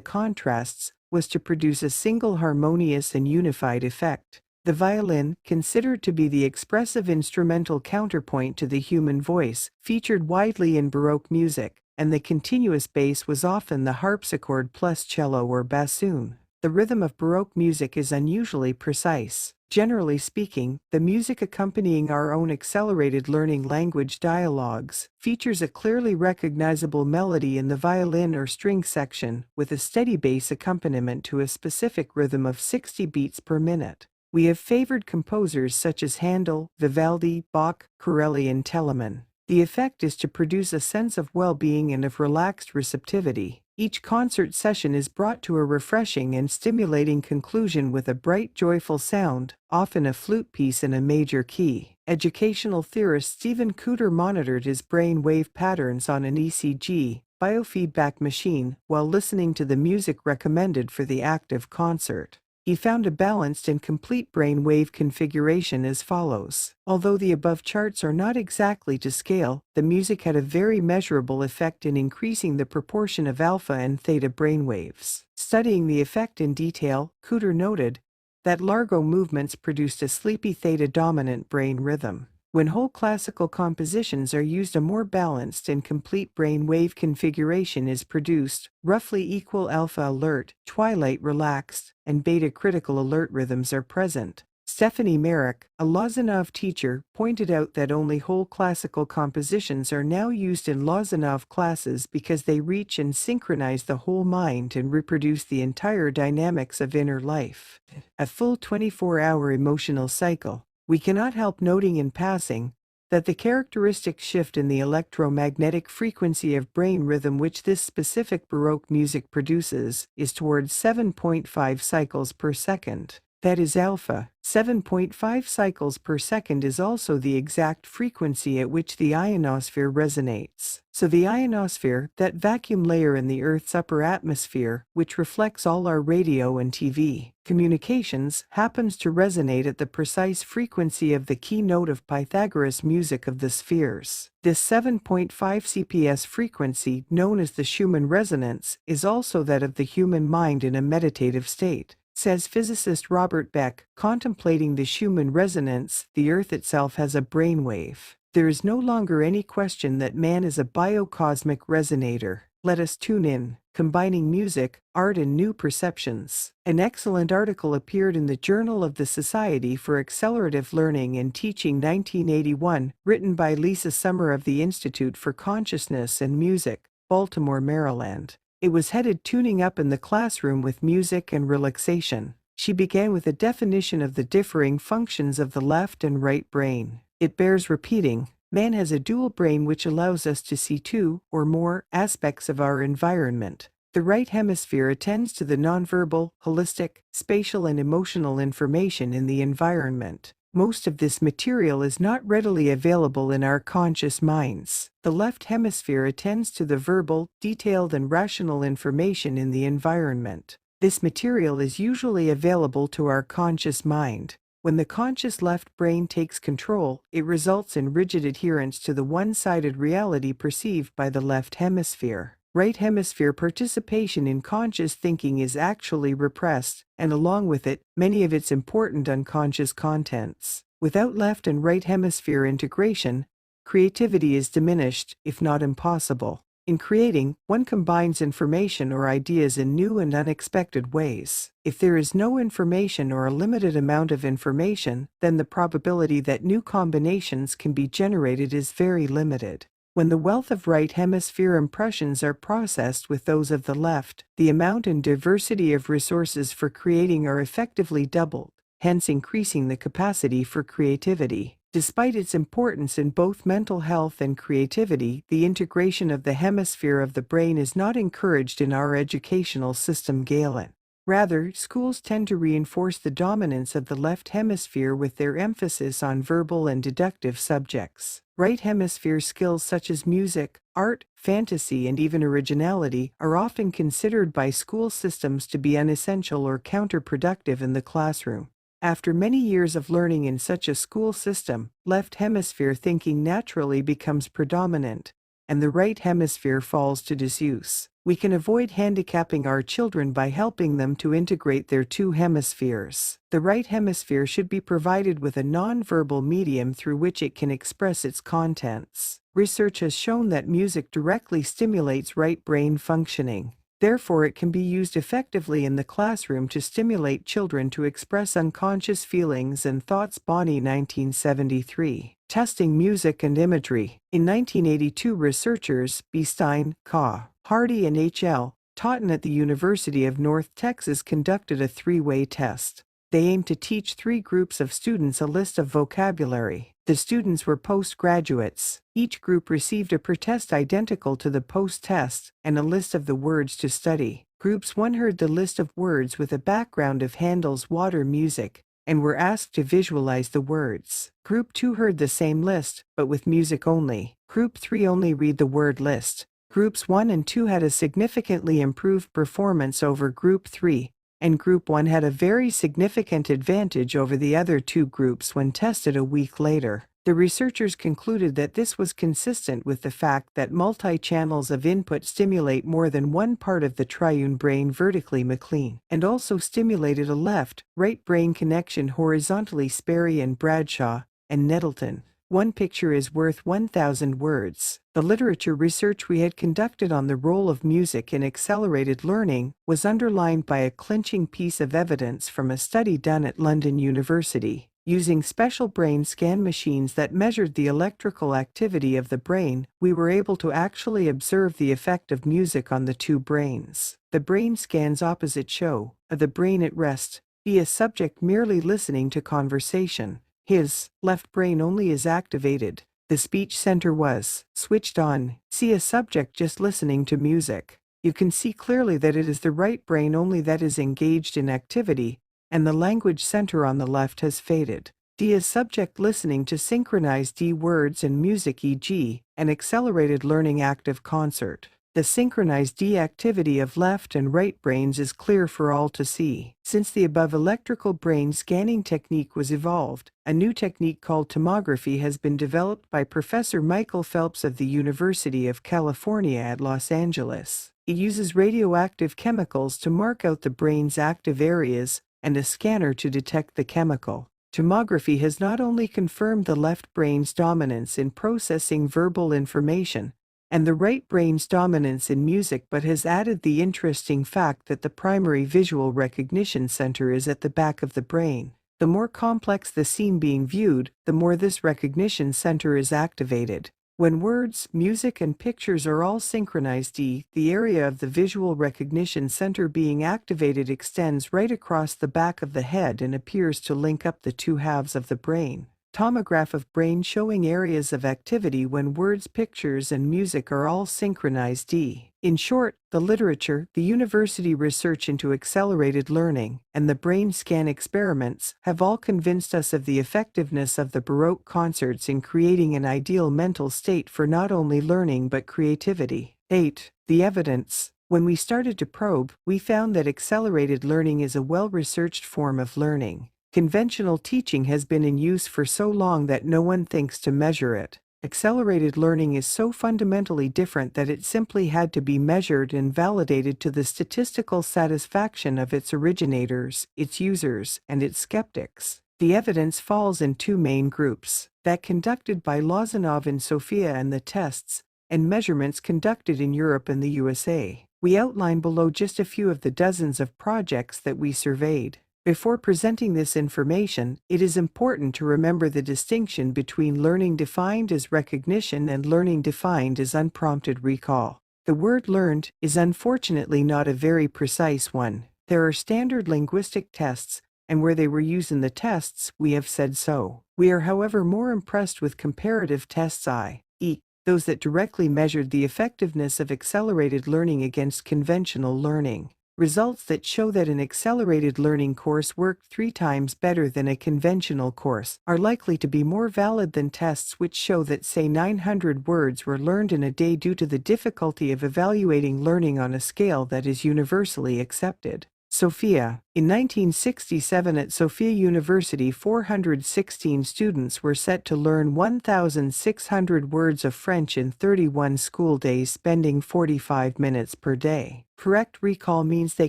contrasts was to produce a single harmonious and unified effect. The violin, considered to be the expressive instrumental counterpoint to the human voice, featured widely in Baroque music, and the continuous bass was often the harpsichord plus cello or bassoon. The rhythm of Baroque music is unusually precise. Generally speaking, the music accompanying our own accelerated learning language dialogues features a clearly recognizable melody in the violin or string section, with a steady bass accompaniment to a specific rhythm of 60 beats per minute. We have favored composers such as Handel, Vivaldi, Bach, Corelli and Telemann. The effect is to produce a sense of well-being and of relaxed receptivity. Each concert session is brought to a refreshing and stimulating conclusion with a bright, joyful sound, often a flute piece in a major key. Educational theorist Stephen Cooter monitored his brain wave patterns on an ECG biofeedback machine while listening to the music recommended for the active concert. He found a balanced and complete brain wave configuration as follows. Although the above charts are not exactly to scale, the music had a very measurable effect in increasing the proportion of alpha and theta brainwaves. Studying the effect in detail, Cooter noted that largo movements produced a sleepy theta-dominant brain rhythm. When whole classical compositions are used, a more balanced and complete brain wave configuration is produced. Roughly equal alpha alert, twilight relaxed, and beta critical alert rhythms are present. Stephanie Merrick, a Lozanov teacher, pointed out that only whole classical compositions are now used in Lozanov classes because they reach and synchronize the whole mind and reproduce the entire dynamics of inner life. A full 24-hour emotional cycle. We cannot help noting in passing that the characteristic shift in the electromagnetic frequency of brain rhythm which this specific Baroque music produces is towards 7.5 cycles per second. That is alpha. 7.5 cycles per second is also the exact frequency at which the ionosphere resonates. So the ionosphere, that vacuum layer in the Earth's upper atmosphere, which reflects all our radio and TV communications, happens to resonate at the precise frequency of the keynote of Pythagoras' music of the spheres. This 7.5 CPS frequency, known as the Schumann resonance, is also that of the human mind in a meditative state. Says physicist Robert Beck, contemplating the Schumann resonance, the Earth itself has a brainwave. There is no longer any question that man is a biocosmic resonator. Let us tune in, combining music, art and new perceptions. An excellent article appeared in the Journal of the Society for Accelerative Learning and Teaching 1981, written by Lisa Summer of the Institute for Consciousness and Music, Baltimore, Maryland. It was headed Tuning Up in the Classroom with Music and Relaxation. She began with a definition of the differing functions of the left and right brain. It bears repeating. Man has a dual brain which allows us to see two or more aspects of our environment. The right hemisphere attends to the nonverbal, holistic, spatial and emotional information in the environment. Most of this material is not readily available in our conscious minds. The left hemisphere attends to the verbal, detailed and rational information in the environment. This material is usually available to our conscious mind. When the conscious left brain takes control, it results in rigid adherence to the one-sided reality perceived by the left hemisphere. Right hemisphere participation in conscious thinking is actually repressed, and along with it, many of its important unconscious contents. Without left and right hemisphere integration, creativity is diminished, if not impossible. In creating, one combines information or ideas in new and unexpected ways. If there is no information or a limited amount of information, then the probability that new combinations can be generated is very limited. When the wealth of right hemisphere impressions are processed with those of the left, the amount and diversity of resources for creating are effectively doubled, hence increasing the capacity for creativity. Despite its importance in both mental health and creativity, the integration of the hemisphere of the brain is not encouraged in our educational system. Galen. Rather, schools tend to reinforce the dominance of the left hemisphere with their emphasis on verbal and deductive subjects. Right hemisphere skills such as music, art, fantasy, and even originality are often considered by school systems to be unessential or counterproductive in the classroom. After many years of learning in such a school system, left hemisphere thinking naturally becomes predominant, and the right hemisphere falls to disuse. We can avoid handicapping our children by helping them to integrate their two hemispheres. The right hemisphere should be provided with a non-verbal medium through which it can express its contents. Research has shown that music directly stimulates right brain functioning. Therefore, it can be used effectively in the classroom to stimulate children to express unconscious feelings and thoughts. Bonnie, 1973. Testing music and imagery. In 1982, researchers B. Stein, Ka, Hardy and H.L. Totten at the University of North Texas conducted a three-way test. They aimed to teach three groups of students a list of vocabulary. The students were postgraduates. Each group received a pretest identical to the post-test and a list of the words to study. Groups 1 heard the list of words with a background of Handel's Water music and were asked to visualize the words. Group 2 heard the same list, but with music only. Group 3 only read the word list. Groups 1 and 2 had a significantly improved performance over Group 3, and Group 1 had a very significant advantage over the other two groups when tested a week later. The researchers concluded that this was consistent with the fact that multi-channels of input stimulate more than one part of the triune brain vertically McLean, and also stimulated a left-right brain connection horizontally Sperry and Bradshaw and Nettleton. One picture is worth 1,000 words. The literature research we had conducted on the role of music in accelerated learning was underlined by a clinching piece of evidence from a study done at London University. Using special brain scan machines that measured the electrical activity of the brain, we were able to actually observe the effect of music on the two brains. The brain scans opposite show the brain at rest, be a subject merely listening to conversation. His left brain only is activated. The speech center was switched on. See a subject just listening to music. You can see clearly that it is the right brain only that is engaged in activity, and the language center on the left has faded. D is subject listening to synchronized D words and music, e.g., an accelerated learning active concert. The synchronized D activity of left and right brains is clear for all to see. Since the above electrical brain scanning technique was evolved, a new technique called tomography has been developed by Professor Michael Phelps of the University of California at Los Angeles. It uses radioactive chemicals to mark out the brain's active areas and a scanner to detect the chemical. Tomography has not only confirmed the left brain's dominance in processing verbal information and the right brain's dominance in music, but has added the interesting fact that the primary visual recognition center is at the back of the brain. The more complex the scene being viewed, the more this recognition center is activated. When words, music, and pictures are all synchronized, the area of the visual recognition center being activated extends right across the back of the head and appears to link up the two halves of the brain. Tomograph of brain showing areas of activity when words, pictures, and music are all synchronized. In short, the literature, the university research into accelerated learning, and the brain scan experiments have all convinced us of the effectiveness of the Baroque concerts in creating an ideal mental state for not only learning but creativity. 8. The evidence. When we started to probe, we found that accelerated learning is a well-researched form of learning. Conventional teaching has been in use for so long that no one thinks to measure it. Accelerated learning is so fundamentally different that it simply had to be measured and validated to the statistical satisfaction of its originators, its users, and its skeptics. The evidence falls in two main groups: that conducted by Lozanov in Sofia and the tests and measurements conducted in Europe and the USA. We outline below just a few of the dozens of projects that we surveyed. Before presenting this information, it is important to remember the distinction between learning defined as recognition and learning defined as unprompted recall. The word learned is unfortunately not a very precise one. There are standard linguistic tests, and where they were used in the tests, we have said so. We are, however, more impressed with comparative tests, i.e., those that directly measured the effectiveness of accelerated learning against conventional learning. Results that show that an accelerated learning course worked 3 times better than a conventional course are likely to be more valid than tests which show that, say, 900 words were learned in a day due to the difficulty of evaluating learning on a scale that is universally accepted. Sofia. In 1967 at Sofia University, 416 students were set to learn 1,600 words of French in 31 school days, spending 45 minutes per day. Correct recall means they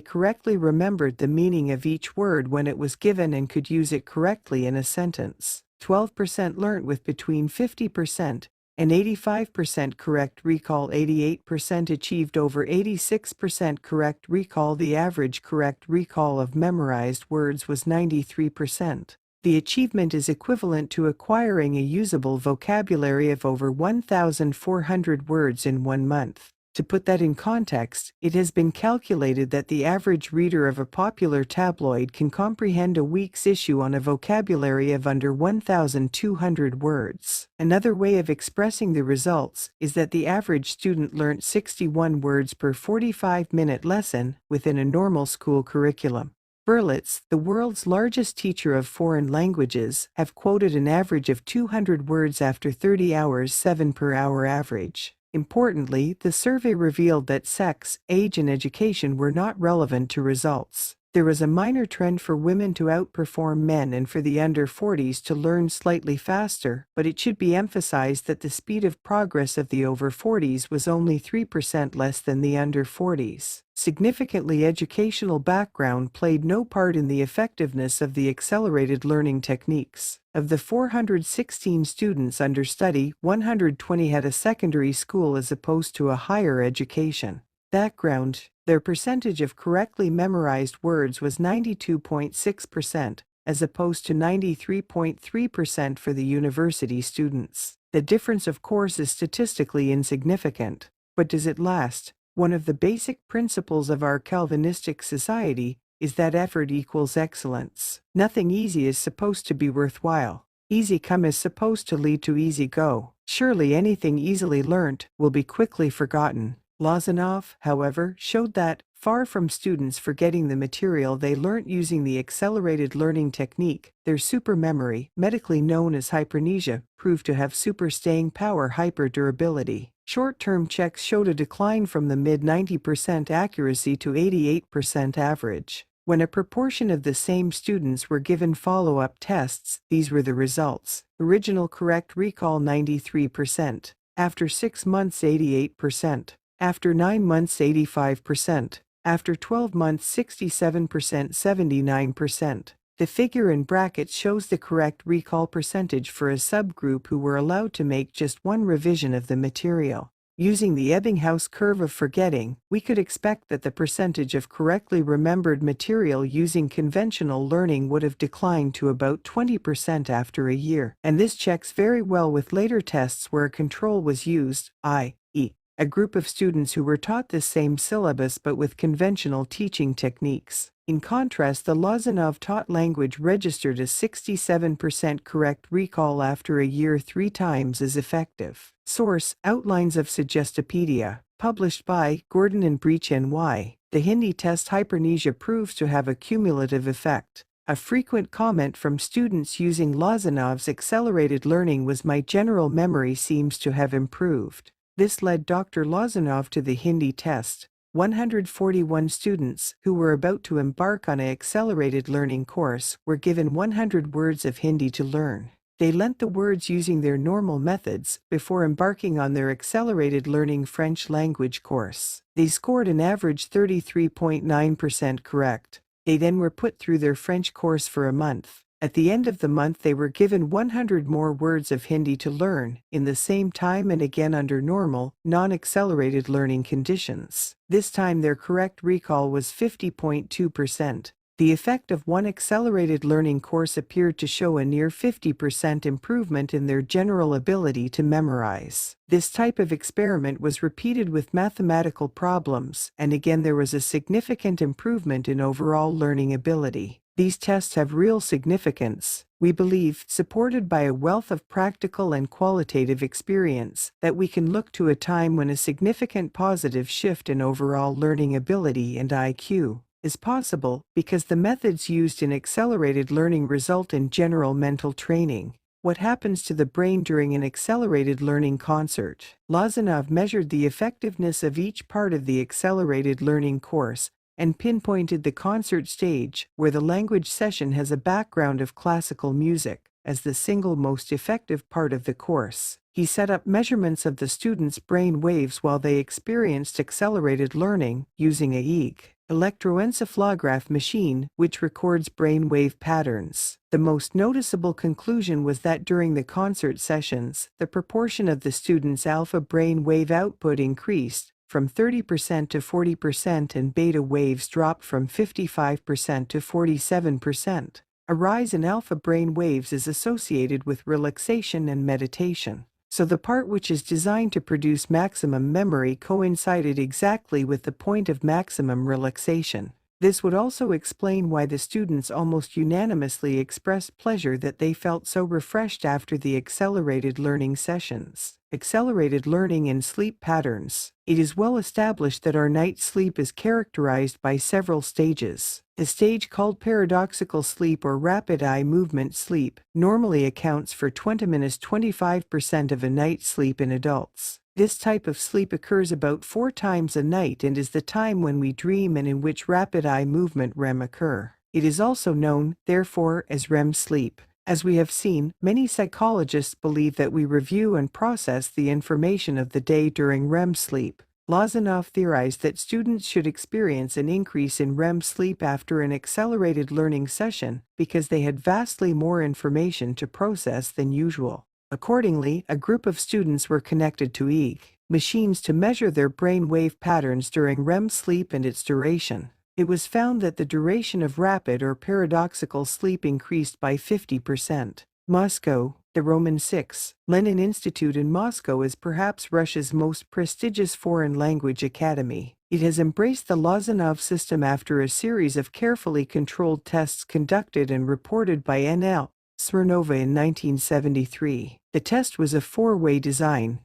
correctly remembered the meaning of each word when it was given and could use it correctly in a sentence. 12% learnt with between 50% and 85% correct recall. 88% achieved over 86% correct recall. The average correct recall of memorized words was 93%. The achievement is equivalent to acquiring a usable vocabulary of over 1,400 words in 1 month. To put that in context, it has been calculated that the average reader of a popular tabloid can comprehend a week's issue on a vocabulary of under 1,200 words. Another way of expressing the results is that the average student learnt 61 words per 45-minute lesson within a normal school curriculum. Berlitz, the world's largest teacher of foreign languages, have quoted an average of 200 words after 30 hours, 7 per hour average. Importantly, the survey revealed that sex, age, and education were not relevant to results. There was a minor trend for women to outperform men and for the under 40s to learn slightly faster, but it should be emphasized that the speed of progress of the over 40s was only 3% less than the under 40s. Significantly, educational background played no part in the effectiveness of the accelerated learning techniques. Of the 416 students under study, 120 had a secondary school as opposed to a higher education. Background: their percentage of correctly memorized words was 92.6%, as opposed to 93.3% for the university students. The difference, of course, is statistically insignificant. But does it last? One of the basic principles of our Calvinistic society is that effort equals excellence. Nothing easy is supposed to be worthwhile. Easy come is supposed to lead to easy go. Surely anything easily learnt will be quickly forgotten. Lozanov, however, showed that, far from students forgetting the material they learnt using the accelerated learning technique, their supermemory, medically known as hypermnesia, proved to have super staying power, hyperdurability. Short-term checks showed a decline from the mid-90% accuracy to 88% average. When a proportion of the same students were given follow-up tests, these were the results. Original correct recall 93%. After 6 months 88%. After 9 months 85%. After 12 months 67%, 79%. The figure in brackets shows the correct recall percentage for a subgroup who were allowed to make just one revision of the material. Using the Ebbinghaus curve of forgetting, we could expect that the percentage of correctly remembered material using conventional learning would have declined to about 20% after a year, and this checks very well with later tests where a control was used, i.e., a group of students who were taught this same syllabus but with conventional teaching techniques. In contrast, the Lozanov taught language registered a 67% correct recall after a year, 3 times as effective. Source: Outlines of Suggestopedia, published by Gordon and Breach NY. The Hindi test hypermnesia proves to have a cumulative effect. A frequent comment from students using Lozanov's accelerated learning was, "My general memory seems to have improved." This led Dr. Lozanov to the Hindi test. 141 students, who were about to embark on an accelerated learning course, were given 100 words of Hindi to learn. They learnt the words using their normal methods before embarking on their accelerated learning French language course. They scored an average 33.9% correct. They then were put through their French course for a month. At the end of the month, they were given 100 more words of Hindi to learn, in the same time and again under normal, non-accelerated learning conditions. This time their correct recall was 50.2%. The effect of one accelerated learning course appeared to show a near 50% improvement in their general ability to memorize. This type of experiment was repeated with mathematical problems, and again there was a significant improvement in overall learning ability. These tests have real significance, we believe, supported by a wealth of practical and qualitative experience, that we can look to a time when a significant positive shift in overall learning ability and IQ is possible because the methods used in accelerated learning result in general mental training. What happens to the brain during an accelerated learning concert? Lozanov measured the effectiveness of each part of the accelerated learning course and pinpointed the concert stage, where the language session has a background of classical music, as the single most effective part of the course. He set up measurements of the students' brain waves while they experienced accelerated learning using a EEG, electroencephalograph machine, which records brain wave patterns. The most noticeable conclusion was that during the concert sessions, the proportion of the students' alpha brain wave output increased from 30% to 40% and beta waves dropped from 55% to 47%. A rise in alpha brain waves is associated with relaxation and meditation. So the part which is designed to produce maximum memory coincided exactly with the point of maximum relaxation. This would also explain why the students almost unanimously expressed pleasure that they felt so refreshed after the accelerated learning sessions. Accelerated learning and sleep patterns. It is well established that our night's sleep is characterized by several stages. The stage called paradoxical sleep or rapid eye movement sleep normally accounts for 20–25% of a night's sleep in adults. This type of sleep occurs about 4 times a night and is the time when we dream and in which rapid eye movement REM occur. It is also known, therefore, as REM sleep. As we have seen, many psychologists believe that we review and process the information of the day during REM sleep. Lozanoff theorized that students should experience an increase in REM sleep after an accelerated learning session because they had vastly more information to process than usual. Accordingly, a group of students were connected to EEG machines to measure their brain wave patterns during REM sleep and its duration. It was found that the duration of rapid or paradoxical sleep increased by 50%. Moscow, the Roman 6. Lenin Institute in Moscow is perhaps Russia's most prestigious foreign language academy. It has embraced the Lozanov system after a series of carefully controlled tests conducted and reported by N.L. Smirnova in 1973. The test was a 4-way design.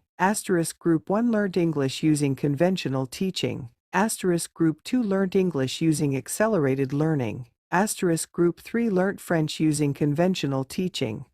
Group 1 learned English using conventional teaching. Group 2 learned English using accelerated learning. Group 3 learnt French using conventional teaching.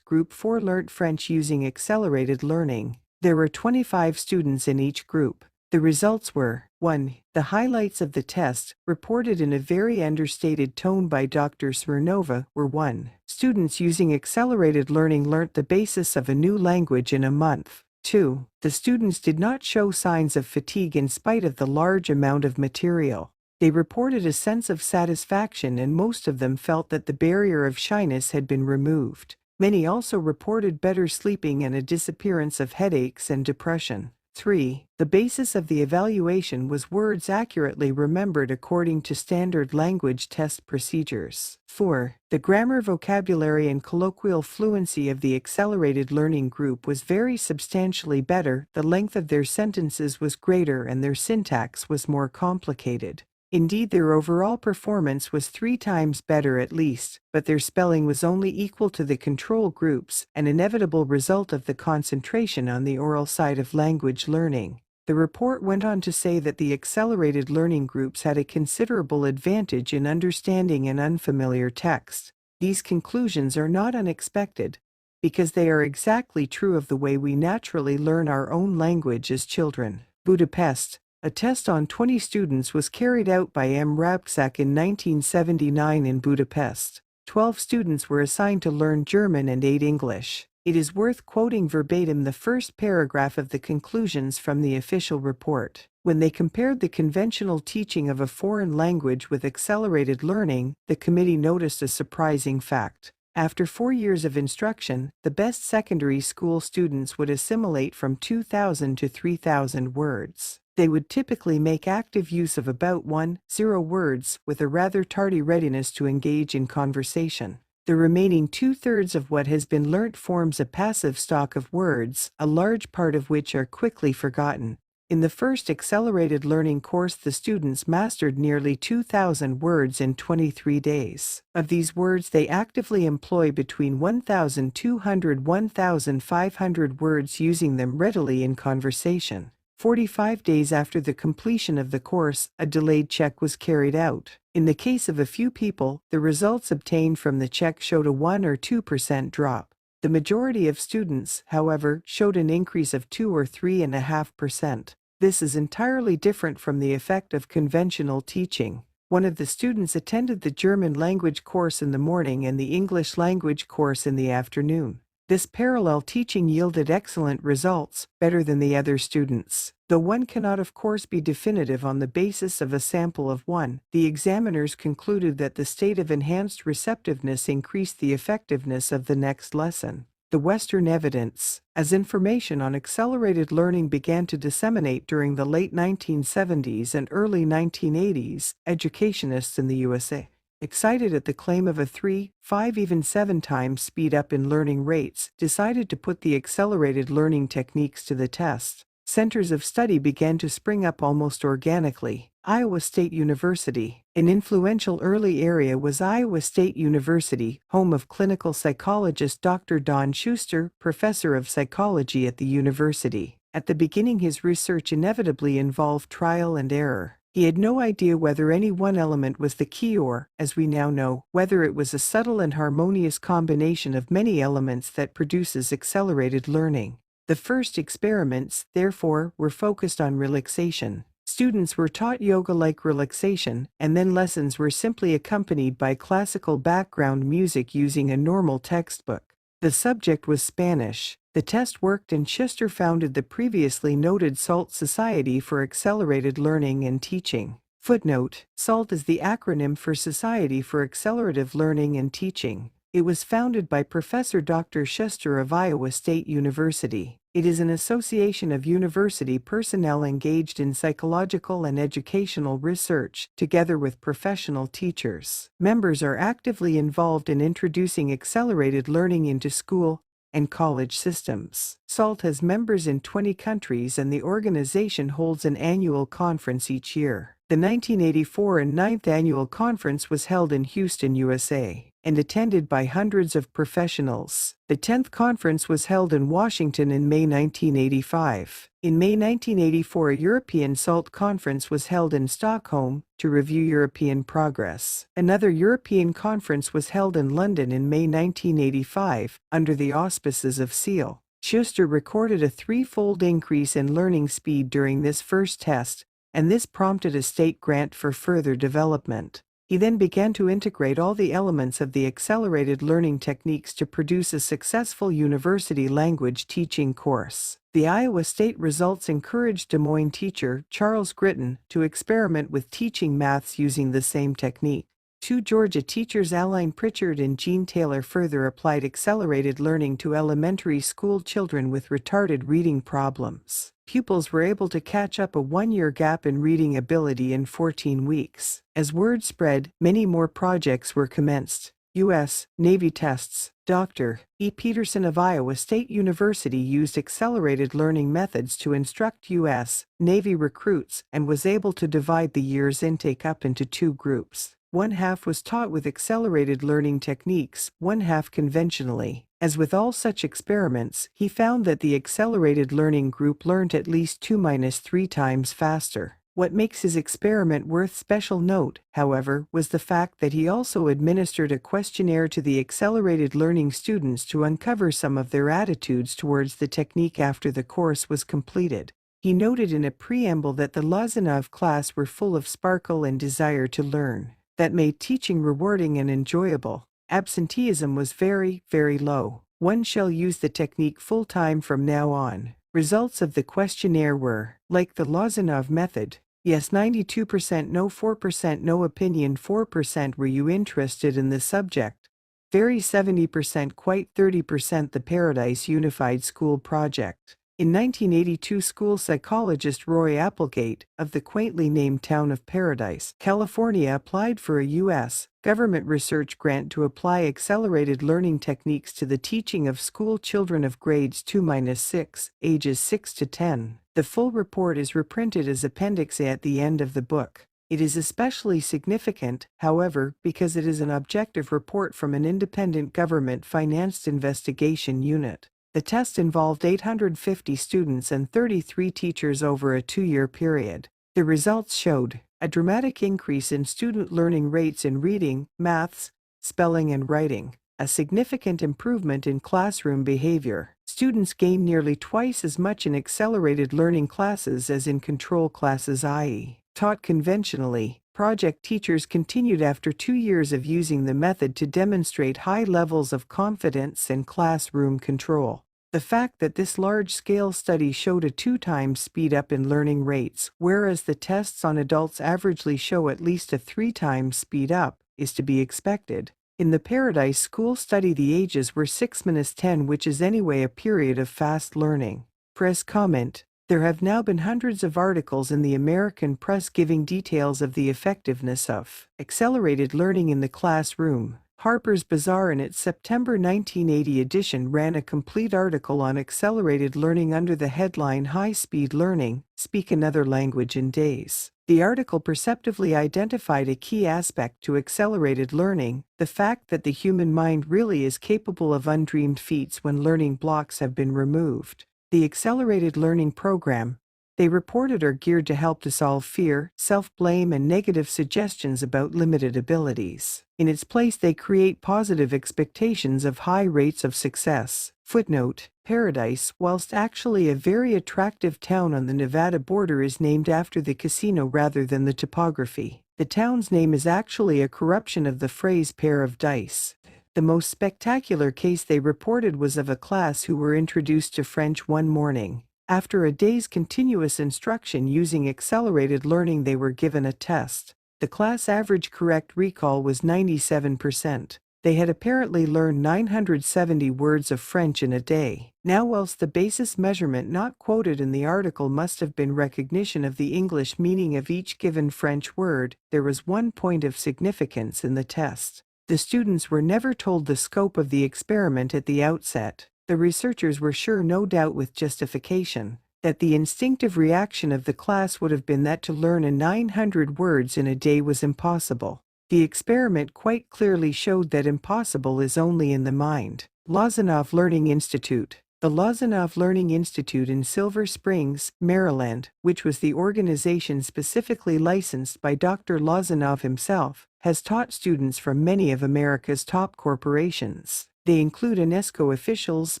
Group 4 learnt French using accelerated learning. There were 25 students in each group. The results were: 1. The highlights of the test, reported in a very understated tone by Dr. Smirnova, were 1. Students using accelerated learning learnt the basis of a new language in a month. 2. The students did not show signs of fatigue in spite of the large amount of material. They reported a sense of satisfaction and most of them felt that the barrier of shyness had been removed. Many also reported better sleeping and a disappearance of headaches and depression. 3. The basis of the evaluation was words accurately remembered according to standard language test procedures. 4. The grammar, vocabulary, and colloquial fluency of the accelerated learning group was very substantially better, the length of their sentences was greater, and their syntax was more complicated. Indeed, their overall performance was 3 times better at least, but their spelling was only equal to the control groups, an inevitable result of the concentration on the oral side of language learning. The report went on to say that the accelerated learning groups had a considerable advantage in understanding an unfamiliar text. These conclusions are not unexpected, because they are exactly true of the way we naturally learn our own language as children. Budapest. A test on 20 students was carried out by M. Rabczak in 1979 in Budapest. 12 students were assigned to learn German and 8 English. It is worth quoting verbatim the first paragraph of the conclusions from the official report. When they compared the conventional teaching of a foreign language with accelerated learning, the committee noticed a surprising fact. After 4 years of instruction, the best secondary school students would assimilate from 2,000 to 3,000 words. They would typically make active use of about 1–0 words, with a rather tardy readiness to engage in conversation. The remaining 2/3 of what has been learnt forms a passive stock of words, a large part of which are quickly forgotten. In the first accelerated learning course, the students mastered nearly 2,000 words in 23 days. Of these words, they actively employ between 1,200–1,500 words, using them readily in conversation. 45 days after the completion of the course, a delayed check was carried out. In the case of a few people, the results obtained from the check showed a 1 or 2% drop. The majority of students, however, showed an increase of 2 or 3.5%. This is entirely different from the effect of conventional teaching. One of the students attended the German language course in the morning and the English language course in the afternoon. This parallel teaching yielded excellent results, better than the other students. Though one cannot of course be definitive on the basis of a sample of 1, the examiners concluded that the state of enhanced receptiveness increased the effectiveness of the next lesson. The Western evidence. As information on accelerated learning began to disseminate during the late 1970s and early 1980s, educationists in the USA excited at the claim of a 3, 5, even 7 times speed up in learning rates, decided to put the accelerated learning techniques to the test. Centers of study began to spring up almost organically. Iowa State University. An influential early area was Iowa State University, home of clinical psychologist Dr. Don Schuster, professor of psychology at the university. At the beginning, his research inevitably involved trial and error. He had no idea whether any one element was the key or, as we now know, whether it was a subtle and harmonious combination of many elements that produces accelerated learning. The first experiments, therefore, were focused on relaxation. Students were taught yoga-like relaxation, and then lessons were simply accompanied by classical background music using a normal textbook. The subject was Spanish. The test worked, and Schuster founded the previously noted SALT Society for Accelerated Learning and Teaching. Footnote: SALT is the acronym for Society for Accelerative Learning and Teaching. It was founded by Professor Dr. Schuster of Iowa State University. It is an association of university personnel engaged in psychological and educational research, together with professional teachers. Members are actively involved in introducing accelerated learning into school and college systems. SALT has members in 20 countries, and the organization holds an annual conference each year. The 1984 and 9th annual conference was held in Houston, USA, and attended by hundreds of professionals. The 10th conference was held in Washington in May 1985. In May 1984, a European SALT conference was held in Stockholm to review European progress. Another European conference was held in London in May 1985, under the auspices of SEAL. Schuster recorded a threefold increase in learning speed during this first test, and this prompted a state grant for further development. He then began to integrate all the elements of the accelerated learning techniques to produce a successful university language teaching course. The Iowa State results encouraged Des Moines teacher Charles Gritton to experiment with teaching maths using the same technique. Two Georgia teachers, Aline Pritchard and Jean Taylor, further applied accelerated learning to elementary school children with retarded reading problems. Pupils were able to catch up a one-year gap in reading ability in 14 weeks. As word spread, many more projects were commenced. U.S. Navy tests. Dr. E. Peterson of Iowa State University used accelerated learning methods to instruct U.S. Navy recruits and was able to divide the year's intake up into two groups. One half was taught with accelerated learning techniques, one half conventionally. As with all such experiments, he found that the accelerated learning group learned at least 2-3 times faster. What makes his experiment worth special note, however, was the fact that he also administered a questionnaire to the accelerated learning students to uncover some of their attitudes towards the technique after the course was completed. He noted in a preamble that the Lazarev class were full of sparkle and desire to learn. That made teaching rewarding and enjoyable. Absenteeism was very, very low. One shall use the technique full-time from now on. Results of the questionnaire were, like the Lazarev method, yes 92%, no 4%, no opinion 4%, were you interested in the subject? Very 70%, quite 30%, the Paradise Unified School Project. In 1982, school psychologist Roy Applegate, of the quaintly named town of Paradise, California, applied for a U.S. government research grant to apply accelerated learning techniques to the teaching of school children of grades 2-6, ages 6 to 10. The full report is reprinted as Appendix A at the end of the book. It is especially significant, however, because it is an objective report from an independent government-financed investigation unit. The test involved 850 students and 33 teachers over a 2-year period. The results showed a dramatic increase in student learning rates in reading, maths, spelling, and writing, a significant improvement in classroom behavior. Students gained nearly twice as much in accelerated learning classes as in control classes, i.e., taught conventionally. Project teachers continued after 2 years of using the method to demonstrate high levels of confidence and classroom control. The fact that this large-scale study showed a 2 times speed up in learning rates, whereas the tests on adults averagely show at least a 3 times speed up, is to be expected. In the Paradise School study, the ages were 6-10, which is anyway a period of fast learning. Press comment. There have now been hundreds of articles in the American press giving details of the effectiveness of accelerated learning in the classroom. Harper's Bazaar in its September 1980 edition ran a complete article on accelerated learning under the headline High-Speed Learning, Speak Another Language in Days. The article perceptively identified a key aspect to accelerated learning, the fact that the human mind really is capable of undreamed feats when learning blocks have been removed. The accelerated learning program, they reported, are geared to help dissolve fear, self-blame, and negative suggestions about limited abilities. In its place, they create positive expectations of high rates of success. Footnote: Paradise, whilst actually a very attractive town on the Nevada border, is named after the casino rather than the topography. The town's name is actually a corruption of the phrase pair of dice. The most spectacular case they reported was of a class who were introduced to French one morning. After a day's continuous instruction using accelerated learning, they were given a test. The class average correct recall was 97%. They had apparently learned 970 words of French in a day. Now, whilst the basis measurement not quoted in the article must have been recognition of the English meaning of each given French word, there was one point of significance in the test. The students were never told the scope of the experiment at the outset. The researchers were sure, no doubt with justification, that the instinctive reaction of the class would have been that to learn 900 words in a day was impossible. The experiment quite clearly showed that impossible is only in the mind. Lozanov Learning Institute. The Lozanov Learning Institute in Silver Springs, Maryland, which was the organization specifically licensed by Dr. Lozanov himself, has taught students from many of America's top corporations. They include UNESCO officials,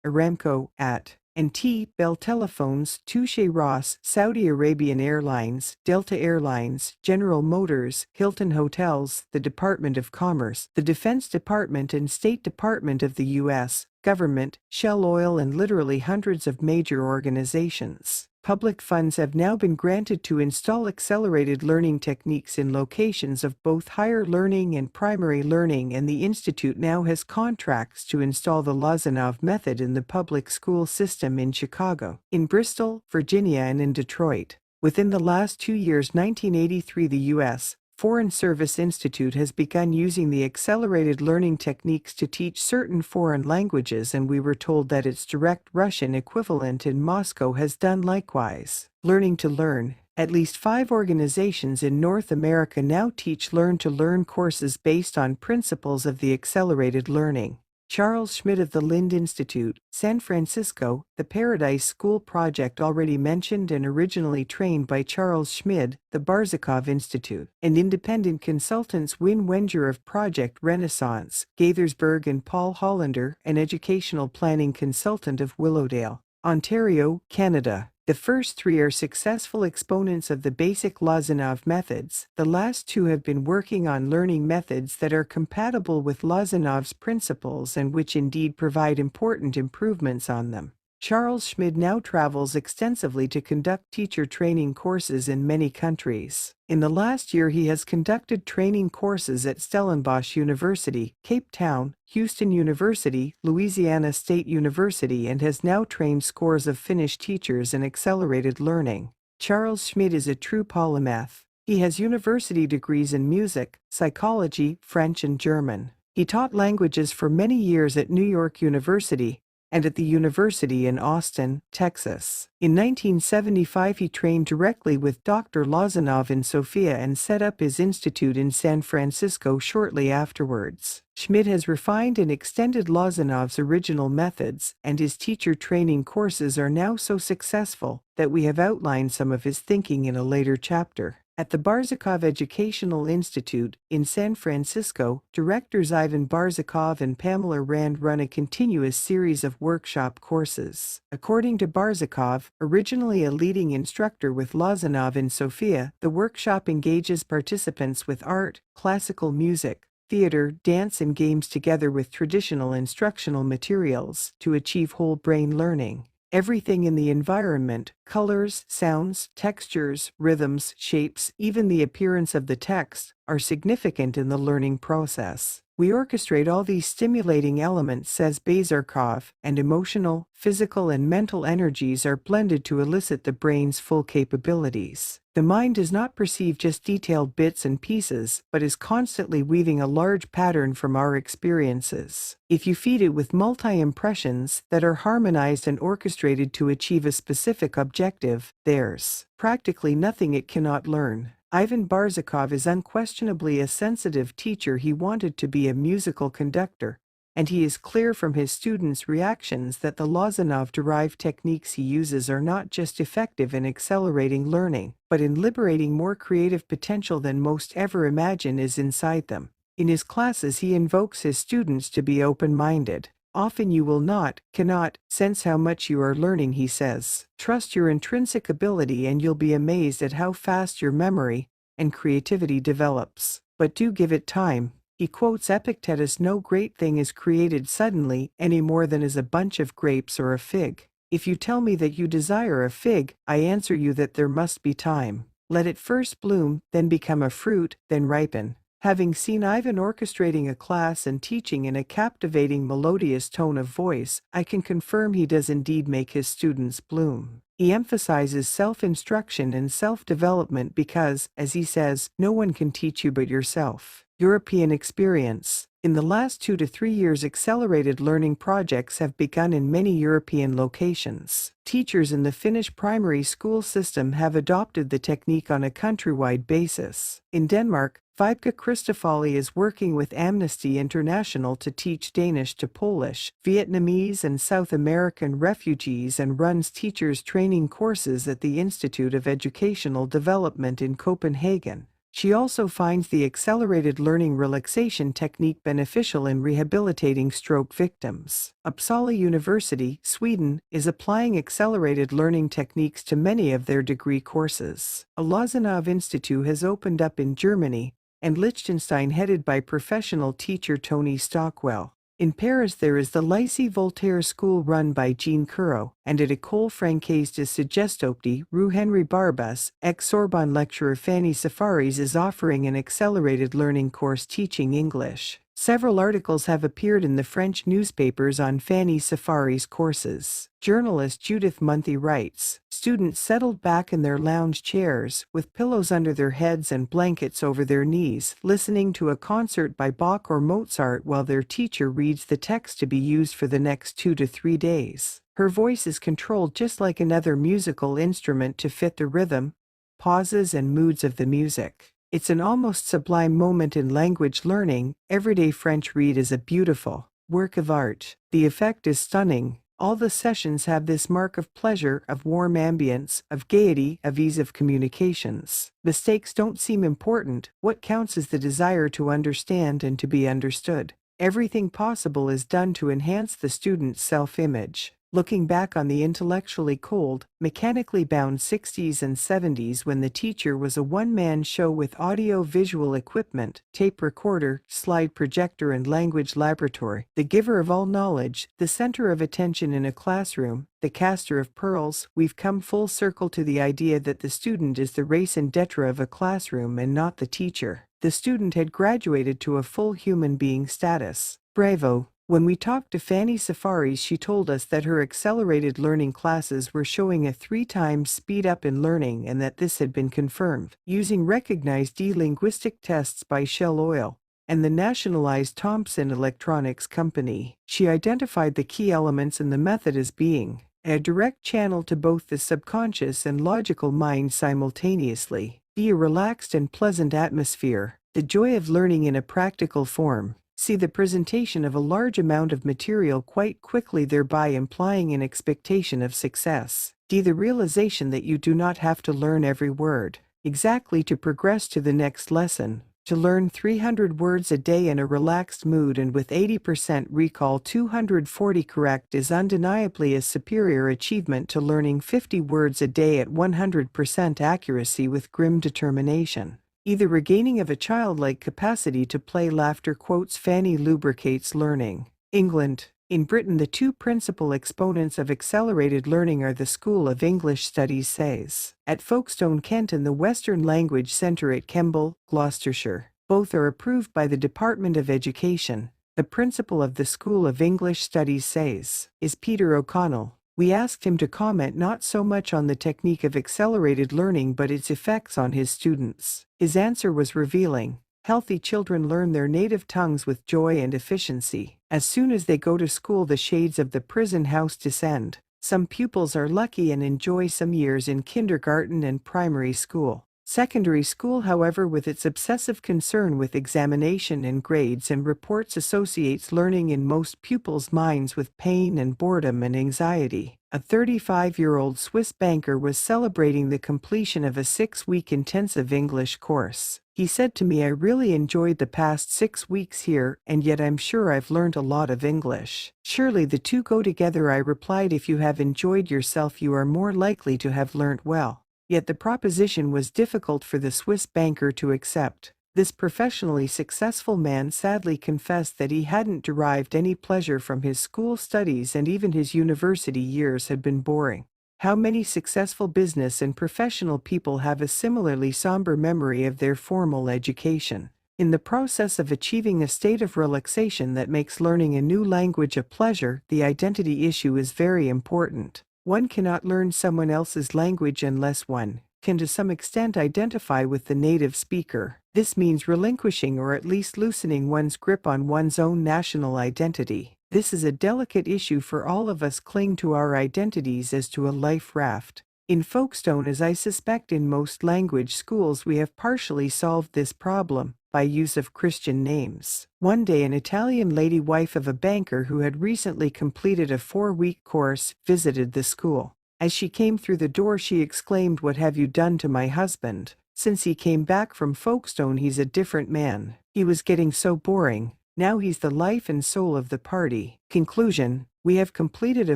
Aramco, AT&T, Bell Telephones, Touche Ross, Saudi Arabian Airlines, Delta Airlines, General Motors, Hilton Hotels, the Department of Commerce, the Defense Department and State Department of the U.S. government, Shell Oil, and literally hundreds of major organizations. Public funds have now been granted to install accelerated learning techniques in locations of both higher learning and primary learning, and the Institute now has contracts to install the Lozanov method in the public school system in Chicago, in Bristol, Virginia, and in Detroit. Within the last 2 years, 1983, the U.S. Foreign Service Institute has begun using the accelerated learning techniques to teach certain foreign languages, and we were told that its direct Russian equivalent in Moscow has done likewise. Learning to Learn. At least 5 organizations in North America now teach Learn to Learn courses based on principles of the accelerated learning. Charles Schmidt of the Lind Institute, San Francisco, the Paradise School project already mentioned and originally trained by Charles Schmidt, the Barzakov Institute, and independent consultants Win Wenger of Project Renaissance, Gaithersburg, and Paul Hollander, an educational planning consultant of Willowdale, Ontario, Canada. The first 3 are successful exponents of the basic Lozanov methods. The last 2 have been working on learning methods that are compatible with Lozanov's principles and which indeed provide important improvements on them. Charles Schmidt now travels extensively to conduct teacher training courses in many countries. In the last year, he has conducted training courses at Stellenbosch University, Cape Town, Houston University, Louisiana State University, and has now trained scores of Finnish teachers in accelerated learning. Charles Schmidt is a true polymath. He has university degrees in music, psychology, French, and German. He taught languages for many years at New York University and at the University in Austin, Texas. In 1975, he trained directly with Dr. Lozanov in Sofia and set up his institute in San Francisco shortly afterwards. Schmidt has refined and extended Lozanov's original methods, and his teacher training courses are now so successful that we have outlined some of his thinking in a later chapter. At the Barzakov Educational Institute in San Francisco, directors Ivan Barzakov and Pamela Rand run a continuous series of workshop courses. According to Barzakov, originally a leading instructor with Lozanov in Sofia, the workshop engages participants with art, classical music, theater, dance, and games together with traditional instructional materials to achieve whole brain learning. Everything in the environment, Colors, sounds, textures, rhythms, shapes, even the appearance of the text, are significant in the learning process. We orchestrate all these stimulating elements, says Bazarkov, and emotional, physical, and mental energies are blended to elicit the brain's full capabilities. The mind does not perceive just detailed bits and pieces, but is constantly weaving a large pattern from our experiences. If you feed it with multi-impressions that are harmonized and orchestrated to achieve a specific objective, there's practically nothing it cannot learn. Ivan Barzakov is unquestionably a sensitive teacher. He wanted to be a musical conductor, and he is clear from his students' reactions that the Lozanov-derived techniques he uses are not just effective in accelerating learning, but in liberating more creative potential than most ever imagine is inside them. In his classes, he invokes his students to be open-minded. Often you will not, cannot, sense how much you are learning, he says. Trust your intrinsic ability and you'll be amazed at how fast your memory and creativity develops. But do give it time. He quotes Epictetus, no great thing is created suddenly any more than is a bunch of grapes or a fig. If you tell me that you desire a fig, I answer you that there must be time. Let it first bloom, then become a fruit, then ripen. Having seen Ivan orchestrating a class and teaching in a captivating melodious tone of voice, I can confirm he does indeed make his students bloom. He emphasizes self-instruction and self-development because, as he says, no one can teach you but yourself. European experience. In the last 2 to 3 years, accelerated learning projects have begun in many European locations. Teachers in the Finnish primary school system have adopted the technique on a countrywide basis. In Denmark, Vibeke Christofali is working with Amnesty International to teach Danish to Polish, Vietnamese, and South American refugees and runs teachers' training courses at the Institute of Educational Development in Copenhagen. She also finds the accelerated learning relaxation technique beneficial in rehabilitating stroke victims. Uppsala University, Sweden, is applying accelerated learning techniques to many of their degree courses. A Lozanov Institute has opened up in Germany and Liechtenstein, headed by professional teacher Tony Stockwell. In Paris, there is the Lycée Voltaire School run by Jean Curot, and at École Francaise de Sagestopti, Rue Henry Barbas, ex-Sorbonne lecturer Fanny Safaris is offering an accelerated learning course teaching English. Several articles have appeared in the French newspapers on Fanny Safaris' courses. Journalist Judith Munthy writes, students settled back in their lounge chairs, with pillows under their heads and blankets over their knees, listening to a concert by Bach or Mozart while their teacher reads the text to be used for the next 2 to 3 days. Her voice is controlled just like another musical instrument to fit the rhythm, pauses, and moods of the music. It's an almost sublime moment in language learning. Everyday French read is a beautiful work of art. The effect is stunning. All the sessions have this mark of pleasure, of warm ambience, of gaiety, of ease of communications. Mistakes don't seem important. What counts is the desire to understand and to be understood. Everything possible is done to enhance the student's self-image. Looking back on the intellectually cold, mechanically bound 60s and 70s when the teacher was a one-man show with audio-visual equipment, tape recorder, slide projector, and language laboratory, the giver of all knowledge, the center of attention in a classroom, the caster of pearls, we've come full circle to the idea that the student is the raison d'etre of a classroom and not the teacher. The student had graduated to a full human being status. Bravo! When we talked to Fanny Safaris, she told us that her accelerated learning classes were showing a 3 times speed up in learning and that this had been confirmed using recognized linguistic tests by Shell Oil and the nationalized Thomson Electronics Company. She identified the key elements in the method as being a direct channel to both the subconscious and logical mind simultaneously, be a relaxed and pleasant atmosphere, the joy of learning in a practical form, see the presentation of a large amount of material quite quickly, thereby implying an expectation of success. D. The realization that you do not have to learn every word exactly to progress to the next lesson. To learn 300 words a day in a relaxed mood and with 80% recall 240 correct is undeniably a superior achievement to learning 50 words a day at 100% accuracy with grim determination. Either regaining of a childlike capacity to play laughter, quotes Fanny lubricates learning. England. In Britain, the two principal exponents of accelerated learning are the School of English Studies SAYS at Folkestone, Kent, and the Western Language Centre at Kemble, Gloucestershire. Both are approved by the Department of Education. The principal of the School of English Studies SAYS is Peter O'Connell. We asked him to comment not so much on the technique of accelerated learning but its effects on his students. His answer was revealing. Healthy children learn their native tongues with joy and efficiency. As soon as they go to school, the shades of the prison house descend. Some pupils are lucky and enjoy some years in kindergarten and primary school. Secondary school, however, with its obsessive concern with examination and grades and reports, associates learning in most pupils' minds with pain and boredom and anxiety. A 35-year-old Swiss banker was celebrating the completion of a 6-week intensive English course. He said to me, "I really enjoyed the past 6 weeks here, and yet I'm sure I've learned a lot of English." "Surely the two go together," I replied. "If you have enjoyed yourself, you are more likely to have learnt well." Yet the proposition was difficult for the Swiss banker to accept. This professionally successful man sadly confessed that he hadn't derived any pleasure from his school studies, and even his university years had been boring. How many successful business and professional people have a similarly somber memory of their formal education? In the process of achieving a state of relaxation that makes learning a new language a pleasure, the identity issue is very important. One cannot learn someone else's language unless one can to some extent identify with the native speaker. This means relinquishing or at least loosening one's grip on one's own national identity. This is a delicate issue, for all of us cling to our identities as to a life raft. In Folkestone, as I suspect in most language schools, we have partially solved this problem by use of Christian names. One day, an Italian lady, wife of a banker who had recently completed a 4-week course, visited the school. As she came through the door, she exclaimed, "What have you done to my husband? Since he came back from Folkestone, he's a different man. He was getting so boring. Now he's the life and soul of the party." Conclusion: we have completed a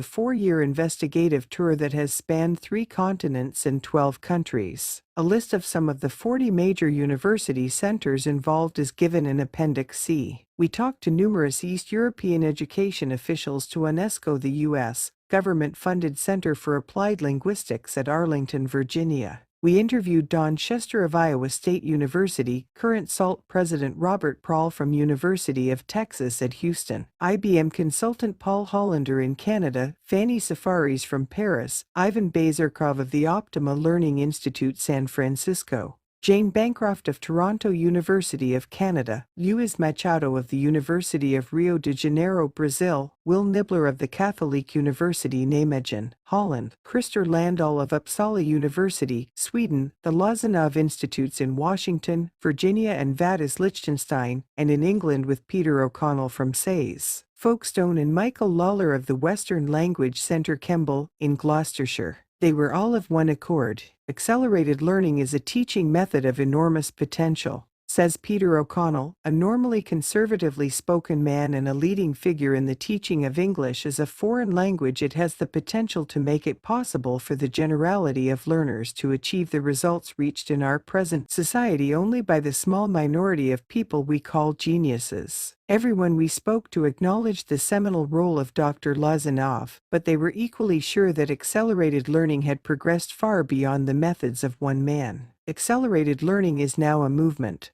4-year investigative tour that has spanned 3 continents and 12 countries. A list of some of the 40 major university centers involved is given in Appendix C. We talked to numerous East European education officials, to UNESCO, the U.S. government-funded Center for Applied Linguistics at Arlington, Virginia. We interviewed Don Chester of Iowa State University, current SALT President Robert Prahl from University of Texas at Houston, IBM consultant Paul Hollander in Canada, Fanny Safaris from Paris, Ivan Bazarkov of the Optima Learning Institute San Francisco, Jane Bancroft of Toronto University of Canada, Luiz Machado of the University of Rio de Janeiro, Brazil, Will Nibbler of the Catholic University Nijmegen, Holland, Christer Landahl of Uppsala University, Sweden, the Lozanov Institutes in Washington, Virginia, and Vadis, Liechtenstein, and in England with Peter O'Connell from SAYS, Folkestone, and Michael Lawler of the Western Language Centre, Kemble, in Gloucestershire. They were all of one accord. Accelerated learning is a teaching method of enormous potential, says Peter O'Connell, a normally conservatively spoken man and a leading figure in the teaching of English as a foreign language. It has the potential to make it possible for the generality of learners to achieve the results reached in our present society only by the small minority of people we call geniuses. Everyone we spoke to acknowledged the seminal role of Dr. Lozanov, but they were equally sure that accelerated learning had progressed far beyond the methods of one man. Accelerated learning is now a movement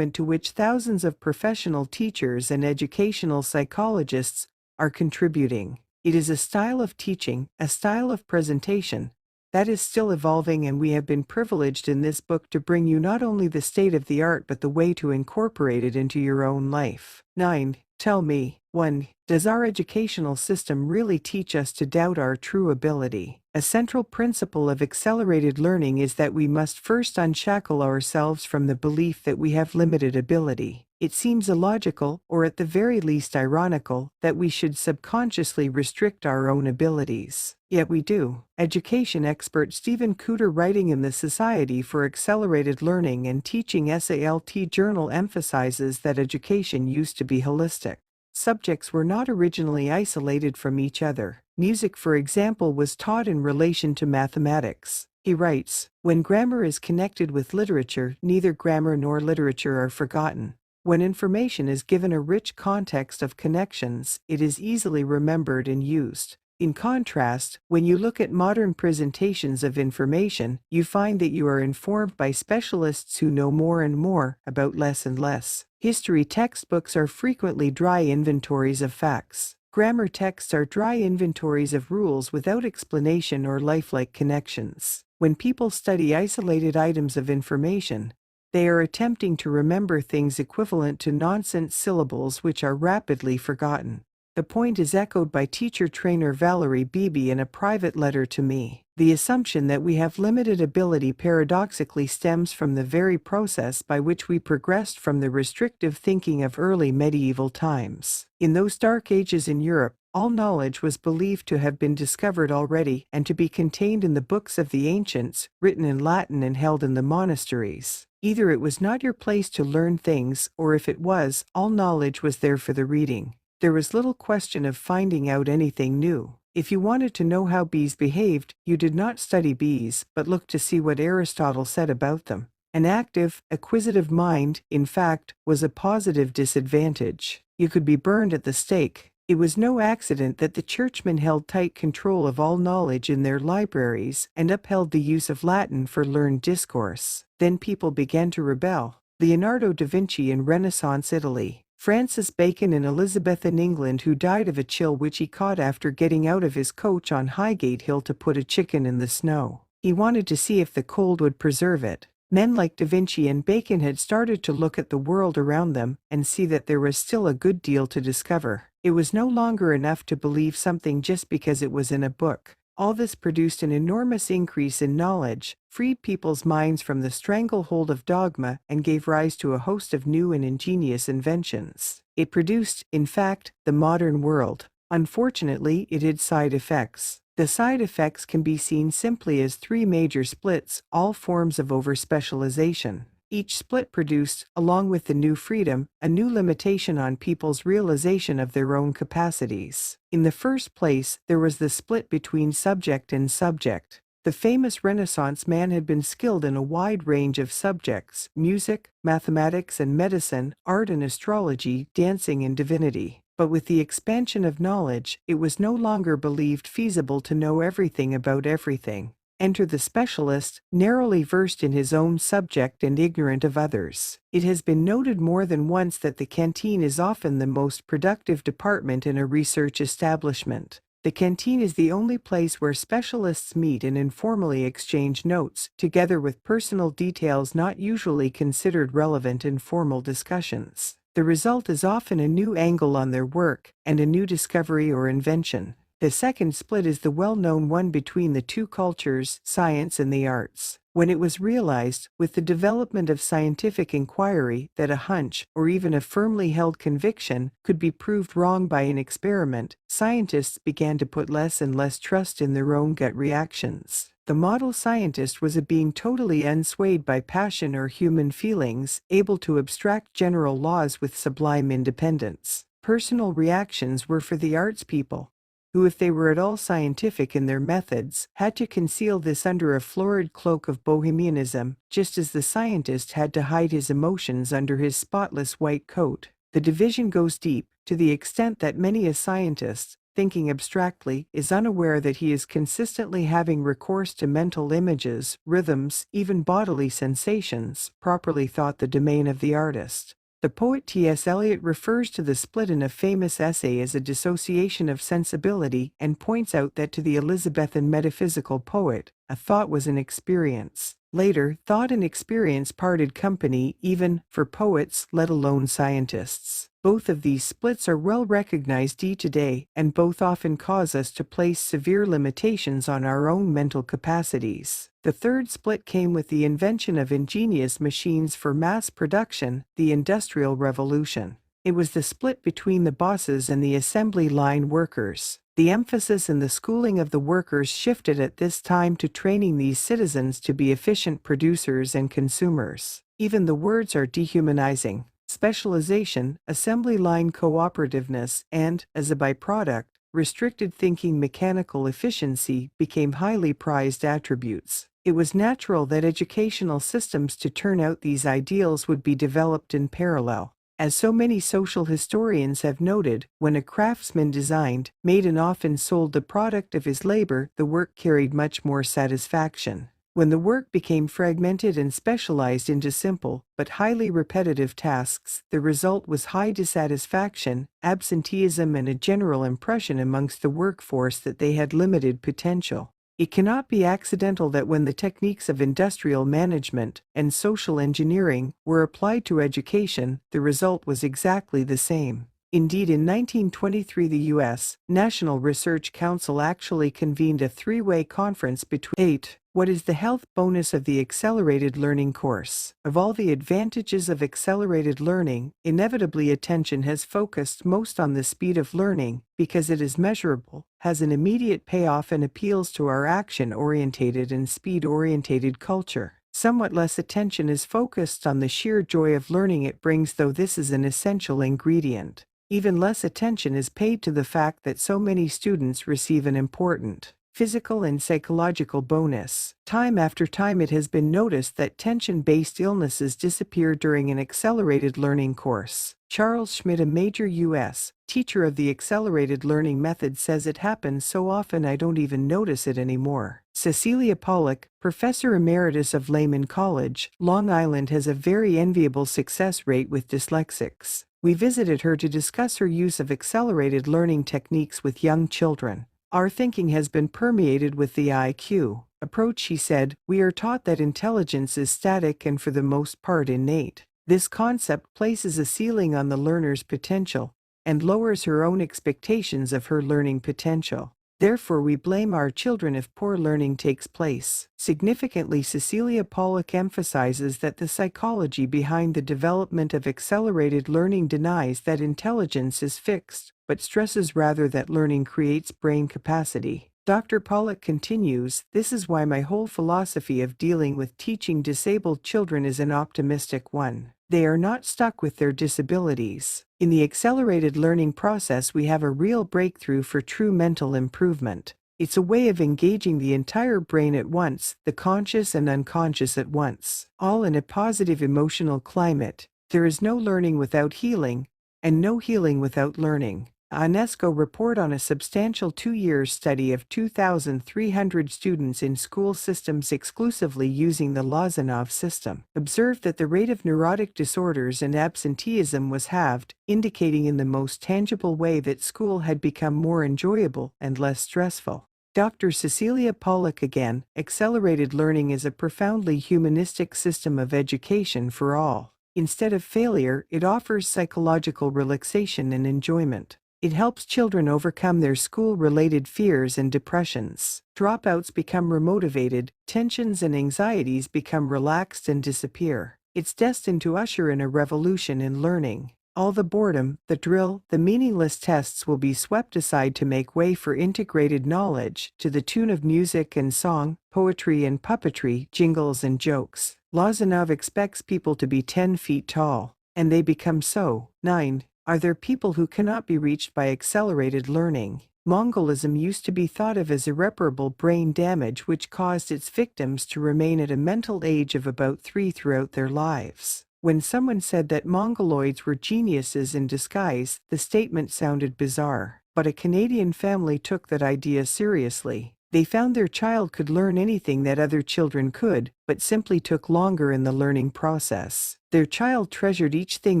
to which thousands of professional teachers and educational psychologists are contributing. It is a style of teaching, a style of presentation, that is still evolving, and we have been privileged in this book to bring you not only the state of the art but the way to incorporate it into your own life. 9. Tell me, 1. Does our educational system really teach us to doubt our true ability? A central principle of accelerated learning is that we must first unshackle ourselves from the belief that we have limited ability. It seems illogical, or at the very least ironical, that we should subconsciously restrict our own abilities. Yet we do. Education expert Stephen Cooter, writing in the Society for Accelerated Learning and Teaching SALT journal, emphasizes that education used to be holistic. Subjects were not originally isolated from each other. Music, for example, was taught in relation to mathematics. He writes, "When grammar is connected with literature, neither grammar nor literature are forgotten. When information is given a rich context of connections, it is easily remembered and used. In contrast, when you look at modern presentations of information, you find that you are informed by specialists who know more and more about less and less. History textbooks are frequently dry inventories of facts. Grammar texts are dry inventories of rules without explanation or lifelike connections. When people study isolated items of information, they are attempting to remember things equivalent to nonsense syllables which are rapidly forgotten. The point is echoed by teacher-trainer Valerie Beebe in a private letter to me. The assumption that we have limited ability paradoxically stems from the very process by which we progressed from the restrictive thinking of early medieval times. In those dark ages in Europe, all knowledge was believed to have been discovered already and to be contained in the books of the ancients, written in Latin and held in the monasteries. Either it was not your place to learn things, or if it was, all knowledge was there for the reading. There was little question of finding out anything new. If you wanted to know how bees behaved, you did not study bees, but looked to see what Aristotle said about them. An active, acquisitive mind, in fact, was a positive disadvantage. You could be burned at the stake. It was no accident that the churchmen held tight control of all knowledge in their libraries and upheld the use of Latin for learned discourse. Then people began to rebel. Leonardo da Vinci in Renaissance Italy, Francis Bacon in Elizabethan England, who died of a chill which he caught after getting out of his coach on Highgate Hill to put a chicken in the snow. He wanted to see if the cold would preserve it. Men like Da Vinci and Bacon had started to look at the world around them and see that there was still a good deal to discover. It was no longer enough to believe something just because it was in a book. All this produced an enormous increase in knowledge, freed people's minds from the stranglehold of dogma, and gave rise to a host of new and ingenious inventions. It produced, in fact, the modern world. Unfortunately, it had side effects. The side effects can be seen simply as three major splits, all forms of overspecialization. Each split produced, along with the new freedom, a new limitation on people's realization of their own capacities. In the first place, there was the split between subject and subject. The famous Renaissance man had been skilled in a wide range of subjects: music, mathematics and medicine, art and astrology, dancing and divinity. But with the expansion of knowledge, it was no longer believed feasible to know everything about everything. Enter the specialist, narrowly versed in his own subject and ignorant of others. It has been noted more than once that the canteen is often the most productive department in a research establishment. The canteen is the only place where specialists meet and informally exchange notes, together with personal details not usually considered relevant in formal discussions. The result is often a new angle on their work, and a new discovery or invention. The second split is the well-known one between the two cultures, science and the arts. When it was realized, with the development of scientific inquiry, that a hunch, or even a firmly held conviction, could be proved wrong by an experiment, scientists began to put less and less trust in their own gut reactions. The model scientist was a being totally unswayed by passion or human feelings, able to abstract general laws with sublime independence. Personal reactions were for the arts people, who, if they were at all scientific in their methods, had to conceal this under a florid cloak of bohemianism, just as the scientist had to hide his emotions under his spotless white coat. The division goes deep, to the extent that many a scientist, thinking abstractly, is unaware that he is consistently having recourse to mental images, rhythms, even bodily sensations, properly thought the domain of the artist. The poet T.S. Eliot refers to the split in a famous essay as a dissociation of sensibility, and points out that to the Elizabethan metaphysical poet, a thought was an experience. Later, thought and experience parted company, even for poets, let alone scientists. Both of these splits are well recognized today, and both often cause us to place severe limitations on our own mental capacities. The third split came with the invention of ingenious machines for mass production, the Industrial Revolution. It was the split between the bosses and the assembly line workers. The emphasis in the schooling of the workers shifted at this time to training these citizens to be efficient producers and consumers. Even the words are dehumanizing. Specialization, assembly line cooperativeness, and, as a byproduct, restricted thinking mechanical efficiency became highly prized attributes. It was natural that educational systems to turn out these ideals would be developed in parallel. As so many social historians have noted, when a craftsman designed, made and often sold the product of his labor, the work carried much more satisfaction. When the work became fragmented and specialized into simple, but highly repetitive tasks, the result was high dissatisfaction, absenteeism, and a general impression amongst the workforce that they had limited potential. It cannot be accidental that when the techniques of industrial management and social engineering were applied to education, the result was exactly the same. Indeed, in 1923, the U.S. National Research Council actually convened a three-way conference between 8. What is the health bonus of the accelerated learning course? Of all the advantages of accelerated learning, inevitably attention has focused most on the speed of learning because it is measurable, has an immediate payoff, and appeals to our action-orientated and speed-orientated culture. Somewhat less attention is focused on the sheer joy of learning it brings, though this is an essential ingredient. Even less attention is paid to the fact that so many students receive an important physical and psychological bonus. Time after time it has been noticed that tension-based illnesses disappear during an accelerated learning course. Charles Schmidt, a major U.S. teacher of the accelerated learning method, says it happens so often I don't even notice it anymore. Cecilia Pollack, professor emeritus of Lehman College, Long Island, has a very enviable success rate with dyslexics. We visited her to discuss her use of accelerated learning techniques with young children. Our thinking has been permeated with the IQ approach, she said. We are taught that intelligence is static and for the most part innate. This concept places a ceiling on the learner's potential and lowers her own expectations of her learning potential. Therefore, we blame our children if poor learning takes place. Significantly, Cecilia Pollack emphasizes that the psychology behind the development of accelerated learning denies that intelligence is fixed, but stresses rather that learning creates brain capacity. Dr. Pollack continues, "This is why my whole philosophy of dealing with teaching disabled children is an optimistic one. They are not stuck with their disabilities. In the accelerated learning process, we have a real breakthrough for true mental improvement. It's a way of engaging the entire brain at once, the conscious and unconscious at once, all in a positive emotional climate. There is no learning without healing, and no healing without learning." A UNESCO report on a substantial 2-year study of 2,300 students in school systems exclusively using the Lozanov system observed that the rate of neurotic disorders and absenteeism was halved, indicating in the most tangible way that school had become more enjoyable and less stressful. Dr. Cecilia Pollack again, accelerated learning is a profoundly humanistic system of education for all. Instead of failure, it offers psychological relaxation and enjoyment. It helps children overcome their school-related fears and depressions. Dropouts become remotivated, tensions and anxieties become relaxed and disappear. It's destined to usher in a revolution in learning. All the boredom, the drill, the meaningless tests will be swept aside to make way for integrated knowledge, to the tune of music and song, poetry and puppetry, jingles and jokes. Lozanov expects people to be 10 feet tall, and they become so. 9. Are there people who cannot be reached by accelerated learning? Mongolism used to be thought of as irreparable brain damage which caused its victims to remain at a mental age of about 3 throughout their lives. When someone said that Mongoloids were geniuses in disguise, the statement sounded bizarre. But a Canadian family took that idea seriously. They found their child could learn anything that other children could, but simply took longer in the learning process. Their child treasured each thing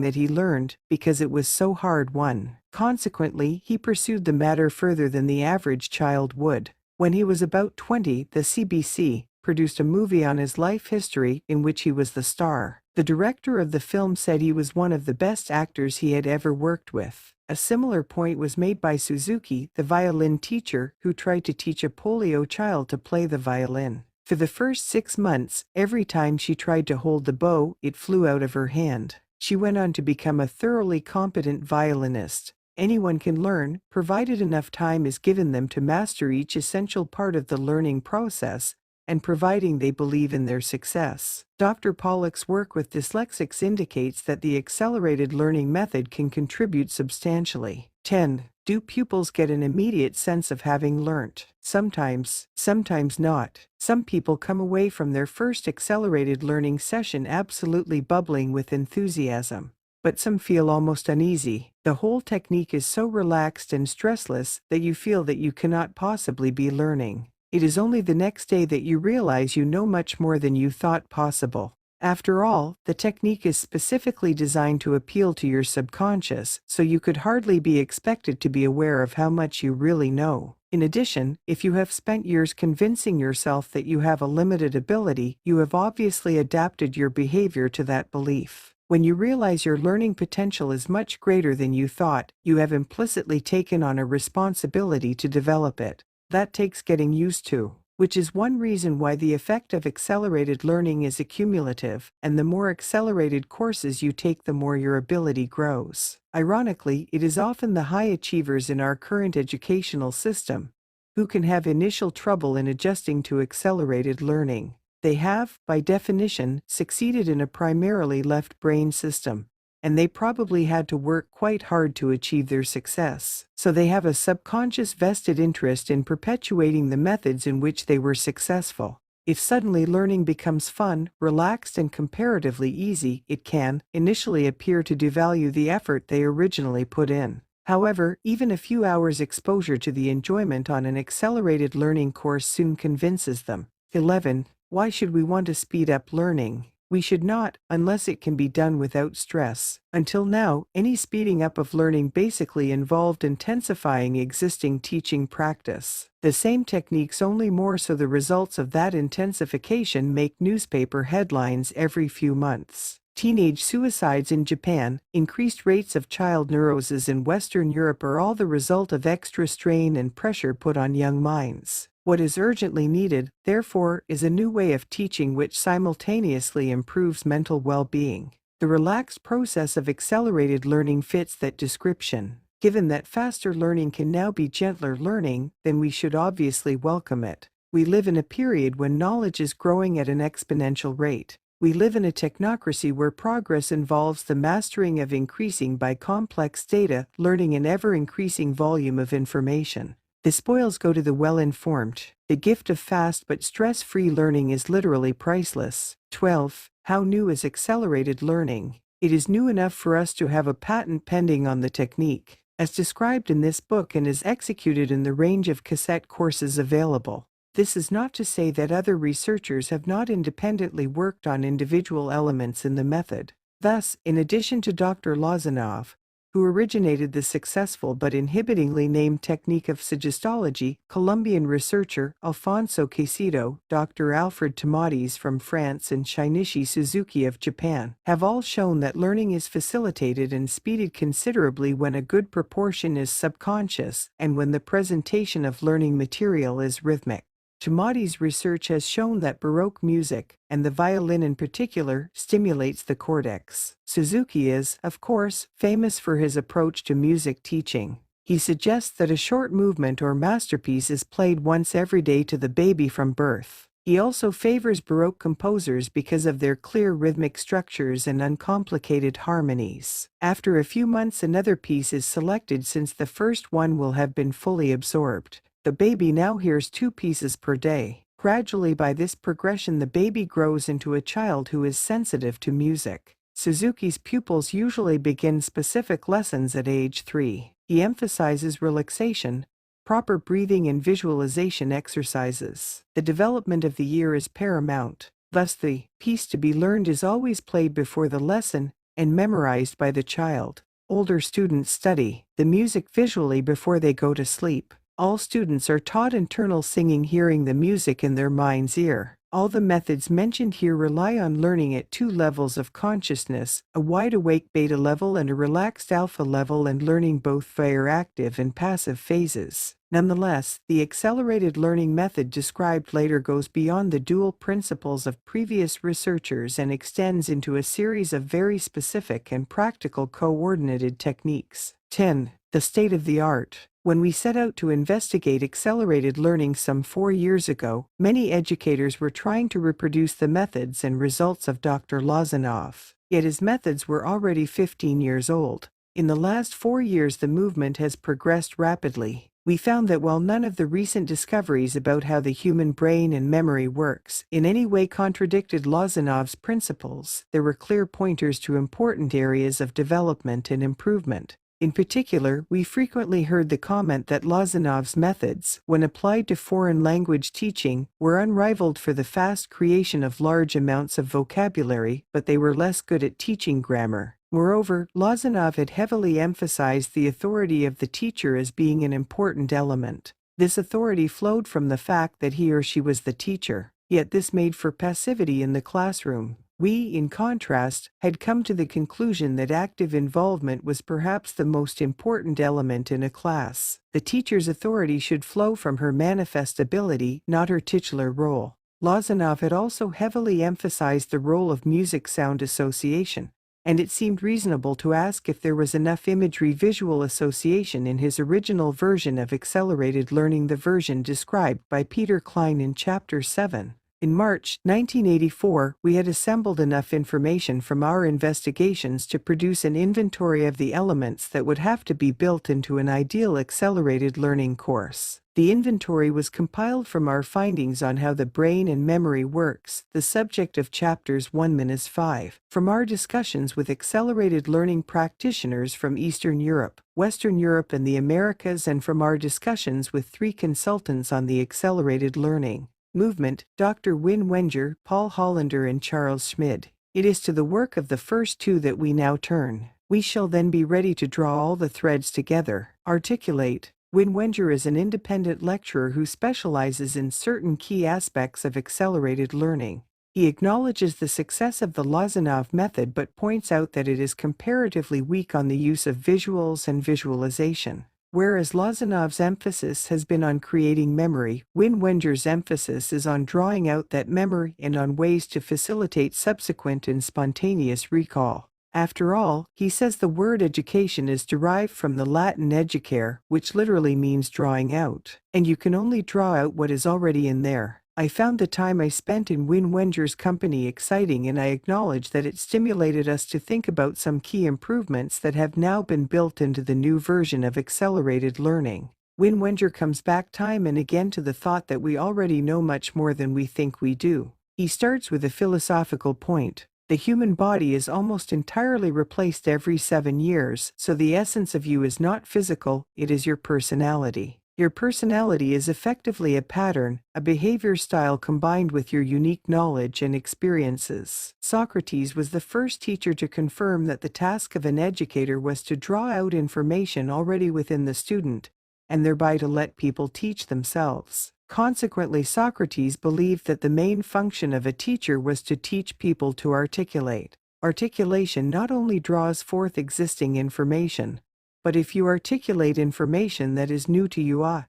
that he learned because it was so hard-won. Consequently, he pursued the matter further than the average child would. When he was about 20, the CBC produced a movie on his life history in which he was the star. The director of the film said he was one of the best actors he had ever worked with. A similar point was made by Suzuki, the violin teacher, who tried to teach a polio child to play the violin. For the first 6 months, every time she tried to hold the bow, it flew out of her hand. She went on to become a thoroughly competent violinist. Anyone can learn, provided enough time is given them to master each essential part of the learning process, and providing they believe in their success. Dr. Pollack's work with dyslexics indicates that the accelerated learning method can contribute substantially. 10. Do pupils get an immediate sense of having learnt? Sometimes, sometimes not. Some people come away from their first accelerated learning session absolutely bubbling with enthusiasm. but some feel almost uneasy. The whole technique is so relaxed and stressless that you feel that you cannot possibly be learning. It is only the next day that you realize you know much more than you thought possible. After all, the technique is specifically designed to appeal to your subconscious, so you could hardly be expected to be aware of how much you really know. In addition, if you have spent years convincing yourself that you have a limited ability, you have obviously adapted your behavior to that belief. When you realize your learning potential is much greater than you thought, you have implicitly taken on a responsibility to develop it. That takes getting used to, which is one reason why the effect of accelerated learning is accumulative, and the more accelerated courses you take, the more your ability grows. Ironically, it is often the high achievers in our current educational system who can have initial trouble in adjusting to accelerated learning. They have, by definition, succeeded in a primarily left brain system, and they probably had to work quite hard to achieve their success. So they have a subconscious vested interest in perpetuating the methods in which they were successful. If suddenly learning becomes fun, relaxed, and comparatively easy, it can initially appear to devalue the effort they originally put in. However, even a few hours exposure to the enjoyment on an accelerated learning course soon convinces them. 11. Why should we want to speed up learning? We should not, unless it can be done without stress. Until now, any speeding up of learning basically involved intensifying existing teaching practice. The same techniques, only more so the results of that intensification, make newspaper headlines every few months. Teenage suicides in Japan, increased rates of child neuroses in Western Europe are all the result of extra strain and pressure put on young minds. What is urgently needed, therefore, is a new way of teaching which simultaneously improves mental well-being. The relaxed process of accelerated learning fits that description. Given that faster learning can now be gentler learning, then we should obviously welcome it. We live in a period when knowledge is growing at an exponential rate. We live in a technocracy where progress involves the mastering of increasing by complex data, learning an ever-increasing volume of information. The spoils go to the well-informed. The gift of fast but stress-free learning is literally priceless. 12. How new is accelerated learning? It is new enough for us to have a patent pending on the technique, as described in this book, and is executed in the range of cassette courses available. This is not to say that other researchers have not independently worked on individual elements in the method. Thus, in addition to Dr. Lozanov, who originated the successful but inhibitingly named technique of suggestology, Colombian researcher Alfonso Caicedo, Dr. Alfred Tomatis from France, and Shinichi Suzuki of Japan, have all shown that learning is facilitated and speeded considerably when a good proportion is subconscious and when the presentation of learning material is rhythmic. Tomatis' research has shown that Baroque music, and the violin in particular, stimulates the cortex. Suzuki is, of course, famous for his approach to music teaching. He suggests that a short movement or masterpiece is played once every day to the baby from birth. He also favors Baroque composers because of their clear rhythmic structures and uncomplicated harmonies. After a few months, another piece is selected since the first one will have been fully absorbed. The baby now hears 2 pieces per day. Gradually, by this progression, the baby grows into a child who is sensitive to music. Suzuki's pupils usually begin specific lessons at age 3. He emphasizes relaxation, proper breathing, and visualization exercises. The development of the ear is paramount. Thus, the piece to be learned is always played before the lesson and memorized by the child. Older students study the music visually before they go to sleep. All students are taught internal singing, hearing the music in their mind's ear. All the methods mentioned here rely on learning at 2 levels of consciousness, a wide-awake beta level and a relaxed alpha level, and learning both via active and passive phases. Nonetheless, the accelerated learning method described later goes beyond the dual principles of previous researchers and extends into a series of very specific and practical coordinated techniques. 10. The state of the art. When we set out to investigate accelerated learning some 4 years ago, many educators were trying to reproduce the methods and results of Dr. Lozanov. Yet his methods were already 15 years old. In the last 4 years, the movement has progressed rapidly. We found that while none of the recent discoveries about how the human brain and memory works in any way contradicted Lozanov's principles, there were clear pointers to important areas of development and improvement. In particular, we frequently heard the comment that Lozanov's methods, when applied to foreign language teaching, were unrivaled for the fast creation of large amounts of vocabulary, but they were less good at teaching grammar. Moreover, Lozanov had heavily emphasized the authority of the teacher as being an important element. This authority flowed from the fact that he or she was the teacher, yet this made for passivity in the classroom. We, in contrast, had come to the conclusion that active involvement was perhaps the most important element in a class. The teacher's authority should flow from her manifest ability, not her titular role. Lozanov had also heavily emphasized the role of music-sound association, and it seemed reasonable to ask if there was enough imagery-visual association in his original version of accelerated learning, the version described by Peter Klein in Chapter 7. In March 1984, we had assembled enough information from our investigations to produce an inventory of the elements that would have to be built into an ideal accelerated learning course. The inventory was compiled from our findings on how the brain and memory works, the subject of chapters 1-5, from our discussions with accelerated learning practitioners from Eastern Europe, Western Europe and the Americas, and from our discussions with 3 consultants on the accelerated learning movement, Dr. Win Wenger, Paul Hollander and Charles Schmid. It is to the work of the first 2 that we now turn. We shall then be ready to draw all the threads together. Articulate. Win Wenger is an independent lecturer who specializes in certain key aspects of accelerated learning. He acknowledges the success of the Lozanov method but points out that it is comparatively weak on the use of visuals and visualization. Whereas Lozanov's emphasis has been on creating memory, Win Wenger's emphasis is on drawing out that memory and on ways to facilitate subsequent and spontaneous recall. After all, he says the word education is derived from the Latin educare, which literally means drawing out, and you can only draw out what is already in there. I found the time I spent in Win Wenger's company exciting, and I acknowledge that it stimulated us to think about some key improvements that have now been built into the new version of accelerated learning. Win Wenger comes back time and again to the thought that we already know much more than we think we do. He starts with a philosophical point. The human body is almost entirely replaced every 7 years, so the essence of you is not physical, it is your personality. Your personality is effectively a pattern, a behavior style combined with your unique knowledge and experiences. Socrates was the first teacher to confirm that the task of an educator was to draw out information already within the student, and thereby to let people teach themselves. Consequently, Socrates believed that the main function of a teacher was to teach people to articulate. Articulation not only draws forth existing information, but if you articulate information that is new to you,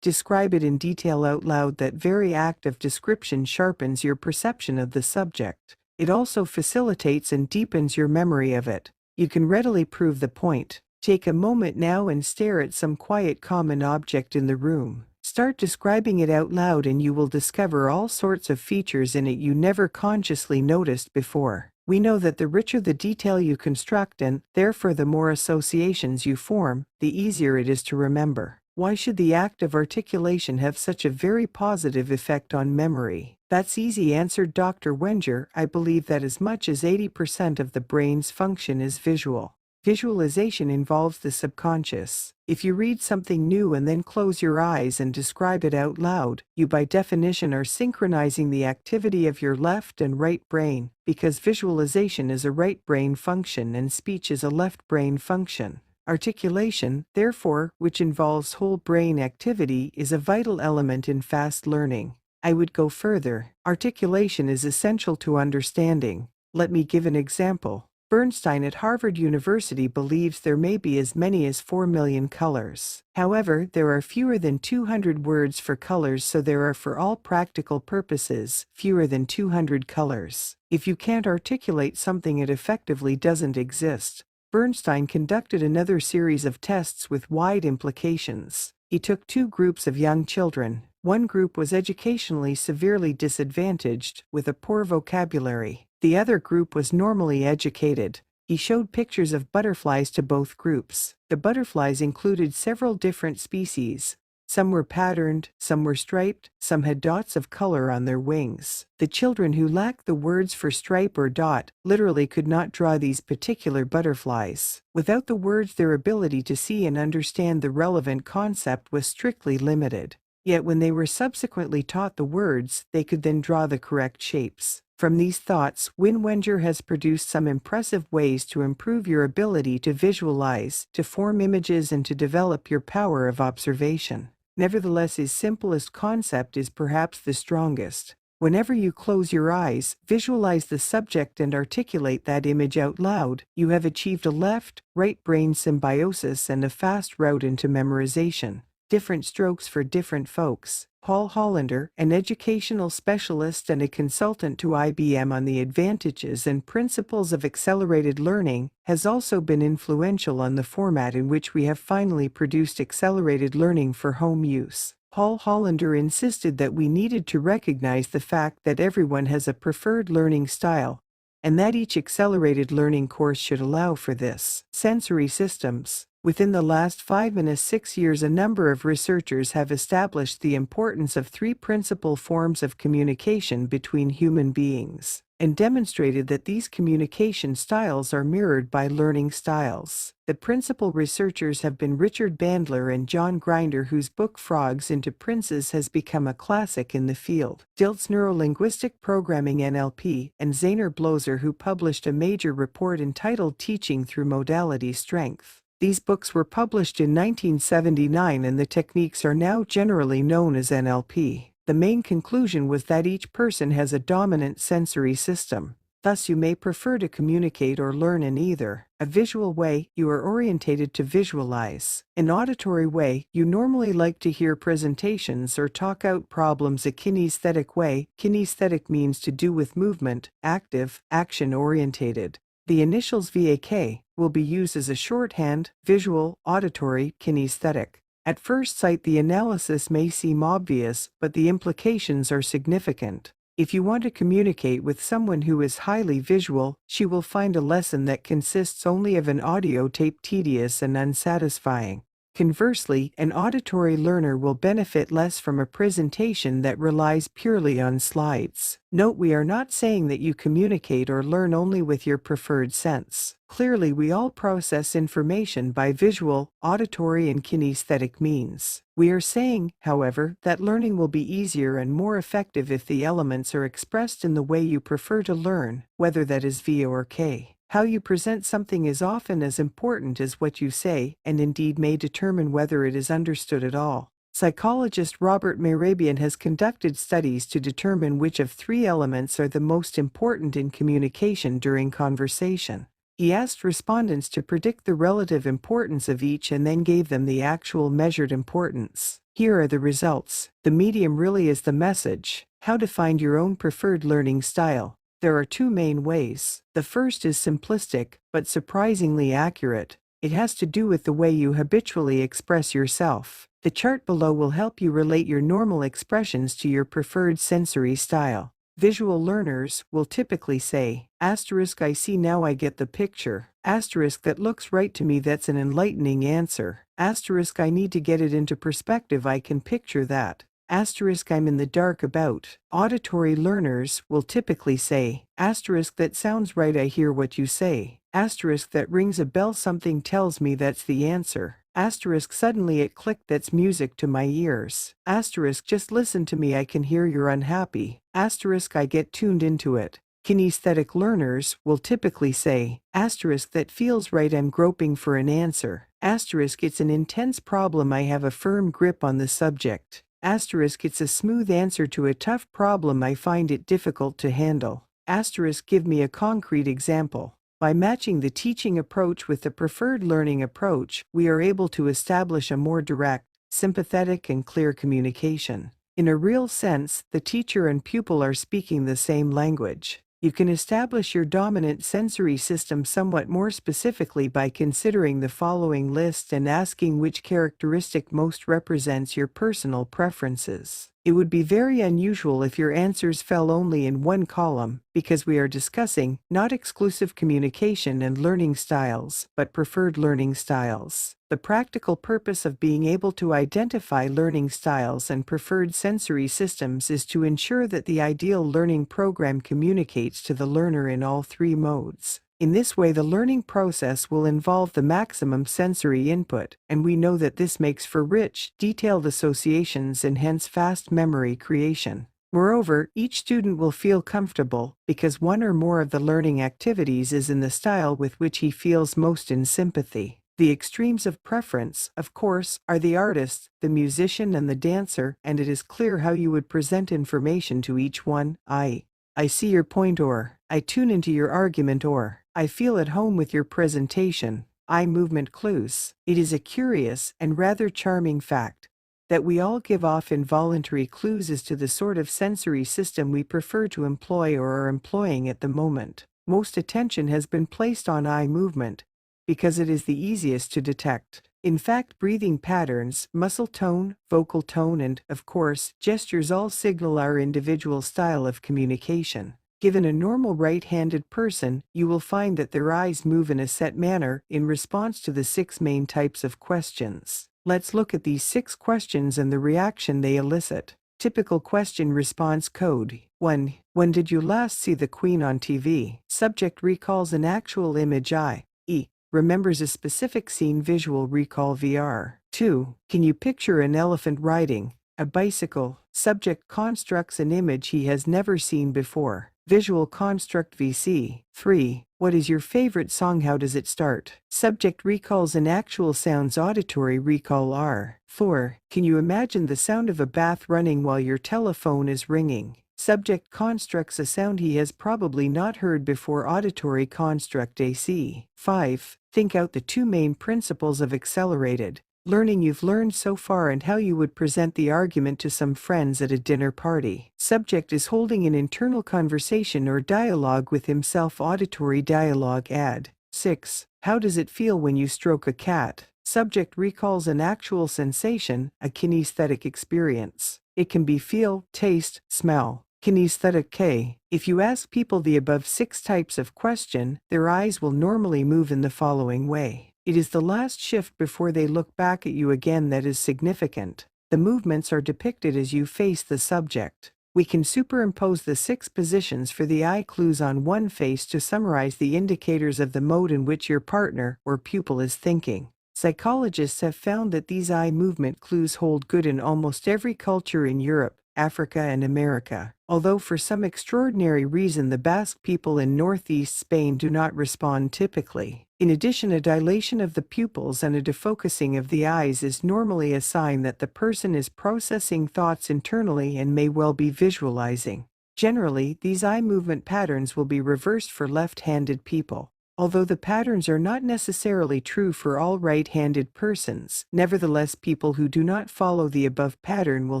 describe it in detail out loud. That very act of description sharpens your perception of the subject. It also facilitates and deepens your memory of it. You can readily prove the point. Take a moment now and stare at some quiet common object in the room. Start describing it out loud and you will discover all sorts of features in it you never consciously noticed before. We know that the richer the detail you construct and, therefore, the more associations you form, the easier it is to remember. Why should the act of articulation have such a very positive effect on memory? That's easy, answered Dr. Wenger. I believe that as much as 80% of the brain's function is visual. Visualization involves the subconscious. If you read something new and then close your eyes and describe it out loud, you by definition are synchronizing the activity of your left and right brain, because visualization is a right brain function and speech is a left brain function. Articulation, therefore, which involves whole brain activity, is a vital element in fast learning. I would go further. Articulation is essential to understanding. Let me give an example. Bernstein at Harvard University believes there may be as many as 4 million colors. However, there are fewer than 200 words for colors, so there are, for all practical purposes, fewer than 200 colors. If you can't articulate something, it effectively doesn't exist. Bernstein conducted another series of tests with wide implications. He took 2 groups of young children. One group was educationally severely disadvantaged, with a poor vocabulary. The other group was normally educated. He showed pictures of butterflies to both groups. The butterflies included several different species. Some were patterned, some were striped, some had dots of color on their wings. The children who lacked the words for stripe or dot literally could not draw these particular butterflies. Without the words, their ability to see and understand the relevant concept was strictly limited. Yet when they were subsequently taught the words, they could then draw the correct shapes. From these thoughts, Win Wenger has produced some impressive ways to improve your ability to visualize, to form images, and to develop your power of observation. Nevertheless, his simplest concept is perhaps the strongest. Whenever you close your eyes, visualize the subject and articulate that image out loud, you have achieved a left-right brain symbiosis and a fast route into memorization. Different strokes for different folks. Paul Hollander, an educational specialist and a consultant to IBM on the advantages and principles of accelerated learning, has also been influential on the format in which we have finally produced accelerated learning for home use. Paul Hollander insisted that we needed to recognize the fact that everyone has a preferred learning style, and that each accelerated learning course should allow for this. Sensory systems. Within the last 5 and 6 years, a number of researchers have established the importance of 3 principal forms of communication between human beings, and demonstrated that these communication styles are mirrored by learning styles. The principal researchers have been Richard Bandler and John Grinder, whose book Frogs into Princes has become a classic in the field, Dilt's Neurolinguistic Programming NLP, and Zainer Blozer, who published a major report entitled Teaching Through Modality Strength. These books were published in 1979, and the techniques are now generally known as NLP. The main conclusion was that each person has a dominant sensory system. Thus, you may prefer to communicate or learn in either a visual way, you are orientated to visualize. An auditory way, you normally like to hear presentations or talk out problems. A kinesthetic way, kinesthetic means to do with movement, active, action-orientated. The initials VAK will be used as a shorthand, visual, auditory, kinesthetic. At first sight, the analysis may seem obvious, but the implications are significant. If you want to communicate with someone who is highly visual, she will find a lesson that consists only of an audio tape tedious and unsatisfying. Conversely, an auditory learner will benefit less from a presentation that relies purely on slides. Note, we are not saying that you communicate or learn only with your preferred sense. Clearly, we all process information by visual, auditory, and kinesthetic means. We are saying, however, that learning will be easier and more effective if the elements are expressed in the way you prefer to learn, whether that is V or K. How you present something is often as important as what you say, and indeed may determine whether it is understood at all. Psychologist Robert Mehrabian has conducted studies to determine which of 3 elements are the most important in communication during conversation. He asked respondents to predict the relative importance of each and then gave them the actual measured importance. Here are the results. The medium really is the message. How to find your own preferred learning style. There are 2 main ways. The first is simplistic, but surprisingly accurate. It has to do with the way you habitually express yourself. The chart below will help you relate your normal expressions to your preferred sensory style. Visual learners will typically say, asterisk, I see now, I get the picture. Asterisk, that looks right to me, that's an enlightening answer. Asterisk, I need to get it into perspective, I can picture that. Asterisk, I'm in the dark about. Auditory learners will typically say, asterisk, that sounds right, I hear what you say. Asterisk, that rings a bell, something tells me that's the answer. Asterisk, suddenly it clicked, that's music to my ears. Asterisk, just listen to me, I can hear you're unhappy. Asterisk, I get tuned into it. Kinesthetic learners will typically say, asterisk, that feels right, I'm groping for an answer. Asterisk, it's an intense problem, I have a firm grip on the subject. Asterisk, it's a smooth answer to a tough problem, I find it difficult to handle. Asterisk, give me a concrete example. By matching the teaching approach with the preferred learning approach, we are able to establish a more direct, sympathetic, and clear communication. In a real sense, the teacher and pupil are speaking the same language. You can establish your dominant sensory system somewhat more specifically by considering the following list and asking which characteristic most represents your personal preferences. It would be very unusual if your answers fell only in one column, because we are discussing not exclusive communication and learning styles, but preferred learning styles. The practical purpose of being able to identify learning styles and preferred sensory systems is to ensure that the ideal learning program communicates to the learner in all three modes. In this way, the learning process will involve the maximum sensory input, and we know that this makes for rich, detailed associations and hence fast memory creation. Moreover, each student will feel comfortable because one or more of the learning activities is in the style with which he feels most in sympathy. The extremes of preference, of course, are the artist, the musician, and the dancer, and it is clear how you would present information to each one. I see your point, or I tune into your argument, or I feel at home with your presentation. Eye movement clues. It is a curious and rather charming fact that we all give off involuntary clues as to the sort of sensory system we prefer to employ or are employing at the moment. Most attention has been placed on eye movement because it is the easiest to detect. In fact, breathing patterns, muscle tone, vocal tone, and, of course, gestures all signal our individual style of communication. Given a normal right-handed person, you will find that their eyes move in a set manner in response to the 6 main types of questions. Let's look at these 6 questions and the reaction they elicit. Typical question response code. 1. When did you last see the Queen on TV? Subject recalls an actual image. I.e. remembers a specific scene. Visual recall VR. 2. Can you picture an elephant riding a bicycle? Subject constructs an image he has never seen before. Visual construct VC. 3. What is your favorite song? How does it start? Subject recalls an actual sounds. Auditory recall R. 4. Can you imagine the sound of a bath running while your telephone is ringing? Subject constructs a sound he has probably not heard before. Auditory construct AC. 5. Think out the 2 main principles of accelerated learning you've learned so far and how you would present the argument to some friends at a dinner party. Subject is holding an internal conversation or dialogue with himself. Auditory dialogue. Add. 6. How does it feel when you stroke a cat? Subject recalls an actual sensation, a kinesthetic experience. It can be feel, taste, smell. Kinesthetic K. If you ask people the above 6 types of question, their eyes will normally move in the following way. It is the last shift before they look back at you again that is significant. The movements are depicted as you face the subject. We can superimpose the 6 positions for the eye clues on one face to summarize the indicators of the mode in which your partner or pupil is thinking. Psychologists have found that these eye movement clues hold good in almost every culture in Europe, Africa, and America, although for some extraordinary reason the Basque people in northeast Spain do not respond typically. In addition, a dilation of the pupils and a defocusing of the eyes is normally a sign that the person is processing thoughts internally and may well be visualizing. Generally, these eye movement patterns will be reversed for left-handed people. Although the patterns are not necessarily true for all right-handed persons, nevertheless people who do not follow the above pattern will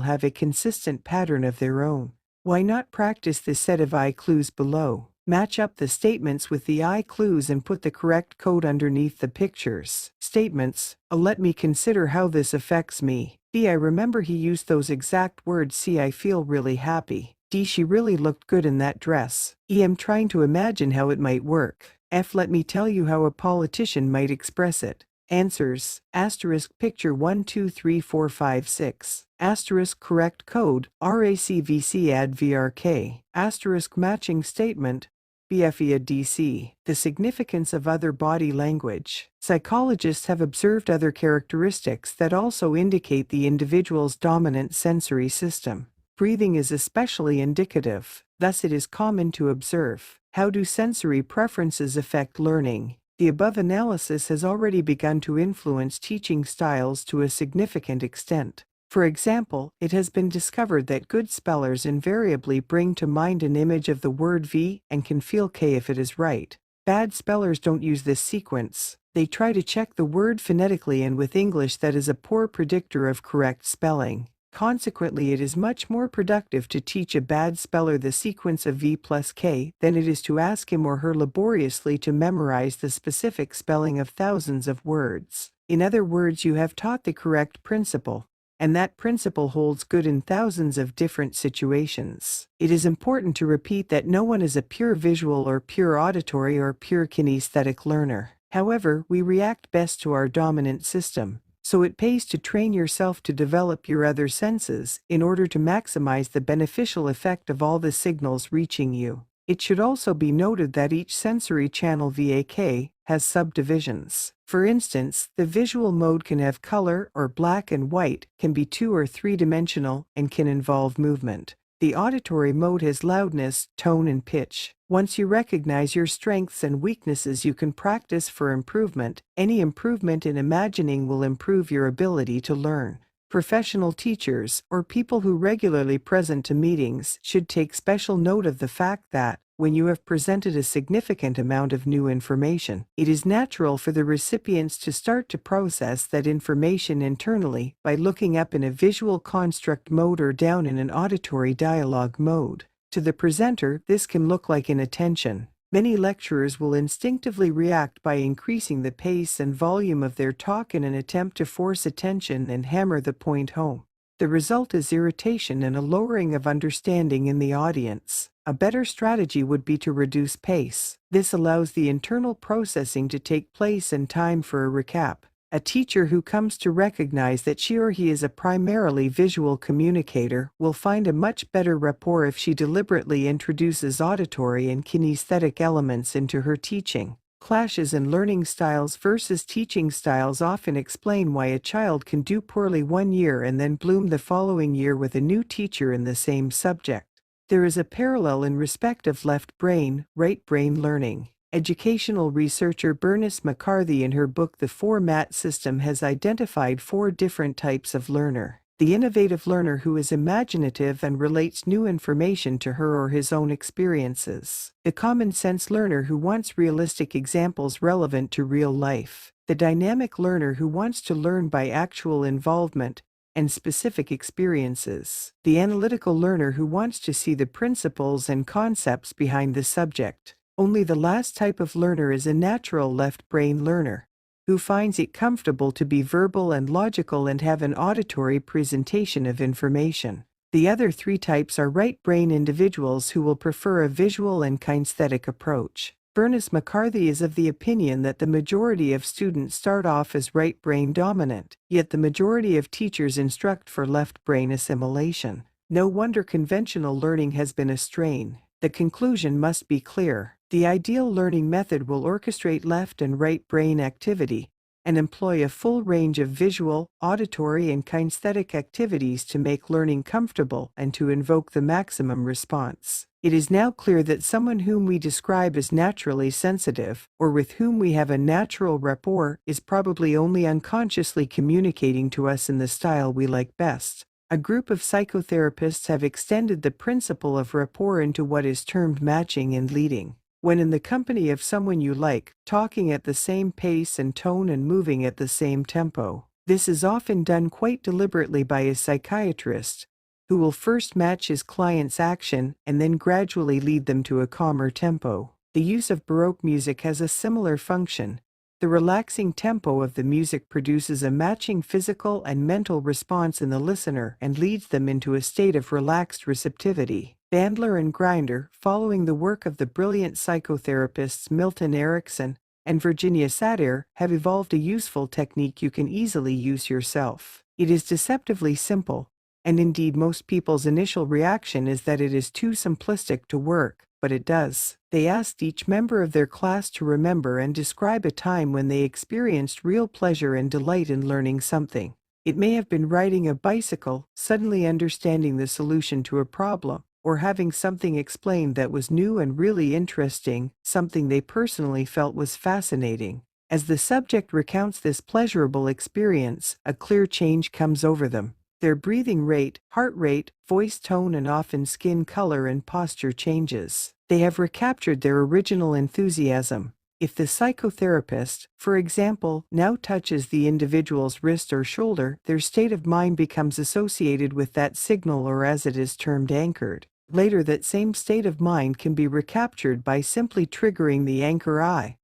have a consistent pattern of their own. Why not practice this set of eye clues below? Match up the statements with the eye clues and put the correct code underneath the pictures. Statements: A. Let me consider how this affects me. B. I remember he used those exact words. C. I feel really happy. D. She really looked good in that dress. E. I'm trying to imagine how it might work. F. Let me tell you how a politician might express it. Answers: asterisk picture 1 2 3 4 5 6. Asterisk correct code RACVC add VRK. Asterisk matching statement BFEA DC. The significance of other body language. Psychologists have observed other characteristics that also indicate the individual's dominant sensory system. Breathing is especially indicative. Thus it is common to observe. How do sensory preferences affect learning? The above analysis has already begun to influence teaching styles to a significant extent. For example, it has been discovered that good spellers invariably bring to mind an image of the word V and can feel K if it is right. Bad spellers don't use this sequence. They try to check the word phonetically, and with English that is a poor predictor of correct spelling. Consequently, it is much more productive to teach a bad speller the sequence of V plus K than it is to ask him or her laboriously to memorize the specific spelling of thousands of words. In other words, you have taught the correct principle. and that principle holds good in thousands of different situations. It is important to repeat that no one is a pure visual or pure auditory or pure kinesthetic learner. However, we react best to our dominant system, so it pays to train yourself to develop your other senses in order to maximize the beneficial effect of all the signals reaching you. It should also be noted that each sensory channel VAK has subdivisions. For instance, the visual mode can have color, or black and white, can be 2- or 3-dimensional, and can involve movement. The auditory mode has loudness, tone, and pitch. Once you recognize your strengths and weaknesses, you can practice for improvement. Any improvement in imagining will improve your ability to learn. Professional teachers, or people who regularly present to meetings, should take special note of the fact that, when you have presented a significant amount of new information, it is natural for the recipients to start to process that information internally by looking up in a visual construct mode or down in an auditory dialogue mode. To the presenter, this can look like inattention. Many lecturers will instinctively react by increasing the pace and volume of their talk in an attempt to force attention and hammer the point home. The result is irritation and a lowering of understanding in the audience. A better strategy would be to reduce pace. This allows the internal processing to take place and time for a recap. A teacher who comes to recognize that she or he is a primarily visual communicator will find a much better rapport if she deliberately introduces auditory and kinesthetic elements into her teaching. Clashes in learning styles versus teaching styles often explain why a child can do poorly one year and then bloom the following year with a new teacher in the same subject. There is a parallel in respect of left brain, right brain learning. Educational researcher Bernice McCarthy in her book The 4-MAT System has identified 4 different types of learner. The innovative learner who is imaginative and relates new information to her or his own experiences. The common sense learner who wants realistic examples relevant to real life. The dynamic learner who wants to learn by actual involvement and specific experiences. The analytical learner who wants to see the principles and concepts behind the subject. Only the last type of learner is a natural left brain learner, who finds it comfortable to be verbal and logical and have an auditory presentation of information. The other 3 types are right brain individuals who will prefer a visual and kinesthetic approach. Bernice McCarthy is of the opinion that the majority of students start off as right brain dominant, yet the majority of teachers instruct for left brain assimilation. No wonder conventional learning has been a strain. The conclusion must be clear. The ideal learning method will orchestrate left and right brain activity and employ a full range of visual, auditory, and kinesthetic activities to make learning comfortable and to invoke the maximum response. It is now clear that someone whom we describe as naturally sensitive, or with whom we have a natural rapport, is probably only unconsciously communicating to us in the style we like best. A group of psychotherapists have extended the principle of rapport into what is termed matching and leading. When in the company of someone you like, talking at the same pace and tone and moving at the same tempo. This is often done quite deliberately by a psychiatrist, who will first match his client's action and then gradually lead them to a calmer tempo. The use of Baroque music has a similar function. The relaxing tempo of the music produces a matching physical and mental response in the listener and leads them into a state of relaxed receptivity. Bandler and Grinder, following the work of the brilliant psychotherapists Milton Erickson and Virginia Satir, have evolved a useful technique you can easily use yourself. It is deceptively simple, and indeed most people's initial reaction is that it is too simplistic to work, but it does. They asked each member of their class to remember and describe a time when they experienced real pleasure and delight in learning something. It may have been riding a bicycle, suddenly understanding the solution to a problem, or having something explained that was new and really interesting, something they personally felt was fascinating. As the subject recounts this pleasurable experience, a clear change comes over them. Their breathing rate, heart rate, voice tone, and often skin color and posture changes. They have recaptured their original enthusiasm. If the psychotherapist, for example, now touches the individual's wrist or shoulder, their state of mind becomes associated with that signal, or as it is termed, anchored. Later, that same state of mind can be recaptured by simply triggering the anchor I,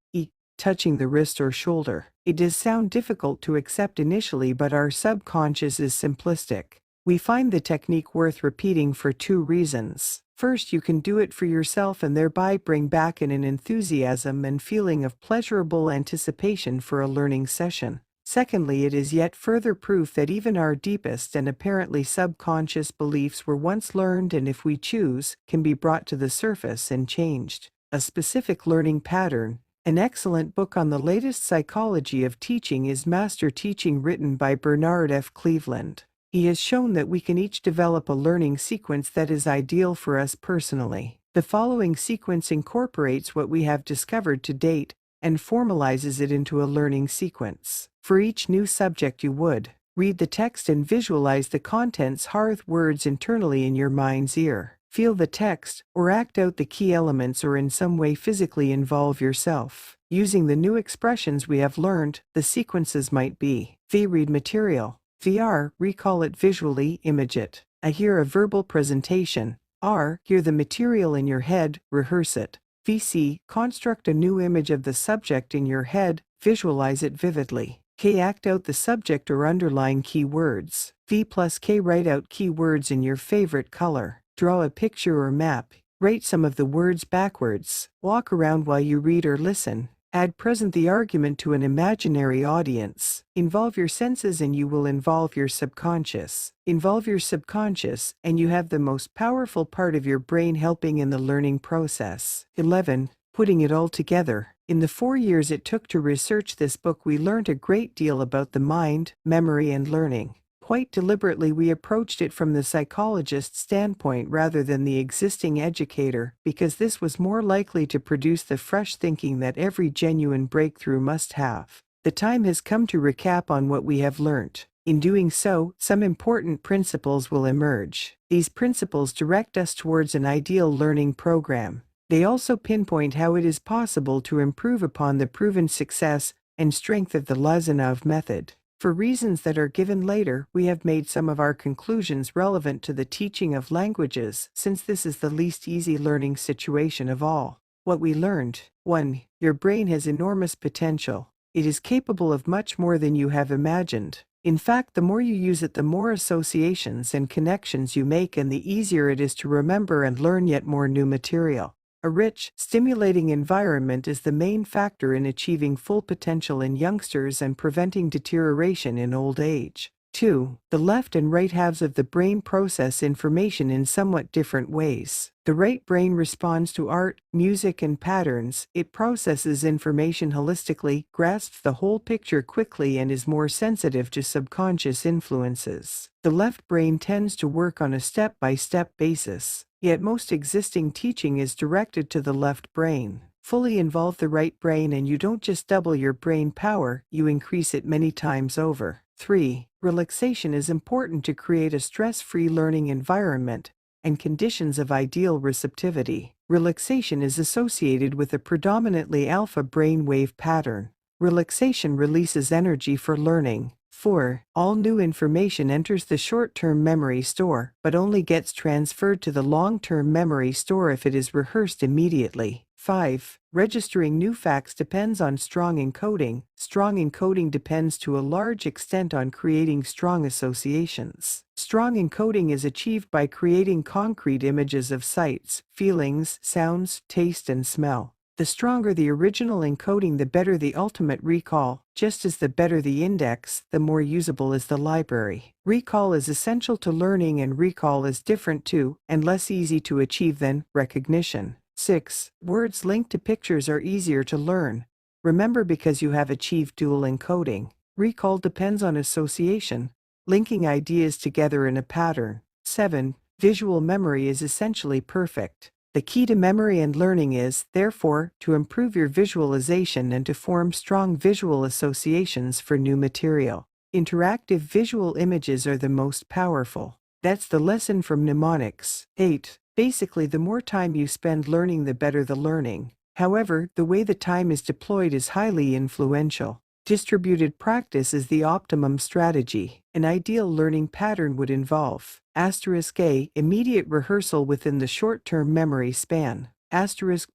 touching the wrist or shoulder. It does sound difficult to accept initially, but our subconscious is simplistic. We find the technique worth repeating for two reasons. First, you can do it for yourself and thereby bring back an enthusiasm and feeling of pleasurable anticipation for a learning session. Secondly, it is yet further proof that even our deepest and apparently subconscious beliefs were once learned and, if we choose, can be brought to the surface and changed. A specific learning pattern. An excellent book on the latest psychology of teaching is Master Teaching, written by Bernard F. Cleveland. He has shown that we can each develop a learning sequence that is ideal for us personally. The following sequence incorporates what we have discovered to date and formalizes it into a learning sequence. For each new subject, you would read the text and visualize the contents, hard words internally in your mind's ear. Feel the text, or act out the key elements, or in some way physically involve yourself. Using the new expressions we have learned, the sequences might be: V. Read material. VR. Recall it visually, image it. I. Hear a verbal presentation. R. Hear the material in your head, rehearse it. VC. Construct a new image of the subject in your head, visualize it vividly. K. Act out the subject or underline key words. V plus K. Write out key words in your favorite color. Draw a picture or map. Write some of the words backwards. Walk around while you read or listen. Add present the argument to an imaginary audience. Involve your senses and you will involve your subconscious. Involve your subconscious and you have the most powerful part of your brain helping in the learning process. 11. Putting it all together. In the 4 years it took to research this book, we learned a great deal about the mind, memory, and learning. Quite deliberately, we approached it from the psychologist's standpoint rather than the existing educator, because this was more likely to produce the fresh thinking that every genuine breakthrough must have. The time has come to recap on what we have learnt. In doing so, some important principles will emerge. These principles direct us towards an ideal learning program. They also pinpoint how it is possible to improve upon the proven success and strength of the Lozanov method. For reasons that are given later, we have made some of our conclusions relevant to the teaching of languages, since this is the least easy learning situation of all. What we learned: 1. Your brain has enormous potential. It is capable of much more than you have imagined. In fact, the more you use it, the more associations and connections you make, and the easier it is to remember and learn yet more new material. A rich, stimulating environment is the main factor in achieving full potential in youngsters and preventing deterioration in old age. 2. The left and right halves of the brain process information in somewhat different ways. The right brain responds to art, music, and patterns. It processes information holistically, grasps the whole picture quickly, and is more sensitive to subconscious influences. The left brain tends to work on a step-by-step basis. Yet most existing teaching is directed to the left brain. Fully involve the right brain and you don't just double your brain power, you increase it many times over. 3. Relaxation is important to create a stress-free learning environment and conditions of ideal receptivity. Relaxation is associated with a predominantly alpha brainwave pattern. Relaxation releases energy for learning. 4. All new information enters the short-term memory store, but only gets transferred to the long-term memory store if it is rehearsed immediately. 5. Registering new facts depends on strong encoding. Strong encoding depends to a large extent on creating strong associations. Strong encoding is achieved by creating concrete images of sights, feelings, sounds, taste, and smell. The stronger the original encoding, the better the ultimate recall. Just as the better the index, the more usable is the library. Recall is essential to learning, and recall is different too, and less easy to achieve than recognition. 6. Words linked to pictures are easier to learn. Remember, because you have achieved dual encoding. Recall depends on association, linking ideas together in a pattern. 7. Visual memory is essentially perfect. The key to memory and learning is, therefore, to improve your visualization and to form strong visual associations for new material. Interactive visual images are the most powerful. That's the lesson from mnemonics. 8. Basically, the more time you spend learning, the better the learning. However, the way the time is deployed is highly influential. Distributed practice is the optimum strategy. An ideal learning pattern would involve *A. Immediate rehearsal within the short-term memory span.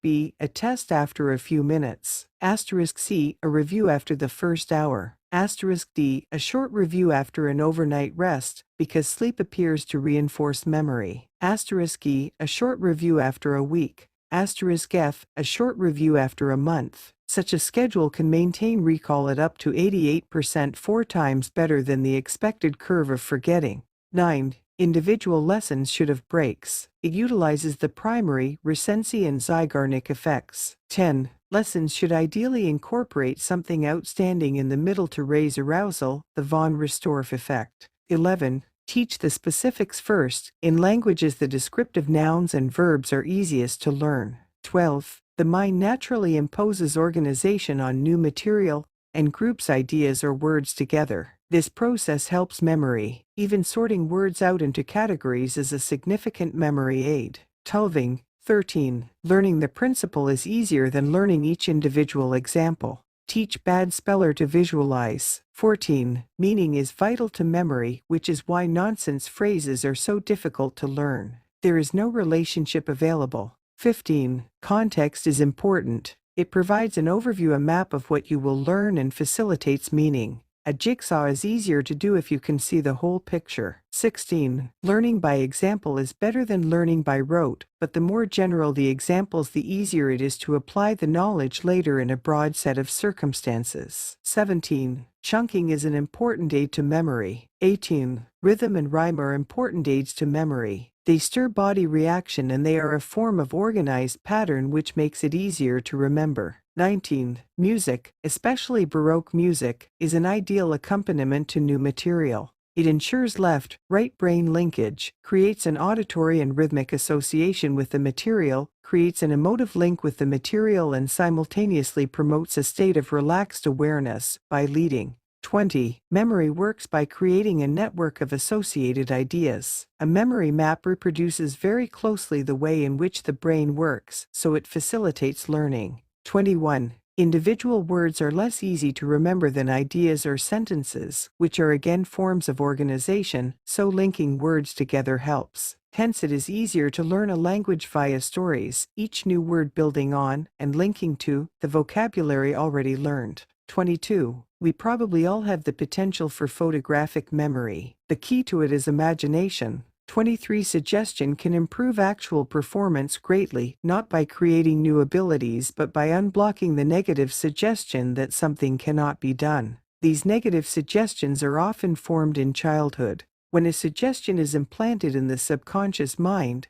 *B. A test after a few minutes. Asterisk C, a review after the first hour. Asterisk D, a short review after an overnight rest, because sleep appears to reinforce memory. Asterisk E, a short review after a week. Asterisk F, a short review after a month. Such a schedule can maintain recall at up to 88%, 4 times better than the expected curve of forgetting. 9. Individual lessons should have breaks. It utilizes the primary, recency and Zeigarnik effects. 10. Lessons should ideally incorporate something outstanding in the middle to raise arousal, the von Restorff effect. 11. Teach the specifics first. In languages, the descriptive nouns and verbs are easiest to learn. 12. The mind naturally imposes organization on new material and groups ideas or words together. This process helps memory. Even sorting words out into categories is a significant memory aid. Tulving. 13. Learning the principle is easier than learning each individual example. Teach bad speller to visualize. 14. Meaning is vital to memory, which is why nonsense phrases are so difficult to learn. There is no relationship available. 15. Context is important. It provides an overview, a map of what you will learn, and facilitates meaning. A jigsaw is easier to do if you can see the whole picture. 16. Learning by example is better than learning by rote, but the more general the examples, the easier it is to apply the knowledge later in a broad set of circumstances. 17. Chunking is an important aid to memory. 18. Rhythm and rhyme are important aids to memory. They stir body reaction and they are a form of organized pattern which makes it easier to remember. 19. Music, especially Baroque music, is an ideal accompaniment to new material. It ensures left-right brain linkage, creates an auditory and rhythmic association with the material, creates an emotive link with the material, and simultaneously promotes a state of relaxed awareness by leading. 20. Memory works by creating a network of associated ideas. A memory map reproduces very closely the way in which the brain works, so it facilitates learning. 21. Individual words are less easy to remember than ideas or sentences, which are again forms of organization, so linking words together helps. Hence it is easier to learn a language via stories, each new word building on, and linking to, the vocabulary already learned. 22. We probably all have the potential for photographic memory. The key to it is imagination. 23. Suggestion can improve actual performance greatly, not by creating new abilities but by unblocking the negative suggestion that something cannot be done. These negative suggestions are often formed in childhood. When a suggestion is implanted in the subconscious mind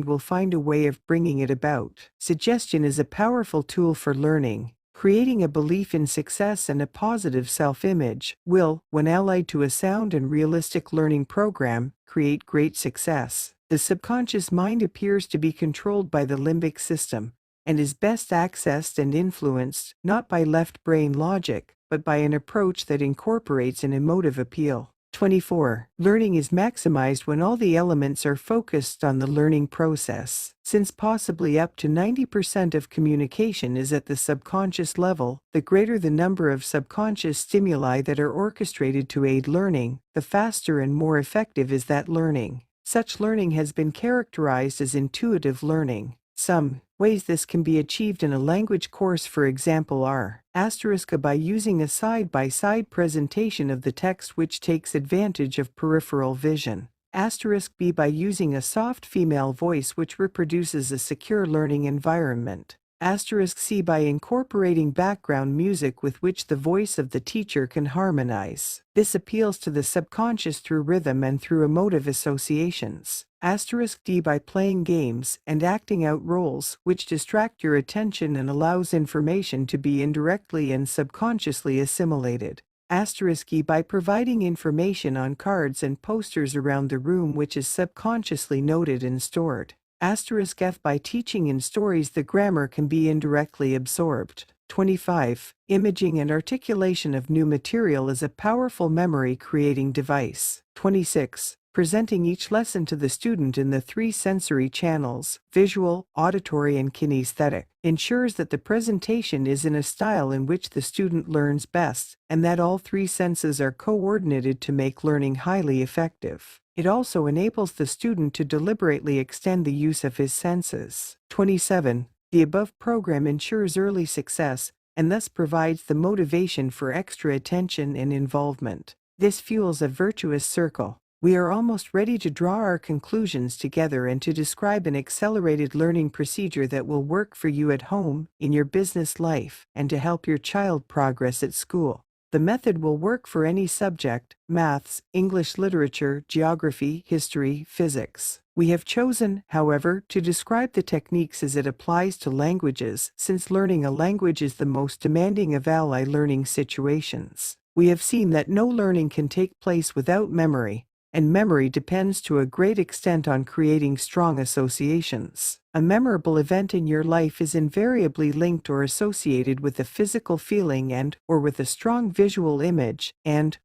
will find a way of bringing it about. Suggestion is a powerful tool for learning. Creating a belief in success and a positive self-image will, when allied to a sound and realistic learning program, create great success. The subconscious mind appears to be controlled by the limbic system, and is best accessed and influenced not by left brain logic, but by an approach that incorporates an emotive appeal. 24. Learning is maximized when all the elements are focused on the learning process. Since possibly up to 90% of communication is at the subconscious level, the greater the number of subconscious stimuli that are orchestrated to aid learning, the faster and more effective is that learning. Such learning has been characterized as intuitive learning. Some ways this can be achieved in a language course, for example, are *A by using a side-by-side presentation of the text which takes advantage of peripheral vision. *B by using a soft female voice which reproduces a secure learning environment. *C by incorporating background music with which the voice of the teacher can harmonize. This appeals to the subconscious through rhythm and through emotive associations. *D by playing games and acting out roles which distract your attention and allows information to be indirectly and subconsciously assimilated. *E by providing information on cards and posters around the room which is subconsciously noted and stored. *F by teaching in stories the grammar can be indirectly absorbed. 25. Imaging and articulation of new material is a powerful memory-creating device. 26. Presenting each lesson to the student in the 3 sensory channels, visual, auditory and kinesthetic, ensures that the presentation is in a style in which the student learns best, and that all 3 senses are coordinated to make learning highly effective. It also enables the student to deliberately extend the use of his senses. 27. The above program ensures early success and thus provides the motivation for extra attention and involvement. This fuels a virtuous circle. We are almost ready to draw our conclusions together and to describe an accelerated learning procedure that will work for you at home, in your business life, and to help your child progress at school. The method will work for any subject: maths, English literature, geography, history, physics. We have chosen, however, to describe the techniques as it applies to languages, since learning a language is the most demanding of ally learning situations. We have seen that no learning can take place without memory, and memory depends to a great extent on creating strong associations. A memorable event in your life is invariably linked or associated with a physical feeling or with a strong visual image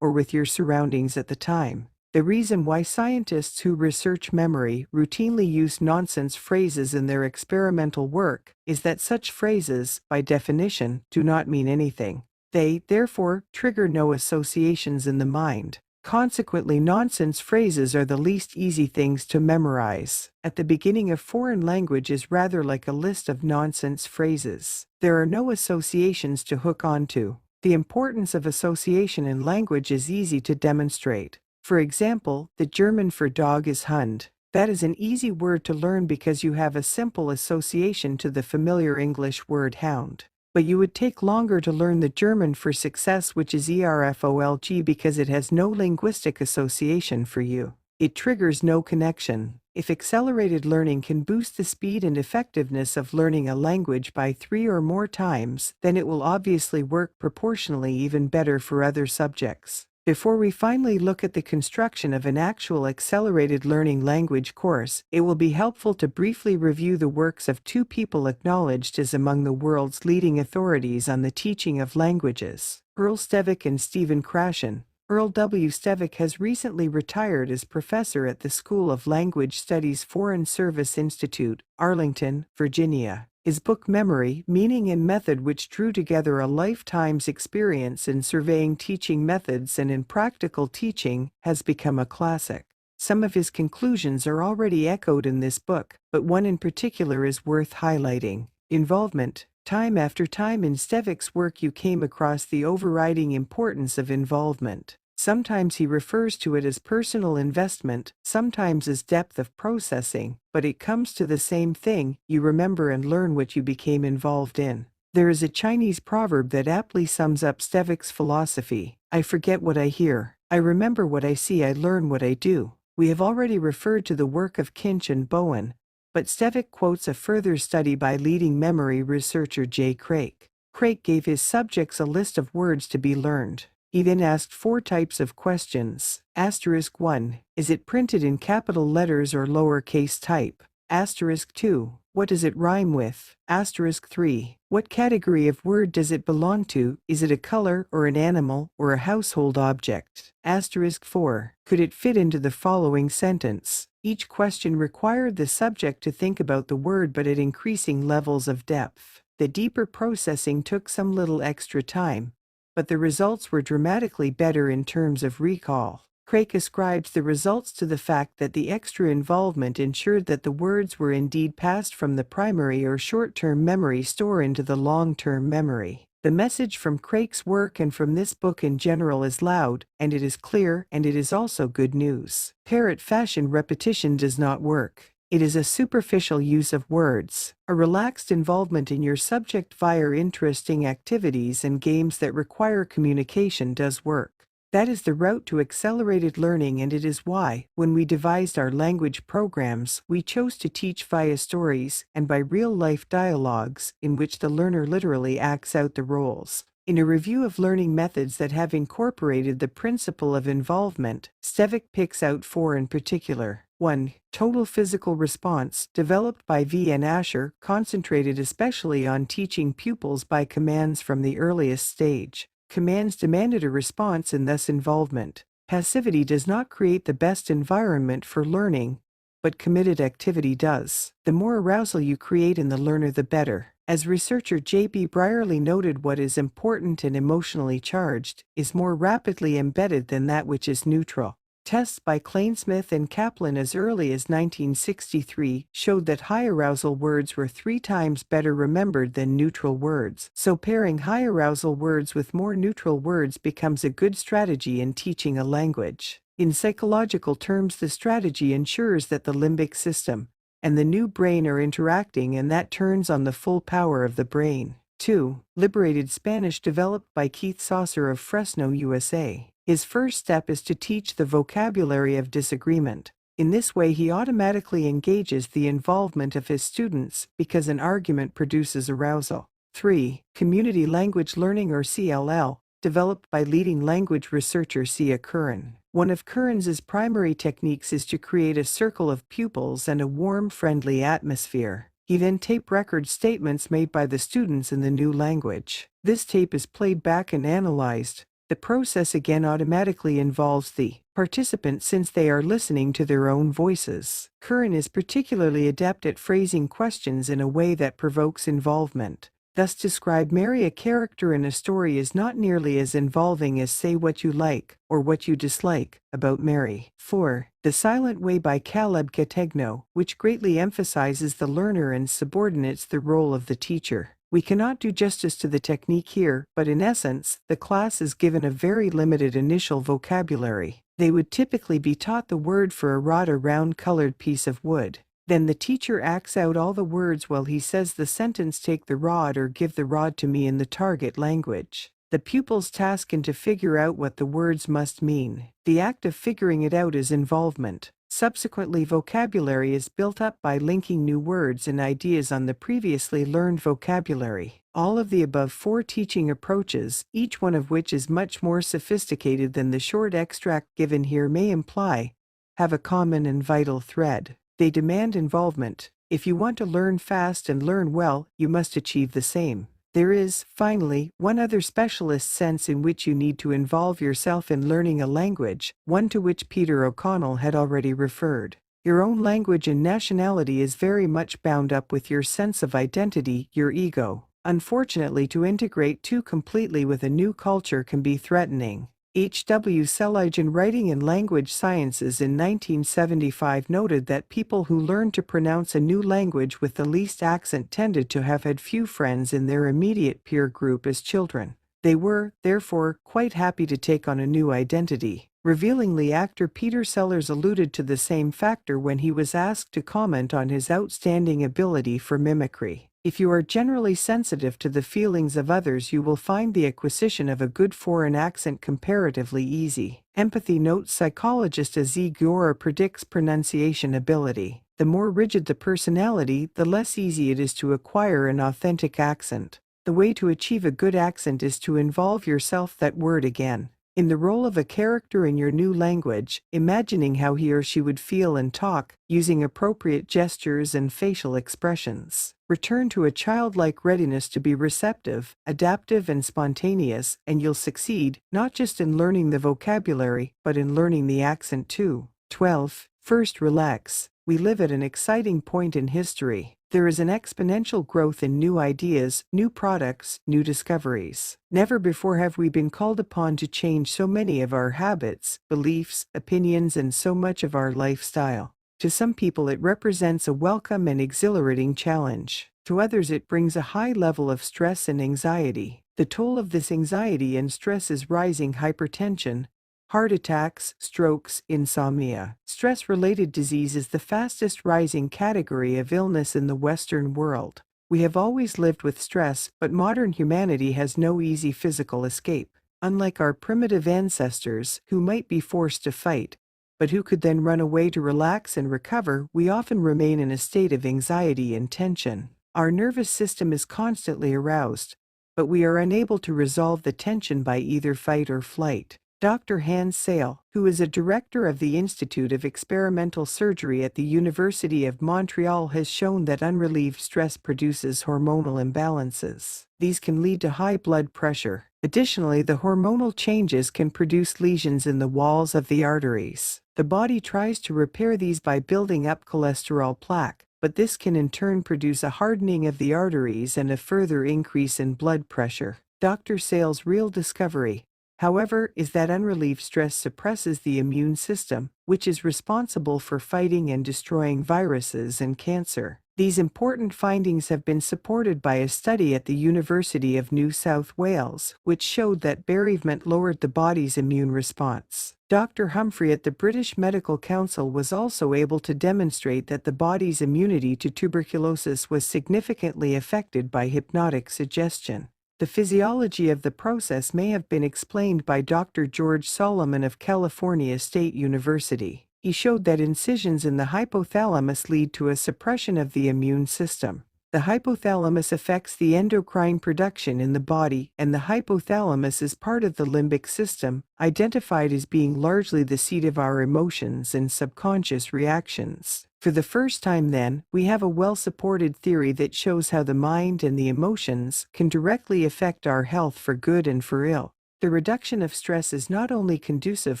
or with your surroundings at the time. The reason why scientists who research memory routinely use nonsense phrases in their experimental work is that such phrases, by definition, do not mean anything. They, therefore, trigger no associations in the mind. Consequently, nonsense phrases are the least easy things to memorize. At the beginning, a foreign language is rather like a list of nonsense phrases. There are no associations to hook onto. The importance of association in language is easy to demonstrate. For example, the German for dog is Hund. That is an easy word to learn because you have a simple association to the familiar English word hound. But you would take longer to learn the German for success, which is ERFOLG, because it has no linguistic association for you. It triggers no connection. If accelerated learning can boost the speed and effectiveness of learning a language by 3 or more times, then it will obviously work proportionally even better for other subjects. Before we finally look at the construction of an actual accelerated learning language course, it will be helpful to briefly review the works of two people acknowledged as among the world's leading authorities on the teaching of languages: Earl Stevick and Stephen Krashen. Earl W. Stevick has recently retired as professor at the School of Language Studies Foreign Service Institute, Arlington, Virginia. His book Memory, Meaning and Method, which drew together a lifetime's experience in surveying teaching methods and in practical teaching, has become a classic. Some of his conclusions are already echoed in this book, but one in particular is worth highlighting: involvement. Time after time in Stevick's work you came across the overriding importance of involvement. Sometimes he refers to it as personal investment, sometimes as depth of processing, but it comes to the same thing: you remember and learn what you became involved in. There is a Chinese proverb that aptly sums up Stevick's philosophy: I forget what I hear, I remember what I see, I learn what I do. We have already referred to the work of Kinch and Bowen, but Stevick quotes a further study by leading memory researcher J. Craik. Craik gave his subjects a list of words to be learned. He then asked 4 types of questions. 1. Is it printed in capital letters or lowercase type? 2. What does it rhyme with? 3. What category of word does it belong to? Is it a color or an animal or a household object? 4. Could it fit into the following sentence? Each question required the subject to think about the word, but at increasing levels of depth. The deeper processing took some little extra time, but the results were dramatically better in terms of recall. Craik ascribes the results to the fact that the extra involvement ensured that the words were indeed passed from the primary or short-term memory store into the long-term memory. The message from Craik's work and from this book in general is loud, and it is clear, and it is also good news. Parrot fashion repetition does not work. It is a superficial use of words. A relaxed involvement in your subject via interesting activities and games that require communication does work. That is the route to accelerated learning, and it is why, when we devised our language programs, we chose to teach via stories and by real-life dialogues in which the learner literally acts out the roles. In a review of learning methods that have incorporated the principle of involvement, Stevick picks out 4 in particular. 1. Total physical response, developed by V. N. Asher, concentrated especially on teaching pupils by commands from the earliest stage. Commands demanded a response and thus involvement. Passivity does not create the best environment for learning, but committed activity does. The more arousal you create in the learner, the better. As researcher J. B. Brierley noted, what is important and emotionally charged is more rapidly embedded than that which is neutral. Tests by Klainsmith and Kaplan as early as 1963 showed that high arousal words were 3 times better remembered than neutral words, so pairing high arousal words with more neutral words becomes a good strategy in teaching a language. In psychological terms, the strategy ensures that the limbic system and the new brain are interacting, and that turns on the full power of the brain. 2. Liberated Spanish developed by Keith Saucer of Fresno, USA. His first step is to teach the vocabulary of disagreement. In this way, he automatically engages the involvement of his students because an argument produces arousal. 3. Community Language Learning, or CLL, developed by leading language researcher Sia Curran. One of Curran's primary techniques is to create a circle of pupils and a warm, friendly atmosphere. He then tape records statements made by the students in the new language. This tape is played back and analyzed. The process again automatically involves the participants since they are listening to their own voices. Curran is particularly adept at phrasing questions in a way that provokes involvement. Thus, describe Mary, a character in a story, is not nearly as involving as say what you like or what you dislike about Mary. 4. The Silent Way by Caleb Categno, which greatly emphasizes the learner and subordinates the role of the teacher. We cannot do justice to the technique here, but in essence, the class is given a very limited initial vocabulary. They would typically be taught the word for a rod, a round colored piece of wood. Then the teacher acts out all the words while he says the sentence, "Take the rod," or "Give the rod to me," in the target language. The pupils task in to figure out what the words must mean. The act of figuring it out is involvement. Subsequently, vocabulary is built up by linking new words and ideas on the previously learned vocabulary. All of the above 4 teaching approaches, each one of which is much more sophisticated than the short extract given here may imply, have a common and vital thread. They demand involvement. If you want to learn fast and learn well, you must achieve the same. There is, finally, one other specialist sense in which you need to involve yourself in learning a language, one to which Peter O'Connell had already referred. Your own language and nationality is very much bound up with your sense of identity, your ego. Unfortunately, to integrate too completely with a new culture can be threatening. H.W. Selage, in Writing and Language Sciences in 1975, noted that people who learned to pronounce a new language with the least accent tended to have had few friends in their immediate peer group as children. They were, therefore, quite happy to take on a new identity. Revealingly, actor Peter Sellers alluded to the same factor when he was asked to comment on his outstanding ability for mimicry. If you are generally sensitive to the feelings of others, you will find the acquisition of a good foreign accent comparatively easy. Empathy notes psychologist Aziz Giora predicts pronunciation ability. The more rigid the personality, the less easy it is to acquire an authentic accent. The way to achieve a good accent is to involve yourself, that word again, in the role of a character in your new language, imagining how he or she would feel and talk, using appropriate gestures and facial expressions. Return to a childlike readiness to be receptive, adaptive, and spontaneous, and you'll succeed, not just in learning the vocabulary, but in learning the accent too. 12. First, relax. We live at an exciting point in history. There is an exponential growth in new ideas, new products, new discoveries. Never before have we been called upon to change so many of our habits, beliefs, opinions, and so much of our lifestyle. To some people, it represents a welcome and exhilarating challenge. To others, it brings a high level of stress and anxiety. The toll of this anxiety and stress is rising hypertension, heart attacks, strokes, insomnia. Stress-related disease is the fastest rising category of illness in the Western world. We have always lived with stress, but modern humanity has no easy physical escape. Unlike our primitive ancestors, who might be forced to fight, but who could then run away to relax and recover, we often remain in a state of anxiety and tension. Our nervous system is constantly aroused, but we are unable to resolve the tension by either fight or flight. Dr. Hans Sale, who is a director of the Institute of Experimental Surgery at the University of Montreal, has shown that unrelieved stress produces hormonal imbalances. These can lead to high blood pressure. Additionally, the hormonal changes can produce lesions in the walls of the arteries. The body tries to repair these by building up cholesterol plaque, but this can in turn produce a hardening of the arteries and a further increase in blood pressure. Dr. Sale's real discovery: however, is that unrelieved stress suppresses the immune system, which is responsible for fighting and destroying viruses and cancer. These important findings have been supported by a study at the University of New South Wales, which showed that bereavement lowered the body's immune response. Dr. Humphrey at the British Medical Council was also able to demonstrate that the body's immunity to tuberculosis was significantly affected by hypnotic suggestion. The physiology of the process may have been explained by Dr. George Solomon of California State University. He showed that incisions in the hypothalamus lead to a suppression of the immune system. The hypothalamus affects the endocrine production in the body, and the hypothalamus is part of the limbic system, identified as being largely the seat of our emotions and subconscious reactions. For the first time then, we have a well-supported theory that shows how the mind and the emotions can directly affect our health for good and for ill. The reduction of stress is not only conducive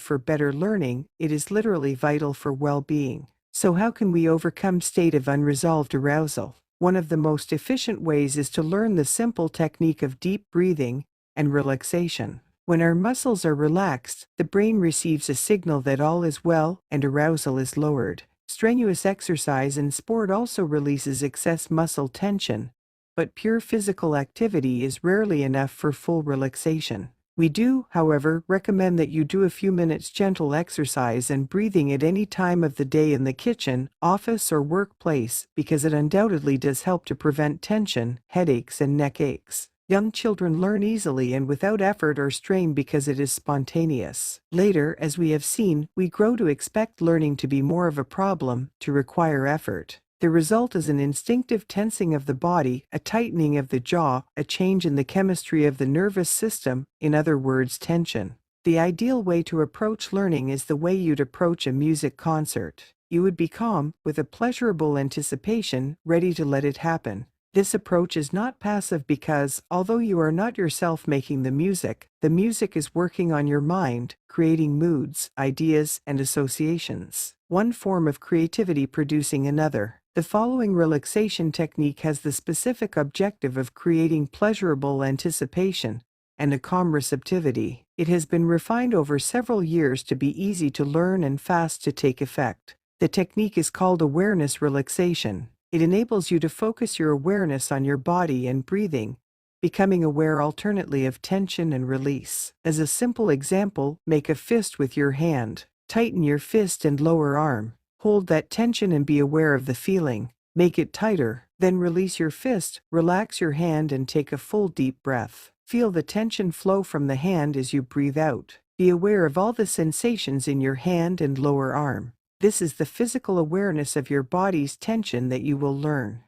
for better learning, it is literally vital for well-being. So how can we overcome state of unresolved arousal? One of the most efficient ways is to learn the simple technique of deep breathing and relaxation. When our muscles are relaxed, the brain receives a signal that all is well and arousal is lowered. Strenuous exercise and sport also releases excess muscle tension, but pure physical activity is rarely enough for full relaxation. We do, however, recommend that you do a few minutes gentle exercise and breathing at any time of the day in the kitchen, office, or workplace, because it undoubtedly does help to prevent tension, headaches, and neck aches. Young children learn easily and without effort or strain because it is spontaneous. Later, as we have seen, we grow to expect learning to be more of a problem, to require effort. The result is an instinctive tensing of the body, a tightening of the jaw, a change in the chemistry of the nervous system, in other words, tension. The ideal way to approach learning is the way you'd approach a music concert. You would be calm, with a pleasurable anticipation, ready to let it happen. This approach is not passive because, although you are not yourself making the music is working on your mind, creating moods, ideas, and associations. One form of creativity producing another. The following relaxation technique has the specific objective of creating pleasurable anticipation and a calm receptivity. It has been refined over several years to be easy to learn and fast to take effect. The technique is called awareness relaxation. It enables you to focus your awareness on your body and breathing, becoming aware alternately of tension and release. As a simple example, make a fist with your hand. Tighten your fist and lower arm. Hold that tension and be aware of the feeling. Make it tighter, then release your fist, relax your hand and take a full deep breath. Feel the tension flow from the hand as you breathe out. Be aware of all the sensations in your hand and lower arm. This is the physical awareness of your body's tension that you will learn.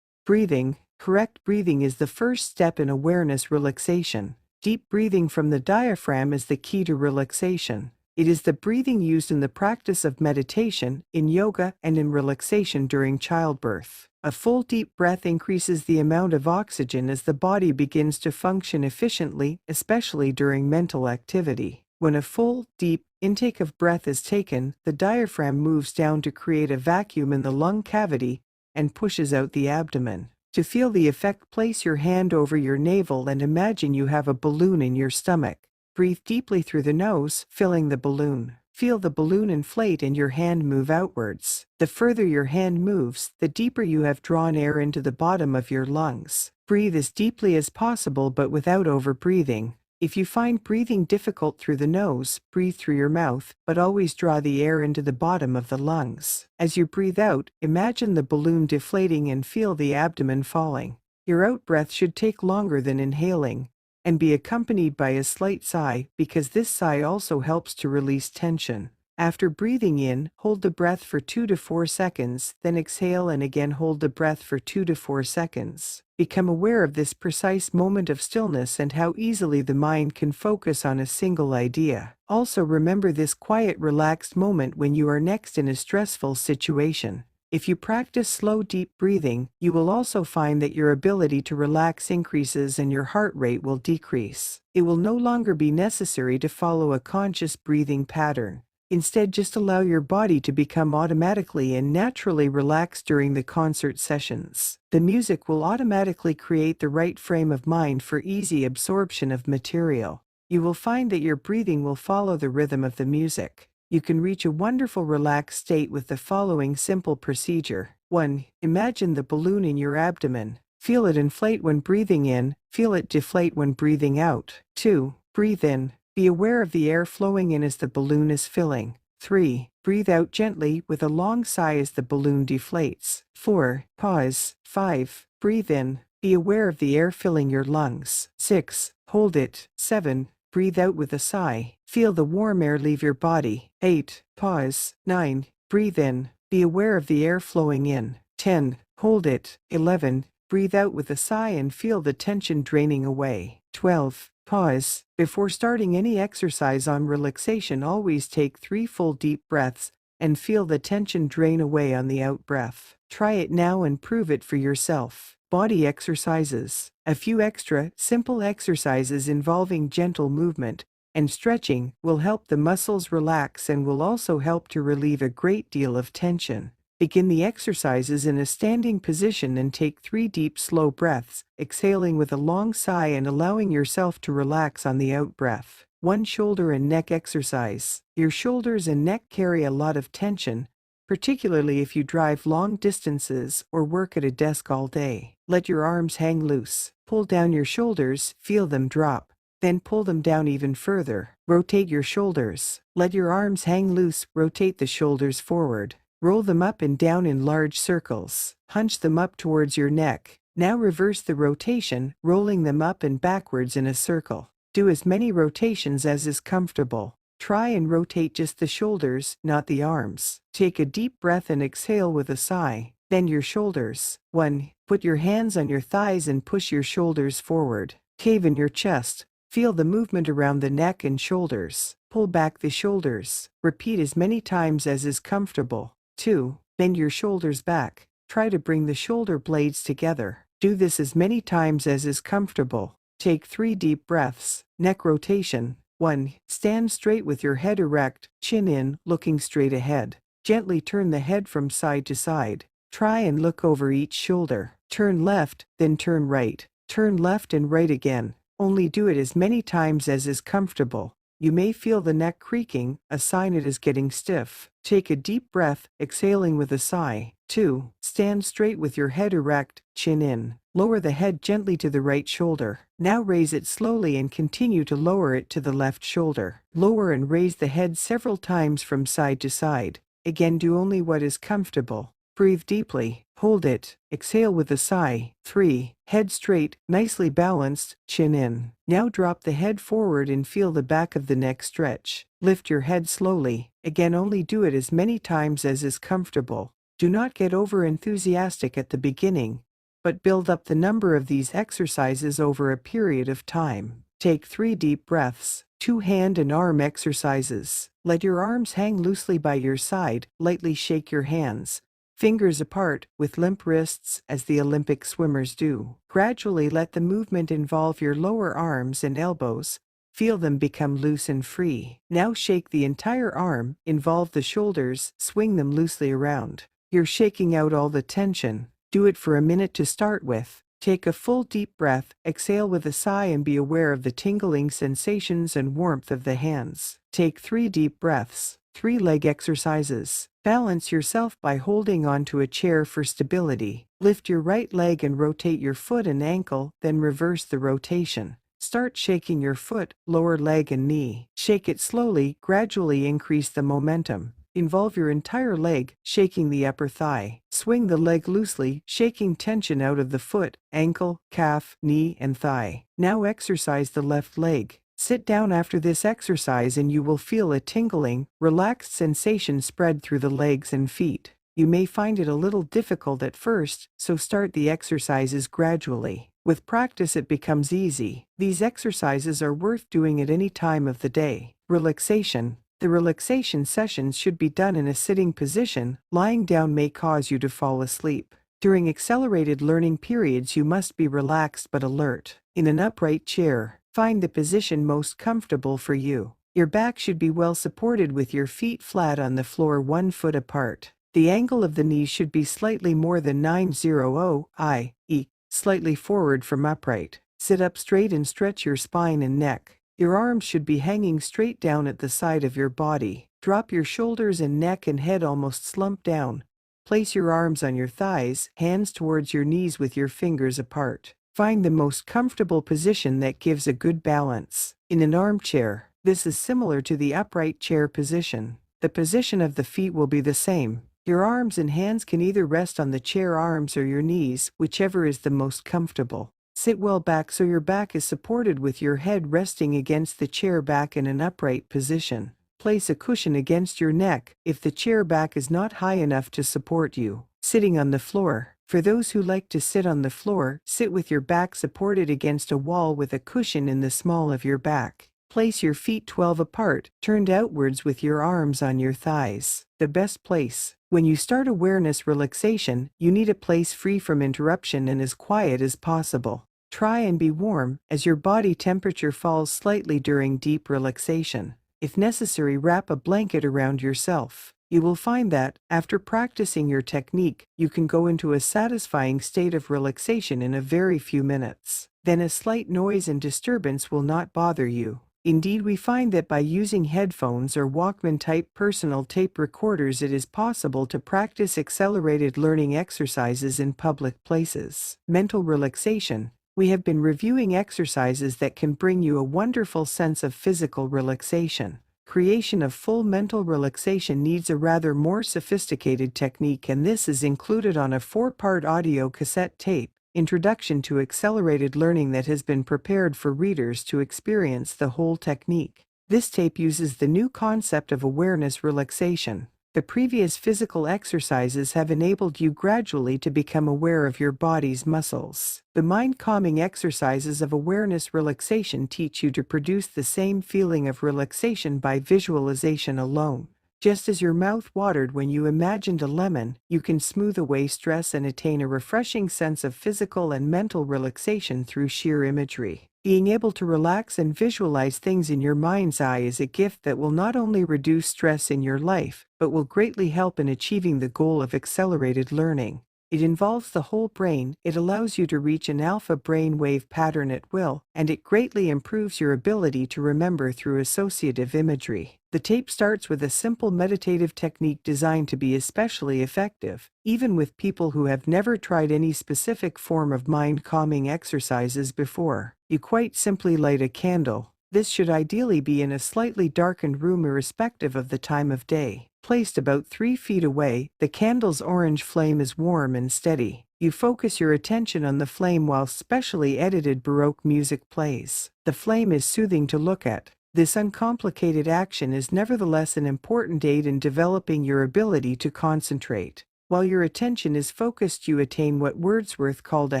Breathing. Correct breathing is the first step in awareness relaxation. Deep breathing from the diaphragm is the key to relaxation. It is the breathing used in the practice of meditation, in yoga, and in relaxation during childbirth. A full deep breath increases the amount of oxygen as the body begins to function efficiently, especially during mental activity. When a full, deep intake of breath is taken, the diaphragm moves down to create a vacuum in the lung cavity and pushes out the abdomen. To feel the effect, place your hand over your navel and imagine you have a balloon in your stomach. Breathe deeply through the nose, filling the balloon. Feel the balloon inflate and your hand move outwards. The further your hand moves, the deeper you have drawn air into the bottom of your lungs. Breathe as deeply as possible but without over-breathing. If you find breathing difficult through the nose, breathe through your mouth, but always draw the air into the bottom of the lungs. As you breathe out, imagine the balloon deflating and feel the abdomen falling. Your out-breath should take longer than inhaling and be accompanied by a slight sigh, because this sigh also helps to release tension. After breathing in, hold the breath for 2 to 4 seconds, then exhale and again hold the breath for 2 to 4 seconds. Become aware of this precise moment of stillness and how easily the mind can focus on a single idea. Also remember this quiet, relaxed moment when you are next in a stressful situation. If you practice slow, deep breathing, you will also find that your ability to relax increases and your heart rate will decrease. It will no longer be necessary to follow a conscious breathing pattern. Instead, just allow your body to become automatically and naturally relaxed during the concert sessions. The music will automatically create the right frame of mind for easy absorption of material. You will find that your breathing will follow the rhythm of the music. You can reach a wonderful relaxed state with the following simple procedure. 1. Imagine the balloon in your abdomen. Feel it inflate when breathing in, feel it deflate when breathing out. 2. Breathe in. Be aware of the air flowing in as the balloon is filling. 3. Breathe out gently with a long sigh as the balloon deflates. 4. Pause. 5. Breathe in. Be aware of the air filling your lungs. 6. Hold it. 7. Breathe out with a sigh. Feel the warm air leave your body. 8. Pause. 9. Breathe in. Be aware of the air flowing in. 10. Hold it. 11. Breathe out with a sigh and feel the tension draining away. 12. Pause. Before starting any exercise on relaxation, always take 3 full deep breaths and feel the tension drain away on the out breath. Try it now and prove it for yourself. Body exercises. A few extra, simple exercises involving gentle movement and stretching will help the muscles relax and will also help to relieve a great deal of tension. Begin the exercises in a standing position and take 3 deep, slow breaths, exhaling with a long sigh and allowing yourself to relax on the out breath. 1 shoulder and neck exercise. Your shoulders and neck carry a lot of tension, particularly if you drive long distances or work at a desk all day. Let your arms hang loose. Pull down your shoulders, feel them drop. Then pull them down even further. Rotate your shoulders. Let your arms hang loose, rotate the shoulders forward. Roll them up and down in large circles. Hunch them up towards your neck. Now reverse the rotation, rolling them up and backwards in a circle. Do as many rotations as is comfortable. Try and rotate just the shoulders, not the arms. Take a deep breath and exhale with a sigh. Then your shoulders. 1. Put your hands on your thighs and push your shoulders forward. Cave in your chest. Feel the movement around the neck and shoulders. Pull back the shoulders. Repeat as many times as is comfortable. 2. Bend your shoulders back. Try to bring the shoulder blades together. Do this as many times as is comfortable. Take 3 deep breaths. Neck rotation. 1. Stand straight with your head erect, chin in, looking straight ahead. Gently turn the head from side to side. Try and look over each shoulder. Turn left, then turn right. Turn left and right again. Only do it as many times as is comfortable. You may feel the neck creaking, a sign it is getting stiff. Take a deep breath, exhaling with a sigh. 2. Stand straight with your head erect, chin in. Lower the head gently to the right shoulder. Now raise it slowly and continue to lower it to the left shoulder. Lower and raise the head several times from side to side. Again, do only what is comfortable. Breathe deeply. Hold it. Exhale with a sigh. 3. Head straight, nicely balanced, chin in. Now drop the head forward and feel the back of the neck stretch. Lift your head slowly. Again, only do it as many times as is comfortable. Do not get over enthusiastic at the beginning, but build up the number of these exercises over a period of time. Take 3 deep breaths. 2 hand and arm exercises. Let your arms hang loosely by your side, lightly shake your hands, fingers apart, with limp wrists, as the Olympic swimmers do. Gradually let the movement involve your lower arms and elbows. Feel them become loose and free. Now shake the entire arm, involve the shoulders, swing them loosely around. You're shaking out all the tension. Do it for a minute to start with. Take a full deep breath, exhale with a sigh, and be aware of the tingling sensations and warmth of the hands. Take 3 deep breaths. 3 leg exercises. Balance yourself by holding onto a chair for stability. Lift your right leg and rotate your foot and ankle, then reverse the rotation. Start shaking your foot, lower leg and knee. Shake it slowly, gradually increase the momentum. Involve your entire leg, shaking the upper thigh. Swing the leg loosely, shaking tension out of the foot, ankle, calf, knee, and thigh. Now exercise the left leg. Sit down after this exercise and you will feel a tingling, relaxed sensation spread through the legs and feet. You may find it a little difficult at first, so start the exercises gradually. With practice it becomes easy. These exercises are worth doing at any time of the day. Relaxation. The relaxation sessions should be done in a sitting position. Lying down may cause you to fall asleep. During accelerated learning periods you must be relaxed but alert. In an upright chair, find the position most comfortable for you. Your back should be well supported with your feet flat on the floor 1 foot apart. The angle of the knees should be slightly more than 90 i.e., slightly forward from upright. Sit up straight and stretch your spine and neck. Your arms should be hanging straight down at the side of your body. Drop your shoulders and neck and head almost slump down. Place your arms on your thighs, hands towards your knees with your fingers apart. Find the most comfortable position that gives a good balance. In an armchair, this is similar to the upright chair position. The position of the feet will be the same. Your arms and hands can either rest on the chair arms or your knees, whichever is the most comfortable. Sit well back so your back is supported with your head resting against the chair back in an upright position. Place a cushion against your neck if the chair back is not high enough to support you. Sitting on the floor. For those who like to sit on the floor, sit with your back supported against a wall with a cushion in the small of your back. Place your feet 12 apart, turned outwards with your arms on your thighs. The best place. When you start awareness relaxation, you need a place free from interruption and as quiet as possible. Try and be warm, as your body temperature falls slightly during deep relaxation. If necessary, wrap a blanket around yourself. You will find that, after practicing your technique, you can go into a satisfying state of relaxation in a very few minutes. Then a slight noise and disturbance will not bother you. Indeed, we find that by using headphones or Walkman-type personal tape recorders it is possible to practice accelerated learning exercises in public places. Mental relaxation. We have been reviewing exercises that can bring you a wonderful sense of physical relaxation. Creation of full mental relaxation needs a rather more sophisticated technique, and this is included on a 4-part audio cassette tape. Introduction to Accelerated Learning that has been prepared for readers to experience the whole technique. This tape uses the new concept of awareness relaxation. The previous physical exercises have enabled you gradually to become aware of your body's muscles. The mind-calming exercises of awareness relaxation teach you to produce the same feeling of relaxation by visualization alone. Just as your mouth watered when you imagined a lemon, you can smooth away stress and attain a refreshing sense of physical and mental relaxation through sheer imagery. Being able to relax and visualize things in your mind's eye is a gift that will not only reduce stress in your life, but will greatly help in achieving the goal of accelerated learning. It involves the whole brain, it allows you to reach an alpha brainwave pattern at will, and it greatly improves your ability to remember through associative imagery. The tape starts with a simple meditative technique designed to be especially effective, even with people who have never tried any specific form of mind-calming exercises before. You quite simply light a candle. This should ideally be in a slightly darkened room irrespective of the time of day. Placed about 3 feet away, the candle's orange flame is warm and steady. You focus your attention on the flame while specially edited Baroque music plays. The flame is soothing to look at. This uncomplicated action is nevertheless an important aid in developing your ability to concentrate. While your attention is focused, you attain what Wordsworth called a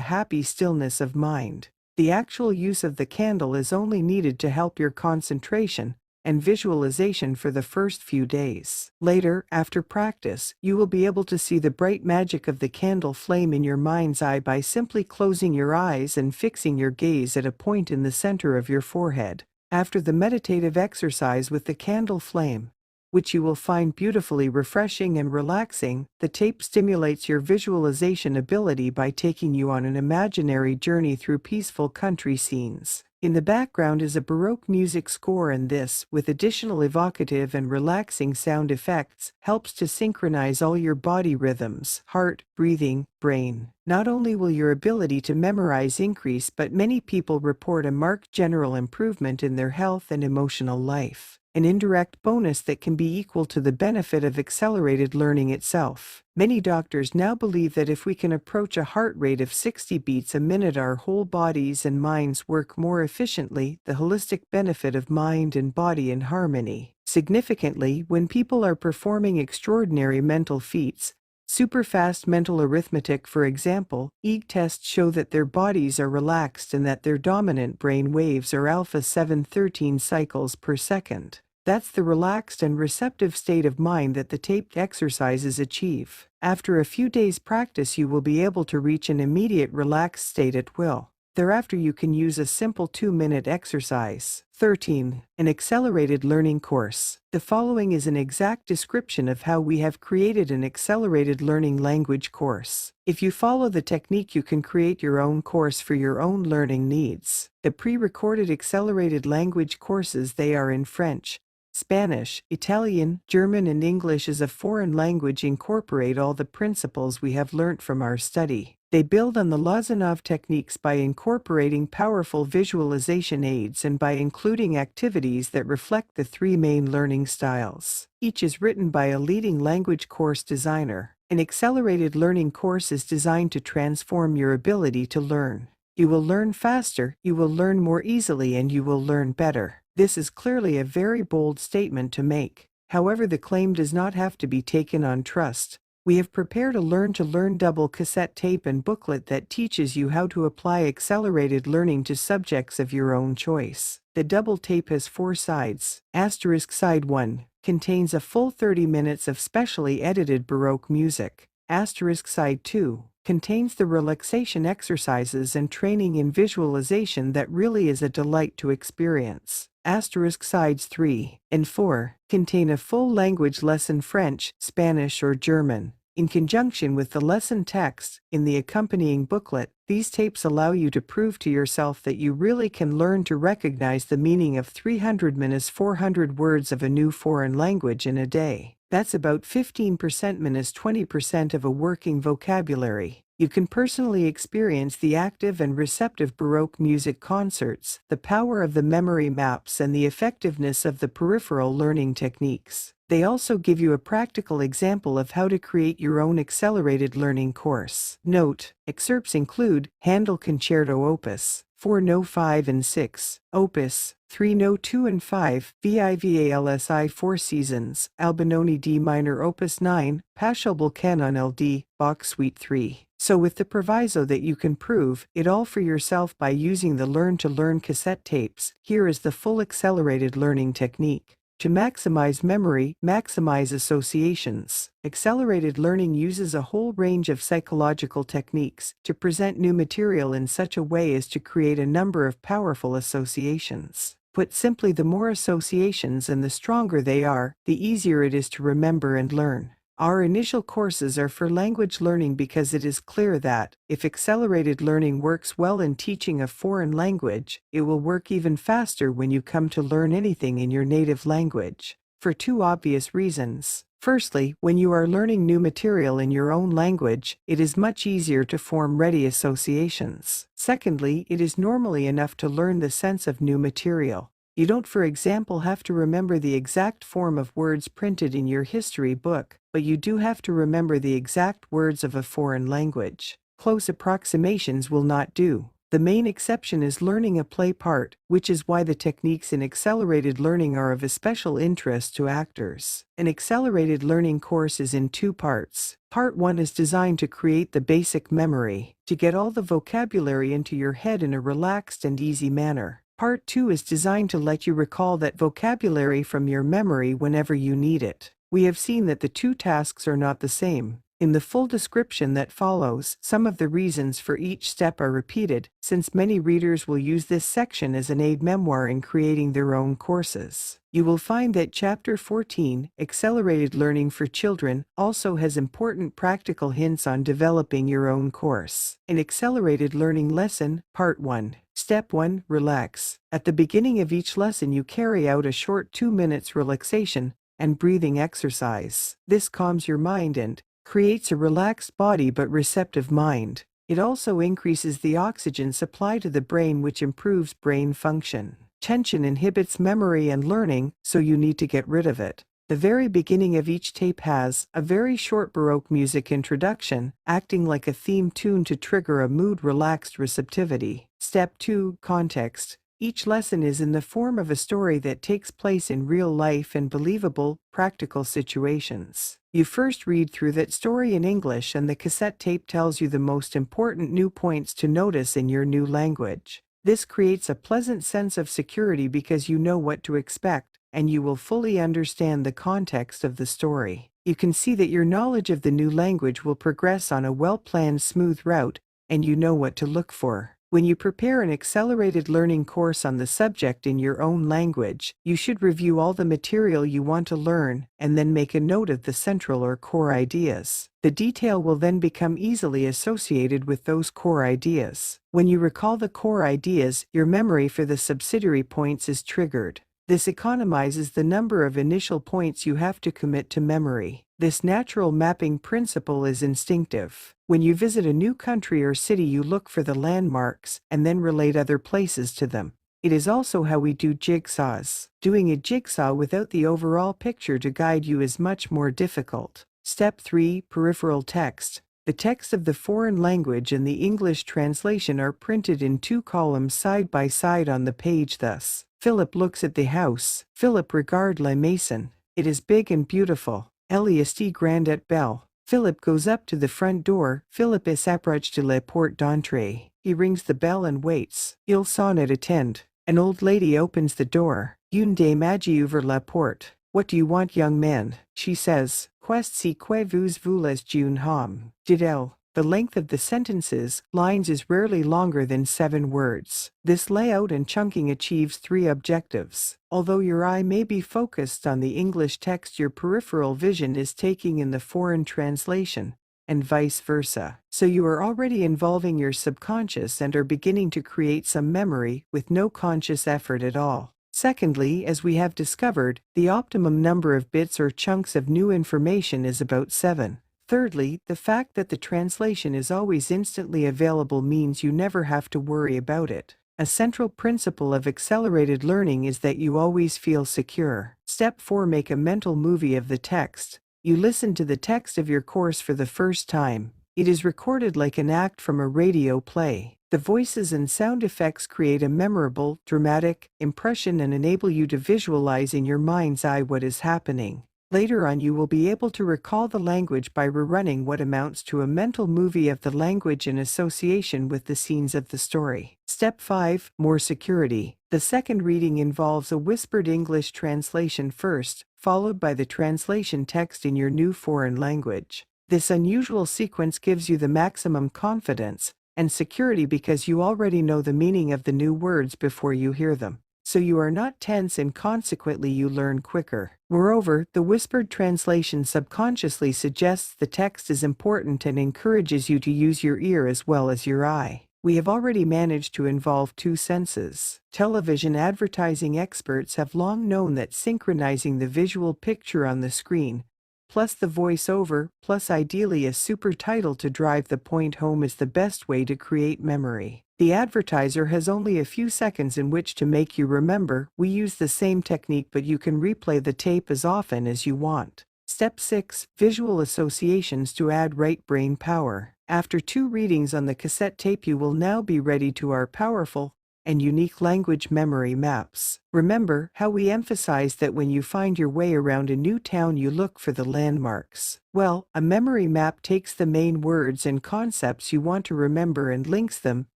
happy stillness of mind. The actual use of the candle is only needed to help your concentration and visualization for the first few days. Later, after practice, you will be able to see the bright magic of the candle flame in your mind's eye by simply closing your eyes and fixing your gaze at a point in the center of your forehead. After the meditative exercise with the candle flame, which you will find beautifully refreshing and relaxing, the tape stimulates your visualization ability by taking you on an imaginary journey through peaceful country scenes. In the background is a Baroque music score, and this, with additional evocative and relaxing sound effects, helps to synchronize all your body rhythms, heart, breathing, brain. Not only will your ability to memorize increase, but many people report a marked general improvement in their health and emotional life. An indirect bonus that can be equal to the benefit of accelerated learning itself. Many doctors now believe that if we can approach a heart rate of 60 beats a minute, our whole bodies and minds work more efficiently, the holistic benefit of mind and body in harmony. Significantly, when people are performing extraordinary mental feats, superfast mental arithmetic for example, EEG tests show that their bodies are relaxed and that their dominant brain waves are alpha 713 cycles per second. That's the relaxed and receptive state of mind that the taped exercises achieve. After a few days' practice, you will be able to reach an immediate relaxed state at will. Thereafter, you can use a simple 2-minute exercise. 13. An accelerated learning course. The following is an exact description of how we have created an accelerated learning language course. If you follow the technique, you can create your own course for your own learning needs. The pre-recorded accelerated language courses, they are in French, Spanish, Italian, German, and English as a foreign language, incorporate all the principles we have learnt from our study. They build on the Lozanov techniques by incorporating powerful visualization aids and by including activities that reflect the three main learning styles. Each is written by a leading language course designer. An accelerated learning course is designed to transform your ability to learn. You will learn faster, you will learn more easily, and you will learn better. This is clearly a very bold statement to make. However, the claim does not have to be taken on trust. We have prepared a learn-to-learn double cassette tape and booklet that teaches you how to apply accelerated learning to subjects of your own choice. The double tape has 4 sides. Side 1 contains a full 30 minutes of specially edited Baroque music. Side 2 contains the relaxation exercises and training in visualization that really is a delight to experience. Sides 3 and 4 contain a full language lesson, French, Spanish, or German. In conjunction with the lesson text in the accompanying booklet, these tapes allow you to prove to yourself that you really can learn to recognize the meaning of 300-400 words of a new foreign language in a day. That's about 15%-20% of a working vocabulary. You can personally experience the active and receptive Baroque music concerts, the power of the memory maps, and the effectiveness of the peripheral learning techniques. They also give you a practical example of how to create your own accelerated learning course. Note: excerpts include Handel Concerto Opus 4 No 5 and 6, Opus 3 No 2 and 5, Vivalsi 4 Seasons, Albinoni D minor Opus 9, Pachelbel Canon LD, Bach Suite 3. So with the proviso that you can prove it all for yourself by using the Learn-to-Learn cassette tapes, here is the full accelerated learning technique. To maximize memory, maximize associations. Accelerated learning uses a whole range of psychological techniques to present new material in such a way as to create a number of powerful associations. Put simply, the more associations and the stronger they are, the easier it is to remember and learn. Our initial courses are for language learning because it is clear that, if accelerated learning works well in teaching a foreign language, it will work even faster when you come to learn anything in your native language. For 2 obvious reasons. Firstly, when you are learning new material in your own language, it is much easier to form ready associations. Secondly, it is normally enough to learn the sense of new material. You don't, for example, have to remember the exact form of words printed in your history book, but you do have to remember the exact words of a foreign language. Close approximations will not do. The main exception is learning a play part, which is why the techniques in accelerated learning are of especial interest to actors. An accelerated learning course is in 2 parts. Part 1 is designed to create the basic memory, to get all the vocabulary into your head in a relaxed and easy manner. Part 2 is designed to let you recall that vocabulary from your memory whenever you need it. We have seen that the 2 tasks are not the same. In the full description that follows, some of the reasons for each step are repeated, since many readers will use this section as an aid-memoir in creating their own courses. You will find that Chapter 14, Accelerated Learning for Children, also has important practical hints on developing your own course. An Accelerated Learning Lesson, Part 1. Step 1. Relax. At the beginning of each lesson you carry out a short 2 minutes relaxation and breathing exercise. This calms your mind and creates a relaxed body but receptive mind. It also increases the oxygen supply to the brain, which improves brain function. Tension inhibits memory and learning, so you need to get rid of it. The very beginning of each tape has a very short Baroque music introduction, acting like a theme tune to trigger a mood-relaxed receptivity. Step 2. Context. Each lesson is in the form of a story that takes place in real life and believable, practical situations. You first read through that story in English, and the cassette tape tells you the most important new points to notice in your new language. This creates a pleasant sense of security because you know what to expect, and you will fully understand the context of the story. You can see that your knowledge of the new language will progress on a well-planned, smooth route, and you know what to look for. When you prepare an accelerated learning course on the subject in your own language, you should review all the material you want to learn, and then make a note of the central or core ideas. The detail will then become easily associated with those core ideas. When you recall the core ideas, your memory for the subsidiary points is triggered. This economizes the number of initial points you have to commit to memory. This natural mapping principle is instinctive. When you visit a new country or city, you look for the landmarks and then relate other places to them. It is also how we do jigsaws. Doing a jigsaw without the overall picture to guide you is much more difficult. Step 3. Peripheral text. The text of the foreign language and the English translation are printed in 2 columns side by side on the page thus. Philip looks at the house. Philip regarde la maison. It is big and beautiful. Elle est grande et belle. Philip goes up to the front door. Philip s'approche de la porte d'entrée. He rings the bell and waits. Il sonne et attend. An old lady opens the door. Une dame âgée ouvre la porte. What do you want, young man? She says. Qu'est-ce que vous voulez, jeune homme? Dit-elle. The length of the sentences, lines, is rarely longer than 7 words. This layout and chunking achieves 3 objectives. Although your eye may be focused on the English text, your peripheral vision is taking in the foreign translation, and vice versa. So you are already involving your subconscious and are beginning to create some memory with no conscious effort at all. Secondly, as we have discovered, the optimum number of bits or chunks of new information is about 7. Thirdly, the fact that the translation is always instantly available means you never have to worry about it. A central principle of accelerated learning is that you always feel secure. Step 4. Make a mental movie of the text. You listen to the text of your course for the first time. It is recorded like an act from a radio play. The voices and sound effects create a memorable, dramatic impression and enable you to visualize in your mind's eye what is happening. Later on, you will be able to recall the language by rerunning what amounts to a mental movie of the language in association with the scenes of the story. Step 5. More security. The second reading involves a whispered English translation first, followed by the translation text in your new foreign language. This unusual sequence gives you the maximum confidence and security because you already know the meaning of the new words before you hear them. So you are not tense and consequently you learn quicker. Moreover, the whispered translation subconsciously suggests the text is important and encourages you to use your ear as well as your eye. We have already managed to involve 2 senses. Television advertising experts have long known that synchronizing the visual picture on the screen, plus the voiceover, plus ideally a super title to drive the point home is the best way to create memory. The advertiser has only a few seconds in which to make you remember. We use the same technique, but you can replay the tape as often as you want. Step 6. Visual associations to add right brain power. After 2 readings on the cassette tape, you will now be ready to our powerful and unique language memory maps. Remember how we emphasized that when you find your way around a new town, you look for the landmarks. Well, a memory map takes the main words and concepts you want to remember and links them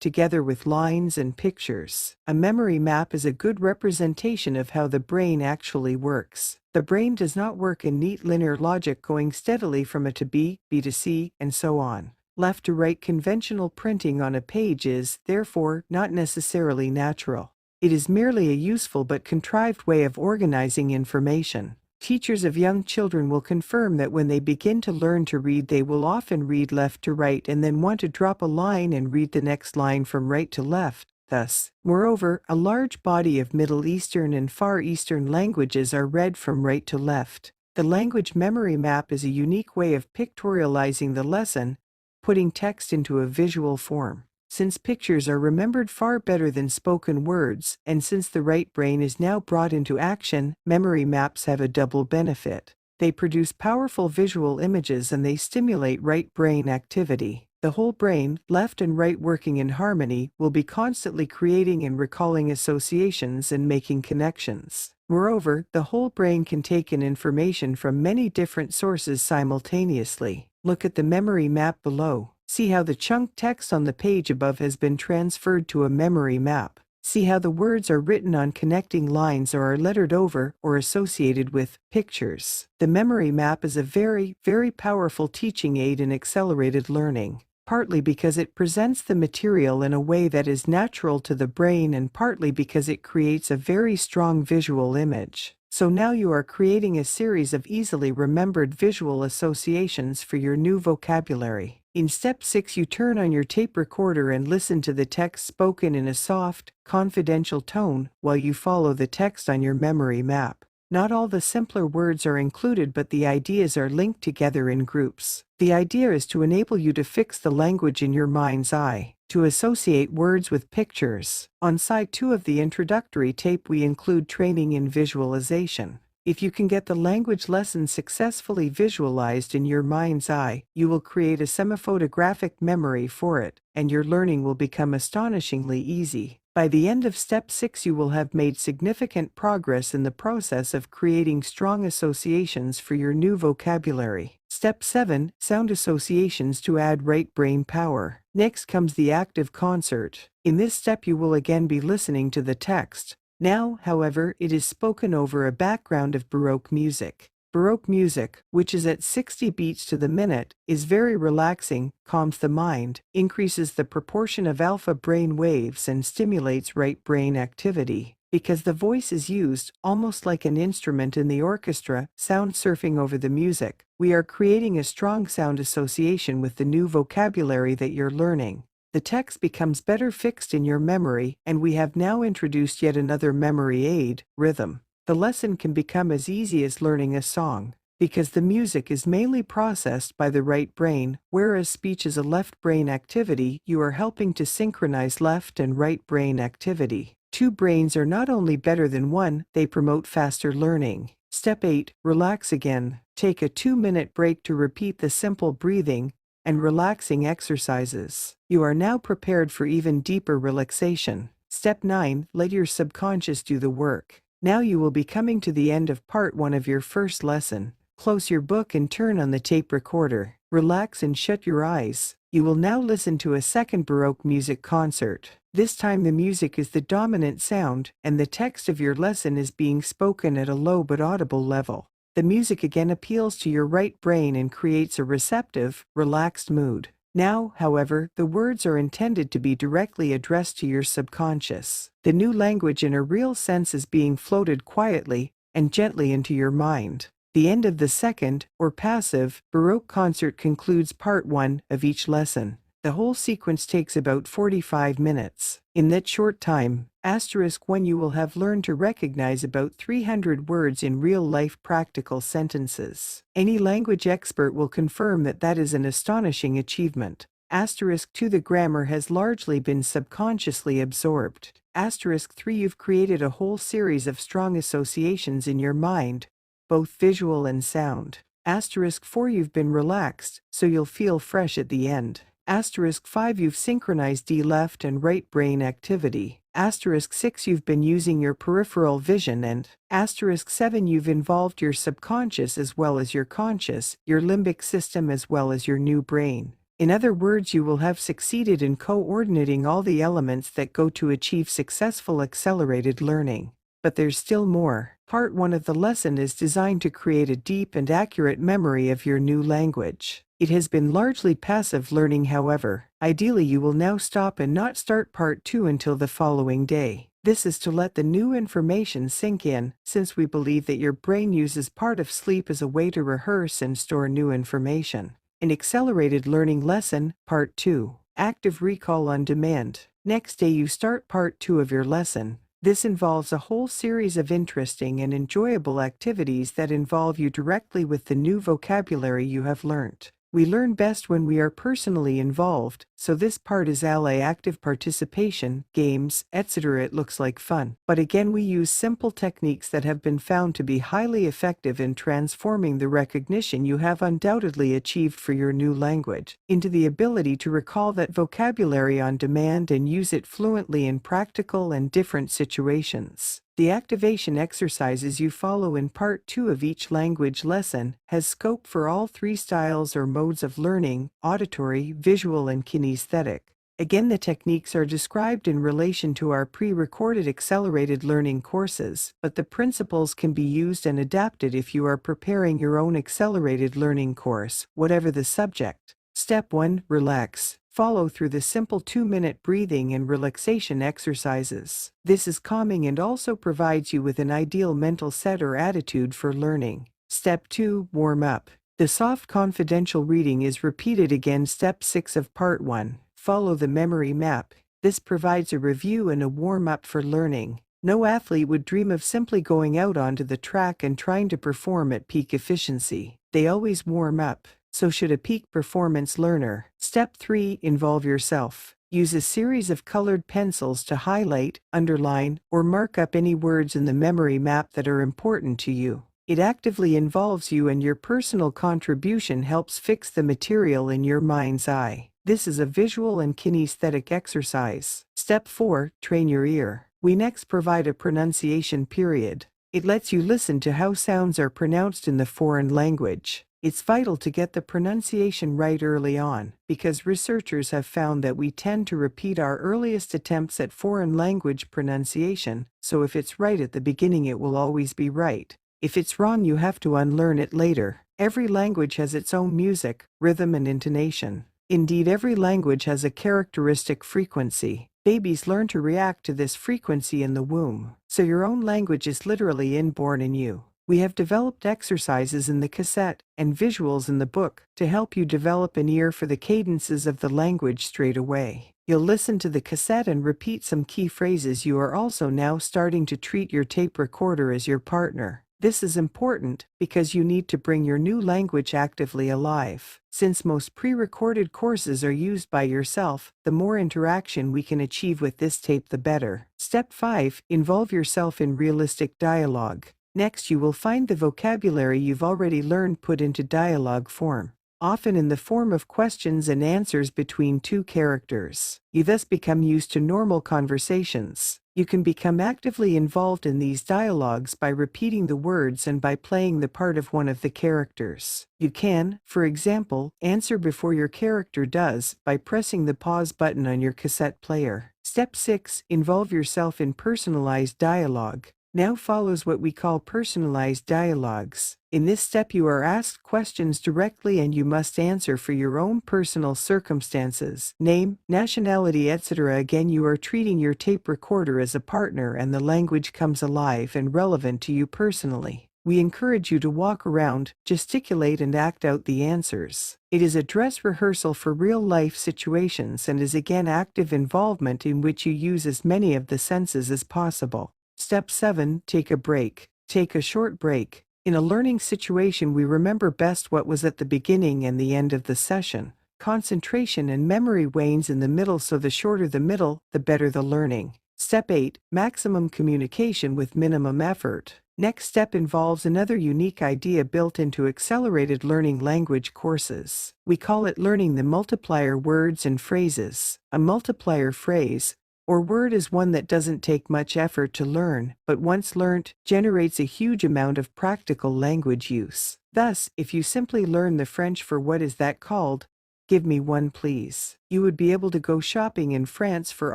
together with lines and pictures. A memory map is a good representation of how the brain actually works. The brain does not work in neat linear logic going steadily from A to B, B to C, and so on. Left to right conventional printing on a page is, therefore, not necessarily natural. It is merely a useful but contrived way of organizing information. Teachers of young children will confirm that when they begin to learn to read, they will often read left to right and then want to drop a line and read the next line from right to left. Thus, moreover, a large body of Middle Eastern and Far Eastern languages are read from right to left. The language memory map is a unique way of pictorializing the lesson, putting text into a visual form. Since pictures are remembered far better than spoken words, and since the right brain is now brought into action, memory maps have a double benefit. They produce powerful visual images and they stimulate right brain activity. The whole brain, left and right working in harmony, will be constantly creating and recalling associations and making connections. Moreover, the whole brain can take in information from many different sources simultaneously. Look at the memory map below. See how the chunk text on the page above has been transferred to a memory map. See how the words are written on connecting lines or are lettered over or associated with pictures. The memory map is a very, very powerful teaching aid in accelerated learning, partly because it presents the material in a way that is natural to the brain and partly because it creates a very strong visual image. So now you are creating a series of easily remembered visual associations for your new vocabulary. In step 6, you turn on your tape recorder and listen to the text spoken in a soft, confidential tone while you follow the text on your memory map. Not all the simpler words are included, but the ideas are linked together in groups. The idea is to enable you to fix the language in your mind's eye, to associate words with pictures. On side 2 of the introductory tape, we include training in visualization. If you can get the language lesson successfully visualized in your mind's eye, you will create a semi-photographic memory for it, and your learning will become astonishingly easy. By the end of step 6, you will have made significant progress in the process of creating strong associations for your new vocabulary. Step 7, sound associations to add right brain power. Next comes the active concert. In this step, you will again be listening to the text. Now, however, it is spoken over a background of Baroque music. Baroque music, which is at 60 beats to the minute, is very relaxing, calms the mind, increases the proportion of alpha brain waves and stimulates right brain activity. Because the voice is used, almost like an instrument in the orchestra, sound surfing over the music, we are creating a strong sound association with the new vocabulary that you're learning. The text becomes better fixed in your memory, and we have now introduced yet another memory aid, rhythm. The lesson can become as easy as learning a song, because the music is mainly processed by the right brain, whereas speech is a left brain activity. You are helping to synchronize left and right brain activity. 2 brains are not only better than 1, they promote faster learning. Step 8, relax again. Take a 2-minute break to repeat the simple breathing and relaxing exercises. You are now prepared for even deeper relaxation. Step 9, let your subconscious do the work. Now you will be coming to the end of part 1 of your first lesson. Close your book and turn on the tape recorder. Relax and shut your eyes. You will now listen to a second Baroque music concert. This time the music is the dominant sound, and the text of your lesson is being spoken at a low but audible level. The music again appeals to your right brain and creates a receptive, relaxed mood. Now, however, the words are intended to be directly addressed to your subconscious. The new language in a real sense is being floated quietly and gently into your mind. The end of the second, or passive, Baroque concert concludes part 1 of each lesson. The whole sequence takes about 45 minutes. In that short time, *1, you will have learned to recognize about 300 words in real-life practical sentences. Any language expert will confirm that that is an astonishing achievement. *2, the grammar has largely been subconsciously absorbed. *3, you've created a whole series of strong associations in your mind, both visual and sound. *4, you've been relaxed, so you'll feel fresh at the end. *5 You've synchronized D left and right brain activity. *6 You've been using your peripheral vision and *7 You've involved your subconscious as well as your conscious, your limbic system as well as your new brain. In other words, you will have succeeded in coordinating all the elements that go to achieve successful accelerated learning. But there's still more. Part 1 of the lesson is designed to create a deep and accurate memory of your new language. It has been largely passive learning, however. Ideally, you will now stop and not start Part 2 until the following day. This is to let the new information sink in, since we believe that your brain uses part of sleep as a way to rehearse and store new information. An accelerated learning lesson, Part 2. Active recall on demand. Next day you start Part 2 of your lesson. This involves a whole series of interesting and enjoyable activities that involve you directly with the new vocabulary you have learnt. We learn best when we are personally involved, so this part is active participation, games, etc. It looks like fun. But again, we use simple techniques that have been found to be highly effective in transforming the recognition you have undoubtedly achieved for your new language into the ability to recall that vocabulary on demand and use it fluently in practical and different situations. The activation exercises you follow in Part 2 of each language lesson has scope for all 3 styles or modes of learning: auditory, visual, and kinesthetic. Again, the techniques are described in relation to our pre-recorded accelerated learning courses, but the principles can be used and adapted if you are preparing your own accelerated learning course, whatever the subject. Step 1. Relax. Follow through the simple 2-minute breathing and relaxation exercises. This is calming and also provides you with an ideal mental set or attitude for learning. Step 2. Warm up. The soft confidential reading is repeated again. Step 6 of Part 1. Follow the memory map. This provides a review and a warm-up for learning. No athlete would dream of simply going out onto the track and trying to perform at peak efficiency. They always warm up. So should a peak performance learner. Step 3. Involve yourself. Use a series of colored pencils to highlight, underline, or mark up any words in the memory map that are important to you. It actively involves you, and your personal contribution helps fix the material in your mind's eye. This is a visual and kinesthetic exercise. Step 4. Train your ear. We next provide a pronunciation period. It lets you listen to how sounds are pronounced in the foreign language. It's vital to get the pronunciation right early on, because researchers have found that we tend to repeat our earliest attempts at foreign language pronunciation, so if it's right at the beginning it will always be right. If it's wrong, you have to unlearn it later. Every language has its own music, rhythm, and intonation. Indeed, every language has a characteristic frequency. Babies learn to react to this frequency in the womb, so your own language is literally inborn in you. We have developed exercises in the cassette and visuals in the book to help you develop an ear for the cadences of the language straight away. You'll listen to the cassette and repeat some key phrases. You are also now starting to treat your tape recorder as your partner. This is important because you need to bring your new language actively alive. Since most pre-recorded courses are used by yourself, the more interaction we can achieve with this tape, the better. Step 5. Involve yourself in realistic dialogue. Next, you will find the vocabulary you've already learned put into dialogue form, often in the form of questions and answers between 2 characters. You thus become used to normal conversations. You can become actively involved in these dialogues by repeating the words and by playing the part of one of the characters. You can, for example, answer before your character does by pressing the pause button on your cassette player. Step 6. Involve yourself in personalized dialogue. Now follows what we call personalized dialogues. In this step, you are asked questions directly and you must answer for your own personal circumstances, name, nationality, etc. Again, you are treating your tape recorder as a partner and the language comes alive and relevant to you personally. We encourage you to walk around, gesticulate, and act out the answers. It is a dress rehearsal for real-life situations and is again active involvement in which you use as many of the senses as possible. Step 7. Take a break. Take a short break. In a learning situation, we remember best what was at the beginning and the end of the session. Concentration and memory wanes in the middle, so the shorter the middle, the better the learning. Step 8. Maximum communication with minimum effort. Next step involves another unique idea built into accelerated learning language courses. We call it learning the multiplier words and phrases. A multiplier phrase or word is one that doesn't take much effort to learn, but once learnt, generates a huge amount of practical language use. Thus, if you simply learn the French for what is that called, give me one please, you would be able to go shopping in France for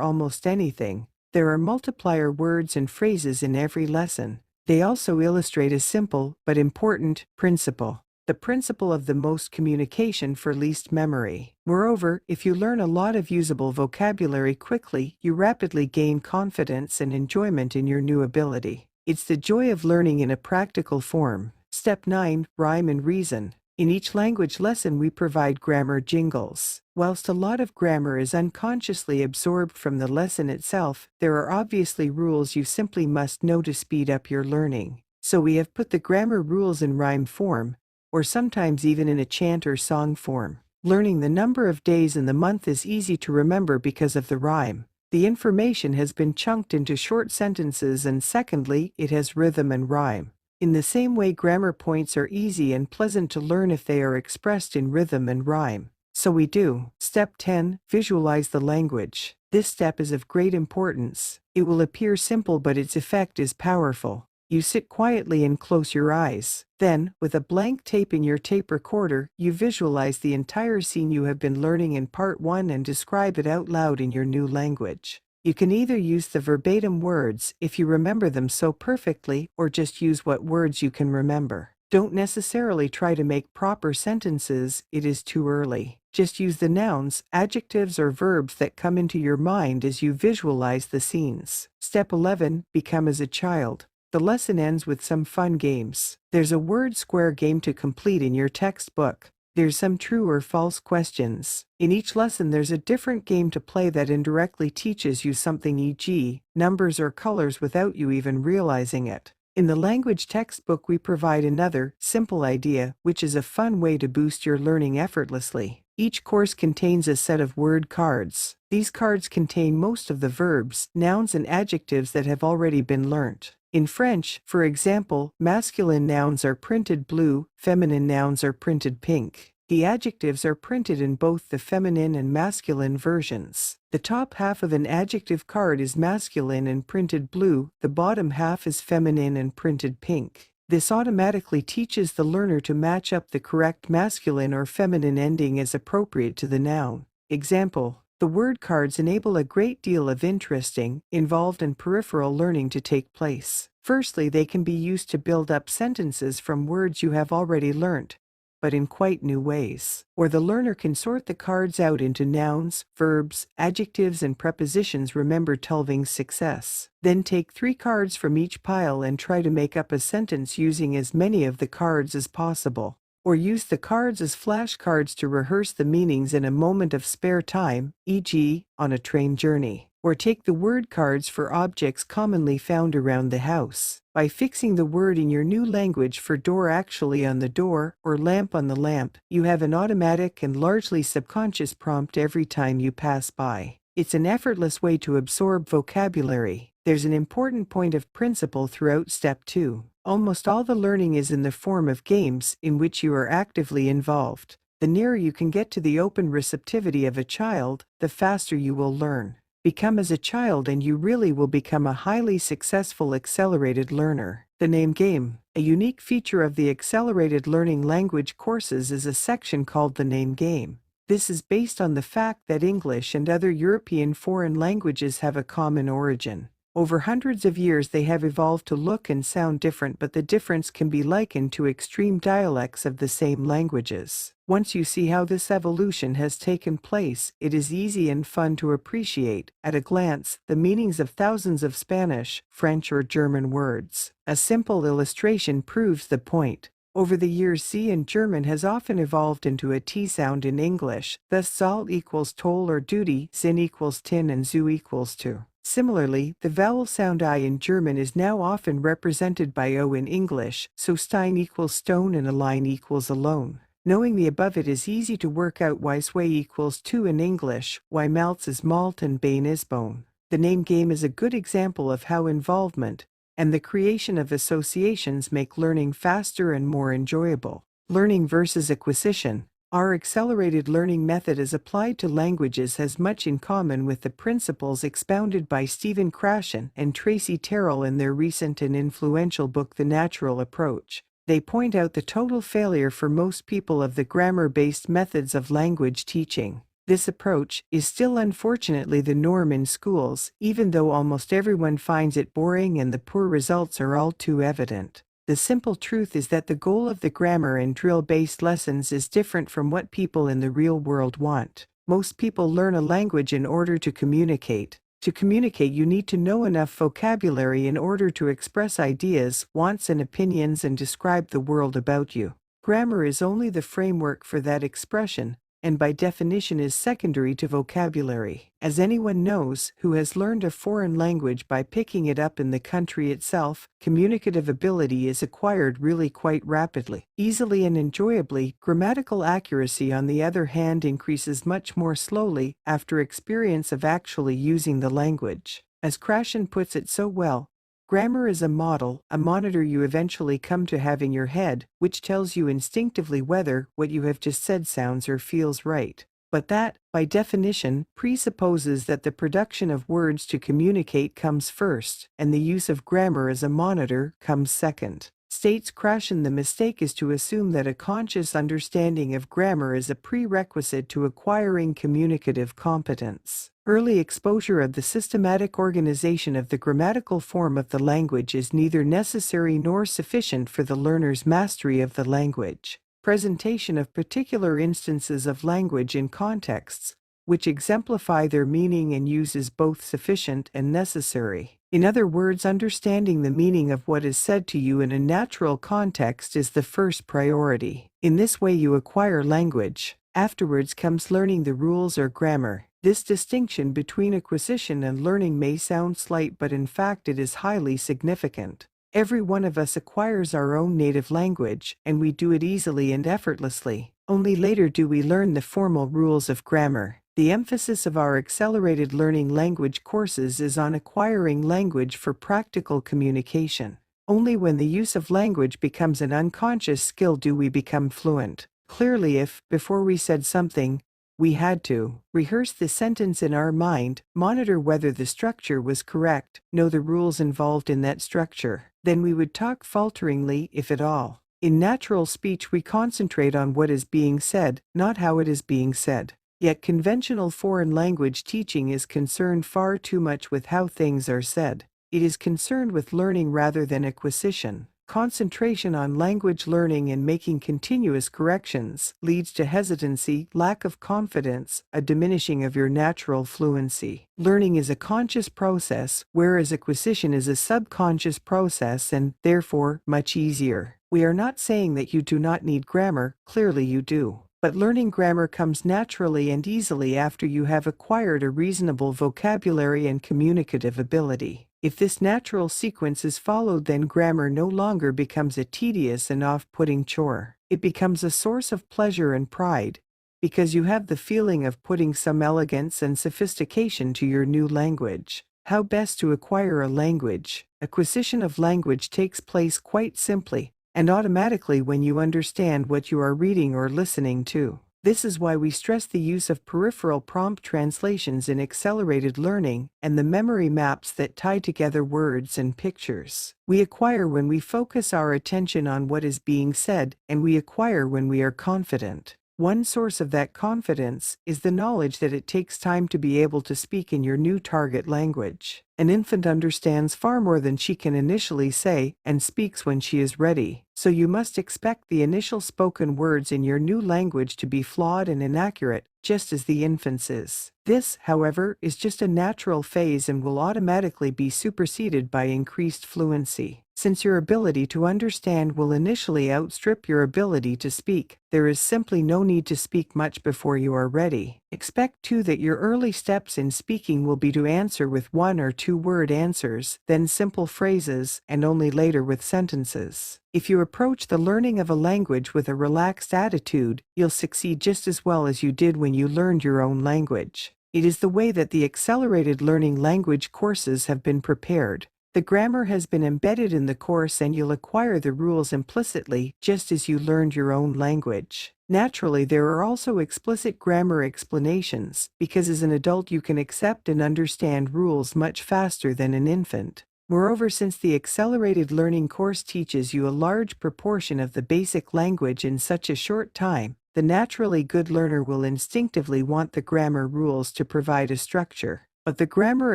almost anything. There are multiplier words and phrases in every lesson. They also illustrate a simple but important principle. The principle of the most communication for least memory. Moreover, if you learn a lot of usable vocabulary quickly, you rapidly gain confidence and enjoyment in your new ability. It's the joy of learning in a practical form. Step 9. Rhyme and reason. In each language lesson we provide grammar jingles. Whilst a lot of grammar is unconsciously absorbed from the lesson itself, there are obviously rules you simply must know to speed up your learning. So we have put the grammar rules in rhyme form, or sometimes even in a chant or song form. Learning the number of days in the month is easy to remember because of the rhyme. The information has been chunked into short sentences, and secondly, it has rhythm and rhyme. In the same way, grammar points are easy and pleasant to learn if they are expressed in rhythm and rhyme. So we do. Step 10. Visualize the language. This step is of great importance. It will appear simple, but its effect is powerful. You sit quietly and close your eyes. Then, with a blank tape in your tape recorder, you visualize the entire scene you have been learning in part 1 and describe it out loud in your new language. You can either use the verbatim words if you remember them so perfectly, or just use what words you can remember. Don't necessarily try to make proper sentences, it is too early. Just use the nouns, adjectives, or verbs that come into your mind as you visualize the scenes. Step 11. Become as a child. The lesson ends with some fun games. There's a word square game to complete in your textbook. There's some true or false questions. In each lesson there's a different game to play that indirectly teaches you something, e.g., numbers or colors, without you even realizing it. In the language textbook we provide another, simple idea, which is a fun way to boost your learning effortlessly. Each course contains a set of word cards. These cards contain most of the verbs, nouns, and adjectives that have already been learnt. In French, for example, masculine nouns are printed blue, feminine nouns are printed pink. The adjectives are printed in both the feminine and masculine versions. The top half of an adjective card is masculine and printed blue, the bottom half is feminine and printed pink. This automatically teaches the learner to match up the correct masculine or feminine ending as appropriate to the noun. Example: the word cards enable a great deal of interesting, involved, and peripheral learning to take place. Firstly, they can be used to build up sentences from words you have already learnt, but in quite new ways. Or the learner can sort the cards out into nouns, verbs, adjectives, and prepositions. Remember Tulving's success. Then take 3 cards from each pile and try to make up a sentence using as many of the cards as possible. Or use the cards as flashcards to rehearse the meanings in a moment of spare time, e.g., on a train journey. Or take the word cards for objects commonly found around the house. By fixing the word in your new language for door actually on the door, or lamp on the lamp, you have an automatic and largely subconscious prompt every time you pass by. It's an effortless way to absorb vocabulary. There's an important point of principle throughout Step 2. Almost all the learning is in the form of games in which you are actively involved. The nearer you can get to the open receptivity of a child, the faster you will learn. Become as a child and you really will become a highly successful accelerated learner. The name game. A unique feature of the accelerated learning language courses is a section called the name game. This is based on the fact that English and other European foreign languages have a common origin. Over hundreds of years they have evolved to look and sound different, but the difference can be likened to extreme dialects of the same languages. Once you see how this evolution has taken place, it is easy and fun to appreciate, at a glance, the meanings of thousands of Spanish, French, or German words. A simple illustration proves the point. Over the years, C in German has often evolved into a T sound in English, thus Zahl equals toll or duty, Sinn equals tin, and Zu equals to. Similarly, the vowel sound I in German is now often represented by O in English, so Stein equals stone and Allein equals alone. Knowing the above, it is easy to work out why Sway equals 2 in English, why Malz is malt and Bane is bone. The name game is a good example of how involvement, and the creation of associations make learning faster and more enjoyable. Learning versus acquisition. Our accelerated learning method as applied to languages has much in common with the principles expounded by Stephen Krashen and Tracy Terrell in their recent and influential book The Natural Approach. They point out the total failure for most people of the grammar-based methods of language teaching. This approach is still unfortunately the norm in schools, even though almost everyone finds it boring and the poor results are all too evident. The simple truth is that the goal of the grammar and drill-based lessons is different from what people in the real world want. Most people learn a language in order to communicate. To communicate, you need to know enough vocabulary in order to express ideas, wants, and opinions and describe the world about you. Grammar is only the framework for that expression, and by definition is secondary to vocabulary. As anyone knows who has learned a foreign language by picking it up in the country itself, communicative ability is acquired really quite rapidly, easily and enjoyably. Grammatical accuracy, on the other hand, increases much more slowly after experience of actually using the language. As Krashen puts it so well, grammar is a model, a monitor you eventually come to have in your head, which tells you instinctively whether what you have just said sounds or feels right. But that, by definition, presupposes that the production of words to communicate comes first, and the use of grammar as a monitor comes second. States Krashen, the mistake is to assume that a conscious understanding of grammar is a prerequisite to acquiring communicative competence. Early exposure of the systematic organization of the grammatical form of the language is neither necessary nor sufficient for the learner's mastery of the language. Presentation of particular instances of language in contexts, which exemplify their meaning and use, is both sufficient and necessary. In other words, understanding the meaning of what is said to you in a natural context is the first priority. In this way you acquire language. Afterwards comes learning the rules or grammar. This distinction between acquisition and learning may sound slight, but in fact it is highly significant. Every one of us acquires our own native language, and we do it easily and effortlessly. Only later do we learn the formal rules of grammar. The emphasis of our accelerated learning language courses is on acquiring language for practical communication. Only when the use of language becomes an unconscious skill do we become fluent. Clearly, if, before we said something, we had to rehearse the sentence in our mind, monitor whether the structure was correct, know the rules involved in that structure, then we would talk falteringly, if at all. In natural speech, we concentrate on what is being said, not how it is being said. Yet conventional foreign language teaching is concerned far too much with how things are said. It is concerned with learning rather than acquisition. Concentration on language learning and making continuous corrections leads to hesitancy, lack of confidence, a diminishing of your natural fluency. Learning is a conscious process, whereas acquisition is a subconscious process and, therefore, much easier. We are not saying that you do not need grammar, clearly you do. But learning grammar comes naturally and easily after you have acquired a reasonable vocabulary and communicative ability. If this natural sequence is followed, then grammar no longer becomes a tedious and off-putting chore. It becomes a source of pleasure and pride, because you have the feeling of putting some elegance and sophistication to your new language. How best to acquire a language? Acquisition of language takes place quite simply and automatically when you understand what you are reading or listening to. This is why we stress the use of peripheral prompt translations in accelerated learning and the memory maps that tie together words and pictures. We acquire when we focus our attention on what is being said, and we acquire when we are confident. One source of that confidence is the knowledge that it takes time to be able to speak in your new target language. An infant understands far more than she can initially say and speaks when she is ready. So you must expect the initial spoken words in your new language to be flawed and inaccurate, just as the infant's is. This, however, is just a natural phase and will automatically be superseded by increased fluency. Since your ability to understand will initially outstrip your ability to speak, there is simply no need to speak much before you are ready. Expect too that your early steps in speaking will be to answer with one or two word answers, then simple phrases, and only later with sentences. If you approach the learning of a language with a relaxed attitude, you'll succeed just as well as you did when you learned your own language. It is the way that the accelerated learning language courses have been prepared. The grammar has been embedded in the course and you'll acquire the rules implicitly, just as you learned your own language. Naturally, there are also explicit grammar explanations, because as an adult you can accept and understand rules much faster than an infant. Moreover, since the accelerated learning course teaches you a large proportion of the basic language in such a short time, the naturally good learner will instinctively want the grammar rules to provide a structure. But the grammar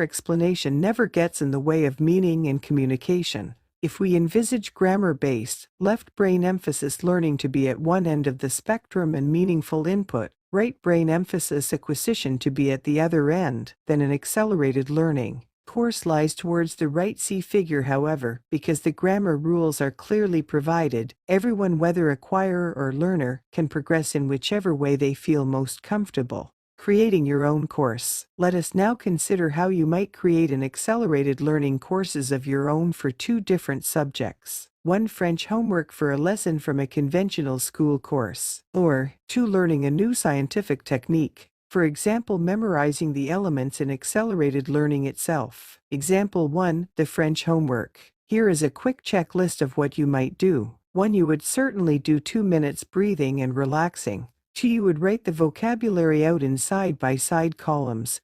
explanation never gets in the way of meaning and communication. If we envisage grammar-based, left brain emphasis learning to be at one end of the spectrum and meaningful input, right brain emphasis acquisition to be at the other end, then an accelerated learning course lies towards the right C figure. However, because the grammar rules are clearly provided, everyone, whether acquirer or learner, can progress in whichever way they feel most comfortable. Creating your own course. Let us now consider how you might create an accelerated learning courses of your own for two different subjects. 1. French homework for a lesson from a conventional school course. Or 2. Learning a new scientific technique. For example, memorizing the elements in accelerated learning itself. Example 1. The French homework. Here is a quick checklist of what you might do. 1. You would certainly do 2 minutes breathing and relaxing. 2. You would write the vocabulary out in side-by-side columns,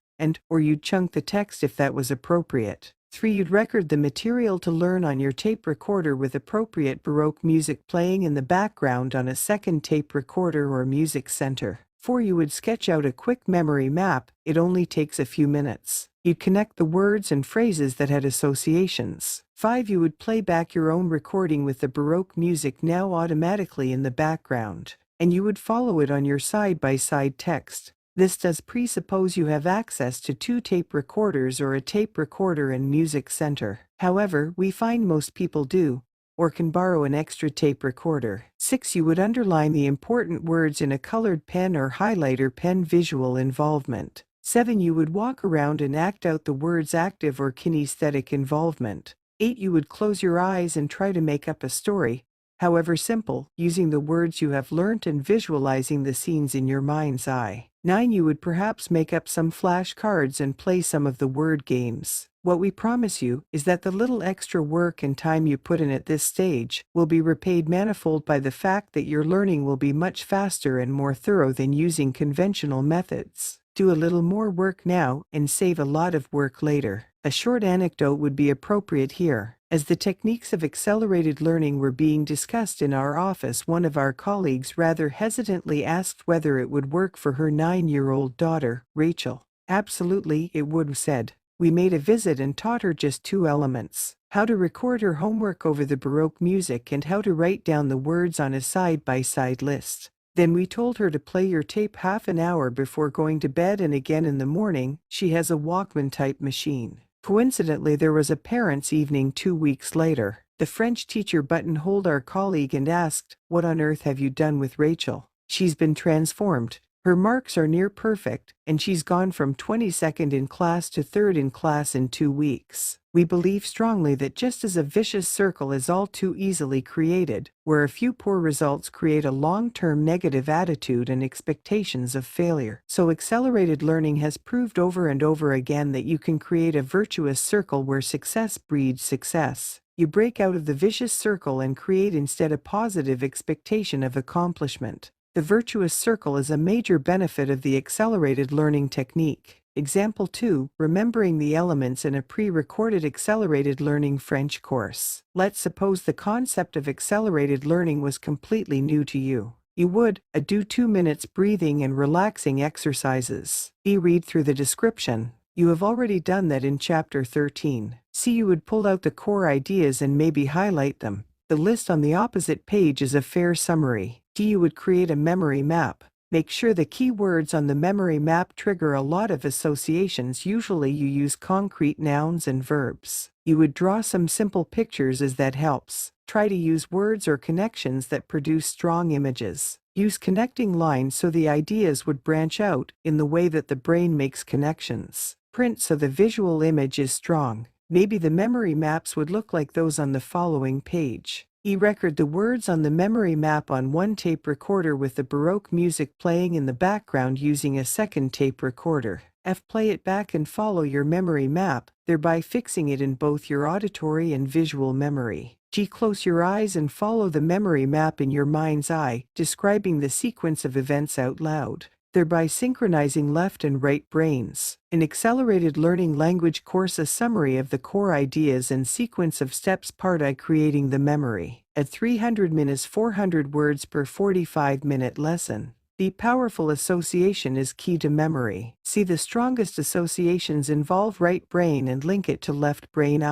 or you'd chunk the text if that was appropriate. 3. You'd record the material to learn on your tape recorder with appropriate Baroque music playing in the background on a second tape recorder or music center. 4. You would sketch out a quick memory map. It only takes a few minutes. You'd connect the words and phrases that had associations. 5. You would play back your own recording with the Baroque music now automatically in the background, and you would follow it on your side-by-side text. This does presuppose you have access to 2 tape recorders or a tape recorder and music center. However, we find most people do, or can borrow an extra tape recorder. 6. You would underline the important words in a colored pen or highlighter pen. Visual involvement. 7. You would walk around and act out the words active or kinesthetic involvement. 8. You would close your eyes and try to make up a story, however simple, using the words you have learnt and visualizing the scenes in your mind's eye. 9. You would perhaps make up some flashcards and play some of the word games. What we promise you is that the little extra work and time you put in at this stage will be repaid manifold by the fact that your learning will be much faster and more thorough than using conventional methods. Do a little more work now and save a lot of work later. A short anecdote would be appropriate here. As the techniques of accelerated learning were being discussed in our office, one of our colleagues rather hesitantly asked whether it would work for her 9-year-old daughter, Rachel. Absolutely, it would, said. We made a visit and taught her just 2 elements: how to record her homework over the Baroque music and how to write down the words on a side-by-side list. Then we told her to play your tape half an hour before going to bed and again in the morning. She has a Walkman-type machine. Coincidentally, there was a parents' evening 2 weeks later. The French teacher buttonholed our colleague and asked, "What on earth have you done with Rachel? She's been transformed. Her marks are near perfect, and she's gone from 22nd in class to 3rd in class in 2 weeks." We believe strongly that just as a vicious circle is all too easily created, where a few poor results create a long-term negative attitude and expectations of failure, so accelerated learning has proved over and over again that you can create a virtuous circle where success breeds success. You break out of the vicious circle and create instead a positive expectation of accomplishment. The virtuous circle is a major benefit of the accelerated learning technique. Example 2. Remembering the elements in a pre-recorded accelerated learning French course. Let's suppose the concept of accelerated learning was completely new to you. You would do 2 minutes breathing and relaxing exercises. B. Read through the description. You have already done that in Chapter 13. C. You would pull out the core ideas and maybe highlight them. The list on the opposite page is a fair summary. D. You would create a memory map. Make sure the key words on the memory map trigger a lot of associations. Usually you use concrete nouns and verbs. You would draw some simple pictures as that helps. Try to use words or connections that produce strong images. Use connecting lines so the ideas would branch out in the way that the brain makes connections. Print so the visual image is strong. Maybe the memory maps would look like those on the following page. Record the words on the memory map on one tape recorder with the Baroque music playing in the background using a second tape recorder. Play it back and follow your memory map, thereby fixing it in both your auditory and visual memory. Close your eyes and follow the memory map in your mind's eye, describing the sequence of events out loud, thereby synchronizing left and right brains. An accelerated learning language course, a summary of the core ideas and sequence of steps. Part I, creating the memory. At 300 minutes 400 words per 45-minute lesson. The powerful association is key to memory. See, the strongest associations involve right brain and link it to left brain.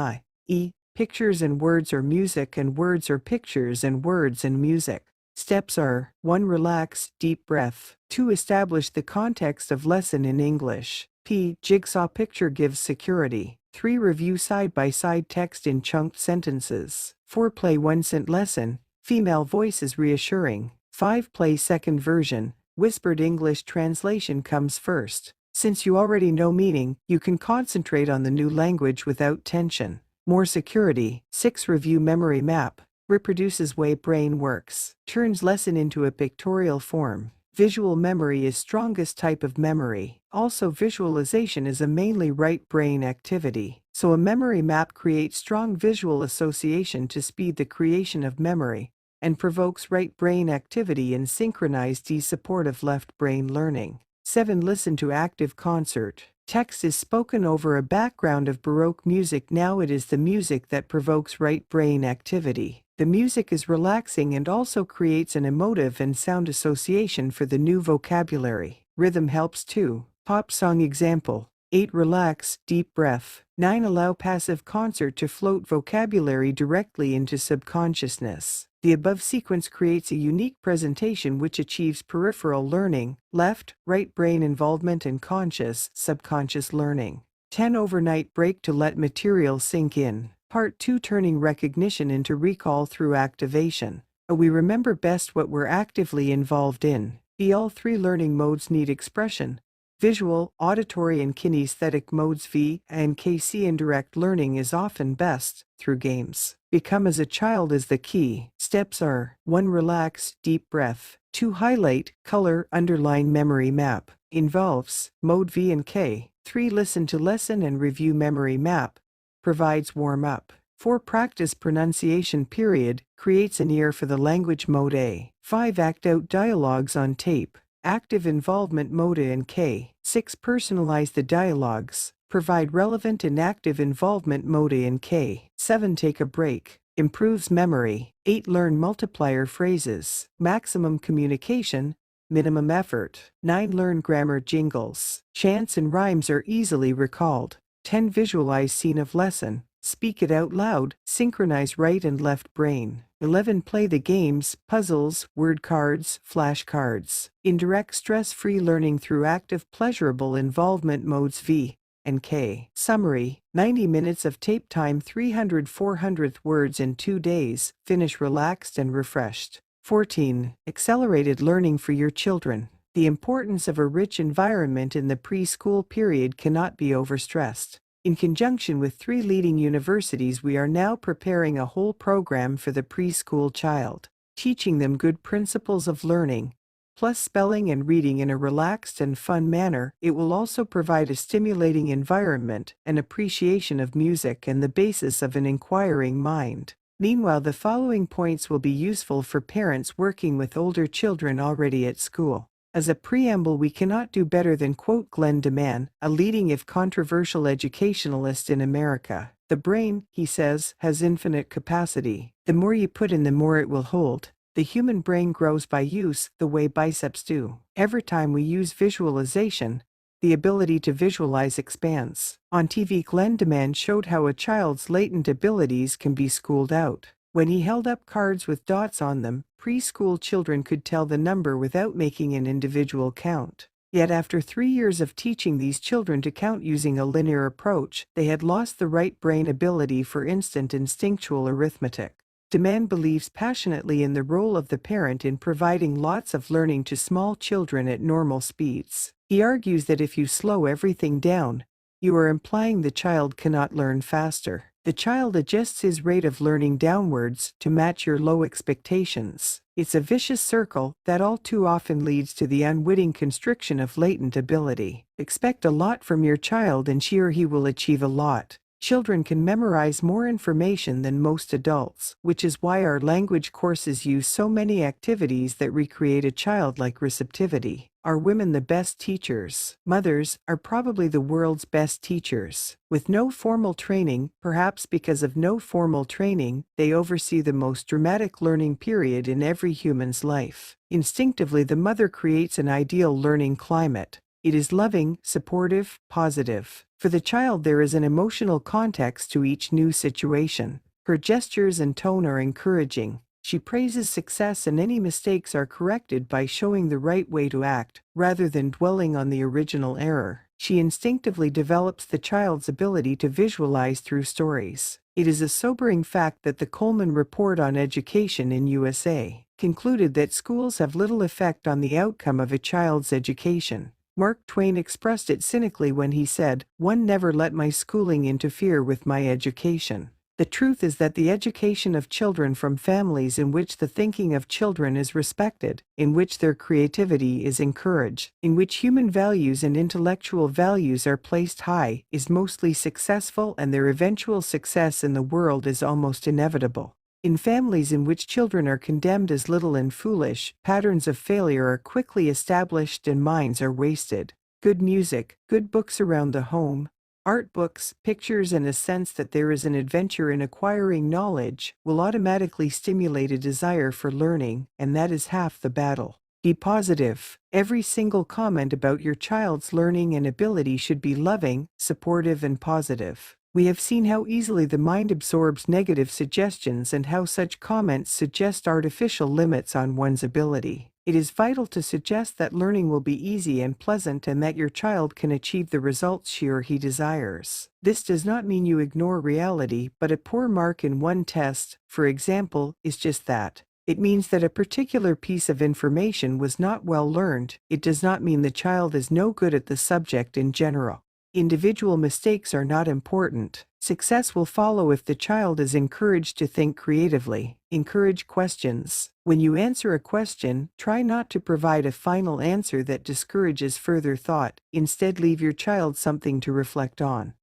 Pictures and words or music, and words or pictures and words and music. Steps are: 1. Relax, deep breath. 2. Establish the context of lesson in English. Jigsaw picture gives security. 3. Review side-by-side text in chunked sentences. 4. Play 1-cent lesson. Female voice is reassuring. 5. Play second version. Whispered English translation comes first. Since you already know meaning, you can concentrate on the new language without tension. More security. 6. Review memory map. Reproduces way brain works. Turns lesson into a pictorial form. Visual memory is strongest type of memory. Also, visualization is a mainly right brain activity. So a memory map creates strong visual association to speed the creation of memory and provokes right brain activity and synchronized supportive left brain learning. 7. Listen to active concert. Text is spoken over a background of Baroque music. Now it is the music that provokes right brain activity. The music is relaxing and also creates an emotive and sound association for the new vocabulary. Rhythm helps too. Pop song example. 8. Relax, deep breath. 9. Allow passive concert to float vocabulary directly into subconsciousness. The above sequence creates a unique presentation which achieves peripheral learning, left, right brain involvement, and conscious, subconscious learning. 10. Overnight break to let material sink in. Part 2. Turning recognition into recall through activation. We remember best what we're actively involved in. All 3 learning modes need expression. Visual, auditory, and kinesthetic modes. And indirect learning is often best through games. Become as a child is the key. Steps are: 1. Relax, deep breath. 2. Highlight, color, underline memory map. Involves mode V and K. 3. Listen to lesson and review memory map. Provides warm up. 4. Practice pronunciation. Creates an ear for the language mode A. 5. Act out dialogues on tape. Active involvement mode A and K. 6. Personalize the dialogues. Provide relevant and active involvement mode A and K. 7. Take a break. Improves memory. 8. Learn multiplier phrases. Maximum communication, minimum effort. 9. Learn grammar jingles. Chants and rhymes are easily recalled. 10. Visualize scene of lesson. Speak it out loud. Synchronize right and left brain. 11. Play the games, puzzles, word cards, flashcards. Indirect stress-free learning through active pleasurable involvement modes V and K. Summary: 90 minutes of tape time, 300-400 words in 2 days. Finish relaxed and refreshed. 14. Accelerated learning for your children. The importance of a rich environment in the preschool period cannot be overstressed. In conjunction with 3 leading universities, we are now preparing a whole program for the preschool child, teaching them good principles of learning, plus spelling and reading in a relaxed and fun manner. It will also provide a stimulating environment, an appreciation of music, and the basis of an inquiring mind. Meanwhile, the following points will be useful for parents working with older children already at school. As a preamble, we cannot do better than quote Glenn DeMann, a leading if controversial educationalist in America. The brain, he says, has infinite capacity. The more you put in, the more it will hold. The human brain grows by use, the way biceps do. Every time we use visualization, the ability to visualize expands. On TV, Glenn DeMann showed how a child's latent abilities can be schooled out. When he held up cards with dots on them, preschool children could tell the number without making an individual count. Yet after 3 years of teaching these children to count using a linear approach, they had lost the right brain ability for instant instinctual arithmetic. DeMann believes passionately in the role of the parent in providing lots of learning to small children at normal speeds. He argues that if you slow everything down, you are implying the child cannot learn faster. The child adjusts his rate of learning downwards to match your low expectations. It's a vicious circle that all too often leads to the unwitting constriction of latent ability. Expect a lot from your child and she or he will achieve a lot. Children can memorize more information than most adults, which is why our language courses use so many activities that recreate a childlike receptivity. Are women the best teachers? Mothers are probably the world's best teachers. With no formal training, perhaps because of no formal training, they oversee the most dramatic learning period in every human's life. Instinctively, the mother creates an ideal learning climate. It is loving, supportive, positive. For the child, there is an emotional context to each new situation. Her gestures and tone are encouraging. She praises success and any mistakes are corrected by showing the right way to act, rather than dwelling on the original error. She instinctively develops the child's ability to visualize through stories. It is a sobering fact that the Coleman Report on Education in USA concluded that schools have little effect on the outcome of a child's education. Mark Twain expressed it cynically when he said, "One never let my schooling interfere with my education." The truth is that the education of children from families in which the thinking of children is respected, in which their creativity is encouraged, in which human values and intellectual values are placed high, is mostly successful, and their eventual success in the world is almost inevitable. In families in which children are condemned as little and foolish, patterns of failure are quickly established and minds are wasted. Good music, good books around the home, art books, pictures, and a sense that there is an adventure in acquiring knowledge will automatically stimulate a desire for learning, and that is half the battle. Be positive. Every single comment about your child's learning and ability should be loving, supportive, and positive. We have seen how easily the mind absorbs negative suggestions and how such comments suggest artificial limits on one's ability. It is vital to suggest that learning will be easy and pleasant and that your child can achieve the results she or he desires. This does not mean you ignore reality, but a poor mark in one test, for example, is just that. It means that a particular piece of information was not well learned. It does not mean the child is no good at the subject in general. Individual mistakes are not important. Success will follow if the child is encouraged to think creatively. Encourage questions. When you answer a question, try not to provide a final answer that discourages further thought. Instead, leave your child something to reflect on.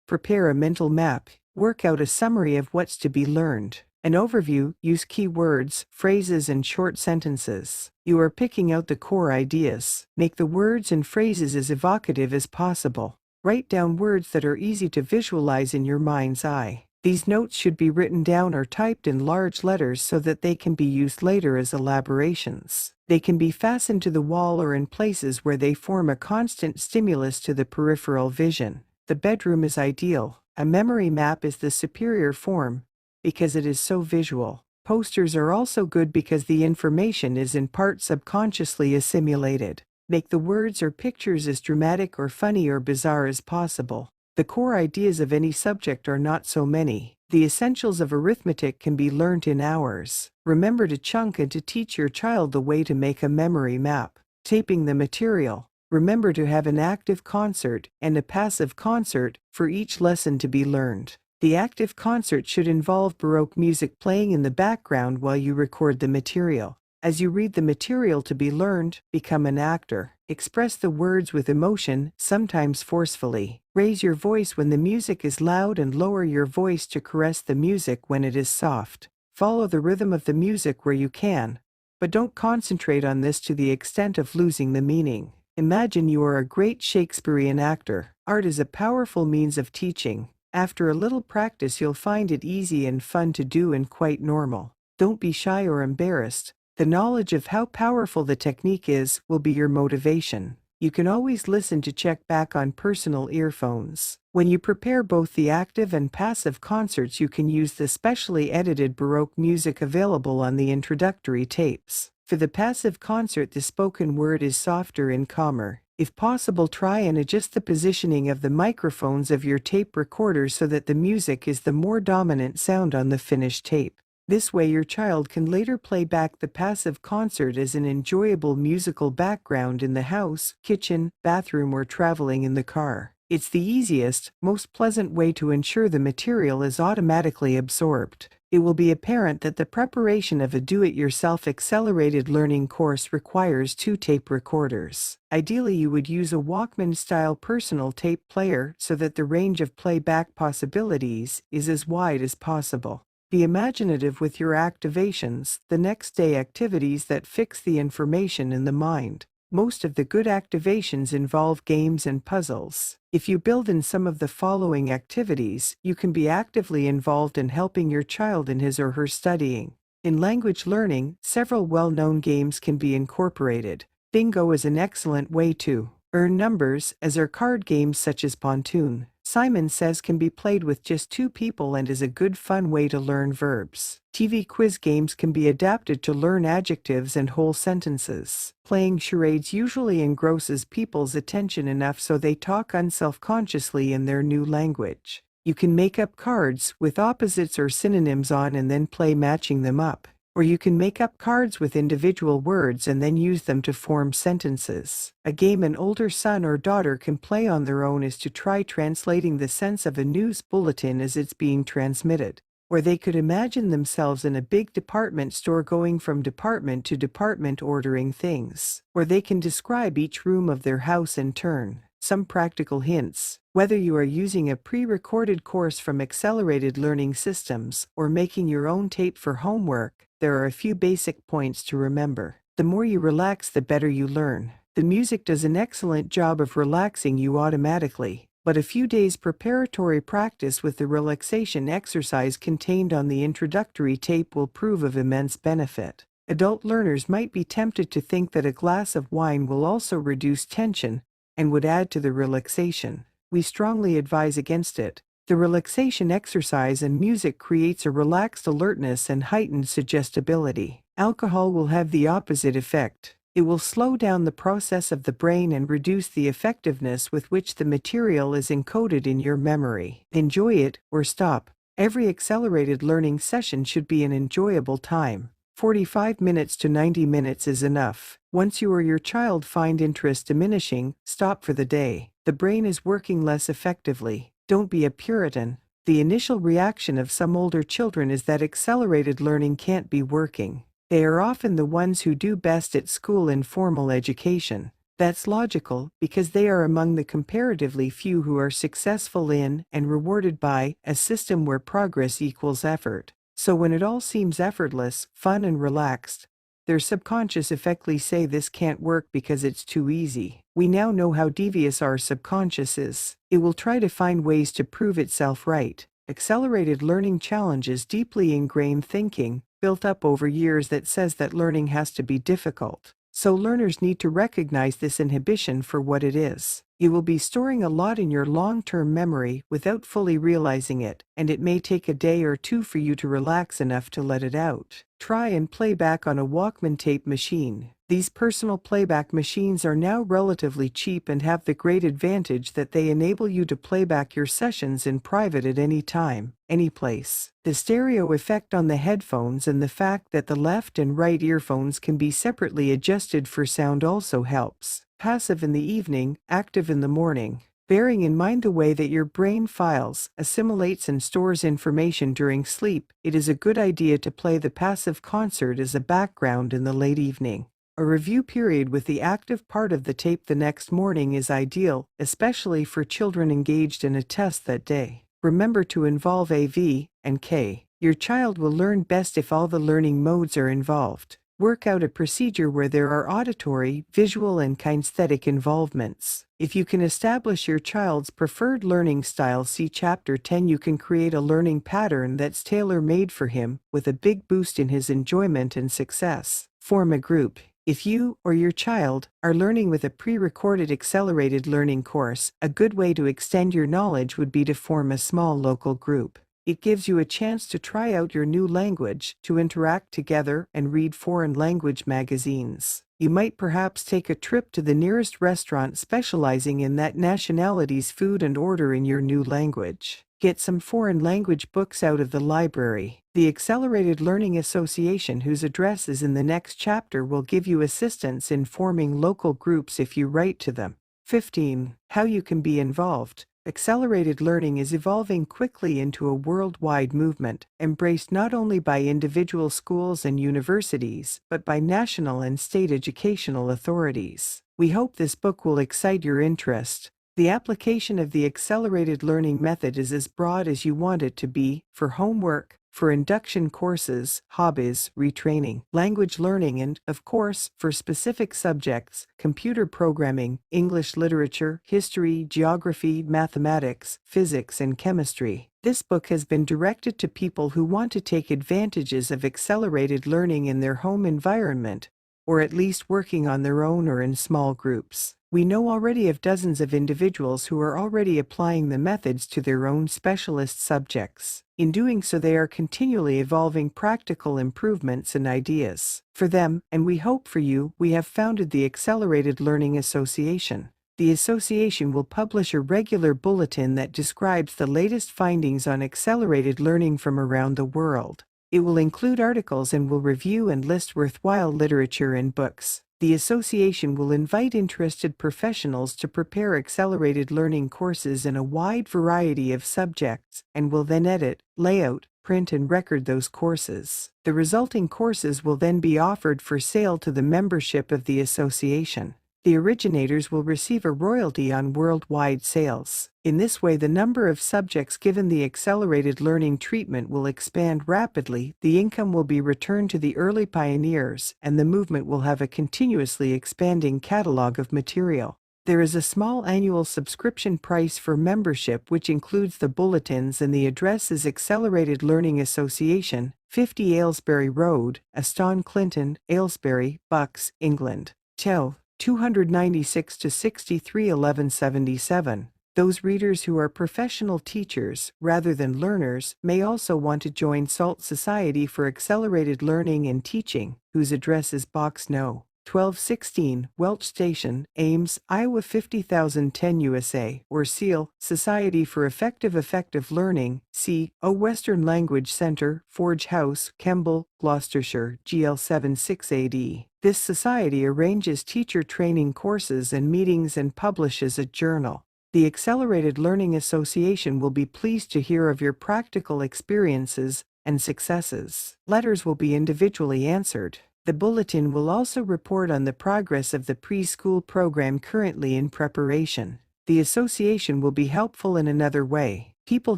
Prepare a mental map. Work out a summary of what's to be learned. An overview. Use key words, phrases, and short sentences. You are picking out the core ideas. Make the words and phrases as evocative as possible. Write down words that are easy to visualize in your mind's eye. These notes should be written down or typed in large letters so that they can be used later as elaborations. They can be fastened to the wall or in places where they form a constant stimulus to the peripheral vision. The bedroom is ideal. A memory map is the superior form because it is so visual. Posters are also good because the information is in part subconsciously assimilated. Make the words or pictures as dramatic or funny or bizarre as possible. The core ideas of any subject are not so many. The essentials of arithmetic can be learnt in hours. Remember to chunk and to teach your child the way to make a memory map. Taping the material. Remember to have an active concert and a passive concert for each lesson to be learned. The active concert should involve Baroque music playing in the background while you record the material. As you read the material to be learned, become an actor. Express the words with emotion, sometimes forcefully. Raise your voice when the music is loud and lower your voice to caress the music when it is soft. Follow the rhythm of the music where you can, but don't concentrate on this to the extent of losing the meaning. Imagine you are a great Shakespearean actor. Art is a powerful means of teaching. After a little practice, you'll find it easy and fun to do and quite normal. Don't be shy or embarrassed. The knowledge of how powerful the technique is will be your motivation. You can always listen to check back on personal earphones. When you prepare both the active and passive concerts, you can use the specially edited Baroque music available on the introductory tapes. For the passive concert, the spoken word is softer and calmer. If possible, try and adjust the positioning of the microphones of your tape recorder so that the music is the more dominant sound on the finished tape. This way your child can later play back the passive concert as an enjoyable musical background in the house, kitchen, bathroom, or traveling in the car. It's the easiest, most pleasant way to ensure the material is automatically absorbed. It will be apparent that the preparation of a do-it-yourself accelerated learning course requires 2 tape recorders. Ideally, you would use a Walkman-style personal tape player so that the range of playback possibilities is as wide as possible. Be imaginative with your activations, the next day activities that fix the information in the mind. Most of the good activations involve games and puzzles. If you build in some of the following activities, you can be actively involved in helping your child in his or her studying. In language learning, several well-known games can be incorporated. Bingo is an excellent way to earn numbers, as are card games such as Pontoon. Simon Says can be played with just 2 people and is a good fun way to learn verbs. TV quiz games can be adapted to learn adjectives and whole sentences. Playing charades usually engrosses people's attention enough so they talk unselfconsciously in their new language. You can make up cards with opposites or synonyms on and then play matching them up. Or you can make up cards with individual words and then use them to form sentences. A game an older son or daughter can play on their own is to try translating the sense of a news bulletin as it's being transmitted. Or they could imagine themselves in a big department store going from department to department ordering things. Or they can describe each room of their house in turn. Some practical hints. Whether you are using a pre-recorded course from Accelerated Learning Systems or making your own tape for homework, there are a few basic points to remember. The more you relax, the better you learn. The music does an excellent job of relaxing you automatically, but a few days preparatory practice with the relaxation exercise contained on the introductory tape will prove of immense benefit. Adult learners might be tempted to think that a glass of wine will also reduce tension and would add to the relaxation. We strongly advise against it. The relaxation exercise and music creates a relaxed alertness and heightened suggestibility. Alcohol will have the opposite effect. It will slow down the process of the brain and reduce the effectiveness with which the material is encoded in your memory. Enjoy it or stop. Every accelerated learning session should be an enjoyable time. 45 minutes to 90 minutes is enough. Once you or your child find interest diminishing, stop for the day. The brain is working less effectively. Don't be a Puritan. The initial reaction of some older children is that accelerated learning can't be working. They are often the ones who do best at school in formal education. That's logical, because they are among the comparatively few who are successful in and rewarded by a system where progress equals effort. So when it all seems effortless, fun and relaxed, their subconscious effectively say this can't work because it's too easy. We now know how devious our subconscious is. It will try to find ways to prove itself right. Accelerated learning challenges deeply ingrained thinking, built up over years, that says that learning has to be difficult. So learners need to recognize this inhibition for what it is. You will be storing a lot in your long-term memory without fully realizing it, and it may take a day or two for you to relax enough to let it out. Try and play back on a Walkman tape machine. These personal playback machines are now relatively cheap and have the great advantage that they enable you to play back your sessions in private at any time, any place. The stereo effect on the headphones and the fact that the left and right earphones can be separately adjusted for sound also helps. Passive in the evening, active in the morning. Bearing in mind the way that your brain files, assimilates and stores information during sleep, it is a good idea to play the passive concert as a background in the late evening. A review period with the active part of the tape the next morning is ideal, especially for children engaged in a test that day. Remember to involve A, V, and K. Your child will learn best if all the learning modes are involved. Work out a procedure where there are auditory, visual, and kinesthetic involvements. If you can establish your child's preferred learning style, see Chapter 10. You can create a learning pattern that's tailor-made for him, with a big boost in his enjoyment and success. Form a group. If you or your child are learning with a pre-recorded accelerated learning course, a good way to extend your knowledge would be to form a small local group. It gives you a chance to try out your new language, to interact together, and read foreign language magazines. You might perhaps take a trip to the nearest restaurant specializing in that nationality's food and order in your new language. Get some foreign language books out of the library. The Accelerated Learning Association, whose address is in the next chapter, will give you assistance in forming local groups if you write to them. 15. How you can be involved. Accelerated learning is evolving quickly into a worldwide movement, embraced not only by individual schools and universities, but by national and state educational authorities. We hope this book will excite your interest. The application of the accelerated learning method is as broad as you want it to be, for homework, for induction courses, hobbies, retraining, language learning, and, of course, for specific subjects: computer programming, English literature, history, geography, mathematics, physics, and chemistry. This book has been directed to people who want to take advantages of accelerated learning in their home environment, or at least working on their own or in small groups. We know already of dozens of individuals who are already applying the methods to their own specialist subjects. In doing so, they are continually evolving practical improvements and ideas. For them, and we hope for you, we have founded the Accelerated Learning Association. The association will publish a regular bulletin that describes the latest findings on accelerated learning from around the world. It will include articles and will review and list worthwhile literature and books. The association will invite interested professionals to prepare accelerated learning courses in a wide variety of subjects, and will then edit, layout, print, and record those courses. The resulting courses will then be offered for sale to the membership of the association. The originators will receive a royalty on worldwide sales. In this way, the number of subjects given the accelerated learning treatment will expand rapidly, the income will be returned to the early pioneers, and the movement will have a continuously expanding catalog of material. There is a small annual subscription price for membership, which includes the bulletins, and the address is Accelerated Learning Association, 50 Aylesbury Road, Aston Clinton, Aylesbury, Bucks, England. Tel. 296 to 63 1177. Those readers who are professional teachers, rather than learners, may also want to join SALT Society for Accelerated Learning and Teaching, whose address is Box No. 1216, Welch Station, Ames, Iowa 50010 USA, or SEAL, Society for Effective Learning, C.O. Western Language Center, Forge House, Kemble, Gloucestershire, GL76AD. This society arranges teacher training courses and meetings and publishes a journal. The Accelerated Learning Association will be pleased to hear of your practical experiences and successes. Letters will be individually answered. The bulletin will also report on the progress of the preschool program currently in preparation. The association will be helpful in another way. People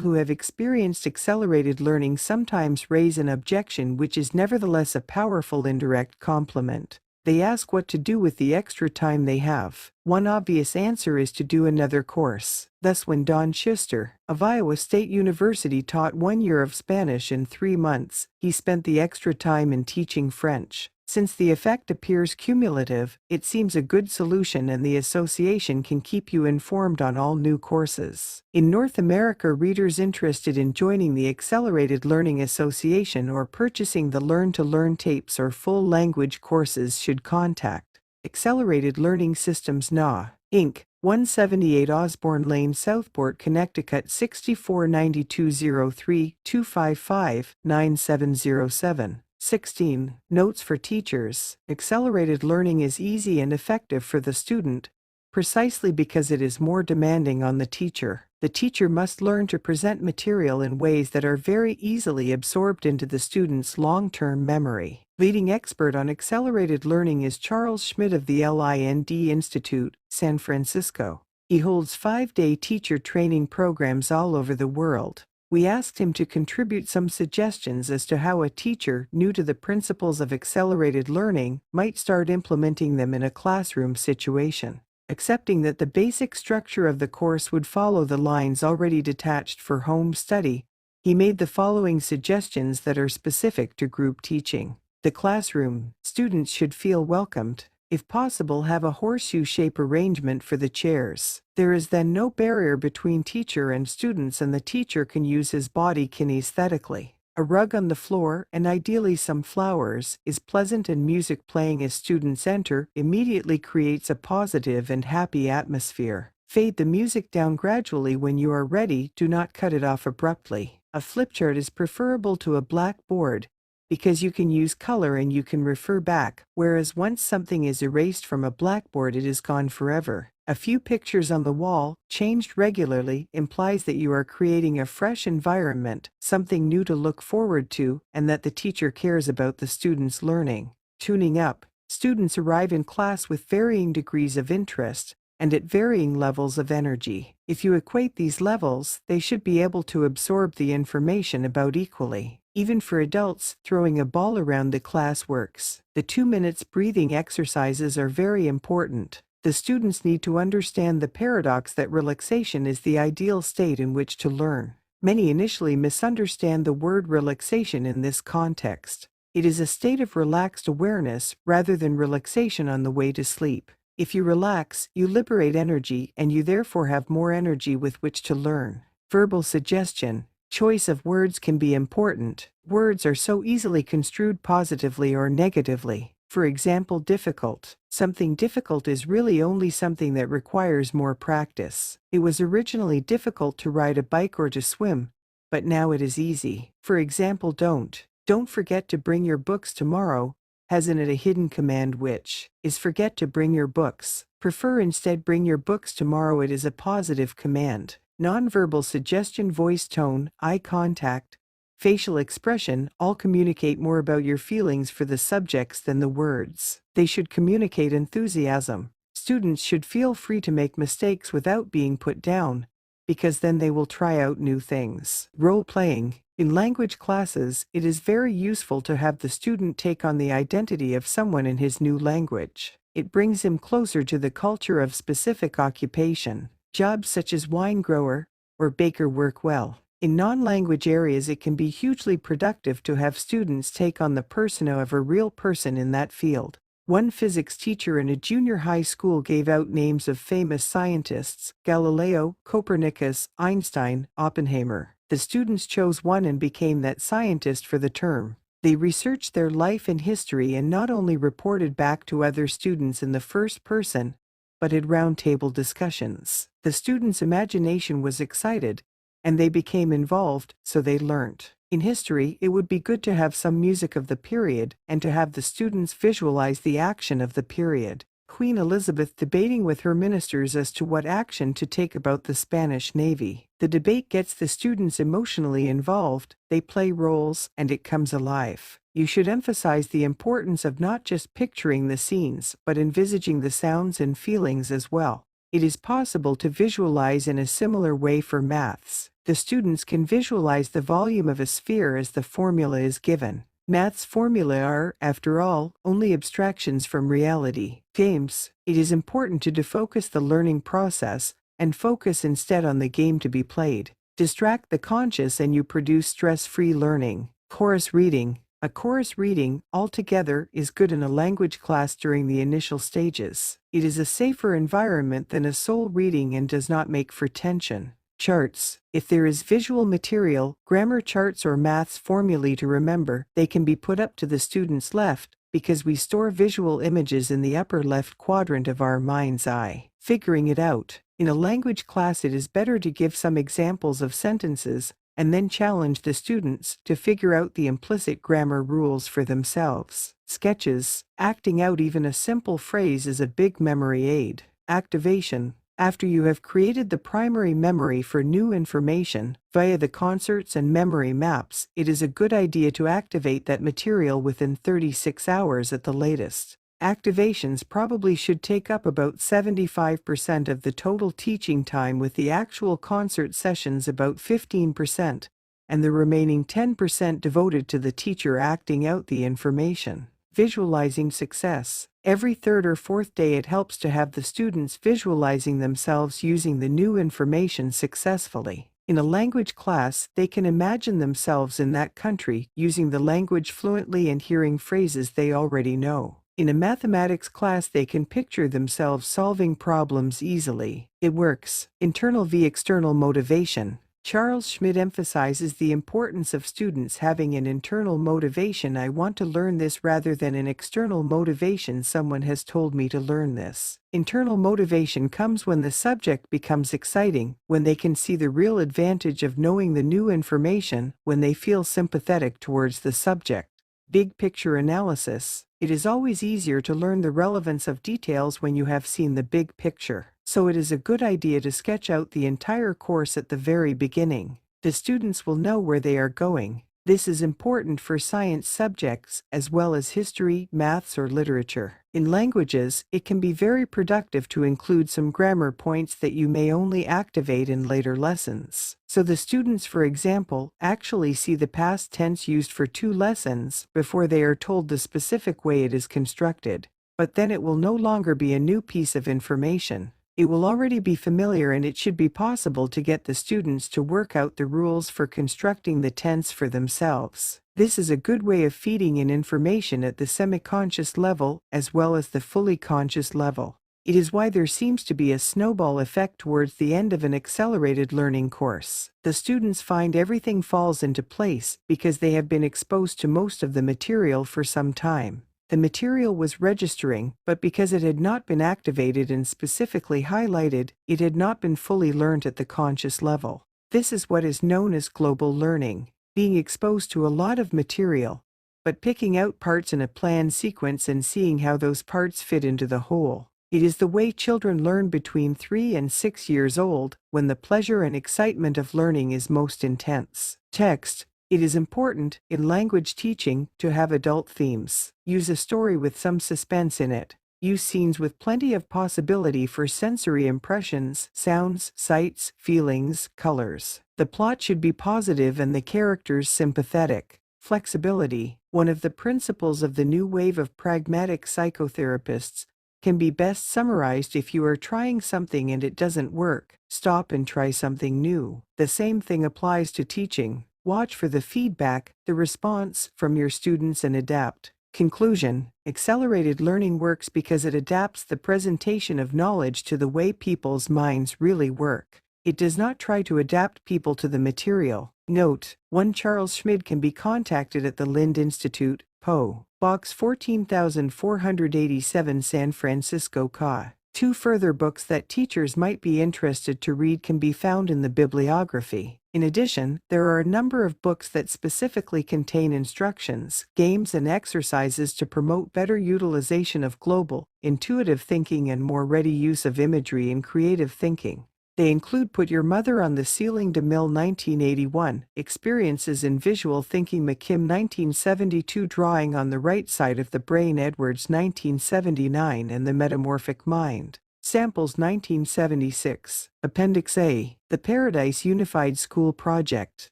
who have experienced accelerated learning sometimes raise an objection, which is nevertheless a powerful indirect compliment. They ask what to do with the extra time they have. One obvious answer is to do another course. Thus, when Don Schuster of Iowa State University taught 1 year of Spanish in 3 months, he spent the extra time in teaching French. Since the effect appears cumulative, it seems a good solution, and the association can keep you informed on all new courses. In North America, readers interested in joining the Accelerated Learning Association or purchasing the Learn to Learn tapes or full language courses should contact Accelerated Learning Systems NA, Inc., 178 Osborne Lane, Southport, Connecticut 649203 255 9707. 16. Notes for teachers. Accelerated learning is easy and effective for the student, precisely because it is more demanding on the teacher. The teacher must learn to present material in ways that are very easily absorbed into the student's long-term memory. Leading expert on accelerated learning is Charles Schmidt of the LIND Institute, San Francisco. He holds 5-day teacher training programs all over the world. We asked him to contribute some suggestions as to how a teacher new to the principles of accelerated learning might start implementing them in a classroom situation. Accepting that the basic structure of the course would follow the lines already detached for home study, he made the following suggestions that are specific to group teaching. The classroom. Students should feel welcomed. If possible, have a horseshoe-shape arrangement for the chairs. There is then no barrier between teacher and students, and the teacher can use his body kinesthetically. A rug on the floor, and ideally some flowers, is pleasant, and music playing as students enter immediately creates a positive and happy atmosphere. Fade the music down gradually when you are ready, do not cut it off abruptly. A flip chart is preferable to a blackboard, because you can use color and you can refer back, whereas once something is erased from a blackboard, it is gone forever. A few pictures on the wall, changed regularly, implies that you are creating a fresh environment, something new to look forward to, and that the teacher cares about the students' learning. Tuning up. Students arrive in class with varying degrees of interest and at varying levels of energy. If you equate these levels, they should be able to absorb the information about equally. Even for adults, throwing a ball around the class works. The 2 minutes breathing exercises are very important. The students need to understand the paradox that relaxation is the ideal state in which to learn. Many initially misunderstand the word relaxation in this context. It is a state of relaxed awareness rather than relaxation on the way to sleep. If you relax, you liberate energy, and you therefore have more energy with which to learn. Verbal suggestion. Choice of words can be important. Words are so easily construed positively or negatively. For example, difficult. Something difficult is really only something that requires more practice. It was originally difficult to ride a bike or to swim, but now it is easy. For example, don't. Don't forget to bring your books tomorrow has in it a hidden command, which is forget to bring your books. Prefer instead bring your books tomorrow. It is a positive command. Nonverbal suggestion, voice tone, eye contact, facial expression all communicate more about your feelings for the subjects than the words. They should communicate enthusiasm. Students should feel free to make mistakes without being put down, because then they will try out new things. Role playing. In language classes, it is very useful to have the student take on the identity of someone in his new language. It brings him closer to the culture of specific occupation. Jobs such as wine grower or baker work well. In non-language areas, it can be hugely productive to have students take on the persona of a real person in that field. One physics teacher in a junior high school gave out names of famous scientists: Galileo, Copernicus, Einstein, Oppenheimer. The students chose one and became that scientist for the term. They researched their life and history and not only reported back to other students in the first person, but had roundtable discussions. The students' imagination was excited, and they became involved, so they learnt. In history, it would be good to have some music of the period and to have the students visualize the action of the period. Queen Elizabeth debating with her ministers as to what action to take about the Spanish Navy. The debate gets the students emotionally involved, they play roles, and it comes alive. You should emphasize the importance of not just picturing the scenes, but envisaging the sounds and feelings as well. It is possible to visualize in a similar way for maths. The students can visualize the volume of a sphere as the formula is given. Maths formulae are, after all, only abstractions from reality. Games. It is important to defocus the learning process and focus instead on the game to be played. Distract the conscious and you produce stress-free learning. Chorus reading. A chorus reading, altogether, is good in a language class during the initial stages. It is a safer environment than a sole reading and does not make for tension. Charts. If there is visual material, grammar charts or maths formulae to remember, they can be put up to the student's left, because we store visual images in the upper left quadrant of our mind's eye. Figuring it out. In a language class it is better to give some examples of sentences, and then challenge the students to figure out the implicit grammar rules for themselves. Sketches. Acting out even a simple phrase is a big memory aid. Activation. After you have created the primary memory for new information via the concerts and memory maps, it is a good idea to activate that material within 36 hours at the latest. Activations probably should take up about 75% of the total teaching time, with the actual concert sessions about 15%, and the remaining 10% devoted to the teacher acting out the information. Visualizing success. Every third or fourth day it helps to have the students visualizing themselves using the new information successfully. In a language class, they can imagine themselves in that country, using the language fluently and hearing phrases they already know. In a mathematics class, they can picture themselves solving problems easily. It works. Internal v. external motivation. Charles Schmidt emphasizes the importance of students having an internal motivation. I want to learn this rather than an external motivation. Someone has told me to learn this. Internal motivation comes when the subject becomes exciting, when they can see the real advantage of knowing the new information, when they feel sympathetic towards the subject. Big picture analysis. It is always easier to learn the relevance of details when you have seen the big picture. So it is a good idea to sketch out the entire course at the very beginning. The students will know where they are going. This is important for science subjects as well as history, maths, or literature. In languages, it can be very productive to include some grammar points that you may only activate in later lessons. So the students, for example, actually see the past tense used for 2 lessons before they are told the specific way it is constructed. But then it will no longer be a new piece of information. It will already be familiar, and it should be possible to get the students to work out the rules for constructing the tense for themselves. This is a good way of feeding in information at the semi-conscious level as well as the fully conscious level. It is why there seems to be a snowball effect towards the end of an accelerated learning course. The students find everything falls into place because they have been exposed to most of the material for some time. The material was registering, but because it had not been activated and specifically highlighted, it had not been fully learned at the conscious level. This is what is known as global learning, being exposed to a lot of material, but picking out parts in a planned sequence and seeing how those parts fit into the whole. It is the way children learn between 3 and 6 years old, when the pleasure and excitement of learning is most intense. Text. It is important, in language teaching, to have adult themes. Use a story with some suspense in it. Use scenes with plenty of possibility for sensory impressions, sounds, sights, feelings, colors. The plot should be positive and the characters sympathetic. Flexibility. One of the principles of the new wave of pragmatic psychotherapists can be best summarized: if you are trying something and it doesn't work, stop and try something new. The same thing applies to teaching. Watch for the feedback, the response from your students, and adapt. Conclusion. Accelerated learning works because it adapts the presentation of knowledge to the way people's minds really work. It does not try to adapt people to the material. Note: 1 Charles Schmidt can be contacted at the Lind Institute, PO. Box 14487, San Francisco, CA. Two further books that teachers might be interested to read can be found in the bibliography. In addition, there are a number of books that specifically contain instructions, games, and exercises to promote better utilization of global, intuitive thinking and more ready use of imagery in creative thinking. They include Put Your Mother on the Ceiling DeMille 1981, Experiences in Visual Thinking McKim 1972, Drawing on the Right Side of the Brain Edwards 1979, and The Metamorphic Mind. Samples 1976. Appendix A. The Paradise Unified School Project.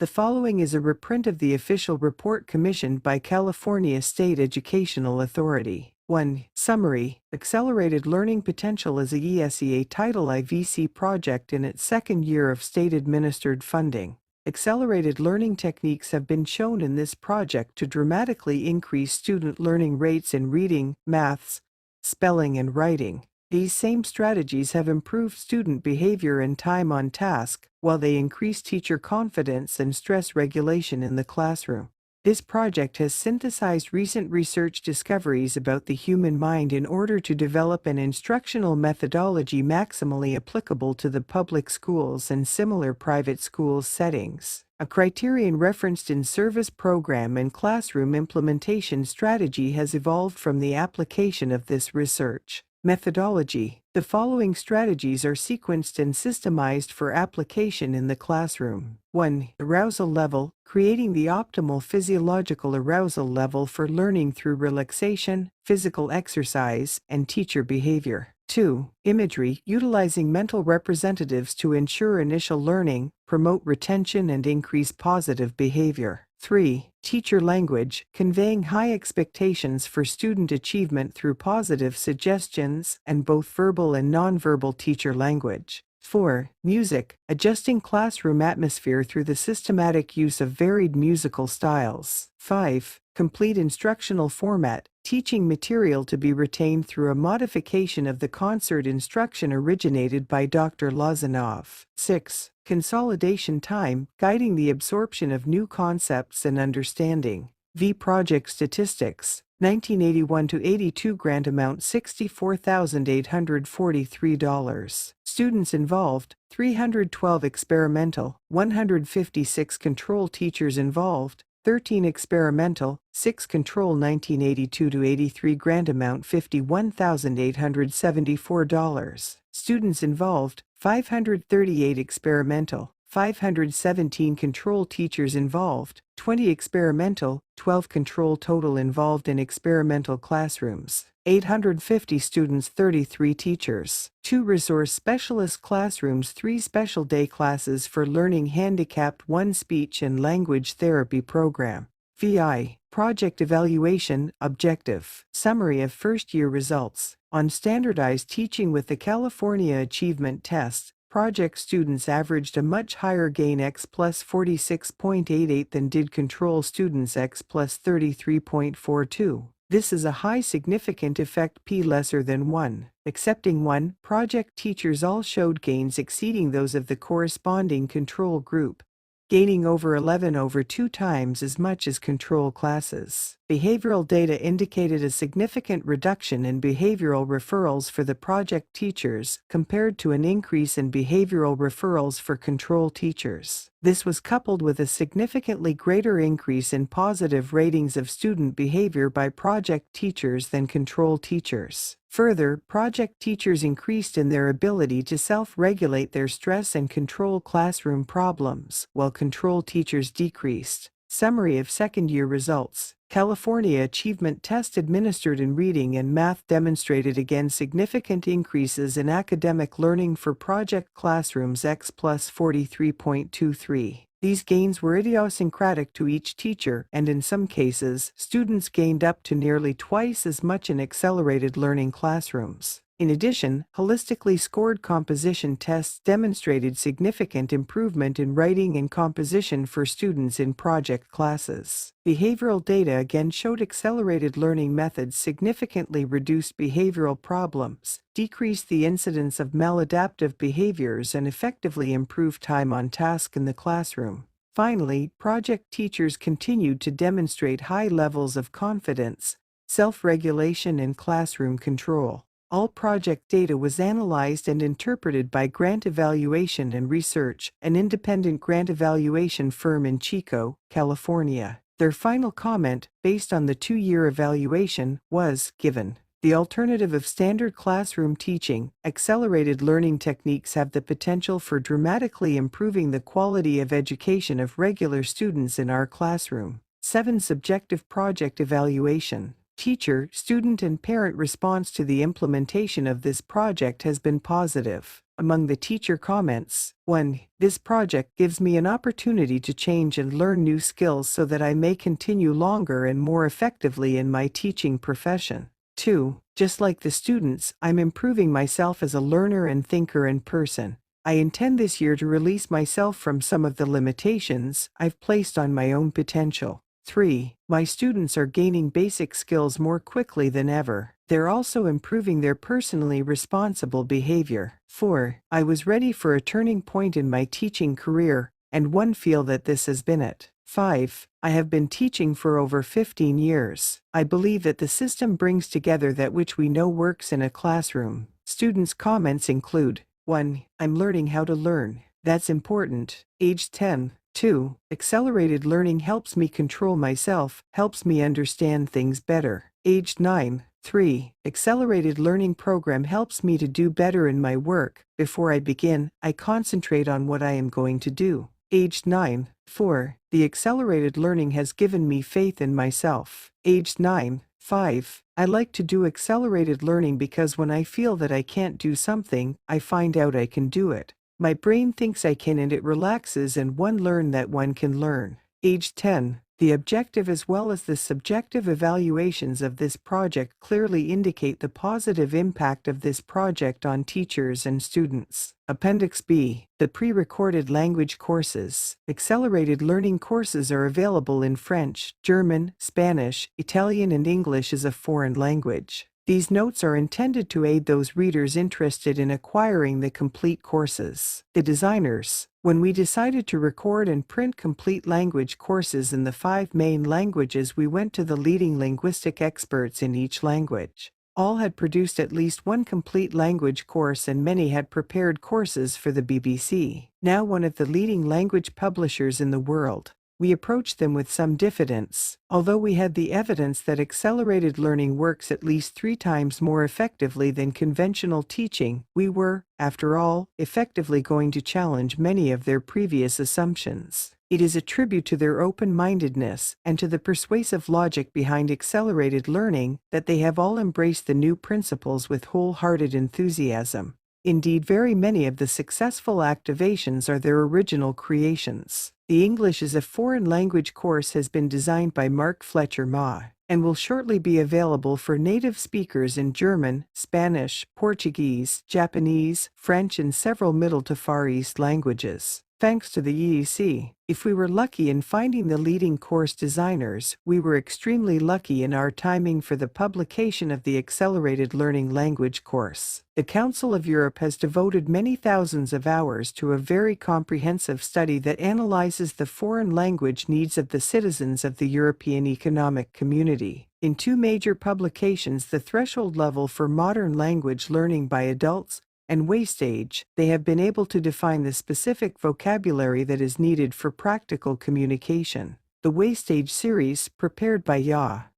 The following is a reprint of the official report commissioned by California State Educational Authority. 1. Summary. Accelerated Learning Potential is a ESEA Title I VC project in its second year of state-administered funding. Accelerated learning techniques have been shown in this project to dramatically increase student learning rates in reading, maths, spelling, and writing. These same strategies have improved student behavior and time on task, while they increase teacher confidence and stress regulation in the classroom. This project has synthesized recent research discoveries about the human mind in order to develop an instructional methodology maximally applicable to the public schools and similar private schools settings. A criterion referenced in service program and classroom implementation strategy has evolved from the application of this research. Methodology. The following strategies are sequenced and systemized for application in the classroom. 1. Arousal level. Creating the optimal physiological arousal level for learning through relaxation, physical exercise, and teacher behavior. 2. Imagery. Utilizing mental representatives to ensure initial learning, promote retention, and increase positive behavior. 3. Teacher language. Conveying high expectations for student achievement through positive suggestions and both verbal and nonverbal teacher language. 4. Music. Adjusting classroom atmosphere through the systematic use of varied musical styles. 5. Complete instructional format. Teaching material to be retained through a modification of the concert instruction originated by Dr. Lozanov. 6. Consolidation time. Guiding the absorption of new concepts and understanding. V. Project statistics. 1981 to 82 grant amount $64,843. Students involved 312 experimental, 156 control teachers involved, 13 experimental, 6 control 1982 to 83 grant amount $51,874. Students involved 538 experimental, 517 control teachers involved, 20 experimental, 12 control total involved in experimental classrooms, 850 students, 33 teachers, 2 resource specialist classrooms, 3 special day classes for learning handicapped, 1 speech and language therapy program. VI. Project evaluation, objective. Summary of first-year results. On standardized teaching with the California Achievement Test, project students averaged a much higher gain X plus 46.88 than did control students X plus 33.42. This is a high significant effect P lesser than 1. Excepting 1, project teachers all showed gains exceeding those of the corresponding control group, gaining over 11 over 2 times as much as control classes. Behavioral data indicated a significant reduction in behavioral referrals for the project teachers compared to an increase in behavioral referrals for control teachers. This was coupled with a significantly greater increase in positive ratings of student behavior by project teachers than control teachers. Further, project teachers increased in their ability to self-regulate their stress and control classroom problems, while control teachers decreased. Summary of second-year results. California Achievement Test administered in reading and math demonstrated again significant increases in academic learning for project classrooms X plus 43.23. These gains were idiosyncratic to each teacher, and in some cases, students gained up to nearly twice as much in accelerated learning classrooms. In addition, holistically scored composition tests demonstrated significant improvement in writing and composition for students in project classes. Behavioral data again showed accelerated learning methods significantly reduced behavioral problems, decreased the incidence of maladaptive behaviors, and effectively improved time on task in the classroom. Finally, project teachers continued to demonstrate high levels of confidence, self-regulation, and classroom control. All project data was analyzed and interpreted by Grant Evaluation and Research, an independent grant evaluation firm in Chico, California. Their final comment, based on the 2-year evaluation, was given. The alternative of standard classroom teaching, accelerated learning techniques have the potential for dramatically improving the quality of education of regular students in our classroom. 7. Subjective project evaluation. Teacher, student and parent response to the implementation of this project has been positive. Among the teacher comments, 1. This project gives me an opportunity to change and learn new skills so that I may continue longer and more effectively in my teaching profession. 2. Just like the students, I'm improving myself as a learner and thinker and person. I intend this year to release myself from some of the limitations I've placed on my own potential. 3. My students are gaining basic skills more quickly than ever. They're also improving their personally responsible behavior. 4. I was ready for a turning point in my teaching career, and one feel that this has been it. 5. I have been teaching for over 15 years. I believe that the system brings together that which we know works in a classroom. Students' comments include: 1. I'm learning how to learn. That's important. Age 10. 2. Accelerated learning helps me control myself, helps me understand things better. Age 9. 3. Accelerated learning program helps me to do better in my work. Before I begin, I concentrate on what I am going to do. Age 9. 4. The accelerated learning has given me faith in myself. Age 9. 5. I like to do accelerated learning because when I feel that I can't do something, I find out I can do it. My brain thinks I can and it relaxes and one learn that one can learn. Age 10. The objective as well as the subjective evaluations of this project clearly indicate the positive impact of this project on teachers and students. Appendix B. The pre-recorded language courses. Accelerated learning courses are available in French, German, Spanish, Italian, and English as a foreign language. These notes are intended to aid those readers interested in acquiring the complete courses. The designers. When we decided to record and print complete language courses in the 5 main languages, we went to the leading linguistic experts in each language. All had produced at least one complete language course and many had prepared courses for the BBC, now one of the leading language publishers in the world. We approached them with some diffidence. Although we had the evidence that accelerated learning works at least 3 times more effectively than conventional teaching, we were, after all, effectively going to challenge many of their previous assumptions. It is a tribute to their open-mindedness and to the persuasive logic behind accelerated learning that they have all embraced the new principles with wholehearted enthusiasm. Indeed, very many of the successful activations are their original creations. The English as a Foreign Language course has been designed by Mark Fletcher Ma, and will shortly be available for native speakers in German, Spanish, Portuguese, Japanese, French, and several Middle to Far East languages. Thanks to the EEC, if we were lucky in finding the leading course designers, we were extremely lucky in our timing for the publication of the Accelerated Learning Language course. The Council of Europe has devoted many thousands of hours to a very comprehensive study that analyzes the foreign language needs of the citizens of the European Economic Community. In 2 major publications, The Threshold Level for Modern Language Learning by Adults and Wastage, they have been able to define the specific vocabulary that is needed for practical communication. The Wastage series, prepared by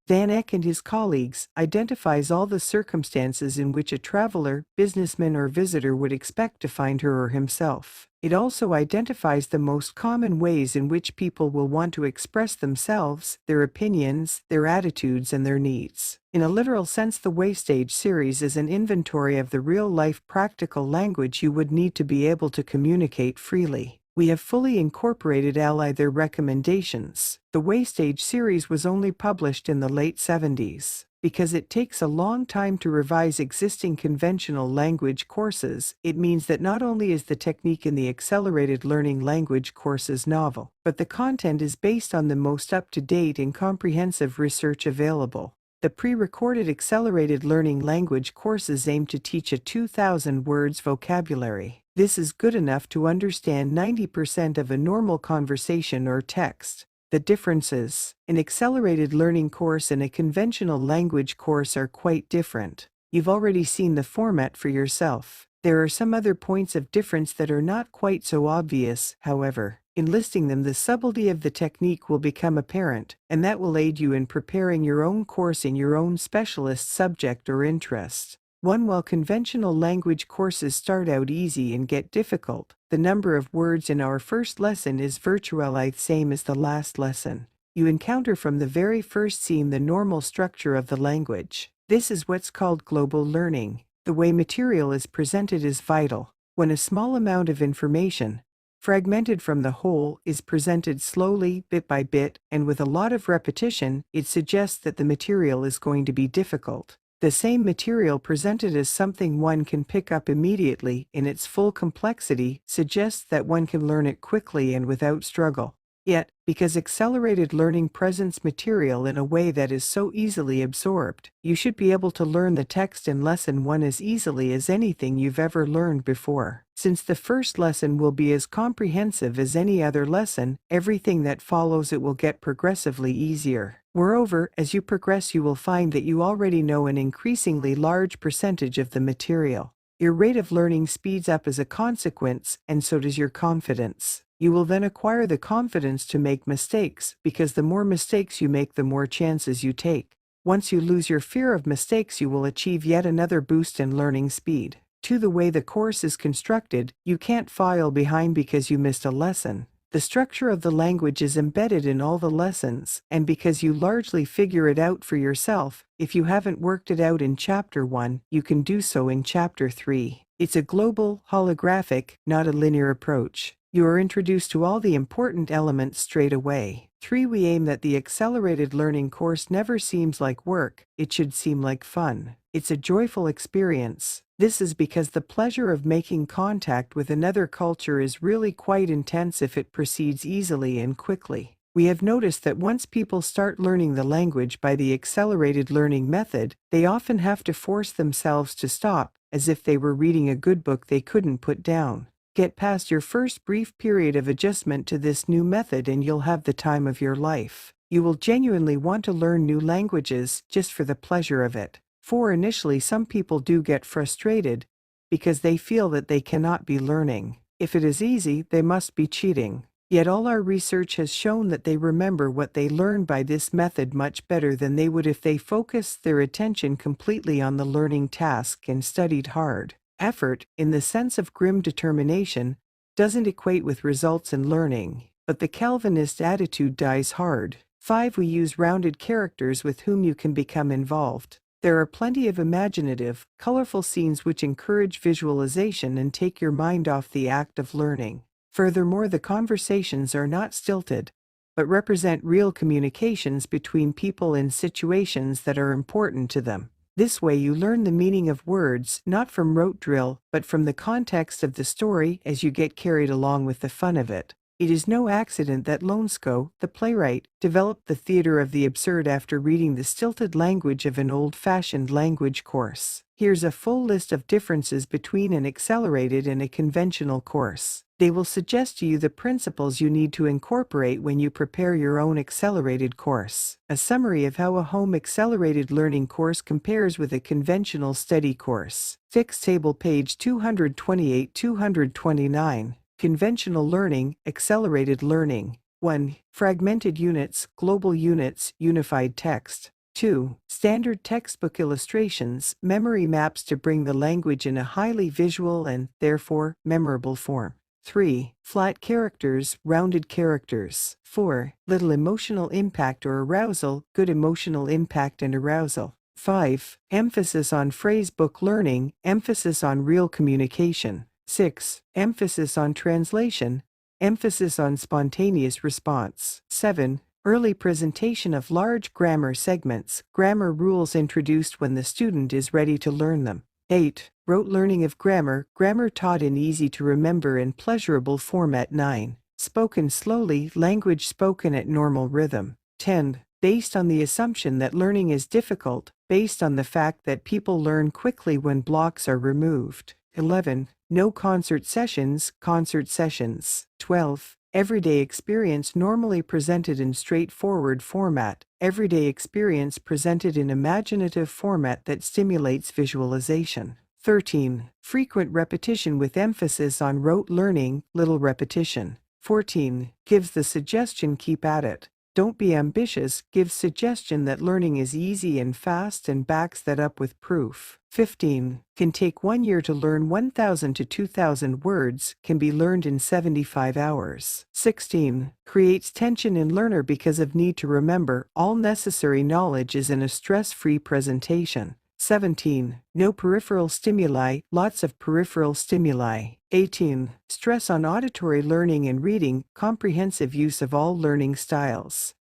Van Eck and his colleagues, identifies all the circumstances in which a traveler, businessman, or visitor would expect to find her or himself. It also identifies the most common ways in which people will want to express themselves, their opinions, their attitudes, and their needs. In a literal sense, the Wastage series is an inventory of the real-life practical language you would need to be able to communicate freely. We have fully incorporated their recommendations. The Wastage series was only published in the late 70s. Because it takes a long time to revise existing conventional language courses, it means that not only is the technique in the Accelerated Learning Language courses novel, but the content is based on the most up-to-date and comprehensive research available. The pre-recorded Accelerated Learning Language courses aim to teach a 2,000 words vocabulary. This is good enough to understand 90% of a normal conversation or text. The differences, an accelerated learning course and a conventional language course, are quite different. You've already seen the format for yourself. There are some other points of difference that are not quite so obvious, however. In listing them, the subtlety of the technique will become apparent, and that will aid you in preparing your own course in your own specialist subject or interest. 1. While conventional language courses start out easy and get difficult, the number of words in our first lesson is virtually the same as the last lesson. You encounter from the very first scene the normal structure of the language. This is what's called global learning. The way material is presented is vital. When a small amount of information, fragmented from the whole, is presented slowly, bit by bit, and with a lot of repetition, it suggests that the material is going to be difficult. The same material presented as something one can pick up immediately in its full complexity suggests that one can learn it quickly and without struggle. Yet, because accelerated learning presents material in a way that is so easily absorbed, you should be able to learn the text in lesson 1 as easily as anything you've ever learned before. Since the first lesson will be as comprehensive as any other lesson, everything that follows it will get progressively easier. Moreover, as you progress, you will find that you already know an increasingly large percentage of the material. Your rate of learning speeds up as a consequence, and so does your confidence. You will then acquire the confidence to make mistakes, because the more mistakes you make, the more chances you take. Once you lose your fear of mistakes, you will achieve yet another boost in learning speed. 2. The way the course is constructed, you can't fall behind because you missed a lesson. The structure of the language is embedded in all the lessons, and because you largely figure it out for yourself, if you haven't worked it out in Chapter 1, you can do so in Chapter 3. It's a global, holographic, not a linear approach. You are introduced to all the important elements straight away. 3. We aim that the accelerated learning course never seems like work, it should seem like fun. It's a joyful experience. This is because the pleasure of making contact with another culture is really quite intense if it proceeds easily and quickly. We have noticed that once people start learning the language by the accelerated learning method, they often have to force themselves to stop, as if they were reading a good book they couldn't put down. Get past your first brief period of adjustment to this new method and you'll have the time of your life. You will genuinely want to learn new languages just for the pleasure of it. 4. Initially, some people do get frustrated because they feel that they cannot be learning. If it is easy, they must be cheating. Yet all our research has shown that they remember what they learn by this method much better than they would if they focused their attention completely on the learning task and studied hard. Effort, in the sense of grim determination, doesn't equate with results in learning, but the Calvinist attitude dies hard. 5. We use rounded characters with whom you can become involved. There are plenty of imaginative, colorful scenes which encourage visualization and take your mind off the act of learning. Furthermore, the conversations are not stilted, but represent real communications between people in situations that are important to them. This way you learn the meaning of words, not from rote drill, but from the context of the story as you get carried along with the fun of it. It is no accident that Lonsko, the playwright, developed the theater of the absurd after reading the stilted language of an old-fashioned language course. Here's a full list of differences between an accelerated and a conventional course. They will suggest to you the principles you need to incorporate when you prepare your own accelerated course. A summary of how a home accelerated learning course compares with a conventional study course. Fixed table page 228-229. Conventional learning, accelerated learning. 1. Fragmented units, global units, unified text. 2. Standard textbook illustrations, memory maps to bring the language in a highly visual and, therefore, memorable form. 3. Flat characters, rounded characters. 4. Little emotional impact or arousal, good emotional impact and arousal. 5. Emphasis on phrasebook learning, emphasis on real communication. 6. Emphasis on translation, emphasis on spontaneous response. 7. Early presentation of large grammar segments, grammar rules introduced when the student is ready to learn them. 8. Rote learning of grammar, grammar taught in easy-to-remember and pleasurable format. 9. Spoken slowly, language spoken at normal rhythm. 10. Based on the assumption that learning is difficult, based on the fact that people learn quickly when blocks are removed. 11. No concert sessions, concert sessions. 12. Everyday experience normally presented in straightforward format. Everyday experience presented in imaginative format that stimulates visualization. 13. Frequent repetition with emphasis on rote learning, little repetition. 14. Gives the suggestion keep at it. Don't be ambitious, gives suggestion that learning is easy and fast and backs that up with proof. 15. Can take 1 year to learn 1,000 to 2,000 words, can be learned in 75 hours. 16. Creates tension in learner because of need to remember, all necessary knowledge is in a stress-free presentation. 17. No peripheral stimuli, lots of peripheral stimuli. 18. Stress on auditory learning and reading, comprehensive use of all learning styles.